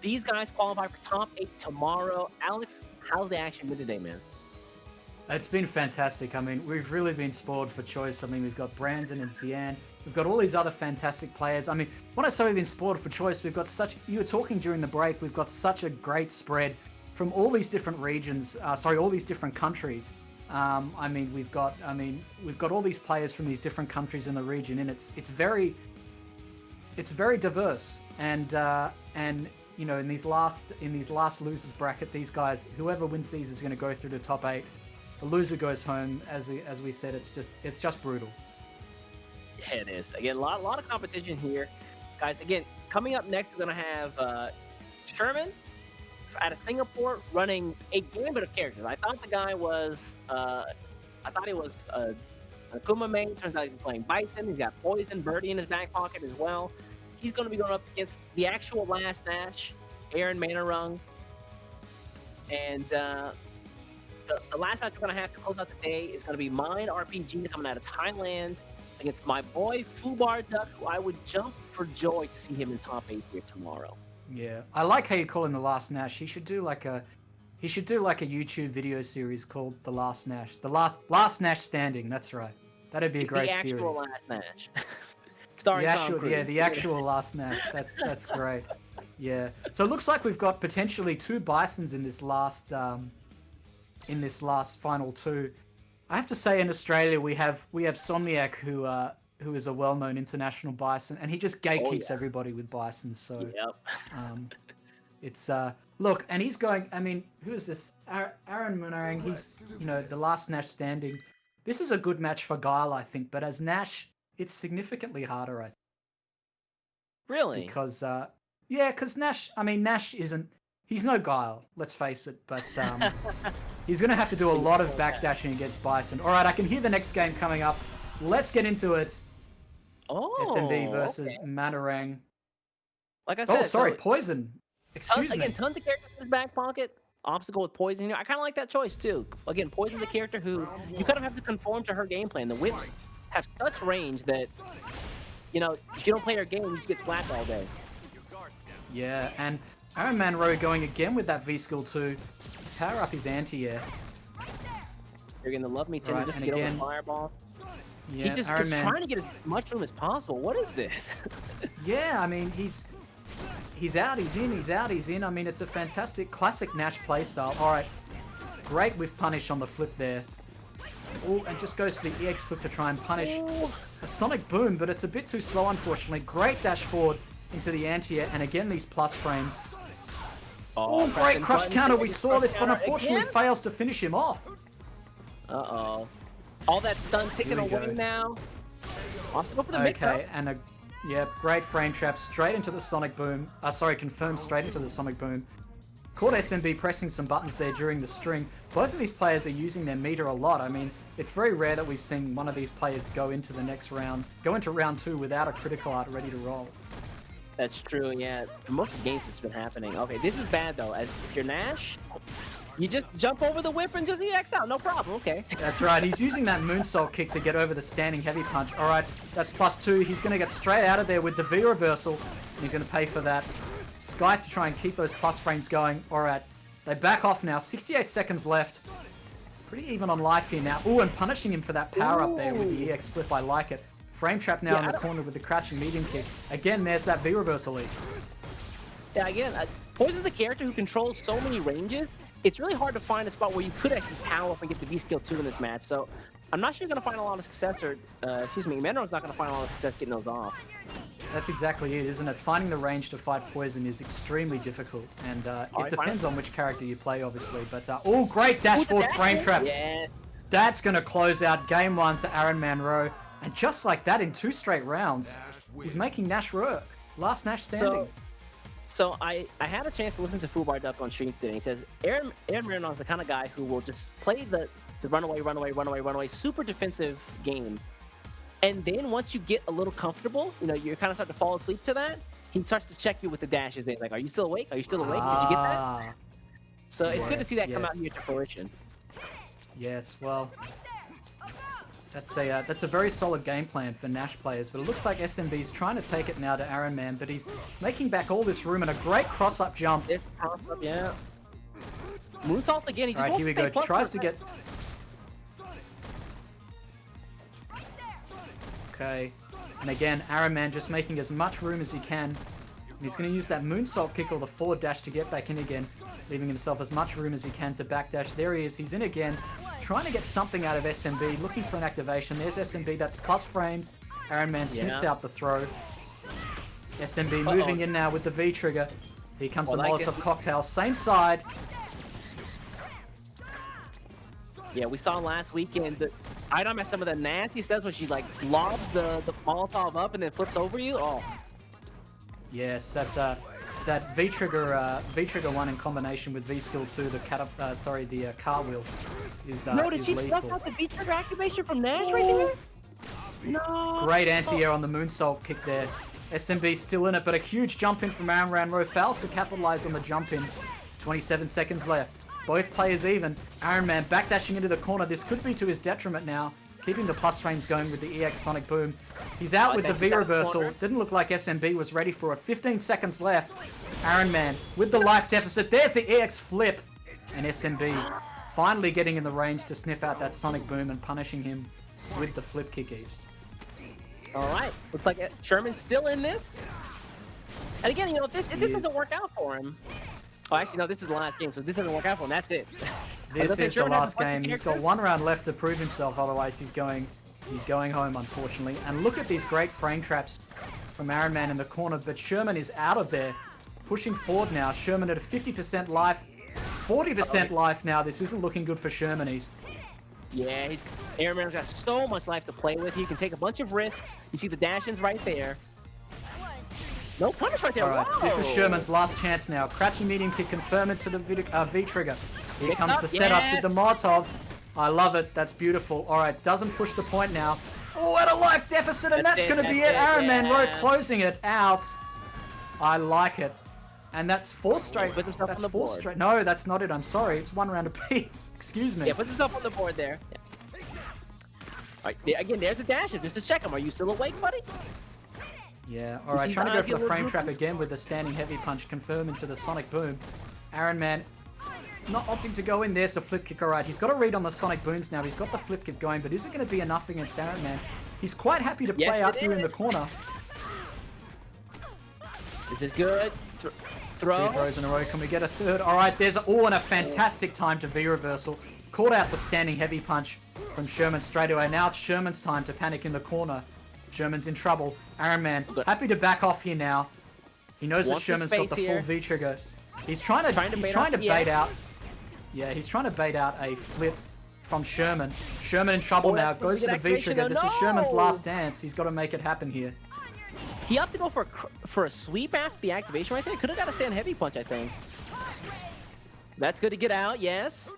These guys qualify for top 8 tomorrow. Alex, how's the action been today, man?
It's been fantastic. I mean, we've really been spoiled for choice. I mean, we've got Brandon and Xian. We've got all these other fantastic players. I mean, when I say we've been spoiled for choice, we've got such... You were talking during the break, we've got such a great spread from all these different regions. All these different countries. I mean, we've got all these players from these different countries in the region, and it's very diverse. And you know, in these last losers bracket, these guys, whoever wins these is going to go through the top 8. The loser goes home. As we said, it's just brutal.
Yeah, it is. Again, a lot of competition here, guys. Again, coming up next, we're going to have Sherman out of Singapore running a gambit of characters. I thought the guy was, he was Akuma main. Turns out he's playing Bison. He's got Poison, Birdie in his back pocket as well. He's going to be going up against the actual last match Aaron Manarong. And the last match we're going to have to close out the day is going to be Mind RPG coming out of Thailand against my boy Fubar Duck, who I would jump for joy to see him in top 8 here tomorrow.
Yeah, I like how you call him the Last Nash. He should do like a YouTube video series called The Last Nash. The Last Nash Standing. That's right. That'd be a great series.
The actual Last Nash. Starring Tom Cruise.
The actual Last Nash. That's great. Yeah. So it looks like we've got potentially 2 Bisons in this last final 2. I have to say, in Australia we have Somniac, who is a well-known international Bison, and he just gatekeeps everybody with Bison. So it's look, and he's going. I mean, who is this? Aaron Manarong. He's the Last Nash standing. This is a good match for Guile, I think, but as Nash, it's significantly harder, I think.
Really?
Because because Nash. I mean, Nash isn't. He's no Guile. Let's face it. But he's going to have to do a lot of backdashing against Bison. All right, I can hear the next game coming up. Let's get into it.
Oh,
SMB versus Manarong.
Like I said,
sorry, Poison. Excuse me.
Again, tons of characters in his back pocket. Obstacle with Poison here. I kind of like that choice too. Again, Poison's a character who you kind of have to conform to her gameplay. And the whips have such range that if you don't play her game, you just get flat all day.
Yeah, and Aaron Manarong going again with that V-Skill 2. Power up his anti-air.
You're going to love me, Tim, just to get over the fireball.
Yeah,
he's trying to get as much room as possible. What is this?
Yeah, I mean, he's out, he's in, he's out, he's in. I mean, it's a fantastic classic Nash playstyle. All right, great with punish on the flip there. Oh, and just goes for the EX flip to try and punish a Sonic Boom, but it's a bit too slow, unfortunately. Great dash forward into the anti-air, and again, these plus frames. Oh, great crush counter. We saw this, but unfortunately fails to finish him off.
Uh-oh. All that stun taken away now. Obstacle for the mix-up.
Okay, and great frame trap straight into the Sonic Boom. Confirmed straight into the Sonic Boom. Caught SMB pressing some buttons there during the string. Both of these players are using their meter a lot. I mean, it's very rare that we've seen one of these players go into round 2 without a critical art ready to roll.
That's true, yeah. For most of the games it's been happening. Okay, this is bad though. As if you're Nash, you just jump over the whip and just EX out, no problem, okay.
That's right, he's using that moonsault kick to get over the standing heavy punch. Alright, that's +2. He's going to get straight out of there with the V reversal. And he's going to pay for that. Sky to try and keep those plus frames going. Alright, they back off now. 68 seconds left. Pretty even on life here now. Ooh, and punishing him for that power up there with the EX flip. I like it. Frame trap now in the corner with the crouching medium kick. Again, there's that V reversal east.
Yeah, again, Poison's a character who controls so many ranges. It's really hard to find a spot where you could actually power up and get the V-Skill 2 in this match. So I'm not sure you're going to find a lot of success, Manarong's not going to find a lot of success getting those off.
That's exactly it, isn't it? Finding the range to fight Poison is extremely difficult, and it depends on which character you play, obviously. But great dash forward frame trap. Yeah. That's going to close out game 1 to Aaron Manarong. And just like that, in 2 straight rounds, he's making Nash work. Last Nash standing.
So I had a chance to listen to Fubar Duck on stream today. He says Aaron Manarong is the kind of guy who will just play the runaway, super defensive game. And then once you get a little comfortable, you're kind of starting to fall asleep to that, he starts to check you with the dashes. He's like, are you still awake? Are you still awake? Did you get that? So it's good to see that come out here to fruition.
Yes, well, that's a very solid game plan for Nash players, but it looks like SMB's trying to take it now to Aaron Man, but he's making back all this room and a great cross-up jump.
Yeah. Moonsault again. He just
here we go. Tries to get... Okay. And again, Aaron Man just making as much room as he can. And he's going to use that moonsault kick or the forward dash to get back in again, leaving himself as much room as he can to backdash. There he is. He's in again. Trying to get something out of SMB, looking for an activation. There's SMB, that's plus frames. Aaron Man sniffs out the throw. SMB moving in now with the V trigger. Here comes the Molotov cocktail, same side.
Yeah, we saw last weekend that Idom has some of the nasty stuff when she lobs the Molotov up and then flips over you. Oh.
Yes, that's that V trigger 1 in combination with V skill 2, the cartwheel is
no, did she
lethal.
snuff out the V trigger activation from Nash right there? No.
Great anti-air on the moonsault kick there. SMB still in it, but a huge jump in from Aaron Rowe. Fails to capitalize on the jump in. 27 seconds left. Both players even. Iron Man backdashing into the corner. This could be to his detriment now. Keeping the plus frames going with the EX Sonic Boom. He's out with the V reversal. Didn't look like SMB was ready for it. 15 seconds left. Iron Man with the life deficit. There's the EX flip. And SMB finally getting in the range to sniff out that Sonic Boom and punishing him with the flip kickies.
All right, looks like Sherman's still in this. And again, you know, if this doesn't work out for him. Oh, actually, no, this is the last game, so if this doesn't work out for him, that's it.
This is the last game. He's got one round left to prove himself, otherwise he's going home, unfortunately. And look at these great frame traps from Iron Man in the corner, but Sherman is out of there. Pushing forward now. Sherman at a 50% life, 40% life now. This isn't looking good for Sherman East.
Yeah, Iron Man's got so much life to play with. He can take a bunch of risks. You see the dash-ins right there. No punish right there.
All right,
Whoa.
this is Sherman's last chance now. Crouching medium kick confirmed to the V-trigger. Here comes the setup to the Molotov. I love it. That's beautiful. All right, doesn't push the point now. Oh, at a life deficit, and that's going to be it. Iron Man Rowe closing it out. I like it. And that's 4 straight.
Put himself on the board.
Straight. No, that's not it. I'm sorry. It's 1 round apiece. Excuse me.
Yeah, put himself on the board there. Yeah. All right, again, there's a dash just to check him. Are you still awake, buddy?
Yeah, all right. Trying to go for the frame trap again with the standing heavy punch, confirm into the Sonic Boom. Iron Man not opting to go in. There's a flip kick. All right, he's got a read on the Sonic Booms now. He's got the flip kick going, but is it going to be enough against Iron Man? He's quite happy to play out here in the corner.
This is good. Throw.
2 throws in a row. Can we get a third? All right, there's and a fantastic time to V-reversal. Caught out the standing heavy punch from Sherman straight away. Now it's Sherman's time to panic in the corner. Sherman's in trouble. Iron Man happy to back off here now. He knows that Sherman's got the full V trigger. He's trying to bait out. Yeah, he's trying to bait out a flip from Sherman. Sherman in trouble now. Goes for the V trigger. This is Sherman's last dance. He's got to make it happen here.
He opted to go for a sweep after the activation right there. Could have got a stand heavy punch, I think. That's good to get out. Yes.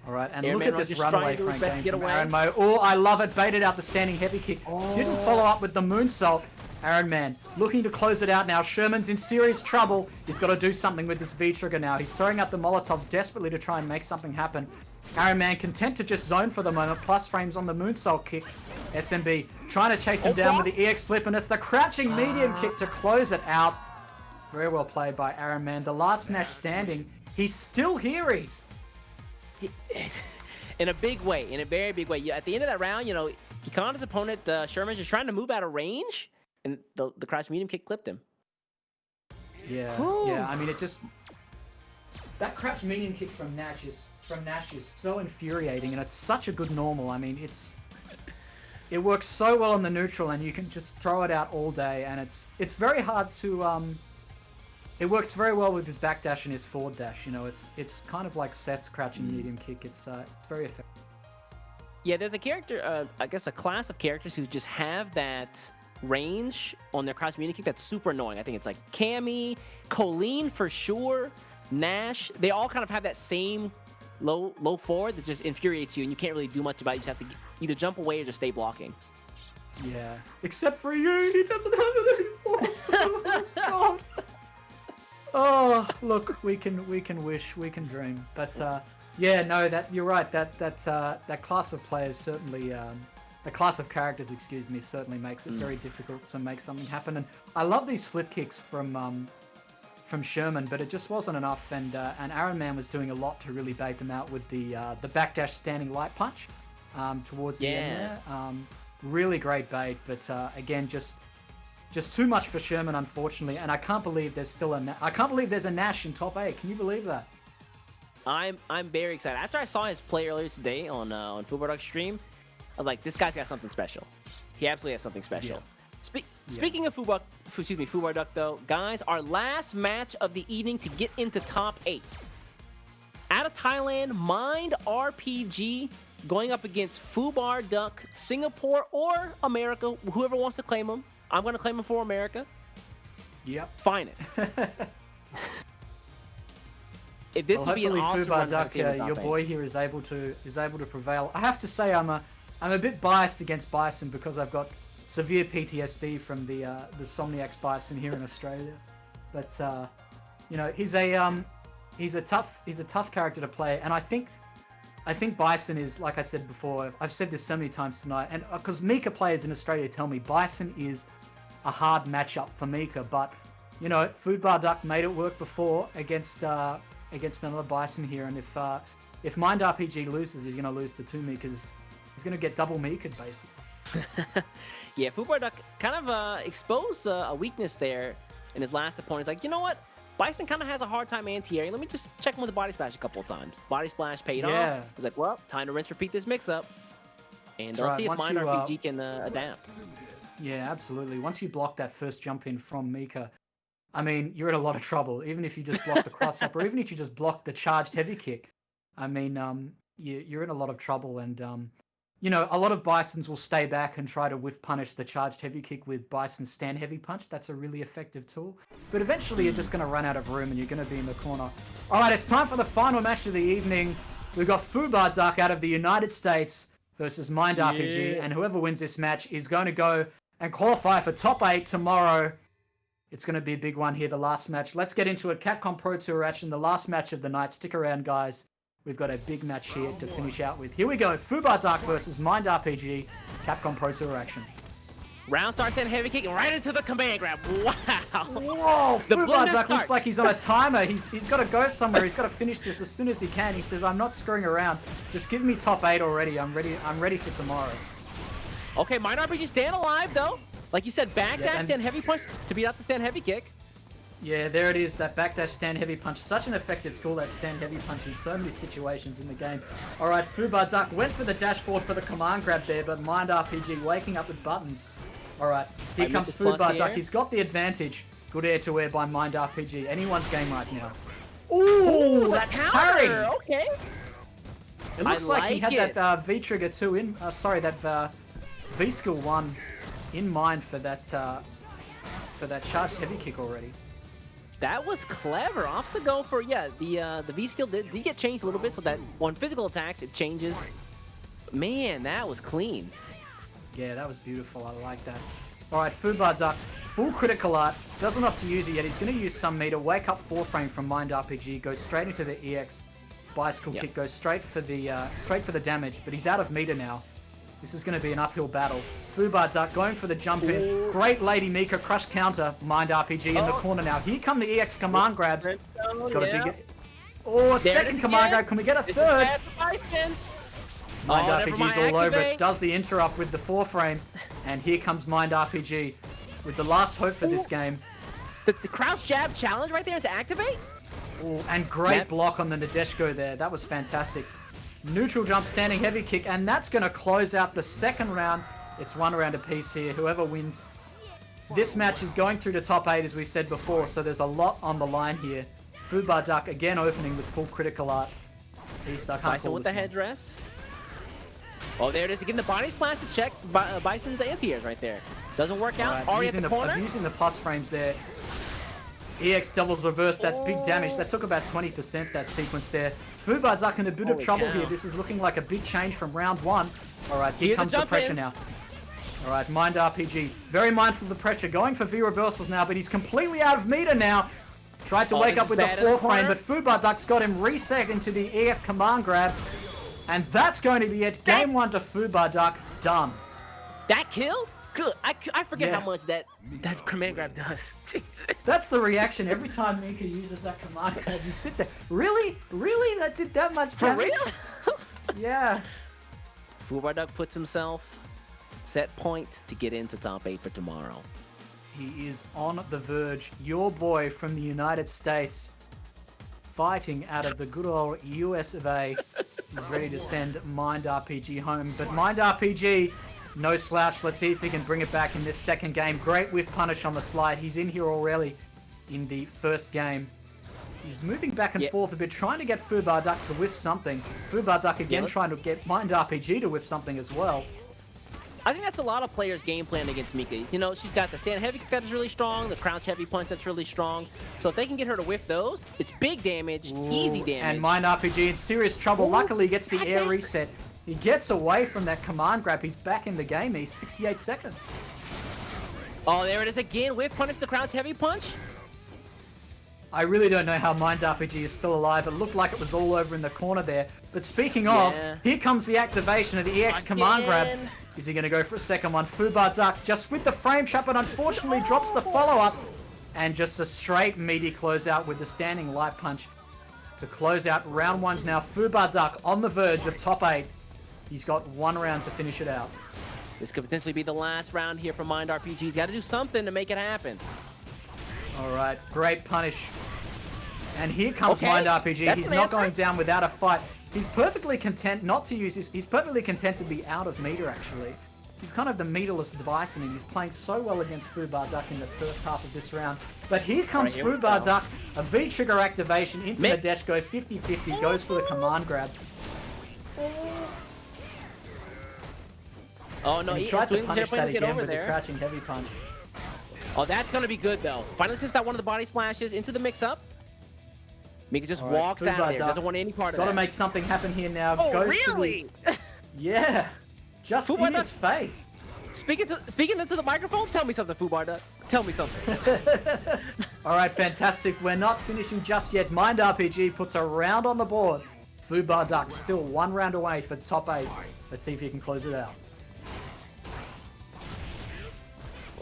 All right, and look at this runaway frame game from Aaron Mo. Oh, I love it. Baited out the standing heavy kick. Didn't follow up with the moonsault. Aaron Man looking to close it out now. Sherman's in serious trouble. He's got to do something with this V-trigger now. He's throwing out the Molotovs desperately to try and make something happen. Aaron Man content to just zone for the moment. Plus frames on the moonsault kick. SMB trying to chase him down with the EX flip, and it's the crouching medium kick to close it out. Very well played by Aaron Man. The last Nash standing. He's still here,
in a big way, in a very big way. At the end of that round, you know, he caught his opponent, Sherman's just trying to move out of range, and the crouch medium kick clipped him.
Yeah, yeah. I mean, it just that crouch medium kick from Nash is so infuriating, and it's such a good normal. I mean, it works so well on the neutral, and you can just throw it out all day, and it's very hard to It works very well with his backdash and his forward dash. You know, it's kind of like Seth's crouching medium kick. It's very effective.
Yeah, there's a character, I guess a class of characters who just have that range on their crouch medium kick that's super annoying. I think it's like Cammy, Colleen for sure, Nash. They all kind of have that same low forward that just infuriates you, and you can't really do much about it. You just have to either jump away or just stay blocking.
Yeah, except for you, he doesn't have it anymore. God. Oh, look, we can wish, we can dream, but yeah, no, that you're right. That class of players certainly, the class of characters, excuse me, certainly makes it very difficult to make something happen. And I love these flip kicks from Sherman, but it just wasn't enough. And Aaron Man was doing a lot to really bait them out with the backdash standing light punch towards the end there. Really great bait, but again, just too much for Sherman, unfortunately, and I can't believe there's still a Nash in top 8. Can you believe that?
I'm very excited. After I saw his play earlier today on Fubar Duck stream, I was like, this guy's got something special. He absolutely has something special. Yeah. Speaking of Fubar Duck though, guys, our last match of the evening to get into top 8. Out of Thailand, Mind RPG going up against Fubar Duck, Singapore or America, whoever wants to claim them. I'm going to claim him for America.
Yep.
Finest. If this would be an awesome
Fubar Duck, your boy here is able to prevail. I have to say I'm a bit biased against Bison because I've got severe PTSD from the Somniacs Bison here in Australia. But you know, he's a tough character to play, and I think Bison is, like I said before, I've said this so many times tonight, and because Mika players in Australia tell me Bison is a hard matchup for Mika, but you know, Fubar Duck made it work before against another Bison here, and if Mind RPG loses, he's going to lose to 2 Mikas. He's going to get double Mika basically.
Yeah, Fubar Duck kind of exposed a weakness there in his last opponent. He's like, you know what? Bison kind of has a hard time anti-airing. Let me just check him with the Body Splash a couple of times. Body Splash paid off. He's like, well, time to rinse, repeat this mix-up. And let's see if Mind RPG can adapt.
Yeah, absolutely. Once you block that first jump in from Mika, I mean, you're in a lot of trouble. Even if you just block the cross-up, or even if you just block the charged heavy kick. I mean, you're in a lot of trouble. And, you know, a lot of Bisons will stay back and try to whiff punish the charged heavy kick with Bison's stand heavy punch. That's a really effective tool. But eventually you're just going to run out of room and you're going to be in the corner. All right, it's time for the final match of the evening. We've got Fubar Duck out of the United States versus Mind RPG. And whoever wins this match is going to go and qualify for top 8 tomorrow. It's going to be a big one here, the last match. Let's get into it. Capcom Pro Tour action, the last match of the night. Stick around, guys. We've got a big match here to finish out with. Here we go. Fubar Duck versus Mind RPG. Capcom Pro Tour action.
Round starts and heavy kick right into the command grab. Wow.
Whoa. Fubar Duck looks like he's on a timer. He's got to go somewhere. He's got to finish this as soon as he can. He says, I'm not screwing around. Just give me top 8 already. I'm ready for tomorrow.
Okay, Mind RPG staying alive, though. Like you said, backdash, stand heavy punch to beat out the stand heavy kick.
Yeah, there it is, that backdash stand heavy punch. Such an effective tool, that stand heavy punch, in so many situations in the game. Alright, Fubar Duck went for the dash forward for the command grab there, but Mind RPG waking up with buttons. Alright, here comes Fubar Duck. He's got the advantage. Good air to air by Mind RPG. Anyone's game right now. Ooh, that parry!
Okay.
It looks like he had that V-trigger 2 in, that V-skill 1 in mind for that charged heavy kick already.
That was clever. Off to go for, the V skill did get changed a little bit so that on physical attacks it changes. Man, that was clean.
Yeah, that was beautiful. I like that. Alright, Fubar Duck, full critical art. Doesn't opt to use it yet. He's going to use some meter. Wake up 4 frame from Mind RPG. Goes straight into the EX. Bicycle kick goes straight for the damage, but he's out of meter now. This is going to be an uphill battle. Fubar Duck going for the jump ins. Great Lady Mika crush counter. Mind RPG in the corner now. Here come the EX command grabs. He's got a big... Oh, second command grab. Can we get a third? Mind RPG's all over it. Does the interrupt with the 4 frame. And here comes Mind RPG with the last hope for this game.
The crouch jab challenge right there to activate?
Ooh, and great block on the Nadeshko there. That was fantastic. Neutral jump, standing heavy kick, and that's going to close out the second round. It's 1 round apiece here. Whoever wins this match is going through to top 8, as we said before, so there's a lot on the line here. Fubar Duck again opening with full critical art.
Bison with the headdress. Oh, there it is. Getting the body splash to check Bison's anti-airs right there. Doesn't work out. Ari at the corner.
Using the plus frames there. EX doubles reverse, that's big damage. That took about 20%, that sequence there. Fubar Duck in a bit of trouble here. This is looking like a big change from round 1. Alright, here comes the pressure now. Alright, Mind RPG. Very mindful of the pressure. Going for V reversals now, but he's completely out of meter now. Tried to wake up with the 4 frame, but Fubar Duck's got him reset into the EX command grab. And that's going to be it. Game 1 to Fubar Duck. Done.
That kill? Good. I forget how much that command grab does. Jesus.
That's the reaction every time Mika uses that command grab. You sit there. Really? Really? That did that much damage?
For real?
Yeah.
Fubar Duck puts himself set point to get into top 8 for tomorrow.
He is on the verge. Your boy from the United States, fighting out of the good old US of A. He's ready to send Mind RPG home. But Mind RPG... no slouch. Let's see if he can bring it back in this second game. Great whiff punish on the slide. He's in here already in the first game. He's moving back and forth a bit, trying to get Fubar Duck to whiff something. Fubar Duck again trying to get Mind RPG to whiff something as well.
I think that's a lot of players' game plan against Mika. You know, she's got the stand heavy kick that is really strong, the crouch heavy punch that's really strong. So if they can get her to whiff those, it's big damage, easy damage.
And Mind RPG in serious trouble. Luckily, he gets the air reset. He gets away from that command grab. He's back in the game. He's 68 seconds.
Oh, there it is again. Whiff punish the crouch heavy punch.
I really don't know how Mind RPG is still alive. It looked like it was all over in the corner there. But speaking of, here comes the activation of the EX command grab. Is he going to go for a second one? Fubar Duck just with the frame trap, but unfortunately drops the follow-up. And just a straight meaty closeout with the standing light punch to close out round 1 now. Fubar Duck on the verge of top 8. He's got 1 round to finish it out.
This could potentially be the last round here for Mind RPG. He's got to do something to make it happen.
All right, great punish. And here comes Mind RPG. He's not going down without a fight. He's perfectly content not to use this. He's perfectly content to be out of meter, actually. He's kind of the meterless Bison, and he's playing so well against Fubar Duck in the first half of this round. But here comes Fubar Duck, a V-trigger activation into the Nadeshko, 50-50, goes for the command grab.
Oh no,
he tried to punish that again with the crouching heavy punch.
Oh, that's going to be good, though. Finally sniffs out one of the body splashes into the mix-up. Mika just walks out there. Doesn't want any part of that.
Got to make something happen here now.
Oh,
goes
really?
Yeah. Just in his face.
Speaking into the microphone? Tell me something, Fubar Duck. Tell me something.
All right, fantastic. We're not finishing just yet. Mind RPG puts a round on the board. Fubar Duck still 1 round away for top 8. Let's see if he can close it out.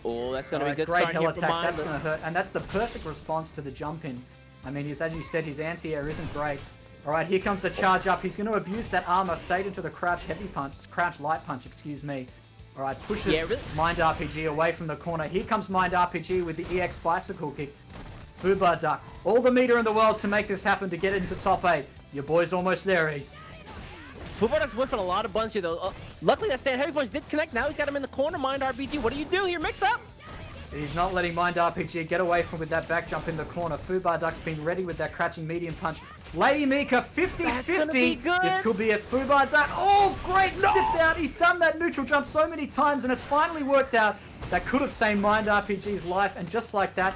Oh, that's going to be a good
great
start
hell
here
attack.
for Mind.
That's going to hurt. And that's the perfect response to the jump in. I mean, as you said, his anti-air isn't great. All right, here comes the charge up. He's going to abuse that armor, stayed into the crouch heavy punch, crouch light punch, excuse me. All right, pushes Mind RPG away from the corner. Here comes Mind RPG with the EX bicycle kick. Fubar Duck, all the meter in the world to make this happen to get into top 8. Your boy's almost there, Ace.
Fubar Duck's whiffing a lot of buns here, though. Luckily, that stand heavy punch did connect. Now he's got him in the corner. Mind RPG, what do you do here? Mix up.
He's not letting Mind RPG get away from with that back jump in the corner. Fubar Duck's been ready with that crouching medium punch. Lady Mika, 50-50. This could be a Fubar Duck. Oh, great sniffed out. He's done that neutral jump so many times, and it finally worked out. That could have saved Mind RPG's life, and just like that,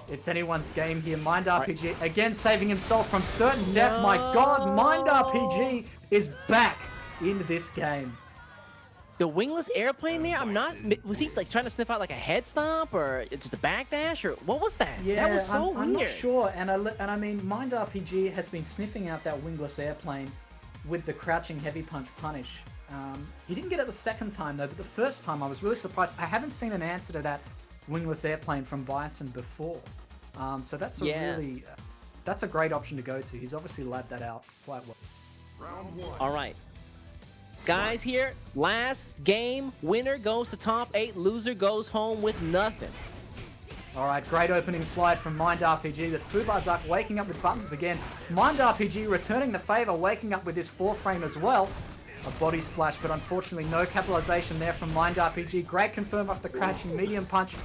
it's anyone's game here. Mind RPG, again, saving himself from certain death. My God, Mind RPG is back in this game.
The wingless airplane there, was he like trying to sniff out like a head stomp or just a backdash or what was that?
Yeah,
that was so weird.
I'm not sure, and I mean, Mind RPG has been sniffing out that wingless airplane with the crouching heavy punch punish. He didn't get it the second time though, but the first time I was really surprised. I haven't seen an answer to that wingless airplane from Bison before, so that's that's a great option to go to. He's obviously labbed that out quite well.
Round 1.
All right. Guys here, last game, winner goes to top 8, loser goes home with nothing.
All right, great opening slide from Mind RPG with Fubar Duck waking up with buttons again. Mind RPG returning the favor, waking up with his 4-frame as well. A body splash, but unfortunately no capitalization there from Mind RPG. Great confirm off the crouching medium punch.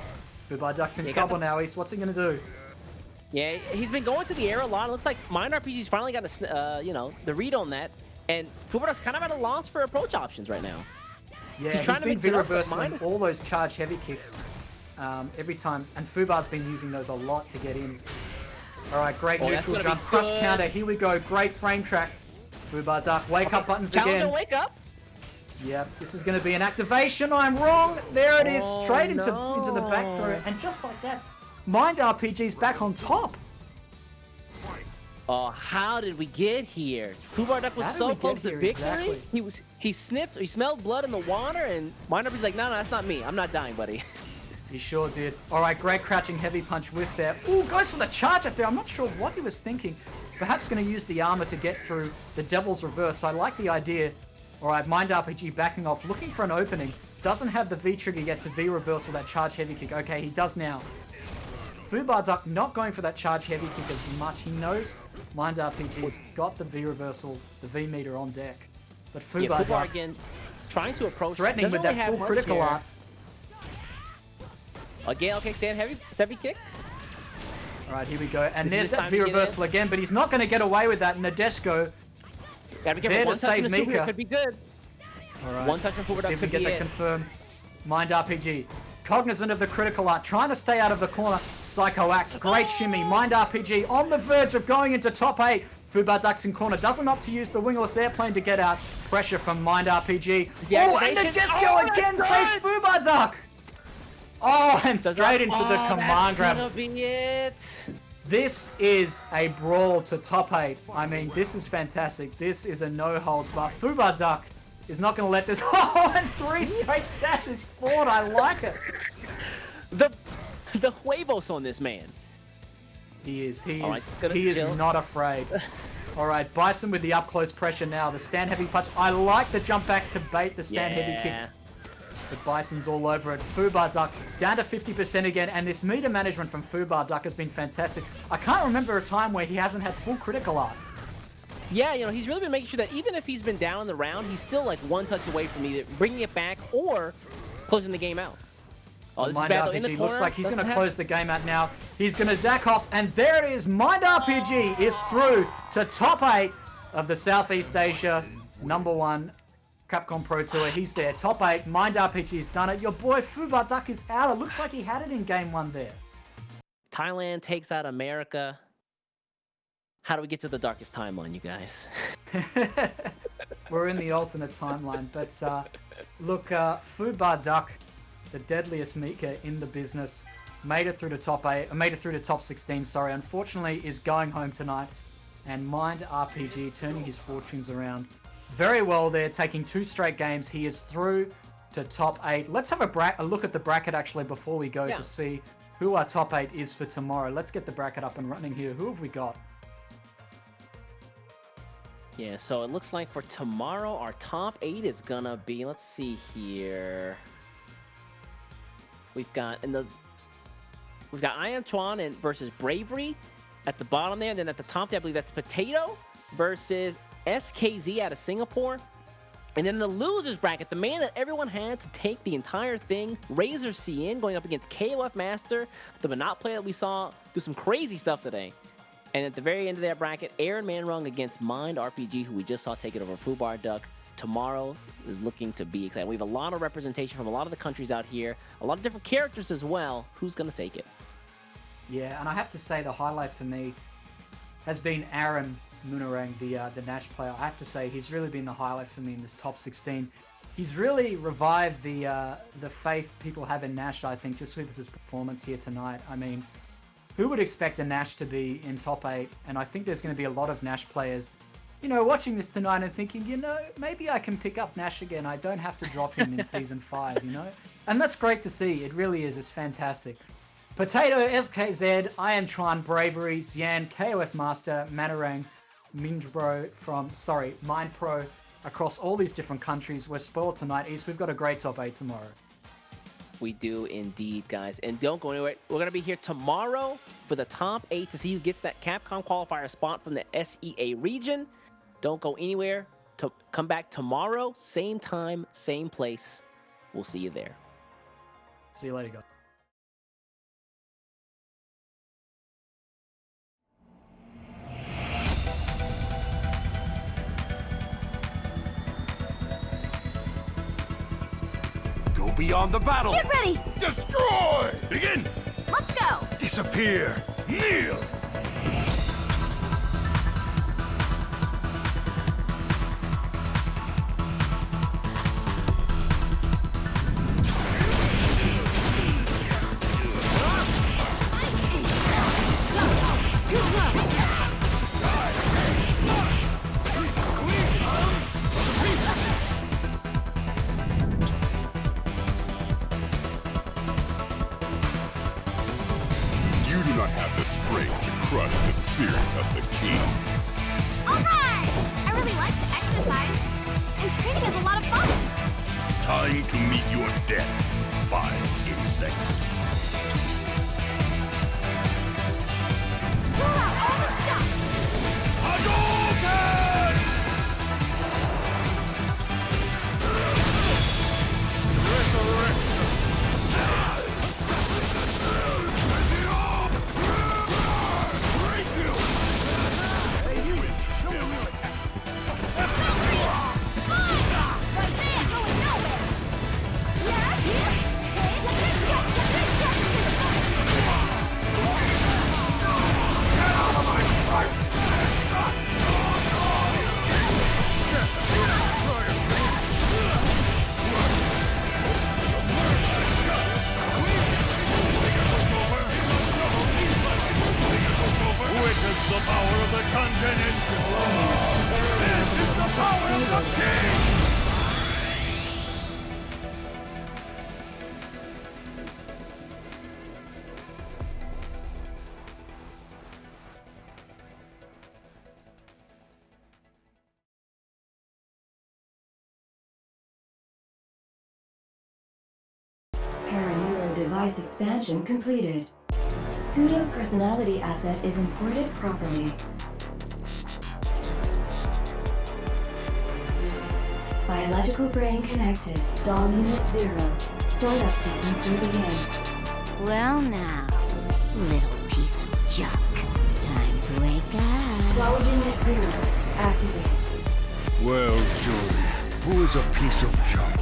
Fubar Duck's in trouble now, East. What's he going to do?
Yeah, he's been going to the air a lot. It looks like Mind RPG's finally got the read on that. And Fubar Duck's kind of at a loss for approach options right now.
Yeah,
he's trying to
been V-reversing all those charge heavy kicks every time, and Fubar's been using those a lot to get in. All right, great neutral jump, crush counter. Here we go, great frame track. Fubar Duck, wake up buttons again.
Wake up.
Yep, this is going to be an activation. I'm wrong. There it is, straight into the back throw, and just like that, Mind RPG's back on top.
Oh, how did we get here? Fubar Duck was so close to victory.
Exactly.
He smelled blood in the water, and Mind RPG's like, no, that's not me. I'm not dying, buddy.
He sure did. All right, great crouching heavy punch whiff there. Ooh, goes for the charge up there. I'm not sure what he was thinking. Perhaps going to use the armor to get through the Devil's Reverse. I like the idea. All right, Mind RPG backing off, looking for an opening. Doesn't have the V trigger yet to V reverse with that charge heavy kick. Okay, he does now. Fubar Duck not going for that charge heavy kick as much. He knows Mind RPG's got the V reversal, the V meter on deck. But Fubar Duck
again, trying to approach,
threatening with that full critical art.
Again, okay, stand heavy kick.
All right, here we go. And there's that V reversal again, but he's not going to get away with that. Nadeshko
there
to save Mika.
Could be good.
All right.
One touch from Fubar Duck.
See if we get that confirmed. Mind RPG. Cognizant of the critical art, trying to stay out of the corner. Psycho Axe, great shimmy. Mind RPG on the verge of going into top 8. Fubar Duck's in corner, doesn't opt to use the wingless airplane to get out. Pressure from Mind RPG. Oh, and Nadeshko again saves Fubar Duck. Oh, and straight into the command grab.
That's gonna be it.
This is a brawl to top 8. I mean, this is fantastic. This is a no-holds bar. Fubar Duck is not going to let this... Oh, and 3 straight dashes forward. I like it.
The huevos on this man.
He is. He
All
is.
right,
He is not afraid. All right, Bison with the up-close pressure now. The stand-heavy punch. I like the jump back to bait the stand-heavy kick. But Bison's all over it. Fubar Duck down to 50% again, and this meter management from Fubar Duck has been fantastic. I can't remember a time where he hasn't had full critical art.
Yeah, you know, he's really been making sure that even if he's been down in the round, he's still like one touch away from either bringing it back or closing the game out. Oh, this is bad though. In the corner.
Looks like he's going to close the game out now. He's going to dack off, and there it is. Mind RPG is through to top 8 of the Southeast Asia #1 Capcom Pro Tour. He's there. Top 8. Mind RPG's done it. Your boy Fubar Duck is out. It looks like he had it in game 1 there.
Thailand takes out America. How do we get to the darkest timeline, you guys?
We're in the alternate timeline. But look, Fubar Duck, the deadliest Mika in the business, made it through to top 8. Made it through to top 16. Sorry, unfortunately, is going home tonight. And Mind RPG turning his fortunes around. Very well there, taking 2 straight games. He is through to top 8. Let's have a look at the bracket actually before we go to see who our top 8 is for tomorrow. Let's get the bracket up and running here. Who have we got?
Yeah, so it looks like for tomorrow, our top 8 is gonna be, let's see here. We've got I Am Chuan and versus Bravery at the bottom there, and then at the top there, I believe that's Potato versus SKZ out of Singapore. And then in the losers bracket, the man that everyone had to take the entire thing, Razor CN, going up against KOF Master, the Monot player that we saw do some crazy stuff today. And at the very end of that bracket, Aaron Manarong against Mind RPG, who we just saw take it over Fubar Duck. Tomorrow is looking to be exciting. We have a lot of representation from a lot of the countries out here, a lot of different characters as well. Who's going to take it?
Yeah, and I have to say the highlight for me has been Aaron Manarong, the Nash player. I have to say he's really been the highlight for me in this top 16. He's really revived the faith people have in Nash, I think, just with his performance here tonight. I mean, who would expect a Nash to be in top 8? And I think there's going to be a lot of Nash players, you know, watching this tonight and thinking, you know, maybe I can pick up Nash again. I don't have to drop him in Season 5, you know? And that's great to see. It really is. It's fantastic. Potato, SKZ, I Am Chuan, Bravery, Xian, KOF Master, Manarong, Mind Pro, across all these different countries. We're spoiled tonight, East. We've got a great top 8 tomorrow.
We do indeed, guys. And don't go anywhere. We're going to be here tomorrow for the top 8 to see who gets that Capcom qualifier spot from the SEA region. Don't go anywhere. Come back tomorrow, same time, same place. We'll see you there.
See you later, guys.
Go beyond the battle.
Get ready.
Destroy. Begin.
Let's go.
Disappear. Kneel. Strength to crush the spirit of the king.
Alright! I really like to exercise, and training is a lot of fun.
Time to meet your death. 5 seconds.
Pull out all the stuff!
Hadouken! Resurrection!
device expansion completed. Pseudo personality asset is imported properly. Biological brain connected. Doll unit 0. Startup sequence will begin.
Well now, little piece of junk. Time to wake up.
Doll unit 0. Activate.
Well, Jordan, who is a piece of junk?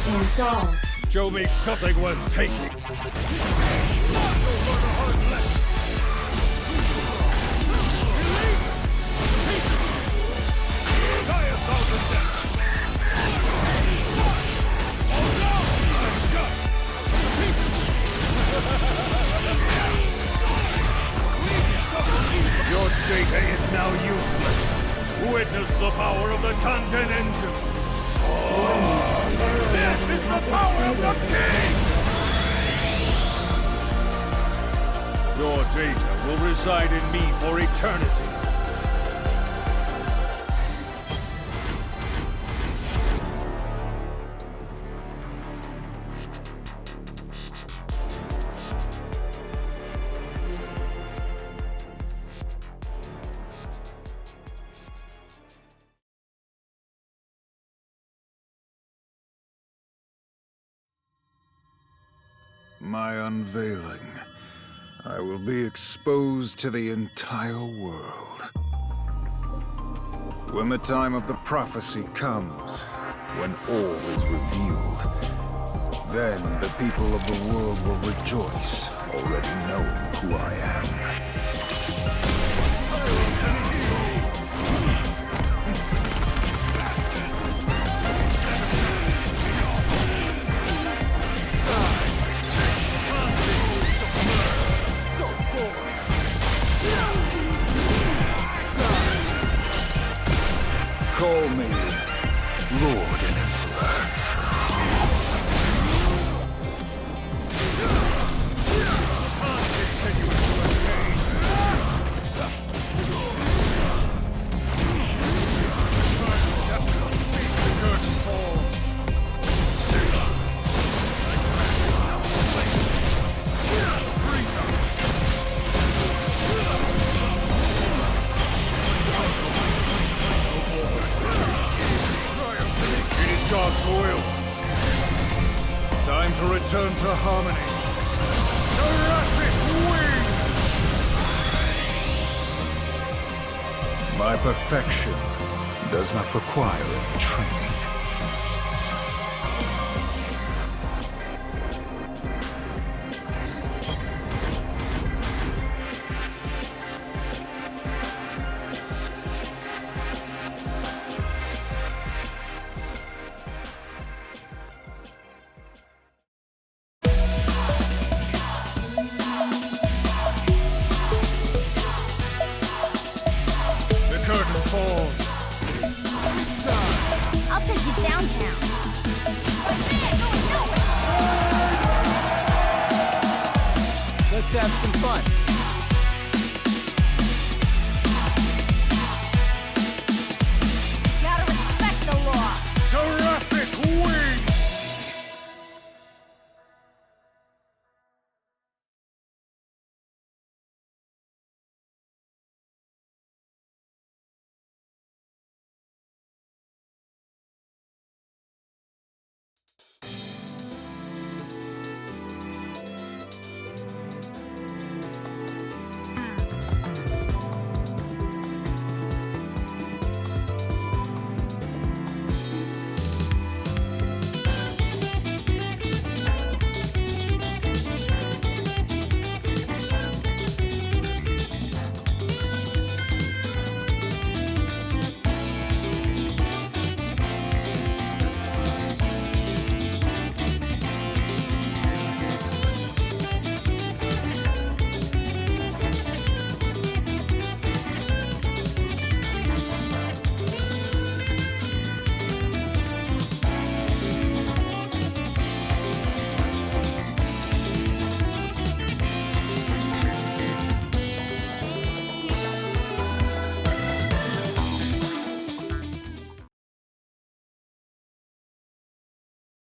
Install.
Show me something worth taking. Your data is now useless. Witness the power of the content engine. This is the power of the king! Your data will reside in me for eternity.
My unveiling. I will be exposed to the entire world. When the time of the prophecy comes, when all is revealed, then the people of the world will rejoice, already knowing who I am. Call me Lord and Emperor.
God's will. Time to return to harmony. Jurassic wing!
My perfection does not require any training.
I'll take you downtown.
Let's have some fun.